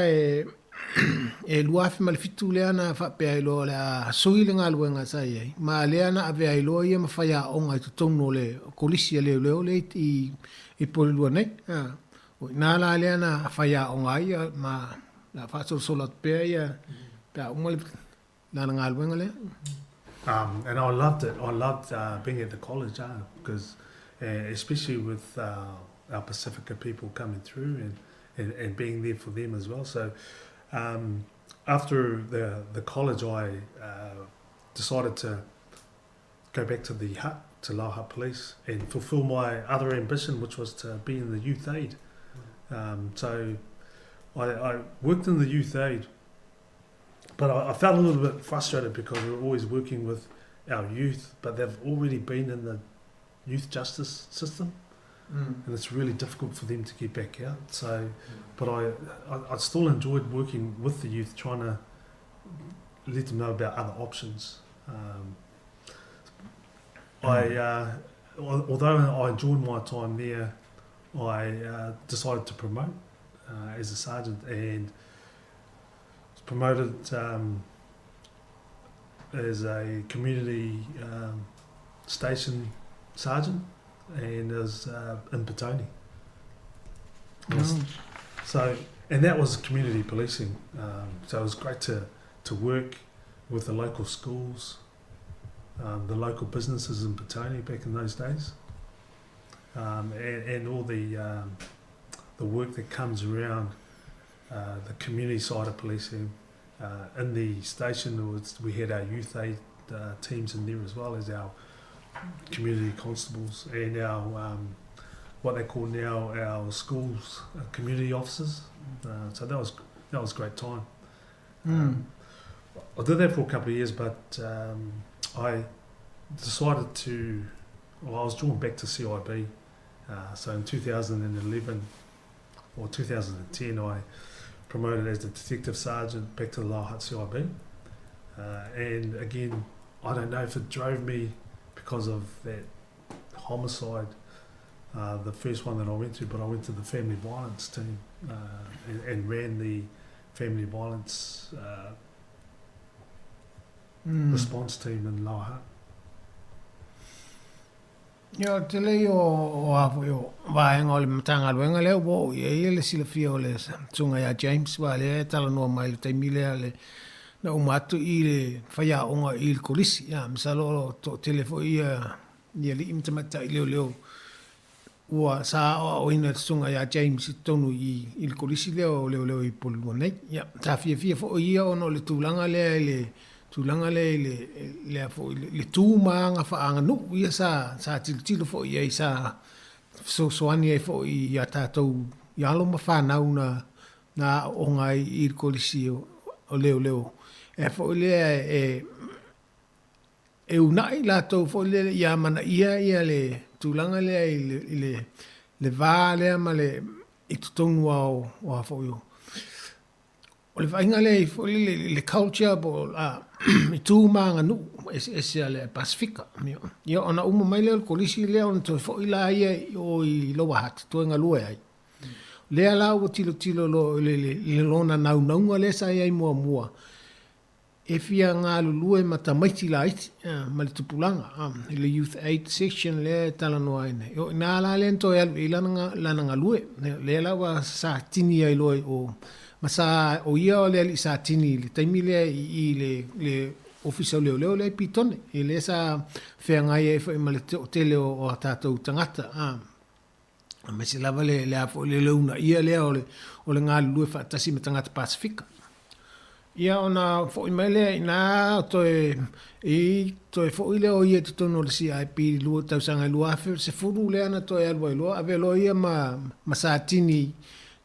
e luafi mal fitu le ana fa pe ilo la suile nga luenga sai ma le ana ave ilo ia ma fa ya onga tutonu le kolisi le I pole lua nei o na la le ana fa ya onga ia ma la fa so lot pe ia pa onga la nga luenga le and I loved it. I loved being at the college because especially with our Pacifica people coming through and being there for them as well. So after the college, I decided to go back to the hut, to Lau Hut Police, and fulfill my other ambition, which was to be in the youth aid. So I worked in the youth aid, but I felt a little bit frustrated because we were always working with our youth, but they've already been in the youth justice system. And it's really difficult for them to get back out. So, but I still enjoyed working with the youth, trying to let them know about other options. Although I enjoyed my time there, I decided to promote as a sergeant and was promoted as a community station sergeant. And as in Petone. So, and that was community policing. So it was great to work with the local schools, the local businesses in Petone back in those days, and all the work that comes around the community side of policing. In the station, we had our youth aid teams in there as well as our community constables and our what they call now our schools community officers. So that was a great time. I did that for a couple of years, but I decided I was drawn back to CIB. So in 2011 or 2010, I promoted as the detective sergeant back to the Lau Hut CIB. And again, I don't know if it drove me because of that homicide, the first one that I went to, but I went to the family violence team and ran the family violence response team in Lau Hut. Ia te lei o afu yo vaenga o le matanga luenga leo bo ia le silafia o le tunga ia James wa le tala noa mai le taimile a le na umatu i le whaia onga i le kolisi. Ia misalo to telefo ia li imtamata i leo ua sa o ina tunga ia James i tonu i le kolisi leo i polua nei. Ia ta fia fo ia ono le tūlanga le fo le tūmaanga whaanga no ia sa tilo fo ia i sa soani e fo i a tātou i alo ma whanau na onga i le kolisi o leo. E fo le e unai la tau fo le ia mana ia le tūlanga le vā lea ma le i tutonu o fo yo. O le whainga le culture bo i tūmaanga nu e le Pasifika. Ia ona uma mai leo le kolisi leo na toi fo ila ia o i loa hati tuenga lue ai. Lea lau o tilo le lona naunga le sa ia i mua. E fia ngā lulue ma ta maiti la iti, ma le tupulanga, le Youth Aid Section le tala noa ine. Nā la le ento e lana ngā lue, le la wa sa tini ai loi o, ma sa o ia o le ali sa tini, le taimi le i le ofisa leo le pitone, e le sa fea ngai e fai ma le tele o tātou tangata, ma se lava le afo le leuna ia lea o le ngā lulue whaatasi ma tangata Pasifika. Ia ona fo imele ina toe fo ile o ia tono le CIP lu tau sanga lu afe se furu le ana toe alwa lo ave lo ia ma satini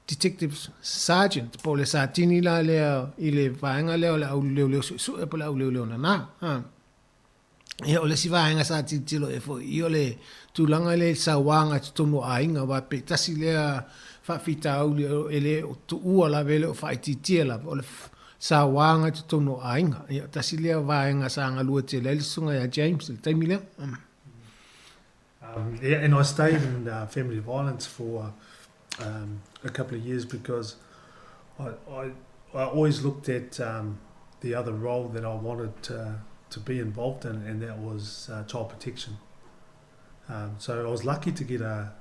detective sergeant po le satini la le ile vaenga le au le su e po le au le na ia o le si vaenga satini tilo e fo io le tulanga le sawanga tono ainga wa pe tasi le fa fita au le tu ua la vele o fa iti la o le sa wanga te tono ainga ia tasi lea vaenga sa ngalua te le sunga ya James le taimi lea. Yeah, and I stayed in family violence for a couple of years because I always looked at the other role that I wanted to be involved in, and that was child protection. So I was lucky to get a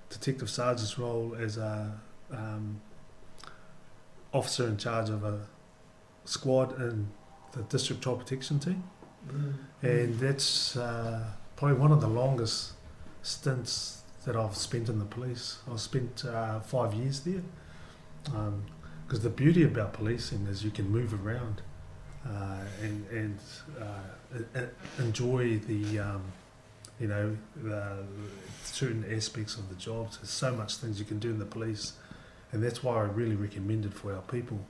detective sergeant's role as a officer in charge of a squad in the district child protection team, and that's probably one of the longest stints that I've spent in the police. I've spent 5 years there, because the beauty about policing is you can move around and enjoy the certain aspects of the jobs. There's so much things you can do in the police, and that's why I really recommend it for our people.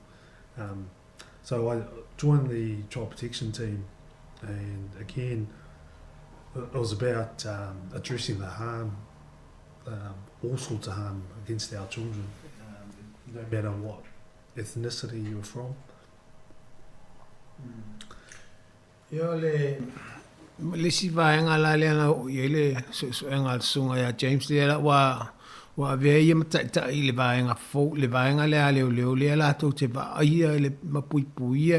So I joined the child protection team, and again, it was about addressing the harm, all sorts of harm against our children, no matter what ethnicity you were from. Yo le si vaenga la le na le so enga sunga ya James le wa ve ia mata i le vaenga fo le vaenga le le la to te ba ia le mapui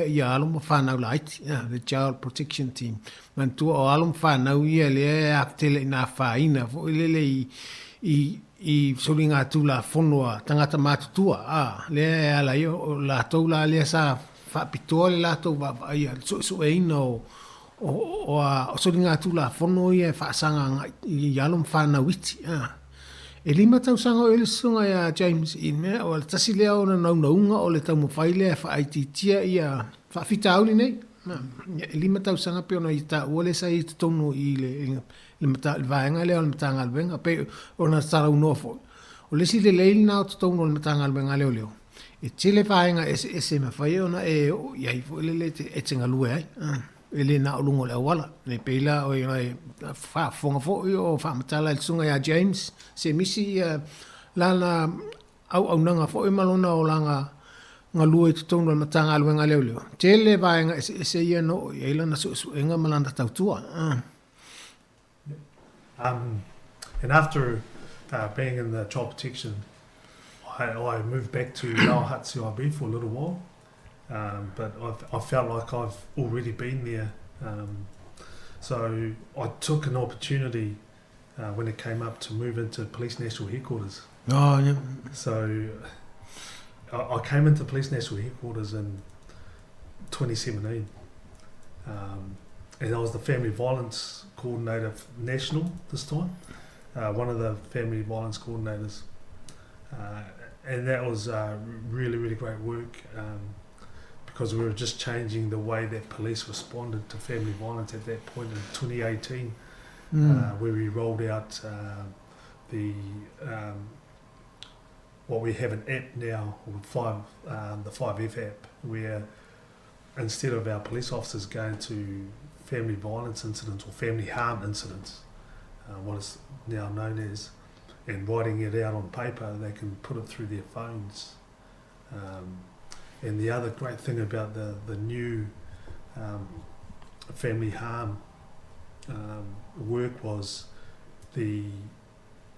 ia alo ma fana light the child protection team man tu o alo fana ia le aktele na faina fo le i solinga tu la fonua tangata matutua le ala yo la to la le sa fa pitole la to va ia so e no o solinga tu la fonua ia fa sanga i alo fana witi e lima tau sanga o le sunga ya James in me o le tasi lea o na naunga o le tau mawhaile fa aititia ia fa fita auli nei e lima tau sanga pe ona i ta ua le sa i tonu i le mata le vaenga lea o le matanga alwenga pe ona tara unofo o le si le leili na o tonu o le matanga alwenga leo e tile vaenga e se mawhai ona e iai fo le e tinga lue ai ele na olungo le wala ne pela o fa fonga fo o fa matala le sunga ya James se misi lana au nanga fo malona o langa ngalue tonu le matanga alwenga leo tele vaenga se ia no e lana su enga malanda tautua and after being in the child protection I moved back to Rauhat CIB for a little while. But I felt like I've already been there. So I took an opportunity when it came up to move into Police National Headquarters. Oh, yeah. So I came into Police National Headquarters in 2017. And I was the Family Violence Coordinator National this time. One of the Family Violence Coordinators. And that was really, really great work because we were just changing the way that police responded to family violence at that point in 2018, where we rolled out the what we have an app now, the 5F app, where instead of our police officers going to family violence incidents or family harm incidents, what is now known as, and writing it out on paper, they can put it through their phones. And the other great thing about the new family harm work was the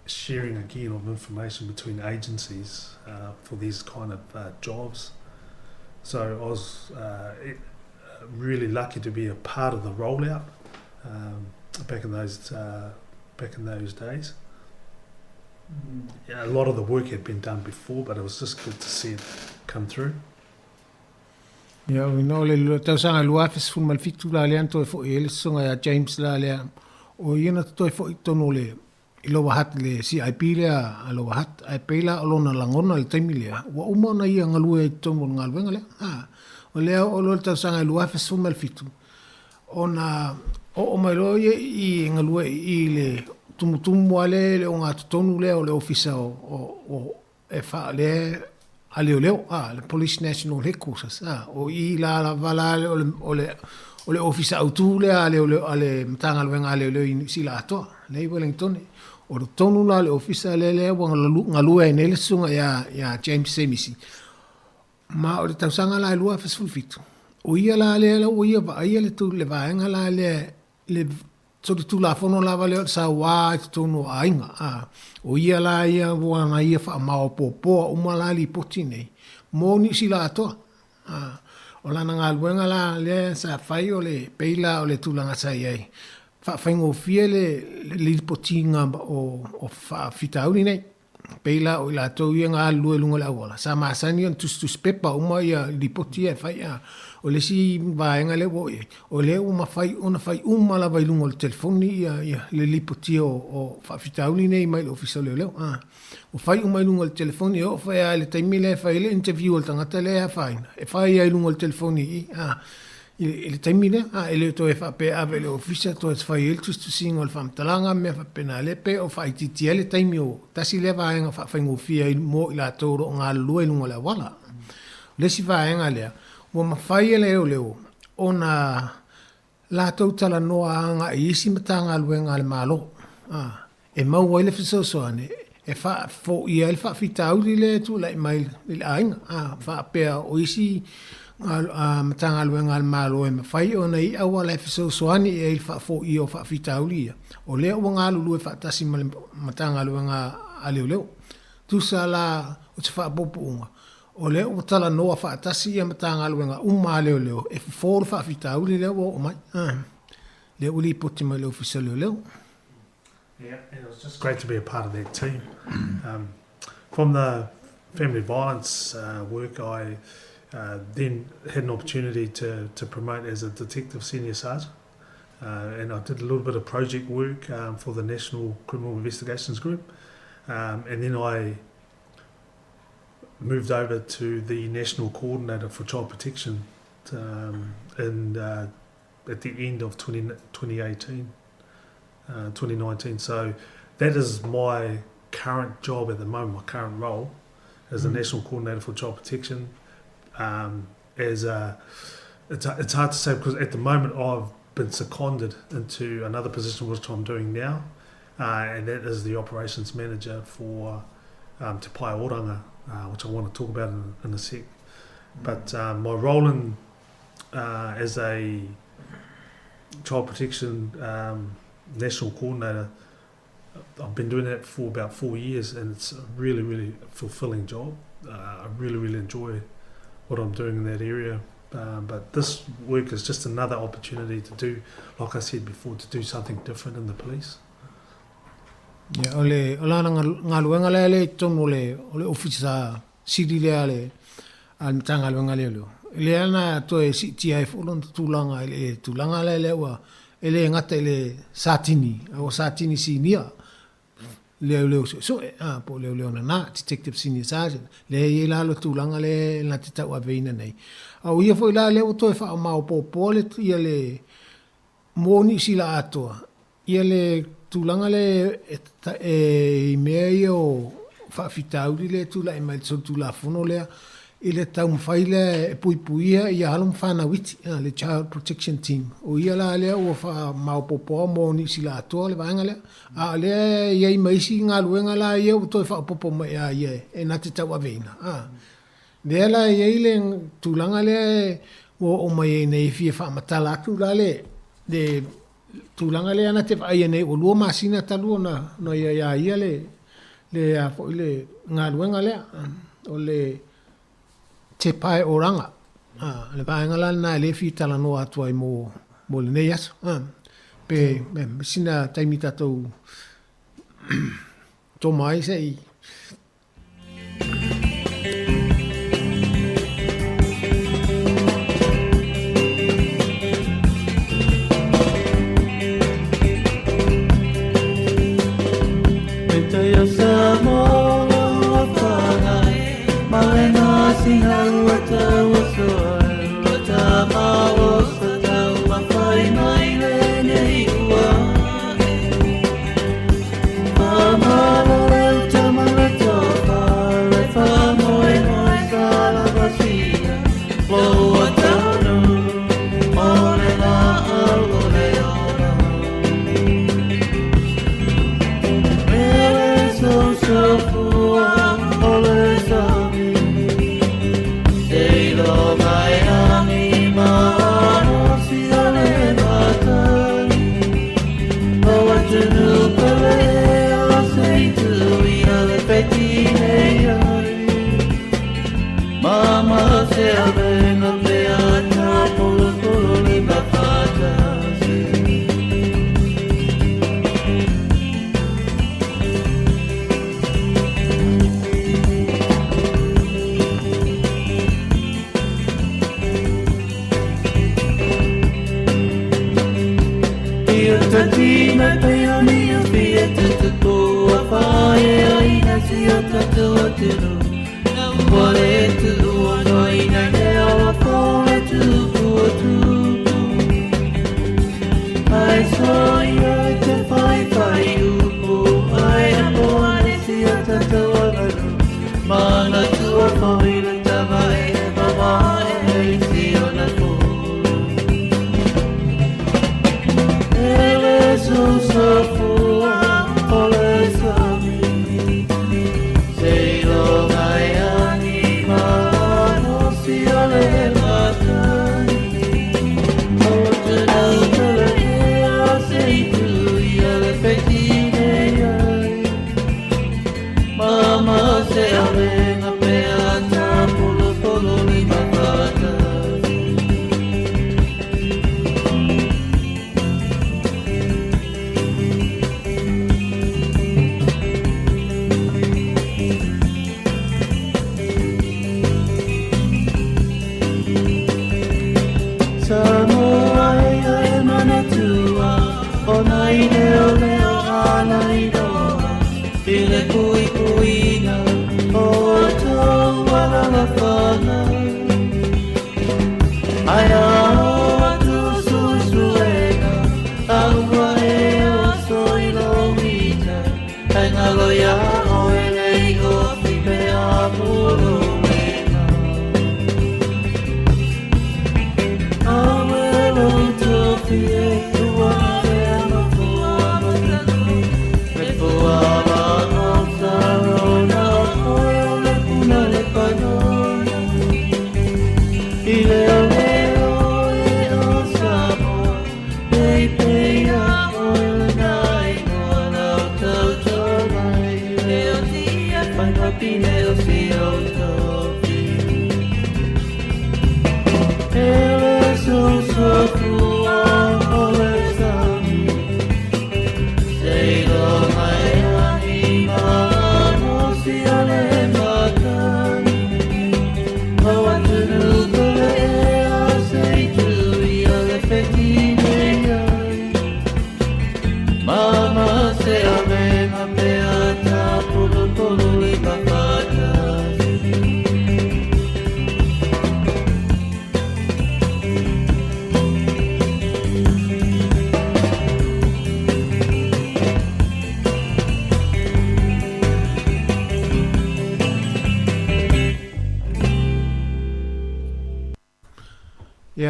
sharing again of information between agencies for these kind of jobs. So I was really lucky to be a part of the rollout back in those days. Yeah, a lot of the work had been done before, but it was just good to see it come through. Yeah, we know le tausanga lua fes fu mal fitu la le anto fo ele songa ya James la le o yena to fo tono le ilo wahat le CIP le alo wahat ai pela olona langona le taimile wa umona ia ngalu e tomo ngalwenga le o le o lo tausanga lua fes fu mal fitu ona o mai lo i ngalu i le tumutumu ale le o ngā tonu le o le ofisa o e wha le a leo le Police National Headquarters, o i la vala o le ofisa autu le a le matanga luenga a leo i sila atoa, le Wellington, o le tonu la le ofisa le wanga ngalua e nele sunga ya James Semisi. Ma o le tausanga la lua fesfulfitu. O ia la o ia va ia le tu le vaenga la le so tu la fono lava le sa wa tono ainga o ia la ia wana ia fa ma popo o malali potine mo ni sila to o la nga luenga la le sa fai o le peila o le tulanga sai ai fa faingo fiele le potinga o fa fitauni nei peila o la to ia nga luelunga la wala sa ma sani on tus pepa o mai li potia fai o le si vaenga le o le uma fai la vailunga le telefoni ia le lipoti o whawhitauli nei mai le ofisa leo o fai uma ilunga le telefoni o fai le taimile fai le interview o tangata le faina e fai ilunga le telefoni le taimile le to e whape ave le ofisa to e fai il tustu singo le whamtalanga me whapena le pe o fai titia le taimi o tasi le vaenga whai ngofia mo ila toro ngā lua ilunga le wala le si vaenga lea wa mawhai leo ona la tau tala noa anga i isi matanga luenga le malo e mau le fisosoane e fa fo ia le fa fitauli le tu la mai le ainga fa pea o isi matanga luenga le malo e mawhai ona i awa le fisosoane e il fa fo ia o fa fitauli o leo wanga lulu e fa tasi matanga luenga a leo tu sala o te fa popo unga o le o tala noa wha atasi ia matanga luenga leo e fōru wha fitauli leo o mai le uli poti mai leo fisa leo. Yeah, it was just great to be a part of that team. From the family violence work, I then had an opportunity to promote as a detective senior sergeant, and I did a little bit of project work for the National Criminal Investigations Group, and then I moved over to the National Coordinator for Child Protection at the end of 2019. So that is my current job at the moment, my current role as the National Coordinator for Child Protection. It's hard to say because at the moment I've been seconded into another position which I'm doing now, and that is the Operations Manager for Te Pai Oranga, which I want to talk about in a sec. But my role as a Child Protection National Coordinator, I've been doing that for about 4 years, and it's a really, really fulfilling job. I really, really enjoy what I'm doing in that area. But this work is just another opportunity to do, like I said before, to do something different in the police. Ya ole ola nga luenga le tonu ole ofisa siri le an tanga luenga le. Le ana to e CTF ulon tulanga ele tulanga le wa ele ngata ele satini o satini sinia. Le so po le na detective senior sergeant le ila lo tulanga le na tita wa veina nei. Au ia foi la le to e fa ma po pole ia le moni sila atoa. Ia le tulanga le e mea o whawhitauri le tula e mai so tula fono lea i le tau mwhaile e puipuia i a halum whana witi le Child Protection Team o ia la lea ua wha maupopoa mo ni sila atoa le vaenga lea a lea iei maisi ngā luenga la ia o toi whaopopo mai a ia e na te tau aveina lea la iei le tulanga lea o mai e nei fia whamatala atu la le tulanga le ana te vai nei o lua masina talu na ia le a fo le nga luenga le o le te pai oranga le vaenga la na le fi tala no atu ai mo le nei aso pe sina taimita to mai sei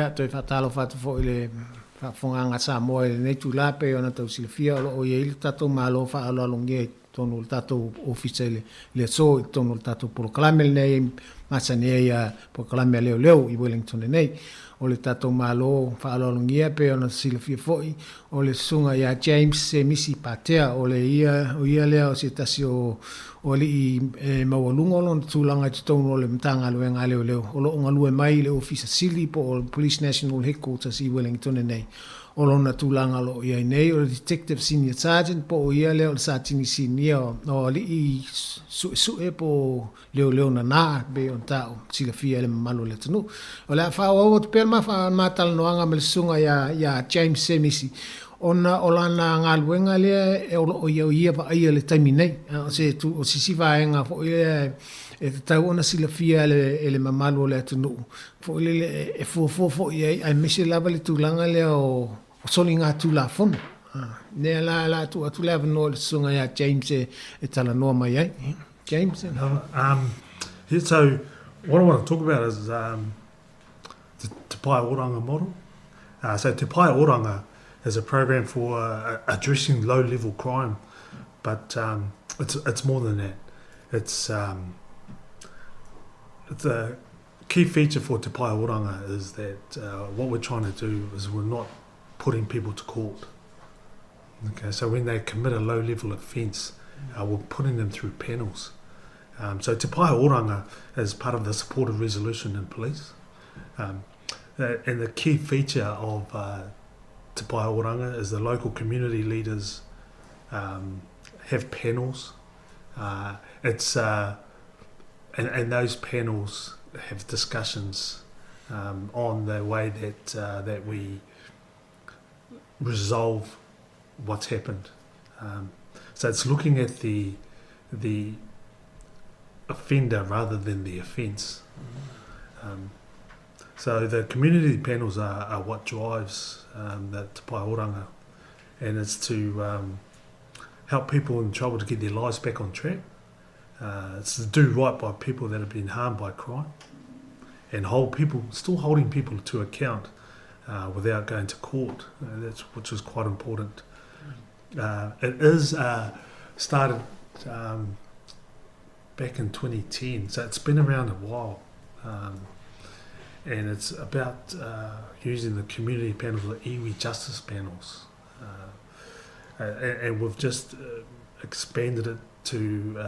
ia toi whatalo whatu fo ile whafonganga sa moa ile nei tu lape o na tau silafia o ia ili tatou malo wha alo alongia i tonu le tatou ofisa ile le so i tonu le tatou proklame le nei masane ia proklame leo leo i Wellington nei o le tatou malo wha alo alongia pe o na silafia foi o le sunga ia James se misi patea o le ia lea o se tasi o li i mawalunga lon tūlanga te tonu o le mtanga luenga leo leo o lo unga lue mai le ofisa sili po o Police National Headquarters i Wellington nei o lona tūlanga lo ia nei o le Detective Senior Sergeant po o ia leo le Sergeant Senior o li i su po leo na be on tau silafia le mamalo le tanu o le a whao o te perma wha matala noanga me le sunga ia James Semisi ona olana ngaluenga le e o ia va ia le taimi nei o se tu o se sivaenga fo e tau ona silafia le mamalo le tunu fo le e fo ia ai misi lava le tulanga le o solinga tula fon ne la tu lava no le sunga ia James e tala no mai ai James so what I want to talk about is Te Pai Oranga model. So Te Pai Oranga is a program for addressing low-level crime, but it's more than that. It's a key feature for Te Pai Oranga is that what we're trying to do is we're not putting people to court. Okay, so when they commit a low-level offence, we're putting them through panels. So Te Pai Oranga is part of the supported resolution in police, and the key feature of Te Pai Oranga is the local community leaders have panels. And those panels have discussions on the way that we resolve what's happened. So it's looking at the offender rather than the offence. So the community panels are what drives the Te Pai Oranga, and it's to help people in trouble to get their lives back on track. It's to do right by people that have been harmed by crime, and still holding people to account without going to court, which is quite important. It is started back in 2010, so it's been around a while. And it's about using the community panels, the iwi justice panels. And we've just expanded it to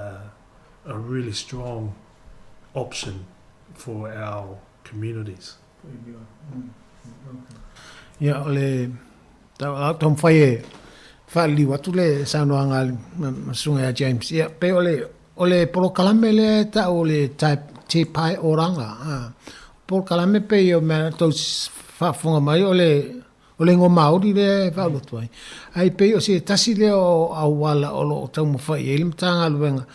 a really strong option for our communities. Ya ole tom faye fali watu le sanoanga masunga ya James ya pe ole polo kalame le ta ole Te Pai Oranga por kalame pe yo me to fa fonga mai ole ngo mauri le fa lo toi ai pe o se tasi le o awala o lo tau mo fa ele mtanga luenga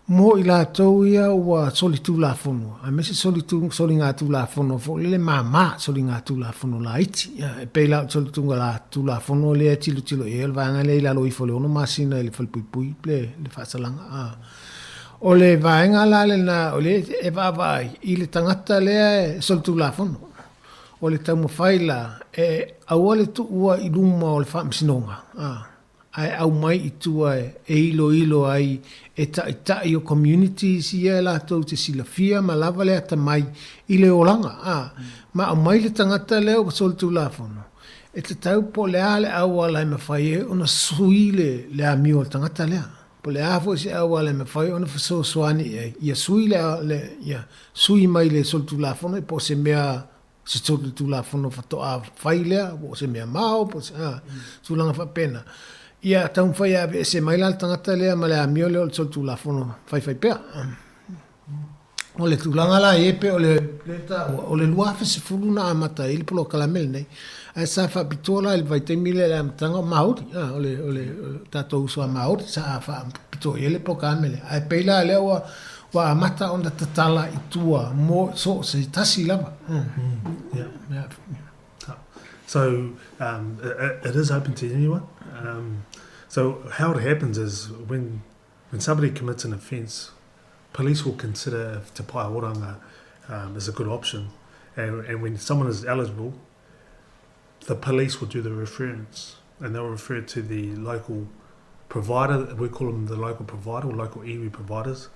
mo ila to ia wa solitu la fono a me se solitu solinga tu la fono fo le mama solinga tu la fono la iti pe la solitu la tu la fono le tilo e va ngale la lo i fo le no masina le fo pui le fa salanga o le vaenga la le na o le e vai i le tangata le solitu la fono o le tau mawhaila e awale tu ua i luma o le whaamsinonga. Ai au mai i tua e ilo ai e tai o communities i e la tau te silafia ma lava le ata mai i le olanga. Ma au mai le tangata leo pa sol tu la fono. E te tau po le ale au ala i mawhai e ona sui le amio le tangata lea. Po le afo si au ala i mawhai ona faso soani e. Ia sui sui mai le sol tu la fono e po se mea se tolu tu la fono fatoa failea o se mea mao po se tulanga fa pena ia tau fai ave se mai la tangata lea ma le amio le o tu la fono fai pea o le tulanga la epe o le lua fa se fuluna amata il polo kalamel nei a sa fa pitola il vai temile la tanga mauri o le tato uso mauri sa fa pito ele po kamele ai pela le wa mata on the tatala itua mo so se tasi lava. So it is open to anyone. So how it happens is when somebody commits an offence, police will consider if Te Pai Oranga is a good option, And when someone is eligible, the police will do the reference, and they'll refer it to the local provider. We call them the local provider or local iwi providers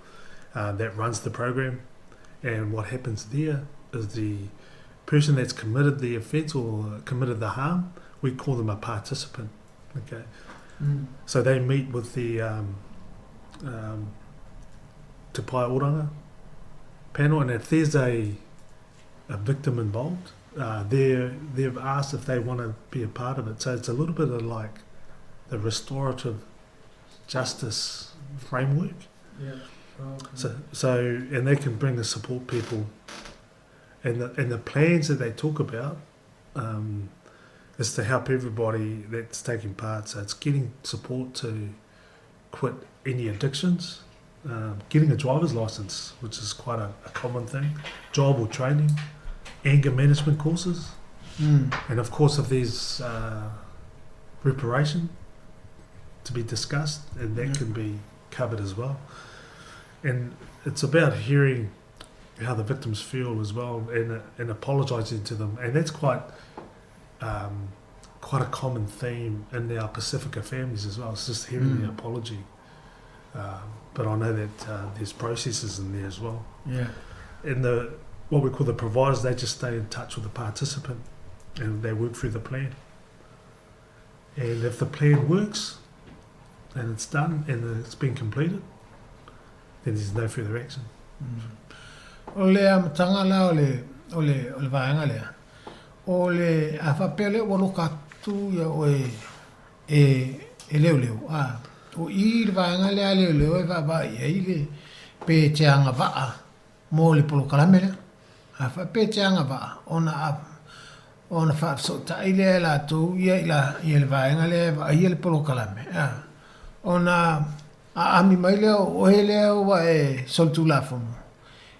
that runs the program. And what happens there is the person that's committed the offence or committed the harm, we call them a participant. Okay, so they meet with the Te Pae Oranga panel, and if there's a victim involved, they've asked if they want to be a part of it. So it's a little bit of like the restorative justice framework. Yeah. So and they can bring the support people, and the plans that they talk about is to help everybody that's taking part. So it's getting support to quit any addictions, getting a driver's license, which is quite a common thing, job or training, anger management courses, and of course if there's reparation to be discussed, and that can be covered as well. And it's about hearing how the victims feel as well, and apologising to them, and that's quite a common theme in our Pacifica families as well. It's just hearing the apology. But I know that there's processes in there as well. Yeah. And what we call the providers, they just stay in touch with the participant and they work through the plan. And if the plan works and it's done and it's been completed, then there's no further action. O le amatanga la o le vaenga lea. O le awhapele waloka tu ia o e leo leo. O I le vaenga lea leo leo e vava ia I le pe te anga vaa mo le polo kalame lea. Awha pe te anga vaa. Ona wha so ta I lea la tu ia le vaenga lea va ia le polo kalame. Ona ami mai leo o he leo wa e soltu la fono.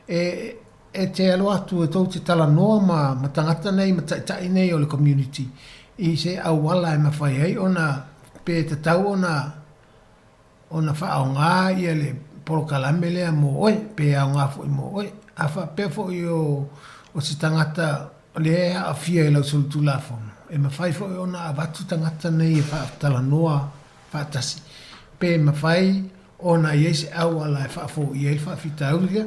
E te alo atu e tau te tala noa ma tangata nei, ma tai nei o le community. I se au wala e mawhai hei, ona pe te tau ona wha ngā ia le polo kalame lea mo oi, pe au ngā fo I mo oi. A wha pe fo I o si tangata lea a fia e lau solu la fono. E mawhai fo I ona a watu tangata nei e wha tala noa, wha tasi. Pe mawhai ona I se au wala e wha fo I e wha fita au lea.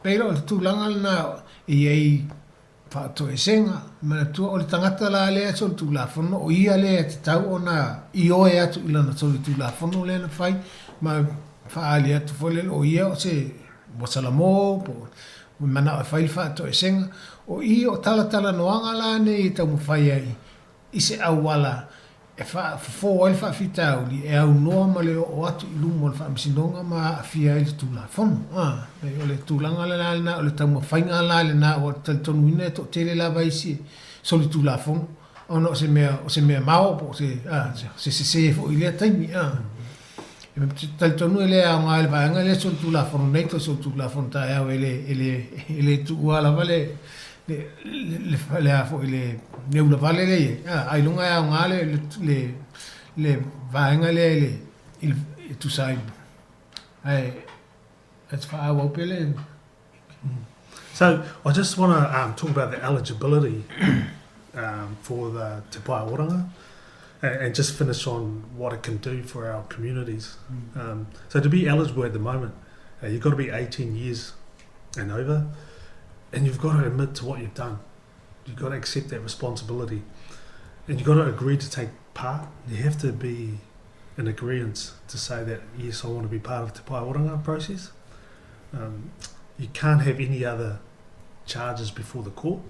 Pero le tūlanga lana I ei whaato e senga, mana tua o le tangata la lea so le tūla whono, o ia lea te tau o na I oe atu ilana so le tūla whono lea na whai, ma whaali atu wholele o ia o se wasalamo, po mana o whai whaato e senga, o ia o tala noanga la ne I tau mwhai ai, I se au wala, e fo oil fa fitau li e au noa ma le o atu I lumo le fa misinonga ma fia I le tula fono me o le tulanga la na o le tamu fainga la le na o te tonu ine to tele la vai si so le tula fono ono se mea mao po se fo ile taimi e me te tonu ele a nga le vaanga le so tula fono nei to so tula fono ta ele tu ala vale le a fo ile ne ula vale le ai lunga ya nga le vaenga le il tu sai ai it's for our pele. So I just want to talk about the eligibility for the Te Pae Oranga and just finish on what it can do for our communities. So to be eligible at the moment, you've got to be 18 years and over, and you've got to admit to what you've done. You've got to accept that responsibility, and you've got to agree to take part. You have to be in agreement to say that, yes, I want to be part of the Te Pae Oranga process. You can't have any other charges before the court.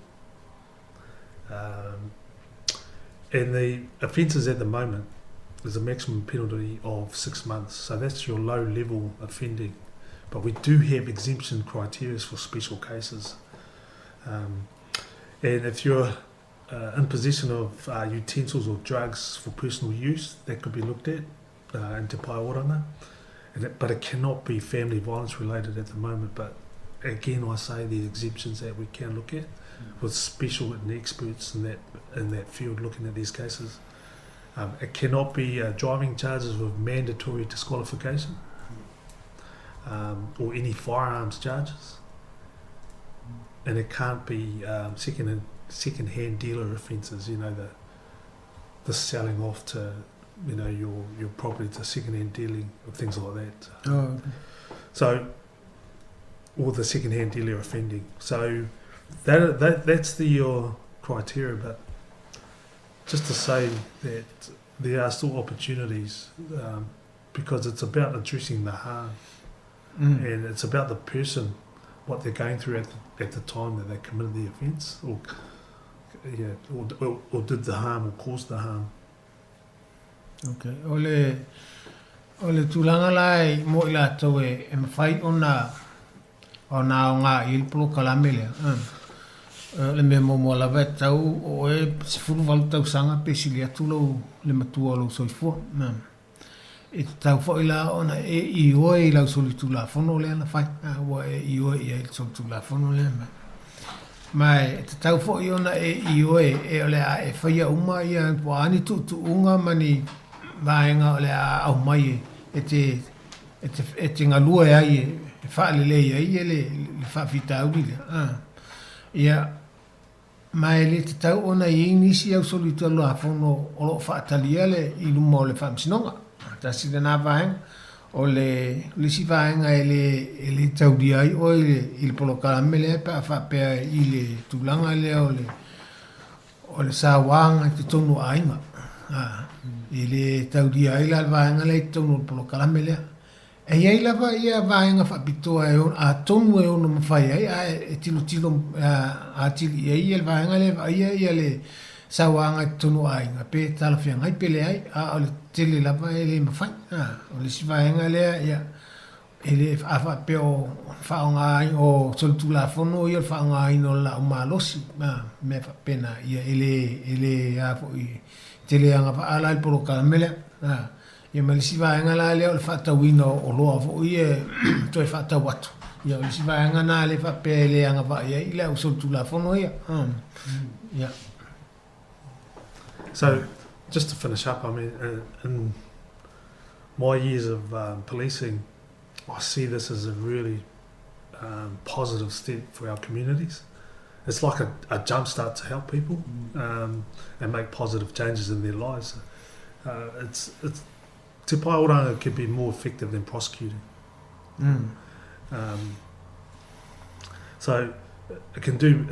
And the offences at the moment, there's a maximum penalty of 6 months. So that's your low level offending. But we do have exemption criteria for special cases. And if you're in possession of utensils or drugs for personal use, that could be looked at in Te Pae Oranga. But it cannot be family violence related at the moment. But again, I say the exemptions that we can look at with special and experts in that field looking at these cases. It cannot be driving charges with mandatory disqualification or any firearms charges. and it can't be second-hand dealer offences. You know, the selling off to, you know, your property to second-hand dealing or things like that. Oh, okay. So, or the second-hand dealer offending. So that's your criteria. But just to say that there are still opportunities, because it's about addressing the harm, and it's about the person, what they're going through at the time that they committed the offence, or did the harm or caused the harm. Okay. Ole tulanga lai mo ila tau e mawhai ona o ngā il polo kalamele. Le me mo lawa tau o e sifuru walu tau sanga pesili atu lau le matua lau soifua. E tau fo ila ona e i oe lau solitu la fono le ana whai. Wa e i oe i solitu la fono le ana. Mai te tau fo i ona e i oe e ole a e whaia uma ia wa ani tu unga mani vaenga ole a au mai e te ngalua e ai e whaale le ai e le whawhita au le. Ia mai le te tau ona i nisi au solitu alo a fono o lo whaatalia le i luma o le whamsinonga. Ta si le nā vaenga o le si vaenga e le tau di ai o i le polo karamele e pa whapea i le tūlanga le o le sāwanga te tonu ainga. I le tau di ai la vaenga le tonu polo karamele. E iei lava ia vaenga whapitoa a tonu e ono mawhai ai e tilo a tili iei le vaenga le ia le sāwanga te tonu ainga pe talawhia ngai pele ai a o le tele lava e le mawhai. O le si vaenga lea ia e le whapeo whaonga ai o solitu la fono ia whaonga ai no la umalosi me whapena ia e le a fo i tele anga whaala il poro karamele. Ia ma le si vaenga la lea o le whaatauina o loa fo i e toi whaatau atu. Ia o le si vaenga na le whapea le anga wha ia i le au solitu la fono ia. Ia. So, just to finish up, I mean, in my years of policing, I see this as a really positive step for our communities. It's like a jump start to help people and make positive changes in their lives. Te pai oranga can be more effective than prosecuting. So, it can do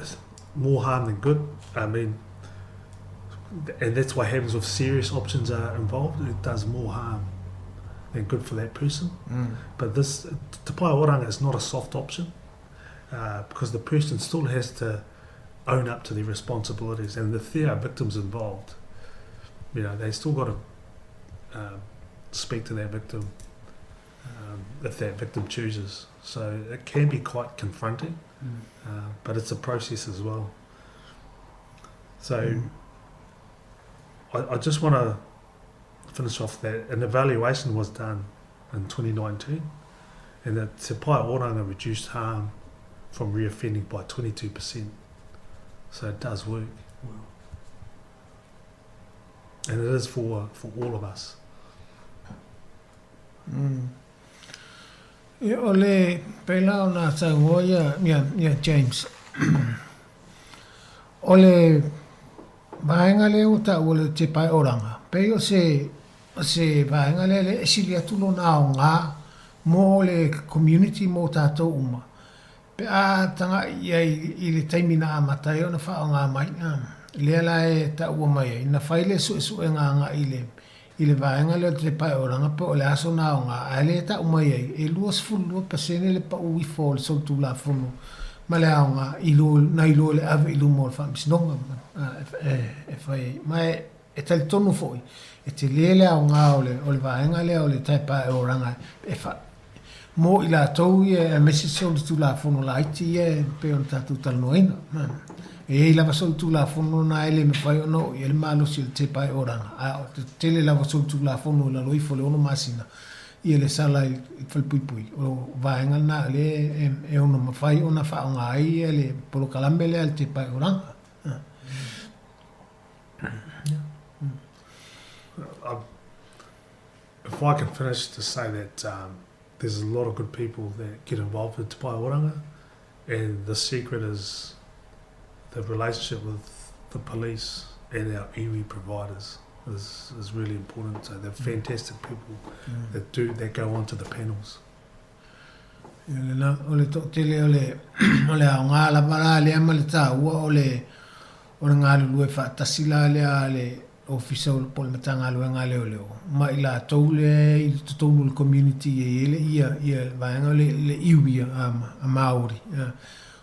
more harm than good. I mean, and that's what happens with serious options are involved. It does more harm than good for that person. But this te pai oranga is not a soft option, because the person still has to own up to their responsibilities, and if there are victims involved, you know, they still got to speak to their victim if that victim chooses. So it can be quite confronting, but it's a process as well. So I just want to finish off that an evaluation was done in 2019, and that Te Pai Oranga reduced harm from reoffending by 22%. So it does work. Wow. And it is for all of us. Ia o le pela o nā tango ia James. O le vaenga le o ta o le Te Pai Oranga. Pei o se vaenga le esili atulo nā o ngā mo le community mo tātou uma. Pe a tanga ia i le taimina a matai o na wha o ngā mai. Lea la e ta ua mai. Na whaile su e ngā i le vaenga le Te Pai Oranga pe o le aso nā o ngā. A le ta ua mai e lua sifulu pasene le pa ui fo le sautu la fono. Ma le ao ngā na ilo le ave ilu mo le whamisinonga. E whai. Ma e tali tonu foi. E te lele ao ngā o le vaenga le o le Te Pai Oranga. E wha. Mo i la tau e mesi se o le tu la fono la iti e pe o tatu talanoina. E lava so tu la fono na ele me fai ono i le malo si le Te Pai Oranga. A tele lava so tu la fono la loifo le ono masina. I le sala i whalpuipui. O vaenga na le e ono mawhai ona whaonga ai e le polo kalambe le al Te Pai Oranga. If I can finish to say that there's a lot of good people that get involved with Te Pai Oranga, And the secret is the relationship with the police and our iwi providers is really important. So they're fantastic people that go onto the panels. Ole to tele ole a ngā la para le ama le tā ua ole ngā lue wha tasila le ofisa o pole matanga lue ngā leo leo. Ma i la tau le i tonu le community e ele ia vaenga le iwi a Māori.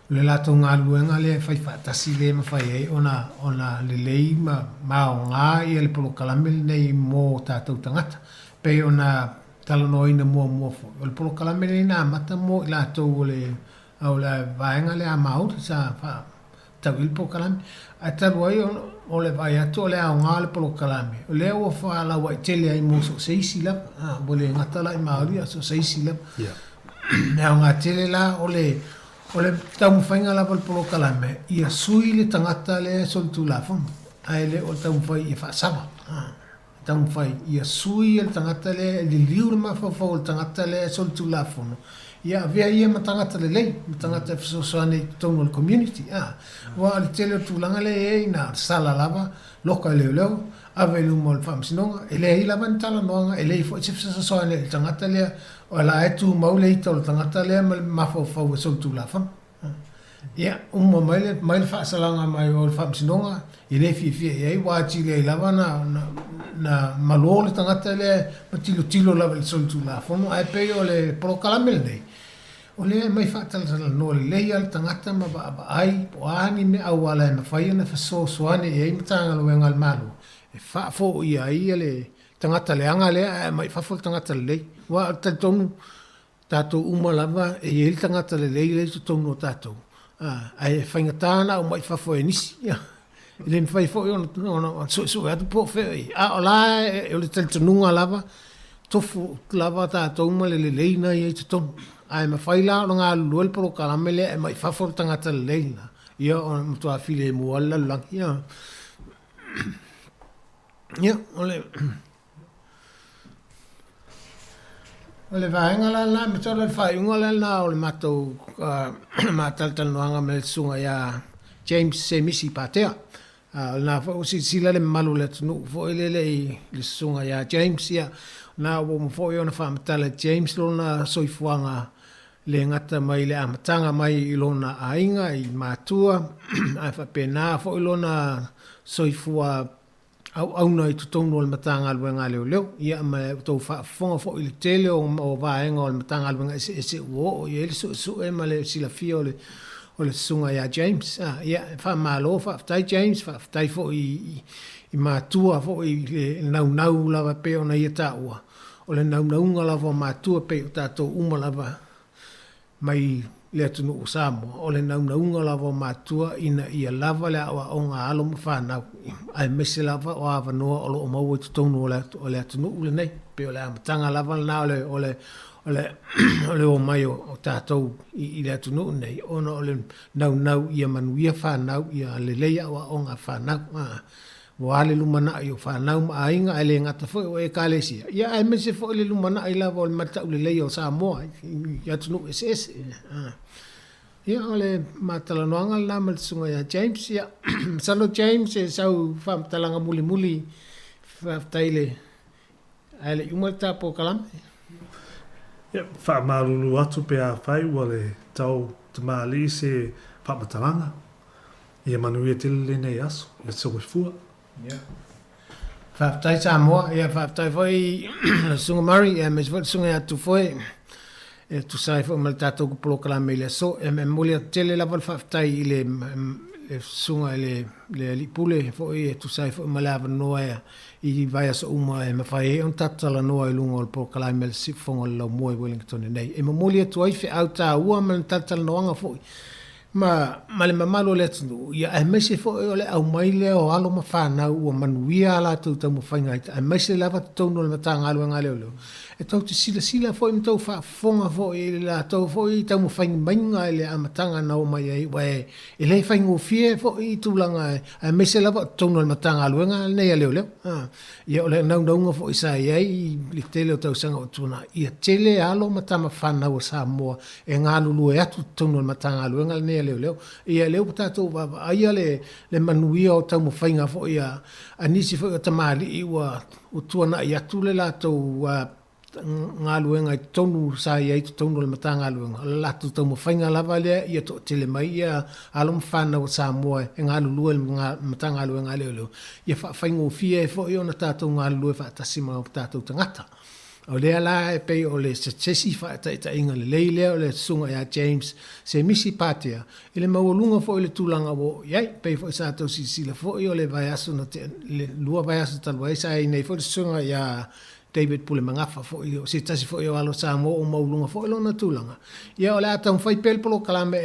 Le la tau ngā lue ngā le whai wha tasile ma whai e ona le lei ma o ngā ia le polo kalamele nei mō tātou tangata. Pe ona tala no ina mua fo. O le polo kalamele ina mata mo i la tau o le vaenga le a Māori sa wha tau il polo kalame. A taru ai o le vai atu o le au ngā le polo kalame. O le o wha ala wai tele ai mo so seisi lap. O le ngatala i Māori a so seisi lap. Nea o ngā tele la o le tau mwhainga lapa le polo kalame. Ia sui le tangata le sol tu la fong. Ai le o tau mwhai i whaasawa. Tau mwhai ia sui le tangata le liu le mawhawhau le tangata le sol tu la fong. Ia vea ia matangata le lei, matangata e whasosoane tonu le community. Wa le tele o tūlanga le e na sala lava, loka leo leo, awe lumo le whamsinonga, e le hei lava ni tala noanga, e le i fo i whasosoane le tangata lea, o la e tū maule i tau le tangata lea, ma le mawhawhau e sol tū la wham. Ia, maile whaasalanga mai o le whamsinonga, i le fia e wa ati le lava na malo le tangata lea, ma tilo lava le sol tū la wham, ai pei o le polo kalamele nei. O le mai whaatalala no le lei al tangata ma ba ai po ani me au ala e mawhai ana whasosoane e matanga luenga al malu. E whaafo ia le tangata le anga lea e mai whafo le tangata le lei. Wa al tonu tātou umalava e ele tangata le lei le tonu o tātou. Ai e whaingatana o mai whafo e nisi. Le mwhai fo i ona so atu po wheo. O la e le tanunga lava tofu lava tātou umale le lei na i e tonu. Ai ma faila o ngā luel polo kalamele e mai whafo tangata leina. Ia o mtua file mua lalang. Ia, ole vaenga la me tole whaiunga la ole matou mataltanoanga me sunga ia James Semisi Patea. Nā whao sila le malu le tunu fo le sunga ia James ia. Nā wo mo fo i ona whamatala James lona soifuanga le ngata mai le amatanga mai i lona ainga i mātua, ai whapena fo i lona soifua auna i tutonu o le matanga aluenga leo. Ia ma tau whaafonga fo i le tele o vaenga o le matanga aluenga ese uo, i ele su e ma le silafia o le sunga ia James. Ia whaamalo whaafitai James, whaafitai fo i mātua fo i le nau lava pe ona ia tāua. O le naunga lava mātua pe o tātou uma lava mai le atunu o Samoa. O le naunga lava mātua ina ia lava le awa o ngā alo ma whanau. Ai mese lava o awa noa o lo o maua i tutonu o le atunu ule nei. Pe o le amatanga lava na o le o mai o tātou i le atunu nei. Ona o le naunau ia manuia whanau ia le leia awa o ngā whanau. Wale lumana i o whanau ma ainga ai le ngata fo o e kālesia. Ia ai mese fo le lumana i lava o le mata ule lei o Samoa. I atunu ese. Ia o le matalanoanga la malsunga ia James. Ia salo James e sau whamtalanga muli whaftaile ai le umal tapo kalame. Ia whaamarulu atu pe a whai wa le tau te maali se whamatalanga. Ia manuia tele nei aso. Ia soe fua. Whaftai Samoa, ia whaftai foi sunga mari, ia mes foi sunga atu foi, e tu sai foi mal tātou ku polo kalame le so, e me moli a tele laval whaftai i le sunga le lipule foi, e tu sai foi malava noa i vai aso uma e mawhai e on tatala noa i lunga o le polo kalame le sifonga le lau mua i Wellington nei. E me moli atu ai whi au tā ua mal tatala noanga foi, ma le mamalo le tunu ia e mese fo o le au mai le o alo ma whanau ua manuia la tau tau mawhainga e mese lava taunu le matanga alu ngale o leo e tau te sila fo i mtau whafonga fo i la tau fo i tau mawhainga mainga i le amatanga na o mai ai wae e le whainga o fie fo i tūlanga e mese lava taunu le matanga alu ngale nei a leo leo ia o le naunga fo i sa iai li tele o tau sanga o tuna ia tele alo matama whanau o Samoa e ngā lulu e atu taunu le matanga alu ngale nei leo ia leo tatou aia le manuia o tau mawhainga fo ia anisi fo i o tamari i ua o tuana i atu le latou ngā luenga i tonu sa i eitu tonu le matanga luenga o le latou tau mawhainga lava lea ia to tele mai ia alom whana o Samoa e ngā lulua le matanga luenga leo ia whainga o fia e fo i ona tatou ngā lulua e whaatasima o tatou tangata o lea la e pei o le sesi whaata inga le leilea o le sunga ya James se misi patea i le maualunga fo i le tūlanga o iai pei fo i sātou sisila fo i o le vaiaso na te le lua vaiaso talua i sa i nei fo i sunga ya David Pule Mangafa fo i o se tasi fo i o alo Samoa o maulunga fo i lona tūlanga ia o le atau whai pelpolo kalame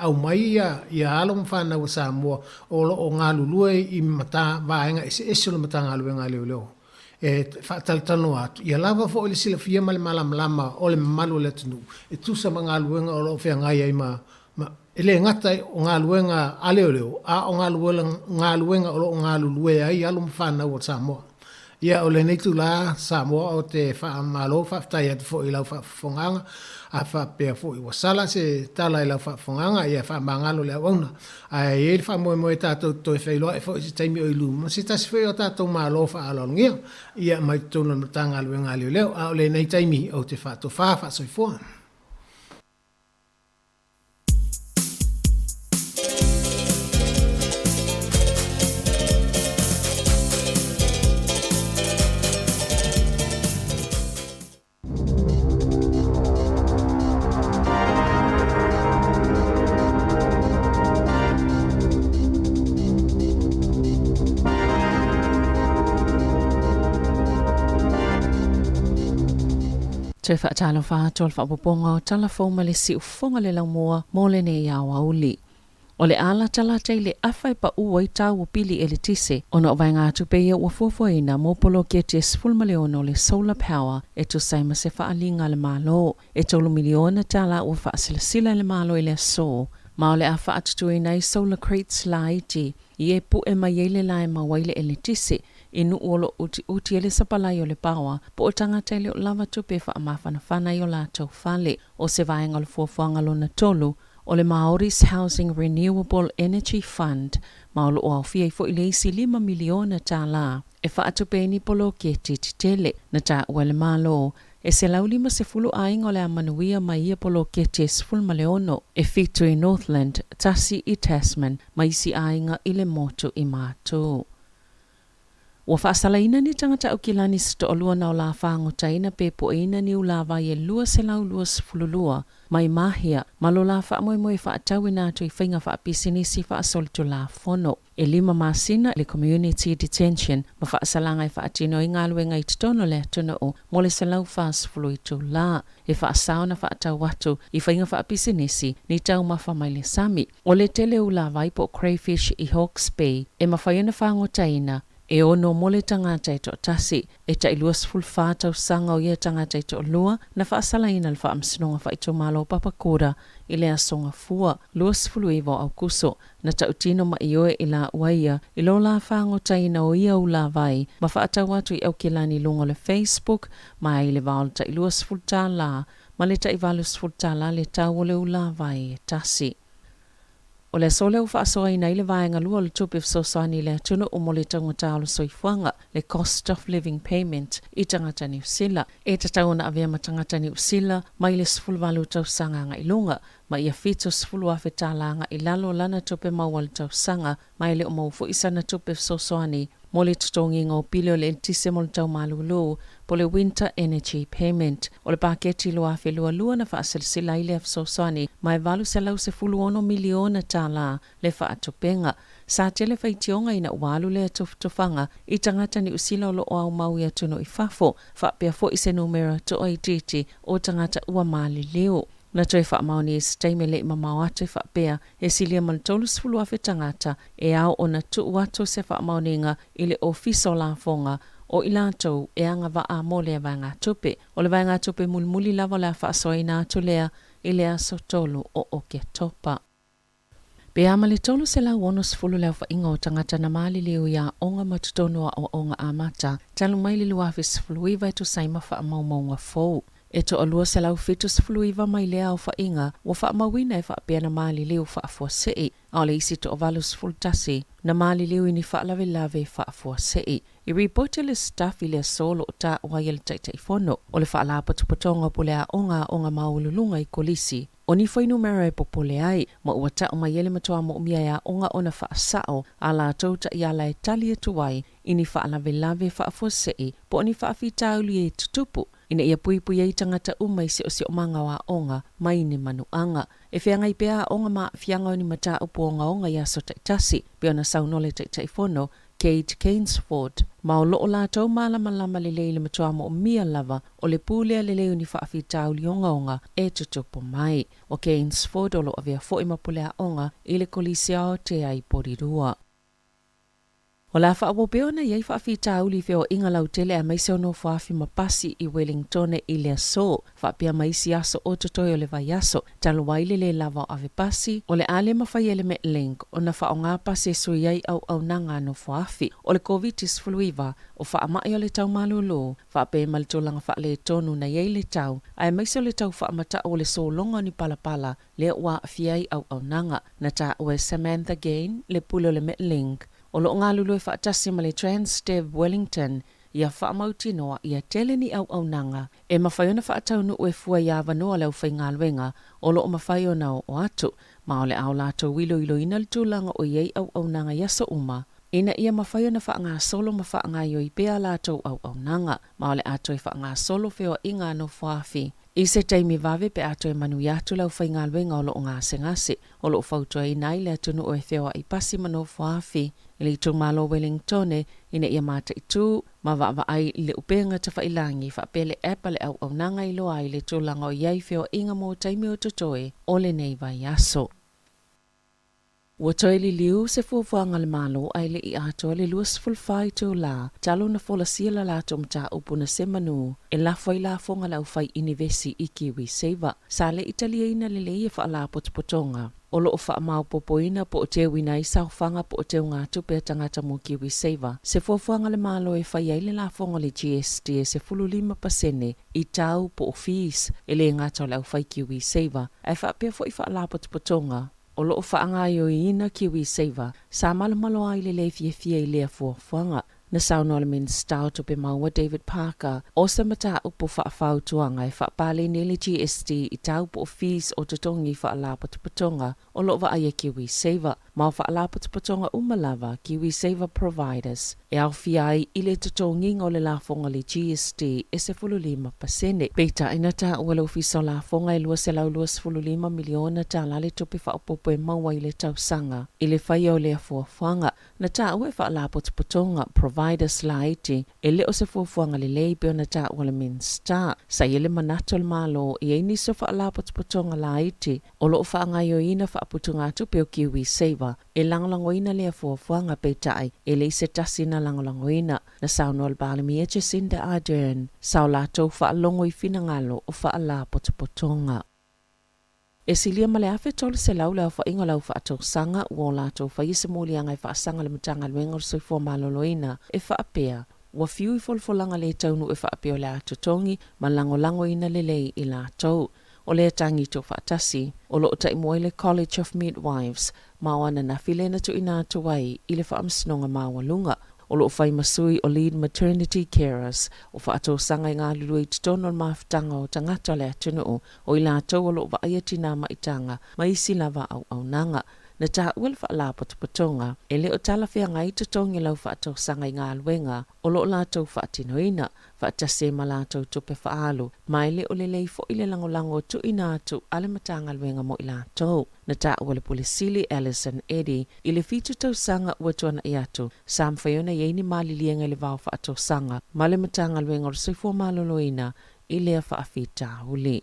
au mai ia alo mwhana o Samoa o ngā lulua i mata vaenga e se esolo mata ngā luenga leo e whaataltano atu. Ia lava fo le sila fia male malama o le malu le tunu. E tusa ma ngā luenga o lo whea ngai ai ele ngata o ngā luenga a leo a o ngā luenga o lo ngā lulue ai alo mwhana o Samoa. Ia o le neitu la Samoa o te whaamalo whaftai atu fo i lau whafonganga a whapea fo i wasala se tala i lau whafonganga ia whaamangalo le awauna. A e wha moe tātou toi whailoa e fo i se taimi o ilu. Ma se tasi whai o tātou malo whaalongia ia mai tōna matanga luenga leo a o le nei taimi o te whaato wha soifoa. Te whaatalo whātua le whapoponga o tala whauma le si ufonga le laumoa mō le ne ia wauli. O le ala tala tei le awhai pa ua i tau o pili e le tise, ona o vai ngā tupeia ua fuafuaina mō polo kia te $10 le solar power e tu saima se whaalinga le malo, e tolu miliona tala ua whaasilasila le malo i le so. Ma o le a whaatutuina i solar crates la iti, i e pu e mai ele lai ma waile e le tise, inu olo uti ele sapalai o le pawa, po o tangata ele o lava tupe wha amawhanawhana i o lātou whale, o se vaenga le fuafuanga lona tolu, o le Maoris Housing Renewable Energy Fund, ma o lo o awhia i fo i leisi $5 miliona tā la, e wha atupe ni polo ke tele, na tā ua le malo, e se laulima se fulu ainga o le amanuia mai ia polo ke te $10 e fitu i Northland, tasi i Tasman, mai si ainga i le motu i mātou. Ua whaasalaina ni tangata au kilani sito o lua na o la whaango taina pe po eina ni ulawa i e lua se lau lua sifululua, mai mahia, malo la wha moe moe wha atau ina atu i whainga wha pisinisi wha asolitu la fono. E 5 masina le community detention, ma wha asalanga i wha atino i ngā luenga i tutono le atuna o, mo le se lau wha asifulu i tu la, e wha asaona wha atau watu i whainga wha pisinisi ni tau mawha mai le sami. O le tele ulawa i po crayfish i Hawke's Bay, e ma whaiana whaango taina, e ono mole tangata i to tasi, e ta iluas fulfata sanga o ia tangata i to lua, na whaasalaina le whaamsinonga wha i to malo papakura, i le asonga fua, luas fuluivo au kuso, na ta utino ma ioe i la uaia, i lo la whaango taina o ia u la vai, ma whaatau atu i au kilani lungo le Facebook, ma i le vaol ta iluas fulta la, ma le ta i valus fulta la le tau o le u la vai e tasi. O le sole u whaasoa ina i le vaenga lua le tupi fsosani le atunu o mo le tangata alo soifuanga le cost of living payment i tangata ni usila. E tatauna avea ma tangata ni usila mai le sfulwalu tau sanga nga ilunga ma ia fito sfulu afe talanga i lalo lana tupe mawal tau sanga mai le o maufu isa na tupi fsosani mo le tutongi ngā pili o le entise mo le tau malulu po le winter energy payment o le paketi lua afe lua na whaasilsila i le afsosani mai valu se lau se $10 miliona tala le whaatopenga. Sa tele whaitionga ina walu le atufanga i tangata ni usila o lo o au mau i atuno i fafo, whapea fo i se numera to o i titi o tangata ua mali leo. Na toi wha maoni e steime le mamau atu wha pea e silia man tolu sifulu afe tangata e au o na tuu atu se wha maoninga i le ofiso la fonga o ilatou e anga wa a mo le vanga tupe. O le vanga tupe mulmuli lava la wha soina atu lea i le aso tolu o oke topa. Pe amali tolu se la wono sifulu leo wha inga o tangata na maali leo ya onga matutonua o onga amata. Talu maili luafi sifulu iwa tu saima wha maunga fou. E to alua se lau fitu sifulu iwa mai lea o wha inga wa wha mawina e wha pia na maali leo wha afua sei. A le isi to o valu sifulu tasi na maali leo ini wha lawe lawe wha afua sei. I ripote le staff i le solo o ta wai le taitaifono o le wha la patupatonga po lea onga maululunga i kolisi. O ni whainu mera e popole ai, ma ua ta o mai ele matua mo umia ya onga ona wha asao, a la tauta i ala e tali e tuwai, ini wha alawe lawe wha afosei, po ni wha afita uli e tutupu, ina ia pui ei tangata umai se o se o manga wa onga, mai ni manuanga. E whianga i pea onga ma whianga o ni mata upo onga ia so taitasi, pe ona saunole taitaifono, Kate Keynesford, ma o loo lātou malama le leile matua mo o mia lava o le pūlea le leo ni whaafitau li onga e tutupo mai. O Keynesford o lo avea fo'i mapulea onga i le kolisia o te ai porirua. O la whaapopeo na iei whaafitau li feo inga lau tele a maise o no whaafi mapasi i Wellington i le aso, whaapea maisi aso o tutoi o le vai aso, talo waile le lava o ave pasi, o le ale mawhai ele me link, o na wha o ngā pasi e sui iei au nanga no whaafi, o le COVID-19 fluiva, o wha amai o le tau malulu, whaapea malitolanga wha le tonu na iei le tau, ai maise o le tau wha amata o le solonga ni palapala, le ua fiai au nanga, na ta ue Samantha Gain, le pulo le me link, o lo ngā lulu e whaatasi ma le Transdev Wellington, ia whaamauti noa ia tele ni au nanga, e mawhaiona whaataunu ue fua ia wanoa leo whai ngā luenga, o lo o mawhaiona o atu, ma o le au lato wilo ina le tūlanga o iei au nanga yaso uma, ina ia mawhaiona wha ngā solo ma wha ngā ioi pea lato au nanga, ma o le ato e wha ngā solo feo inga no whaafi. I se taimi vave pe ato e manu iatu lau whai ngā luenga o lo o ngā sengase, o lo o whautua i nai le atunu o e whewa i pasi mano whaafi, i le tu malo Wellington ina ia mata i tū, ma wa ai le upenga ta whailangi wha pele epa le au nanga i loa i le tūlanga o iei whewa inga mō taimi o tutoe o le nei vai aso. Ua toi li liu se fuafuanga le malo ai le I ato le luas fulfai tū la, talo na fola sila la mta upuna se manu, e la foi la fonga lau fai inivesi I Kiwi Saver, sa le italiaina le leia wha la potpotonga. O lo o wha mau popoina po o te wina I sauwhanga po o te ngā tupe tangata mo Kiwi Saver. Se fuafuanga le malo e whai eile la fonga le GST e se 15% I tau po o fees e le ngata lau whai Kiwi Saver. Ai wha pia fo I wha la potpotonga. O lo o whaangaio I ina Kiwi Saver, sa malamalo ai le fie I lea fuafuanga. Na sauna le min stau tupe maua David Parker, o sa mata upo whaafau tuanga e whaapale nele GST I tau po o fees o tutongi whaalapo tupatonga, o lo wa aia Kiwi Saver. Ma whaalapo tupatonga umalava Kiwi Saver Providers. E au fiai I le tutongi o le lafonga le GST e se 15%. Peita ina ta ua lo fiso lafonga e lua se lau lua 15 miliona ta lale tupe whaapopo e maua I le tausanga. I le whai o lea fuafuanga, na ta ua whaalapo tupatonga Providers la iti, e leo se fuafuanga le leibe o na ta ua le min star. Sa ele manato le malo I eini so whaalapo tupatonga la iti, o lo whaangaio ina whaaputunga tupe o Kiwi Saver. E langolangoina lea fuafuanga peitai, e le se tasina langolangoina, na sauno al balimi e Jacinda Ardern, sao lato whaalongo I fina ngalo o whaalapo tupatonga. E silia male afe tole se lau lau whainga lau whaatou sanga ua lato whaise mōlianga I whaasanga le matanga luenga o soifua maloloina e whaapea. Ua fiu I folfolanga le taunu e whaapea o le atotongi ma langolango ina le lei I latou. O le tangi to whaatasi, o lo ta imoe le College of Midwives, mawana na filena tu ina tuwai I le whaamsinonga mawalunga. O lo whai masui o lead maternity carers, o whaatou sanga I ngā lulu I tutono mawhtanga o tangata le atunu o I lātou o lo wa ayatina maitanga, ma isi lava au nanga. Na ta uel whaalapo tupatonga, e leo talawhia ngai tutongi lau whaatou sanga I ngā luenga, o lo lātou whaatinoina, whaatase ma lātou tupe whaalu, mai leo le leifo I le langolango tu ina atu ale matanga luenga mo I lātou. Na ta uel Pulisili Alison Eddie, I le fitu tau sanga ua tuana I atu, Sam whaiona yeini malilienga le vau whaatou sanga, ma le matanga luenga o soifua maloloina, I lea whaafita huli.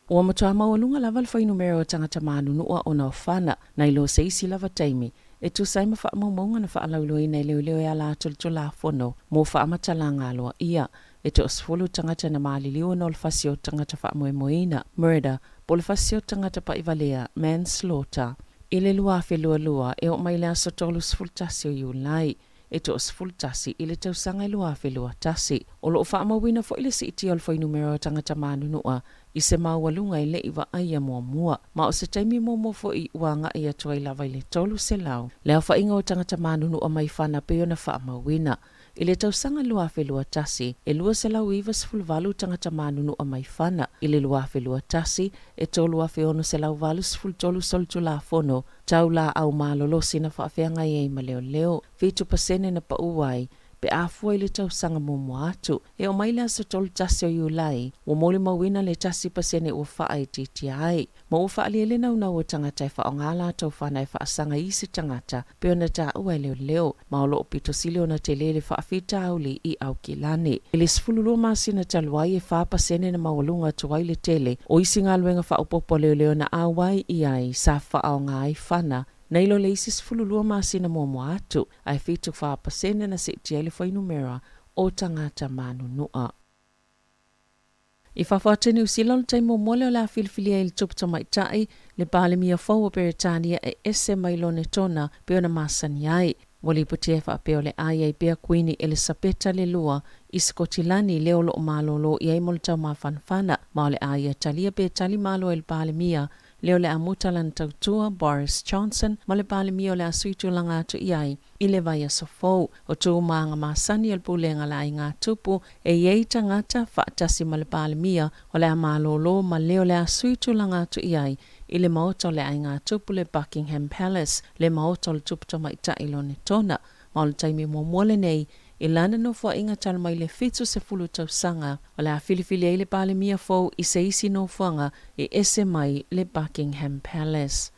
Ua matua mawalunga lava le whainumero o tangata manunua o na whana na ilo seisi lava taimi. E tu sai ma wha maunga na wha alauloi nei leo e ala tula fono mo wha amatalanga aloa ia. E te osfulu tangata na maliliu na olfasio tangata wha moemoina, murder, polfasio tangata pa ivalea, manslaughter. Ile lua fe lua e o mai lea so tolu sfultasio iulai. E to sfultasi ile tau sanga lua fe lua tasi. O lo wha mawina fo ile si iti olfo i numero tangata manunua. I se mawalunga ile iwa aia mua. Ma o se taimi mo fo i uanga ia tua i lava ile tolu se lau. Lea wha inga o tangata manunua mai whana peo na wha mawina. Ile tau sanga lua fe lua tasi, e lua se lau iwa sfulvalu tangata manunua mai whana. Ile lua fe lua tasi, e to lua fe ono se lau valu sfultolu soltu la fono. Tau la au malolo sina whaafeanga i ma leo. Fitu pasene na pa uwai. Pe afua ile tau sanga momo atu. E o maile sa tolu tasi o iulai. Wa moli mawina le tasi pasene ua wha TTI. Ma ua wha liele na una ua tangata e wha o ngala tau whana e wha asanga isi tangata. Pe ona ta ua leo. Ma o loo pito sili ona te lele wha afita auli i au kilane. Ile sfululu masina taluai e wha pasene na mawalunga tuai le tele. O isi ngā luenga wha upopo leo na awai i ai sa wha o ngai whana. Na ilo le isi sfululua masina momo atu, ai fitu wha pasene na se tiele whainumera o tangata manunua. I whawhatene usila o taimo mole o la filifilia ili tupta maitai, le palemia fau o Beretania e ese mailone tona peona masani ai. Wali putia whapeo le ai pea Queeni Elisabeta le lua, i Skotilani leo lo o malolo i ai moltau mafanfana, ma le ai talia pe tali malo el palemia, leo le amutalan tautua Boris Johnson ma le palemia o le asuitu langa atu iai i le vai asofou o tū maanga masani al pulenga la i ngā tupu e iei tangata whaatasi ma le palemia o le amalolo ma leo le asuitu langa atu iai i le maoto le ai ngā tupu le Buckingham Palace le maoto le tuputa maita ilone tona ma o le taimi momuole nei i lana no fua inga tala mai le fitu se fulu tau sanga o le a filifili e le palemia fau i se isi no fuanga i ese mai le Buckingham Palace.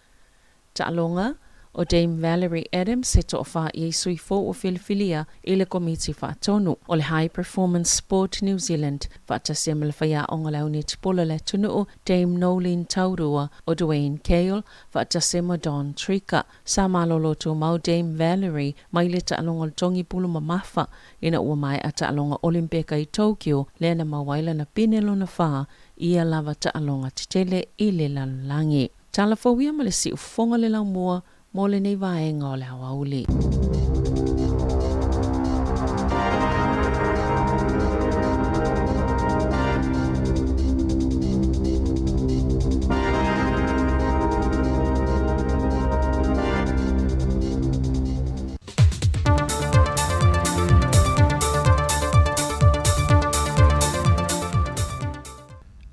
Ta'alonga, o Dame Valerie Adams se to wha i sui fo o filifilia i le komiti whaatonu o le High Performance Sport New Zealand whaatasia me le whaia o ngā launi tipola le tunu Dame Nolene Taurua o Dwayne Cale whaatasia ma Don Trika sa malolo to mau Dame Valerie mai le ta'alonga o tongi pulu mamafa ina ua mai a ta'alonga Olimpeka i Tokyo le na mawaila na pinelo na wha ia lava ta'alonga titele i le lalangi. Talafawia ma le si ufonga le lau mua mo le nei vaenga o le hawauli.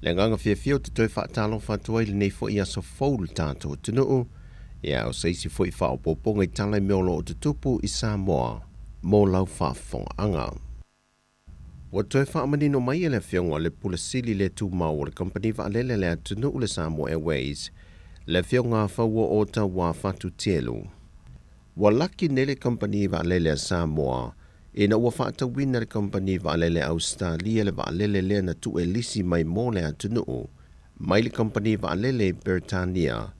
Le nganga fia te toi whaatalo whatua i le nei fo i aso foul tātou tunuu. Ia o seisi fo i whao poponga i talai meolo o te tupu i Samoa. Mō lau whaafonga anga. Wa toi whaamanino mai e le fionga le pula sili le tu mau le company waalele le tunuu le Samoa Airways. Le fionga whaua o ta wā whatu tielu. Wa laki nele company waalele a Samoa. Ina ua whaatawina le company waalele Australia le waalele le na tu e lisi mai mō le atunuu. Mai le company waalele Britannia.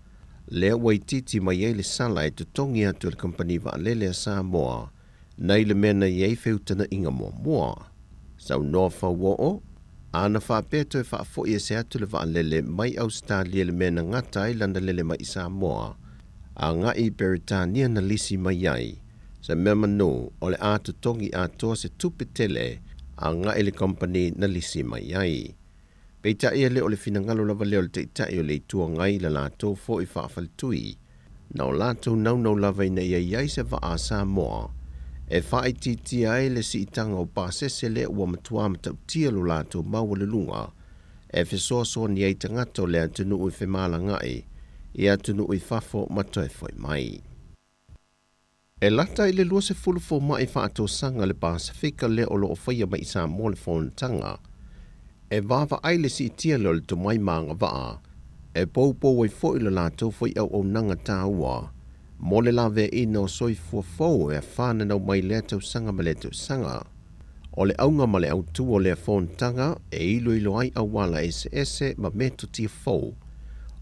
Lea waititi mai ei le sala e tutongi atu le company waalele a Samoa. Nei le mena iei whiutana inga mua. Sau noa whauo ana whaapea toi whaafo i se atu le waalele mai Australia le mena ngata i landa lele mai i Samoa. A ngai Britannia na lisi mai ai. Sa mea manu o le atu tongi atoa se tupetele a ngai le company na lisi mai ai. Peita ia le o le finangalo lava leo le teitai o le itua ngai la lato fo i whaafalitui. Na o lato nau lava ina ia iai se wa a Samoa. E whaai titi ai le si itanga o pāsese le ua matua matau tia lo lato maua le lunga. E whesoasoa ni ei tangato le atunu ui whemala ngai. I atunu ui whafo matoe foi mai. E lata i le lua se fulufo mai whaato sanga le Pasifika le o lo o whaia mai Samoa le whonatanga. E vava aile si itia lol to mai maanga waa. E poupo wai fo ilo lato fo i au nanga tāua. Mo le lawe ina o soi fuafou e whāna nau mai le tau sanga ma le tau sanga. O le aunga ma le autu o le fontanga e ilo ai awala ese ma meto tia fou.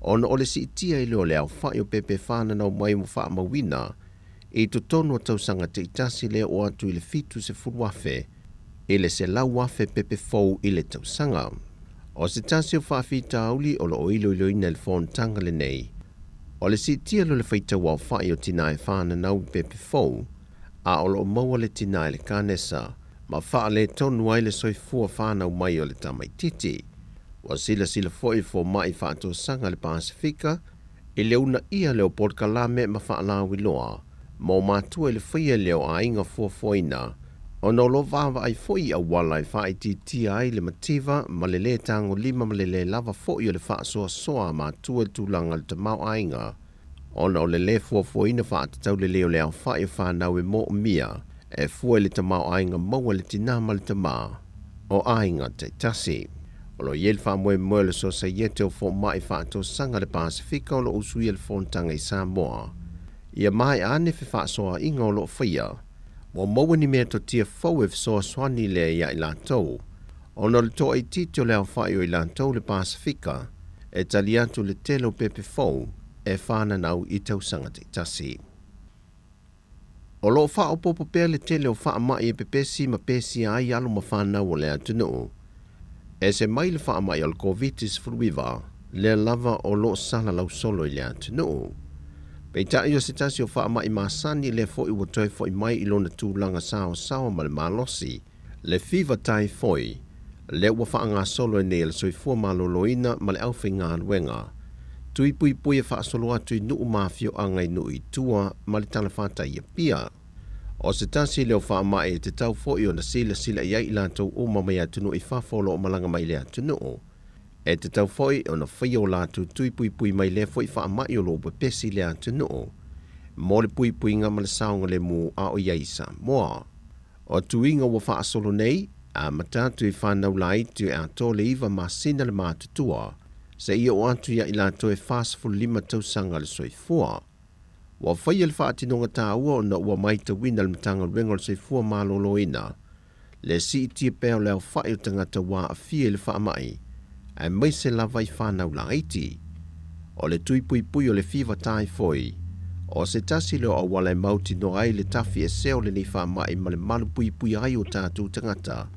Ona o le si tia ilo le au whai o pepe whanana o mai mo wha mawina e to tonu o tausanga te itasi le o atu i le fitu se furuafe e le se lau wafe pepe fou i le tausanga. O se tasi o whaafita auli o lo o ilo ina le fontanga le nei. O le si tia lo le whaita wau whai o tina e whanana o pepe fou a o lo maua le tina e le kanesa ma wha le tonu ai le soifua whanau mai o le tamaititi. Wa sila foi fo mai whaato sanga le Pasifika, e leuna ia leo porkalame ma wha la wiloa, mo matua le whaia leo a inga fuafoina, o no lo vawa ai foi a wala i whaiti ai le mativa ma le le tango lima ma le lava foi o le wha soa matua tūlanga le tamau a inga, o no le fuafoina whaatatau le leo leo whaia whanau e mo mia, e fua le tamau a inga maua le tinama le tama, o a inga te tasi. O lo iel wha moe le so sa iete o fo mai whaato sanga le Pasifika o lo usui le fontanga i Samoa. Ia mai ane fe wha soa inga o lo whaia. Mo maua ni mea to tia fau e soa swani le ia i lantou. O no le to ai tito le au whaio i lantou le Pasifika e tali atu le telo pepe fau e whana nau i tausanga te tasi. O lo wha o popo pea le tele o wha mai e pepesi ma pesi ai alu ma whanau o le atunu. E se mai le wha mai al COVID-19 le lava o lo sala lau solo i le atunu. Pei tai o se tasi o wha mai masani le fo i watoi fo i mai i lona tūlanga sao ma le malosi. Le fiva tai foi, le ua wha ngā solo e ne le soifua maloloina ma le auwhi ngā luenga. Tui pui e wha solo atu i nuu mafio angai nui tua ma le talafata i a pia. O se tasi leo wha mai e te tau fo i o na sila iai lantou o mamai atunu i whafolo o malanga mai le atunu o. E te tau fo i o na whai o latu tui pui mai le fo i wha mai o lo pesi le atunu o. Mo le pui nga ma le saunga le mu a o iai sa moa. O tuinga wa wha solo nei, a matatu i whanau lai tu e ato le iwa masina le matutua, se ia o atu ia i lantou e whasfu 5 tausanga le soifua. Wa whai le whaatinonga tā ua o na ua mai ta wina le matanga rengo le soifua maloloina. Le si tia pēo leo whai o tangata wā a fie le wha mai, e mai se lava i whanau la iti. O le tui pui o le fiva tai foi, o se tasi leo a wale mauti no ai le tafi e seo le ni wha mai ma le malu pui ai o tātou tangata,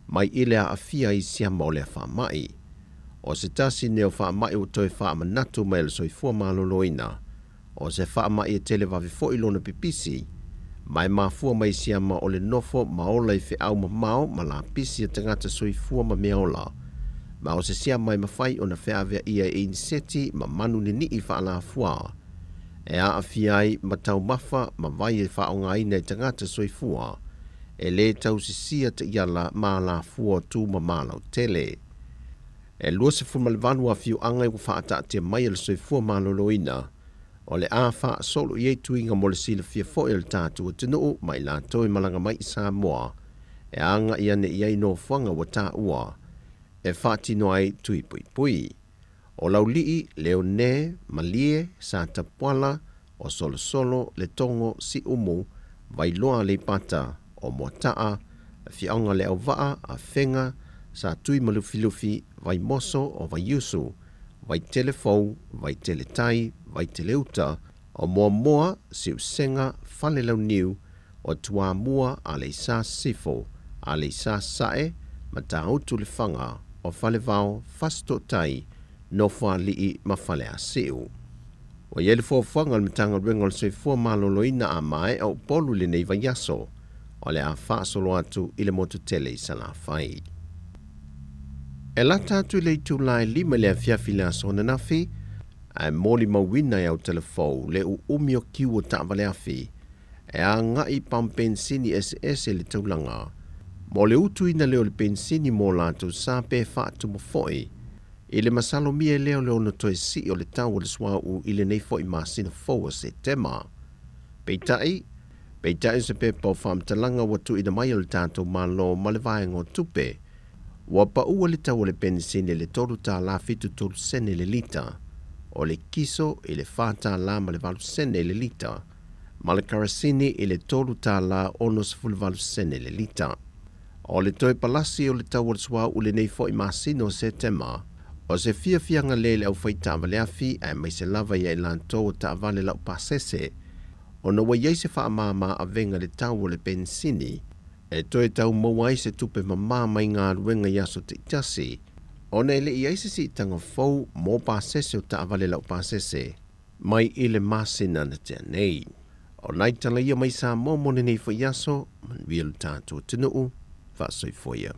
mai ile a fia i sia mo le wha mai. O se tasi neo wha mai o toi wha manatu mai le soifua maloloina, o se wha mai e tele wawe fo ilona pipisi, mai mafua mai siama o le nofo maola i whi au mao ma la pisi a tangata soifua ma meola, ma o se sia mai mawhai o na wheawea ia e iniseti ma manu ni i wha ala fua, e a fiai ma tau mafa ma vai e wha o ngai nei tangata soifua, e le tau si sia te iala ma la fua tu ma malau tele. E lua se fu malvanu a fiu angai wa wha ata te mai le soifua maloloina, o le a wha solo i eitu inga mo le sila fia fo il tātu o tinu mai la toi malanga mai i Samoa, e anga i ane i eino whanga wa tā ua, e wha tino ai tui pui. O lau lii, leo ne, malie, sa tapuala, o solo le tongo si umu, vai loa le pata, o motaa, fi anga le au waa, a whenga, sa tui malufilufi, vai moso o vai yusu, vai telefou, vai teletai, vai teleuta, o moa si usenga fale lau niu, o tua mua a le sa sifo, a le sa sae, ma ta autu le whanga, o fale vau, fasto tai, no wha lii ma fale a siu. O iele fo whanga le matanga ringol se fua maloloina a mai au polu le nei vai yaso, o le a wha solo atu i le motu tele i sa la whai. E la tatu le tu lai 5 le fiafi le asona nafi, a moli mawina au telefou le u umio kiu o ta'wale afi, e a ngai pam pensini SS le taulanga. Mo le utu ina leo le pensini mo latu sa pe fatu mo foi, i le masalo mie leo no toi si o le tau o le swau i le nei foi masina fou se tema. Peitai se pe pau fam talanga watu ina mai o le tātou malo ma le vaengo tupe, wa pa ua le tau o le pensini le toru ta la fitu toru sene le lita, o le kiso i le fata la ma le valu sene le lita, ma le karasini i le toru ta la onos fulu valu sene le lita. O le toi palasi o le tau swa u le nei fo i masino se tema. O se fianga lele au faita vale afi ai mai se lava ia lanto o ta vale lau pasese. O no wai se fa mama a venga le tau o le bensini. E toi tau mawai se tupe mama mai ngā ruenga yaso te itasi. O nei le iai se si tanga fau mo pasese o ta vale lau pasese. Mai ile masina na te nei. O nai tala ia mai sa momone nei fo yaso, man vielu tātou tinu fa soi foia.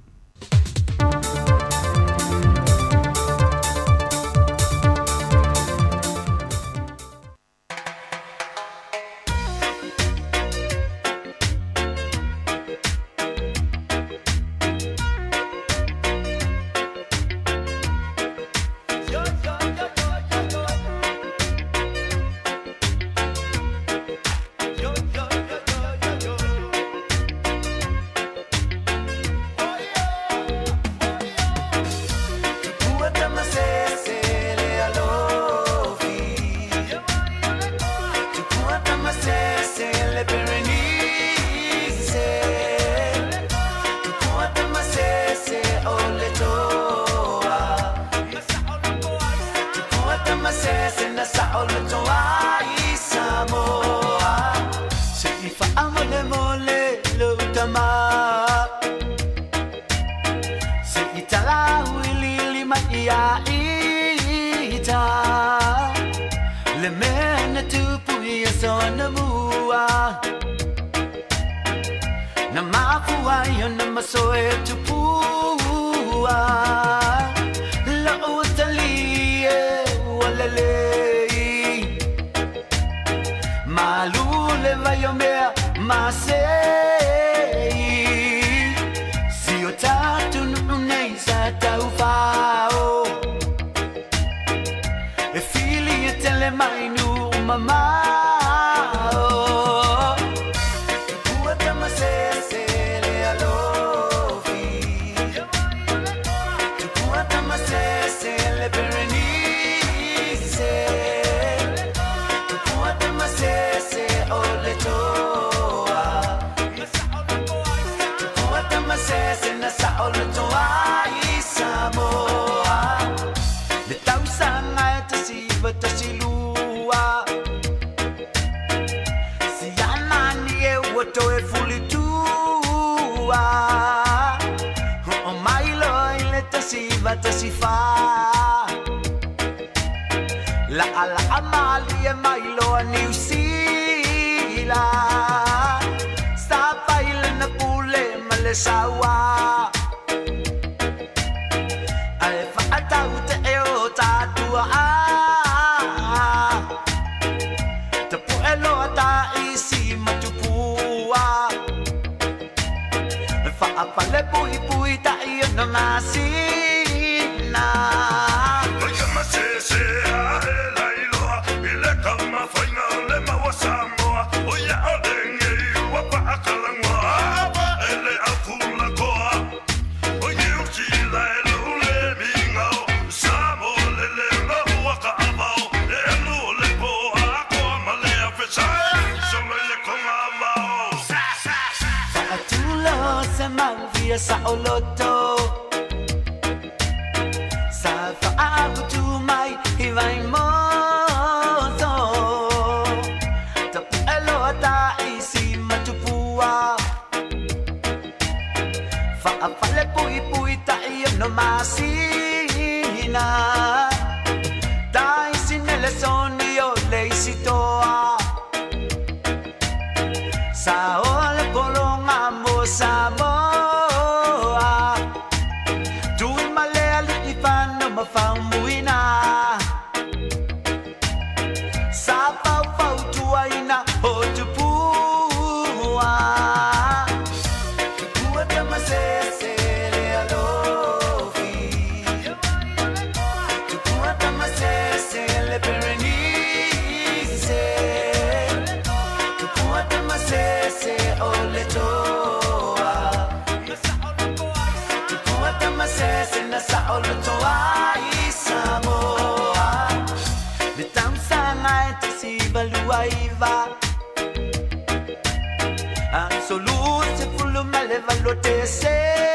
Absolut, se fullu male valote se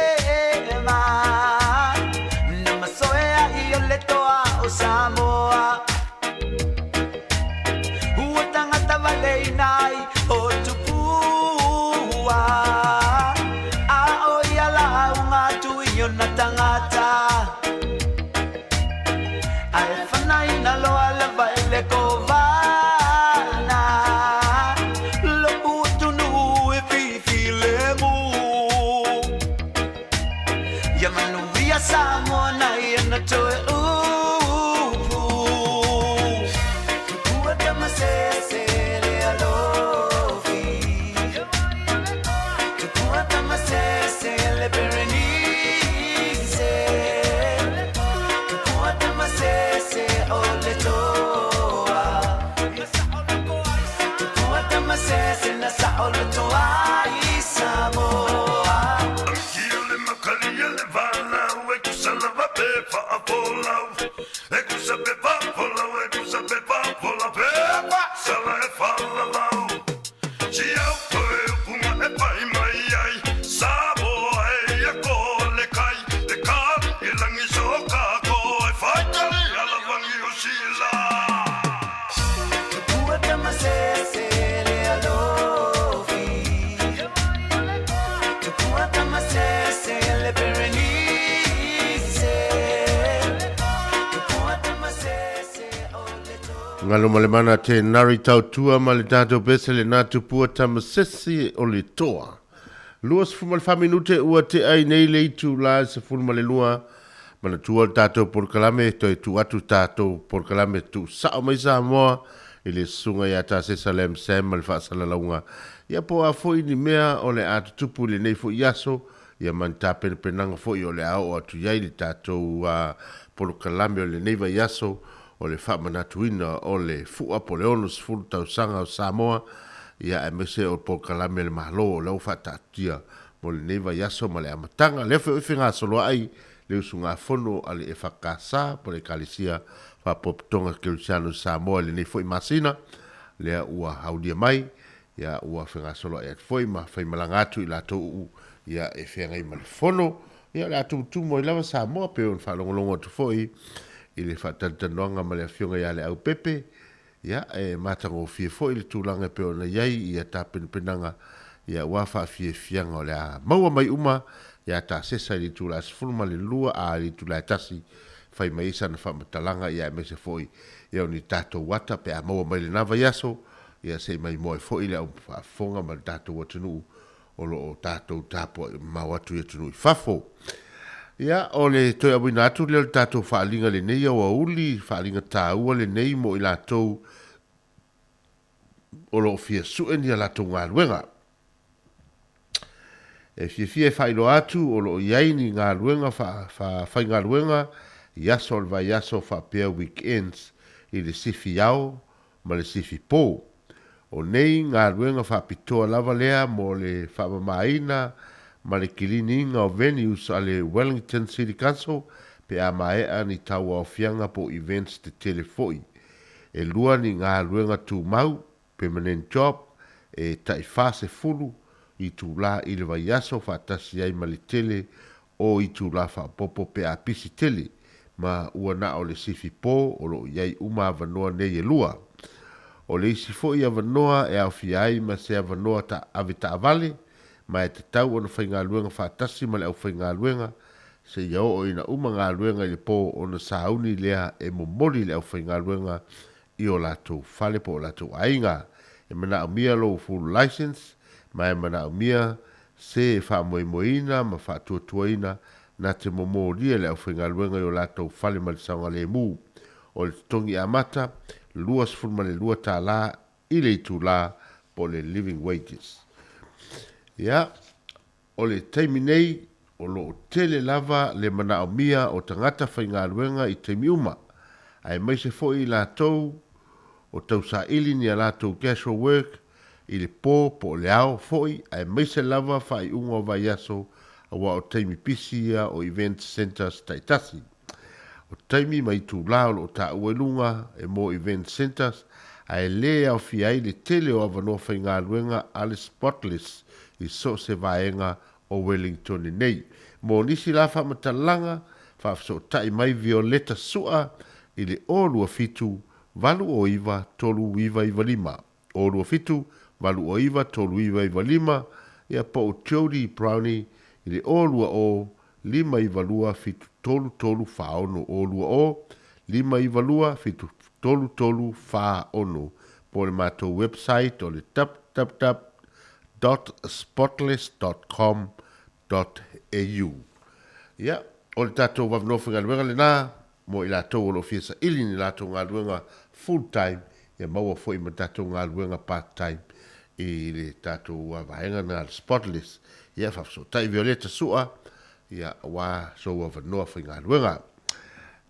Samoa na ia toe upu. Kua tama se le alofi. Kua tama se le Berenice. Kua tama se o le toa. Kua tama se na sa o le toa i Samoa. Kiole makalia le vala, we kusala va pe fa apola. E kusabe va apola, we kusabe va apola pe va sala e fa la la. Ci au koe kuma e pai mai ai, sabo e ko le kai, te ka e langi soka ko e fa tali ala vangi o sila. Kua tama se le alofi. Kua tama se le Berenice. Kua tama se o le toa. Ngalo malemana te nari tau tua ma le tato bese le natu pua tamasesi o le toa. Lua se fumal faminute ua te ai nei le itu la se fulma le lua. Mana tua tato por kalame to e tu atu tato por kalame tu sao mai sa moa. Ile sunga ya ta se salem sem mal fa sala launga. Ia po a foi ni mea o le atu tupu le nei fo yaso. Ia man tapen penanga fo i o le ao atu yai le tato por kalame o le nei va yaso. O le whamanatuina o le fua po le onus fulu tau sanga o Samoa. Ia e mese o po kalame le mahalo o lau whatatia. Mo le neiva yaso ma le amatanga. Le whi ngā solo ai. Le usu ngā whono ale e whakasa po le kalisia. Whapopitonga Kirisiano Samoa le nei fwoi masina. Lea ua haudia mai. Ia ua whi ngā solo e fwoi ma whai malangatu i la tou. Ia e whengai ma le whono. Ia le atu tumo i lava Samoa pe on whalongolongo tu fwoi. I le whatantanonga ma le awhionga ia le au pepe. Ia e matango fie fo i le tūlanga pe ona iai i a tā penanga. Ia wafa fie fianga o le a maua mai uma. Ia tā sesa i le tūla asfulma le lua a le tūla tasi. Whai mai isa na whamatalanga ia e mese fo i. Ia o ni tātou wata pe a maua mai le nawa yaso. Ia se mai moe fo i le au whafonga ma le tātou watunu. O lo o tātou tāpo mawatu i atunu i whafo. Ia, o le toi awina atu leo tātou whaalinga le nei au auli, whaalinga tāua le nei mo i lātou o lo fia suen i a lātou ngā luenga. E fia whailo atu o lo iaini ngā luenga, whai ngā luenga, yaso al vai yaso whapea weekends i le sifi au, ma le sifi pō. O nei ngā luenga whapitoa lava lea mo le whamamaina, ma le kilininga o venues a le Wellington City Council pe a maea ni tau au fianga po events te telefoi. E lua ni ngā luenga tū mau, permanent job, e tai whase fulu i tū la i le vai aso whatasi ai ma le tele o i tū la whapopo pe a pisi tele ma ua na o le sifi pō o lo iai uma avanoa nei e lua. O le isi fo i avanoa e au fiai ma se avanoa ta avita avale, ma e te tau ona whai ngā luenga whātasi ma le au whai ngā luenga, se iau o ina uma ngā luenga i le pō ona sauni lea e momoli le au whai ngā luenga i o lātou whale po o lātou ainga. E mana au mia lo full license, ma e mana au mia se e wha moina ma wha tuatuaina na te momoria le au whai ngā luenga i o lātou whale ma le saunga le mū. O le tongi a mata, lua sfurma le lua tā la i le itu la po le living wages. Ia, o le taimi nei, o lo tele lava le mana o mia o tangata whai ngā ruenga i taimi uma. Ai mai se fo i lātou, o tau sa ili ni a lātou casual work, i le pō po le ao foi, ai mai se lava whai unga o vai aso, a wa o taimi pisia o event centers taitasi. O taimi mai tū lao o ta uelunga e mo event centers, ai le au fiai le tele o avanoa whai ngā ruenga ale spotless, i so se vaenga o Wellington nei. Mo nisi la whamatalanga, whafso tai mai Violeta Sua, i le olua fitu, valu o iwa, tolu iwa iwa lima. Olua fitu, valu o iwa, tolu iwa iwa lima, ia po o Jody Brownie, i le olua o, lima iwa lua, fitu tolu whaono. Olua o, lima iwa lua, fitu tolu whaono. Po le mātou website o le www.spotless.com.au. Ia, o le tātou wawnofa ngā luenga le nā, mo i lātou o lo fiesa ili ni lātou ngā luenga full time, ia maua fo i ma tātou ngā luenga part time, i le tātou waenga ngā spotless, ia whafso tai Violeta Sua, ia wā so wawnofa ngā luenga.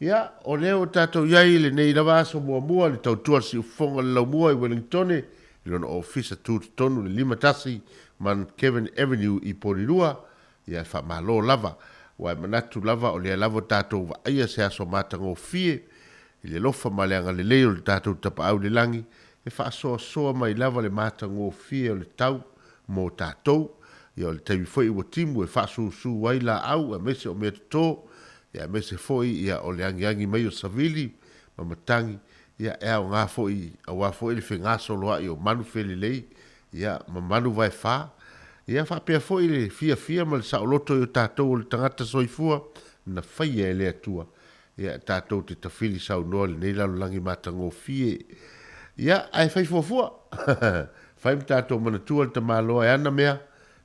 Ia, o leo tātou iai le nei lawa so mua le tau tua si ufonga le lau mua i Wellington, i lona ofisa tūtonu le 5 tasi, man Kevin Avenue i Porirua, ia wha malo lava, wai manatu lava o lea lava tātou wa aia se aso mātango fie, i le lofa maleanga le leo le tātou tapa au le langi, e wha soa mai lava le mātango fie o le tau mō tātou, ia o le taiwi foi ua timu e wha su wai la au, a mese o mea tō, ia mese foi ia o le angi mai o savili, mamatangi, ia ea o ngā foi, a wā foi le whengaso loa i o manu whele lei, ia ma manu vai wha, ia whapea foi le fia ma le saoloto i o tātou o le tangata soifua, na whaia e lea tua, ia tātou te tawhili sau noa le neilalo langi mātango fie, ia ai whai fuafua, whai ma tātou manatua le tamaloa e ana mea,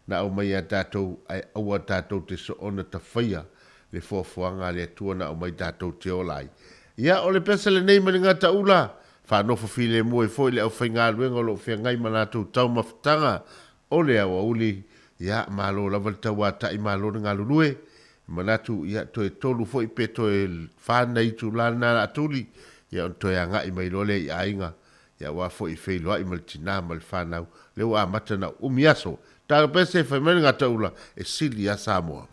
na au mai a tātou, ai aua tātou te so ona ta whaia, le fuafuanga le tua na o mai tātou te olai. Ia o le pesa le nei mani ngata ula, whanofo file mua i foi le au whainga luenga lo whia ngai manātou tau mawhatanga, o le au auli, ia malo lava le tau ata i malo ngā lulue, manatu ia toe tolu foi pe toe whana i tu lana atuli, ia on toe anga i mai lole i ainga, ia wa foi whailoa i maltina mal whanau, leo a matana umiaso, tāra pese whai mani ngata ula, e sili a Samoa.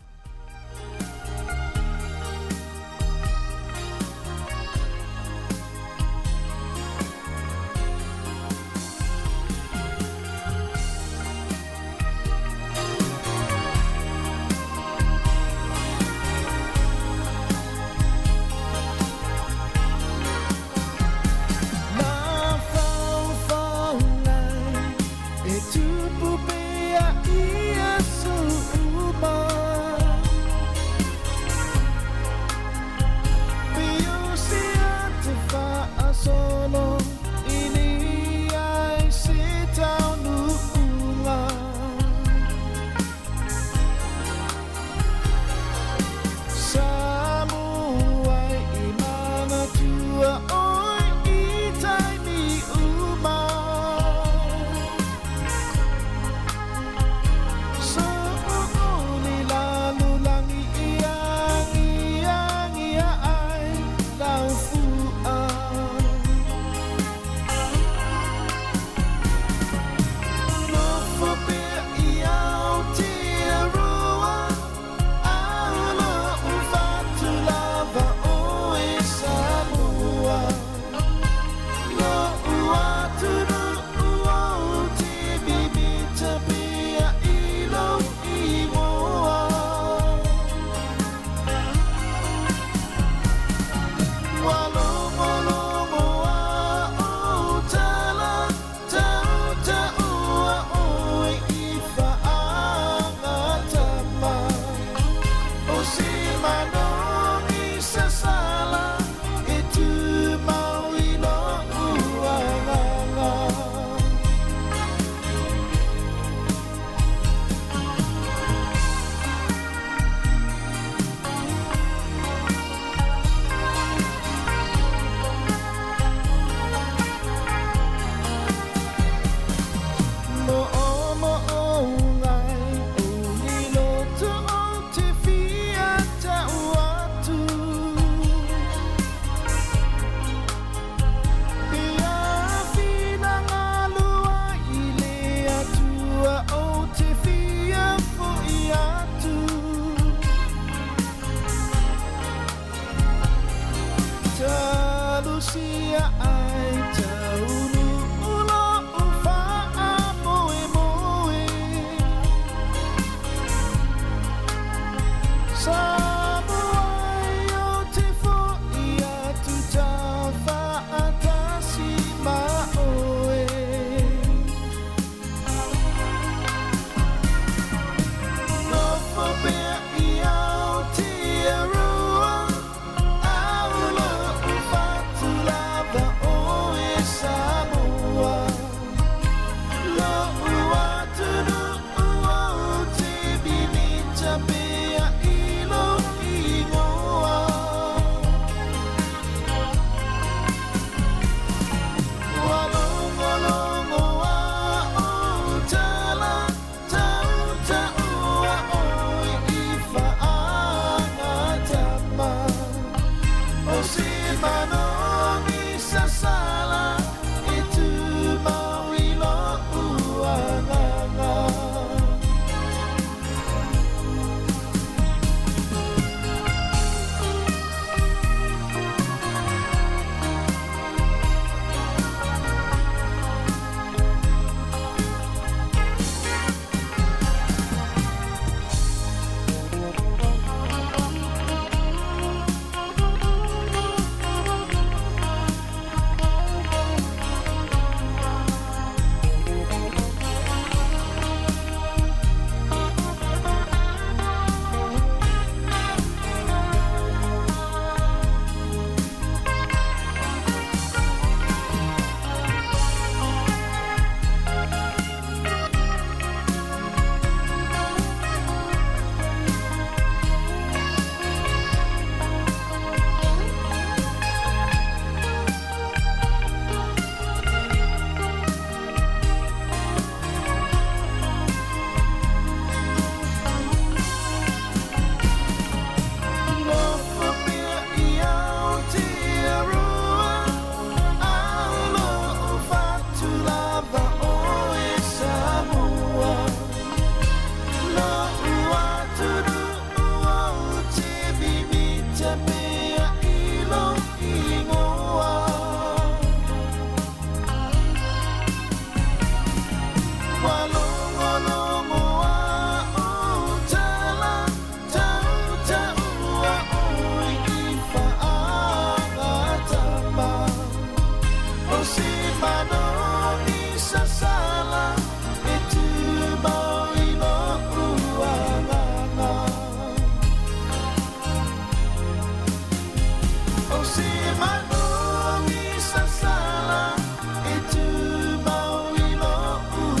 E tupu pea ia su uma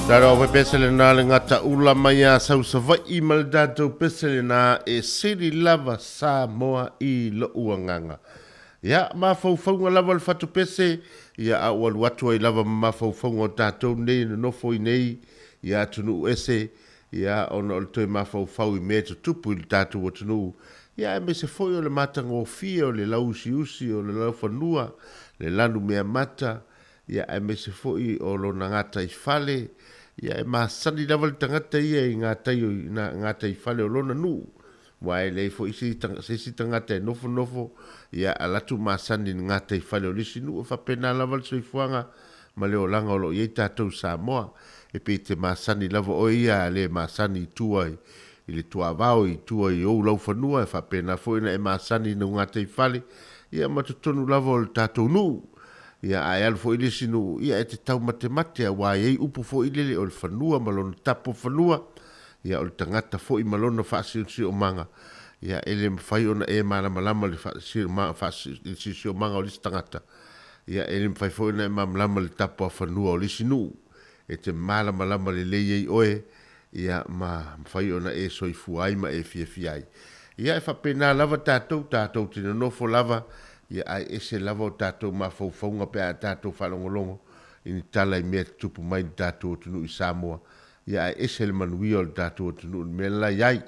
Nara o pesele na le ngata ula mai a sau sa vai I mal datou pesele na e siri lava sa moa I lo uanganga. Ia ma faufaunga lava le fatu pese, ia a walu atu ai lava ma faufaunga o datou nei na nofo I nei, ia tunu ese, ia ona o le toi ma faufau I mea tupu I datou o tunu. Ia e me se foi o le matanga o fia o le lau usi o le lau fanua, le lanu mea mata, ia e me se foi o lo nangata I fale, ia e masani lava le tangata ia I ngata I fale o lona nu. Wai le fo isi tangata e nofo, ia alatu masani ngata I fale o lisi nu, fa pena lava le soifuanga, ma le o langa o lo iei tatou Samoa, e pe te masani lava o ia le masani tuai, I le tua vau I tua I ou lau fanua, e fa pena fo ina e masani na ngata I fale, ia matutonu lava o le tatou nu, ia ai al fo ile sinu ia e te tau mate a wai ei upu fo ile o le fanua malona tapo fanua ia o le tangata fo I malona faasi o manga ia ele mfai ona e malama le faasi o manga o le tangata ia ele mfai fo ona e malama le tapo a fanua o le sinu e te malama le leiei oe ia ma mfai ona e soifu ai ma e fiai ia e fa pena lava tatou tino nofo lava ia ai ese lava o tatou mafaufaunga pe a tatou whalongolongo ini tala I mea tupu mai tatou tunu I Samoa ia ai ese le manuia o tatou tunu me la iai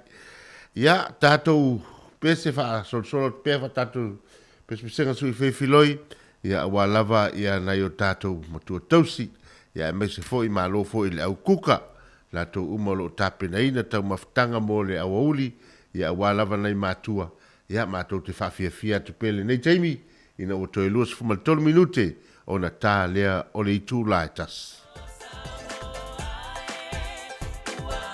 ia tatou pese wha solsolo pe wha tatou pese pisenga sui whewhiloi ia wa lava ia nai o tatou matua tausi ia me se fo I malo fo I le au kuka tatou umalo tapena ina tau maftanga mo le au auli ia wa lava nai matua ia mātou te whawhiawhia te pele nei teimi ina o toi luas fumaltolo minute o na tā lea o le itu lai tas. Ua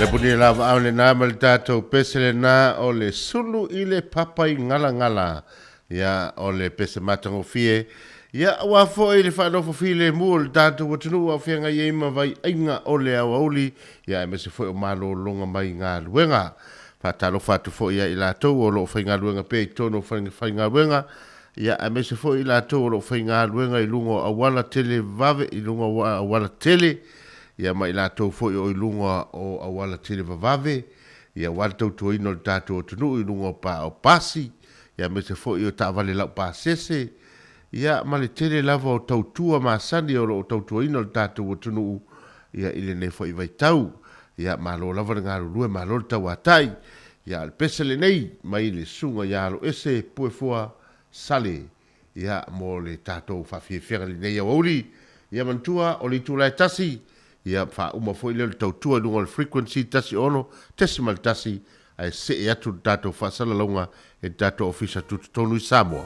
puni lava au le nā ma le tātou pese le nā o le sulu i le papai ngala ngala. Ia o le pese matango fie. Ia ua fo i le whanofo fi le mua le tātou watunu au whianga i eima vai ainga o le au auli. Ia e mese fo o malo longa mai ngā luenga. Whatalo whatu fo ia i lātou o lo whainga luenga pe i tono whainga luenga. Ia e mese fo i lātou o lo whainga luenga i lungo awala tele vave i lungo awala tele. Ia mai lātou fo i lunga o awala tele vave. Ia wātou tua ino le tātou o tunu i lungo pa o pasi. Ia mese fo i o tāwale lau pa sese. Ia ma le tele lava o tautua ma sani o lo tautua ino le tātou o tunu. Ia ile ne fo i vai tau. Ia malo lava le ngāru lue malo le tau atai. Ia le pese le nei mai le sunga ia lo ese pue fua sale. Ia mo le tātou whawhiwhenga le nei au auri. Ia mantua o li tūlai tasi. Ia wha uma fo i le tautua lunga le frequency tasi ono. Decimal tasi. Ai se e atu tātou whasala launga e tātou ofisa tututonu i Samoa.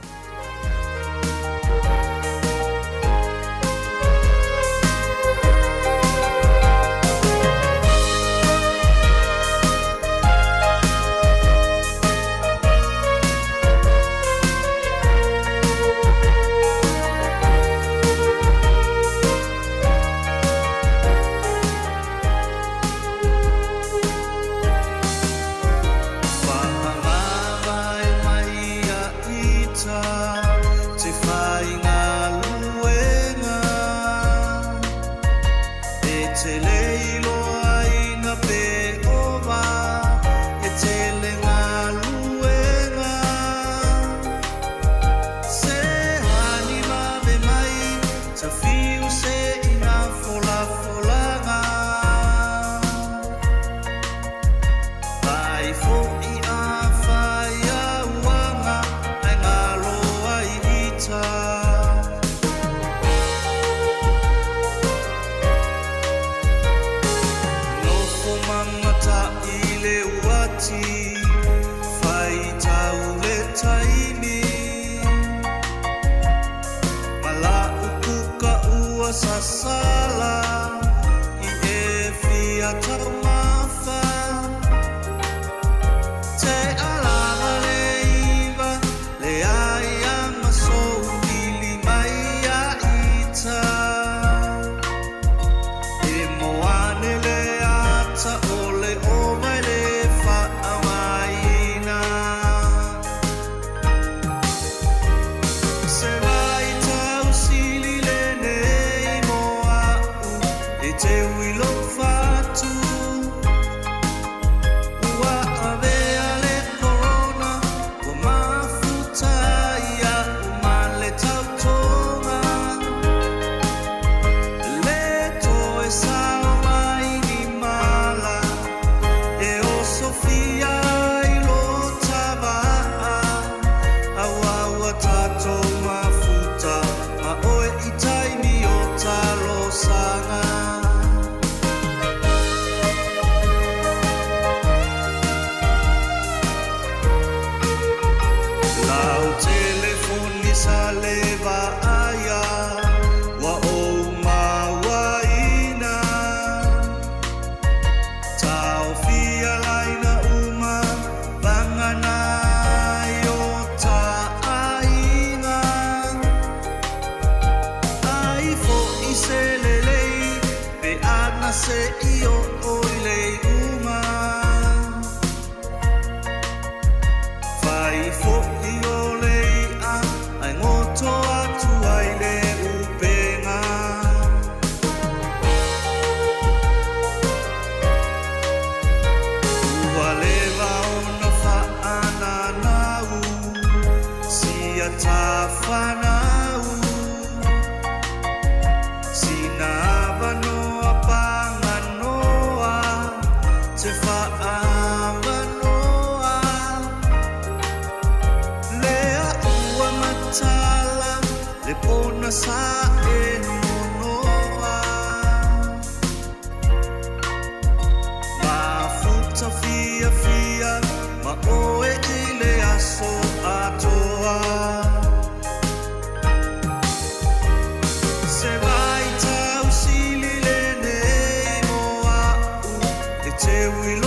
Se we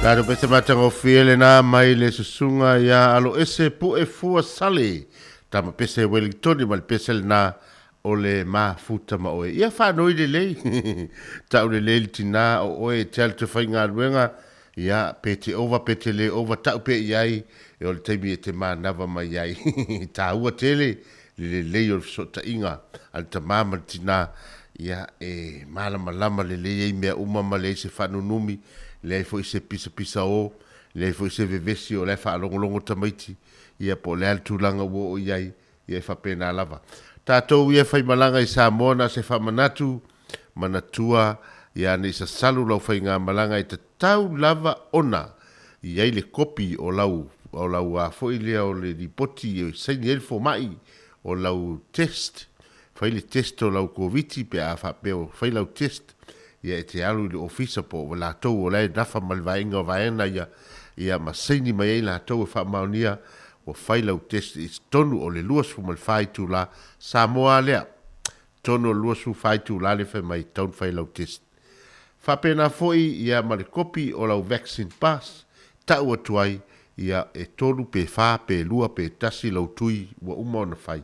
Lado pese matanga o fiele na mai le susunga ya alo ese pu e fua sale. Tama pese Wellington ma le pese na o le ma futa ma oe. Ia wha noi le lei. Ta o le lei tina o oe te al te whainga ruenga. Ia pete le over tau pe iai. E o le teimi e te ma nava mai iai. Ta ua tele le lei o so ta inga. Al ta mama tina. Ia e malama lama le lei e mea umama le se whanunumi. Le foi se pisa o, le foi se vevesi o le fa longo tamaiti, ia po le altulanga wo iai, ia fa pena lava. Tatou ia fai malanga i Samoa se fa manatu, manatua, ia ne sa salu lau fai ngā malanga i te tau lava ona, iai le kopi o lau a foi lea o le ripoti o saini elfo mai, o lau test, fai le test o lau COVID pe a fa peo, fai lau test, ia e te alu le ofisa po o lātou o lai nafa malvaenga o vaena ia masaini mai ei lātou e whaamaunia o whailau test is tonu o le luas fu malwhai tū la Samoa lea tonu o luas fu whai tū la le whai mai taun whailau test whapena foi ia ma le kopi o lau vaccine pass tau atuai ia e tonu pe wha pe lua pe tasi lau tui wa uma ona whai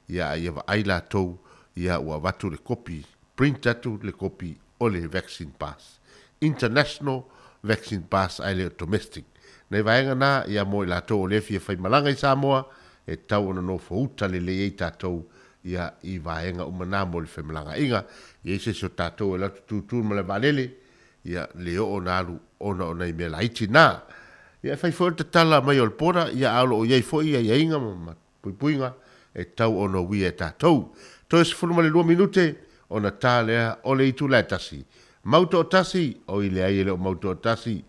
ia wa ai lātou ia wa watu le kopi print atu le kopi o le vaccine pass. International vaccine pass ai le domestic. Nei vaenga na ia mo i lato o le fia fai malanga i Samoa e tau ona no fauta le le ei tātou ia i vaenga umana mo le fai malanga inga. Ia se so tātou e latu tūtūr ma le valele ia le o na alu ona i mea laiti na. Ia fai fo te tala mai o le pora ia alo o iei fo ia inga ma puipuinga e tau ona ui e tātou. Toes furuma le 2 minute ona tā lea o le itu lai tasi. Mauto o tasi, o i lea i le o mauto o tasi,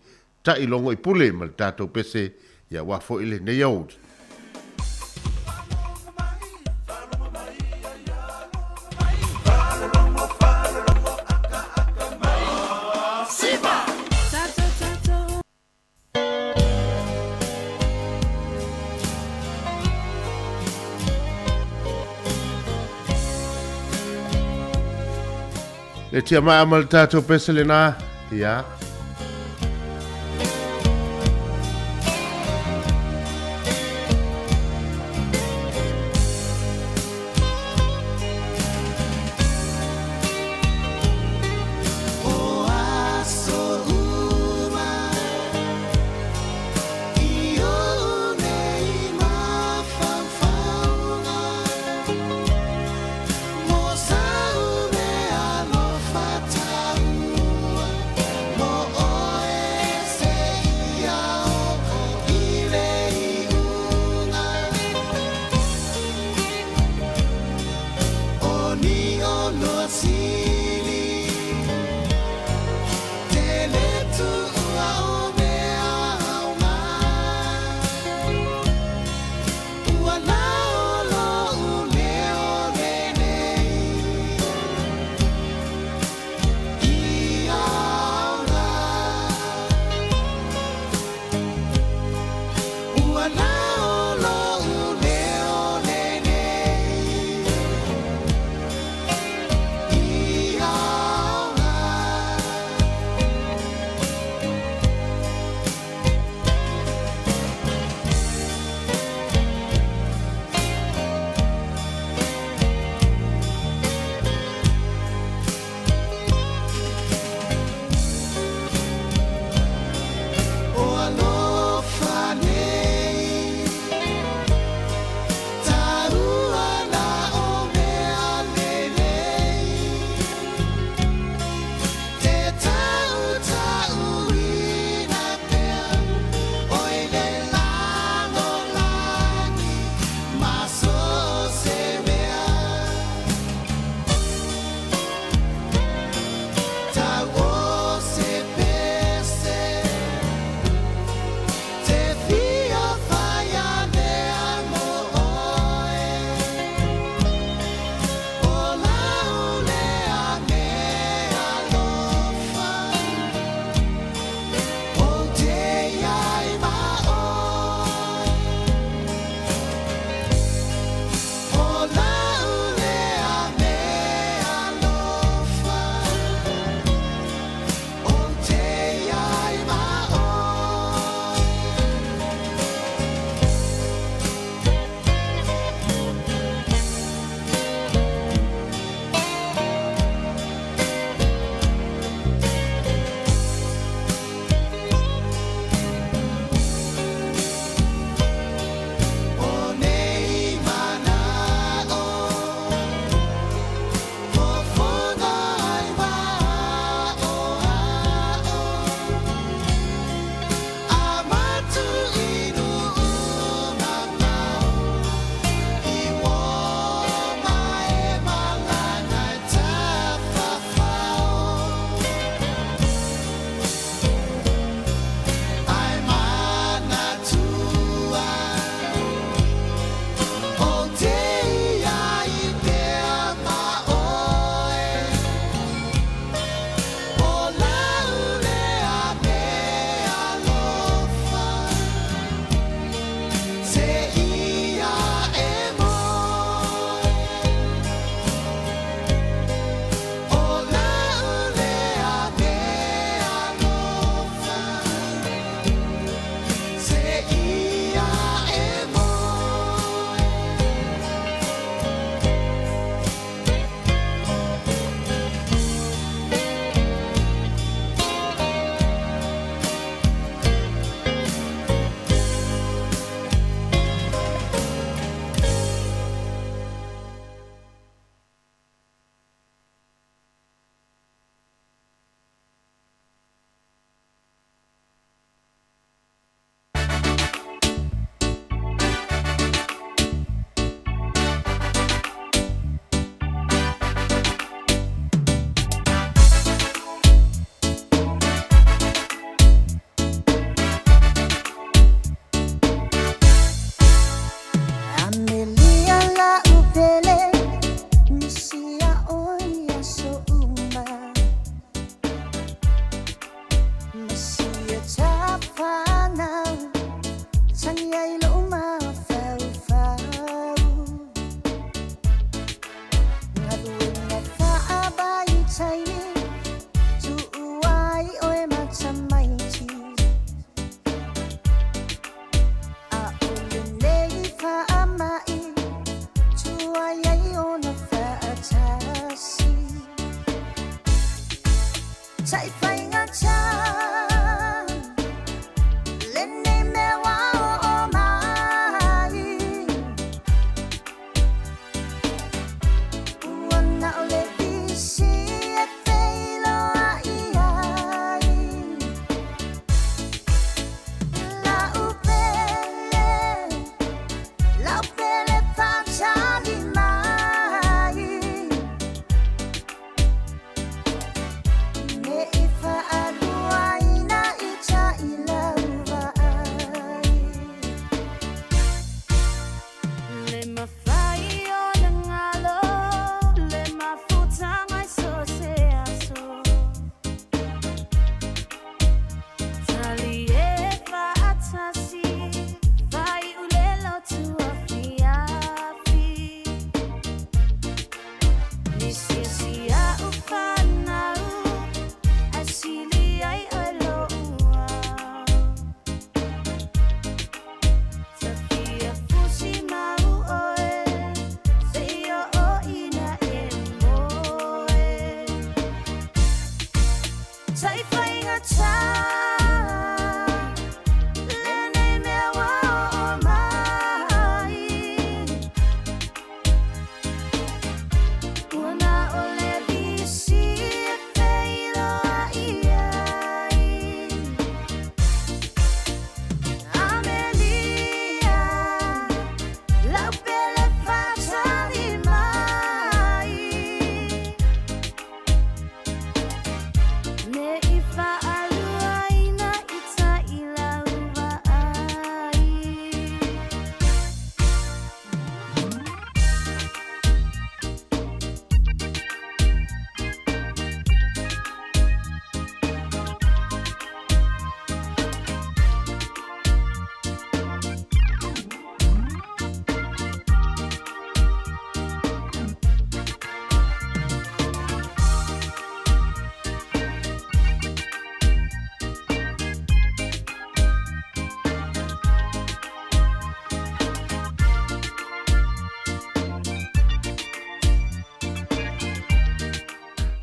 ta i longo i pule ma le tātou pese, ia wafo i le nei aud. Le tia maa mal tātou pese le nā, ia. More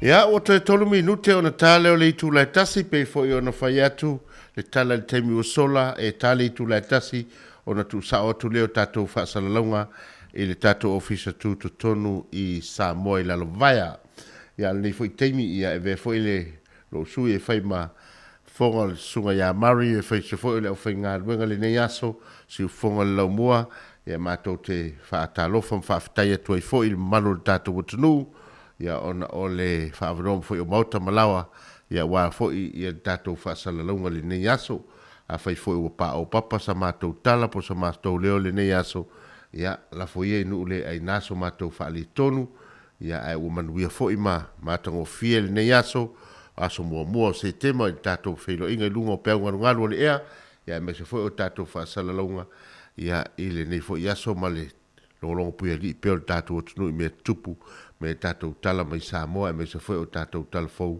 Ia, o te tolu minute o na tale o le itu lai tasi pe fo i o na whai atu le tala le teimi o sola e tale itu lai tasi o na tu sa o tu leo tatou whaasalalonga i le tatou ofisa tu tu tonu i Samoa i lalo vaya. Ia, le fo i teimi ia e ve fo i le lo sui e whai ma fonga le sunga ia mari e whai se fo i le o whai ngā ruenga le nei aso si u fonga le lau mua ia mātou te whaatalofa mwhaafitai atu ai fo i le manu le tatou watanu ia ona o le whaavarom fo i o mauta malawa ia wā fo i le tatou whaasalalonga le nei aso a whai fo i o pa o papa sa mātou tala po sa mātou leo le nei aso ia la fo i e nu le ai naso mātou whaali tonu ia ai o manuia fo i mātango fie le nei aso aso mua se tema i tatou whailo inga i lunga o pēu ngaru le ea ia me se fo i o tatou whaasalalonga ia i le nei fo i aso ma le longo puia li pēu le tatou o tunu i mea tupu me tatou tala mai Samoa e me se foi o tatou tala fou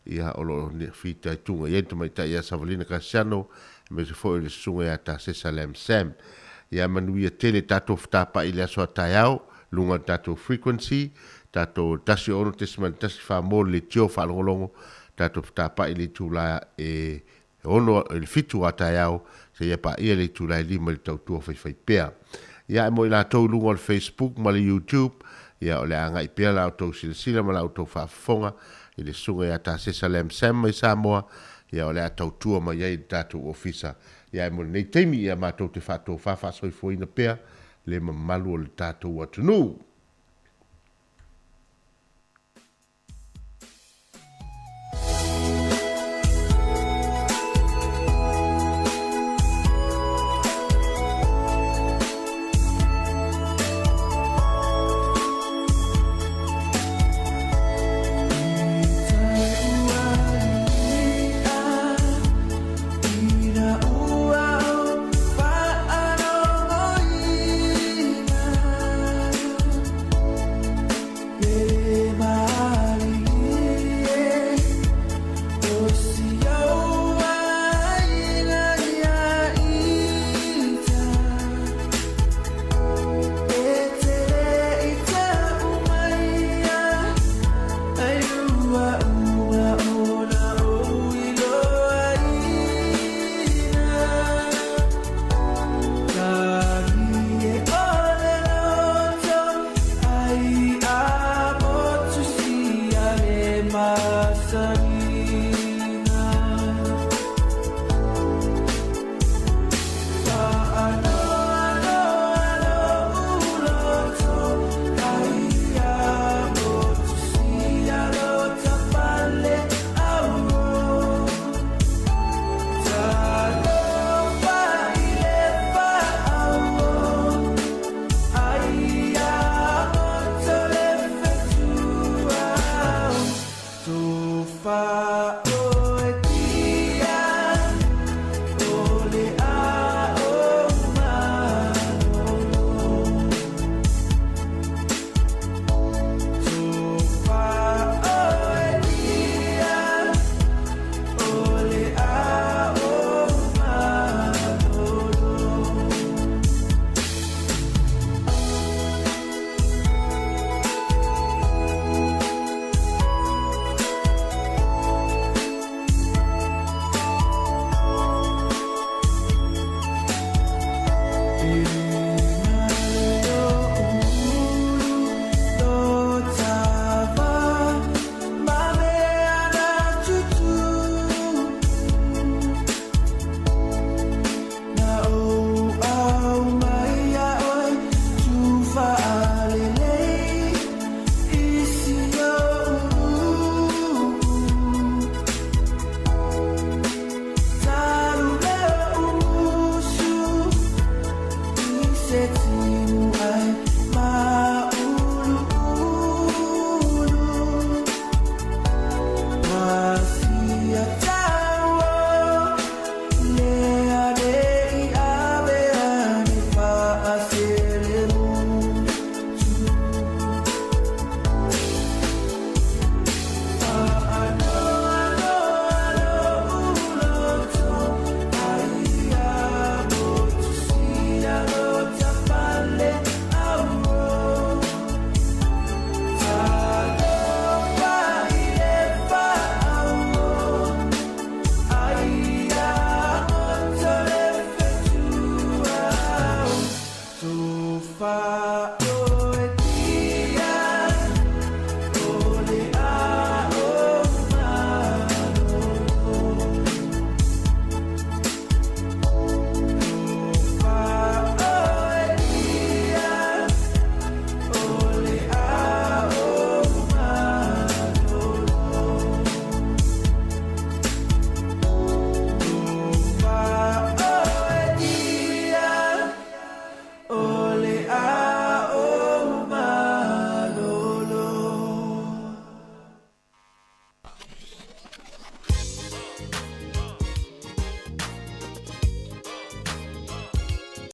ia o lo fita i tunga i enta mai ta ia Savalina Kasiano me se foi o le sunga ia ta Sesalem Sam ia manuia tele tatou ftapa i le aso a taiao lunga tatou frequency tatou tasi ono tesman tasi wha le tio wha longolongo tatou ftapa i le tula e ono il fitu a taiao se ia pa ia le tula i lima le tautua whai pea ia e mo i la tau lunga le Facebook ma le YouTube ia o le anga i pia la auto sila ma la auto whaafonga i le sunga ia ta Sesalem Sam mai Samoa ia o le atau tua ma iai tatou ofisa ia e mo nei teimi ia mātou te whātou whawhasoi fo ina pia le mamalu o le tatou atunu.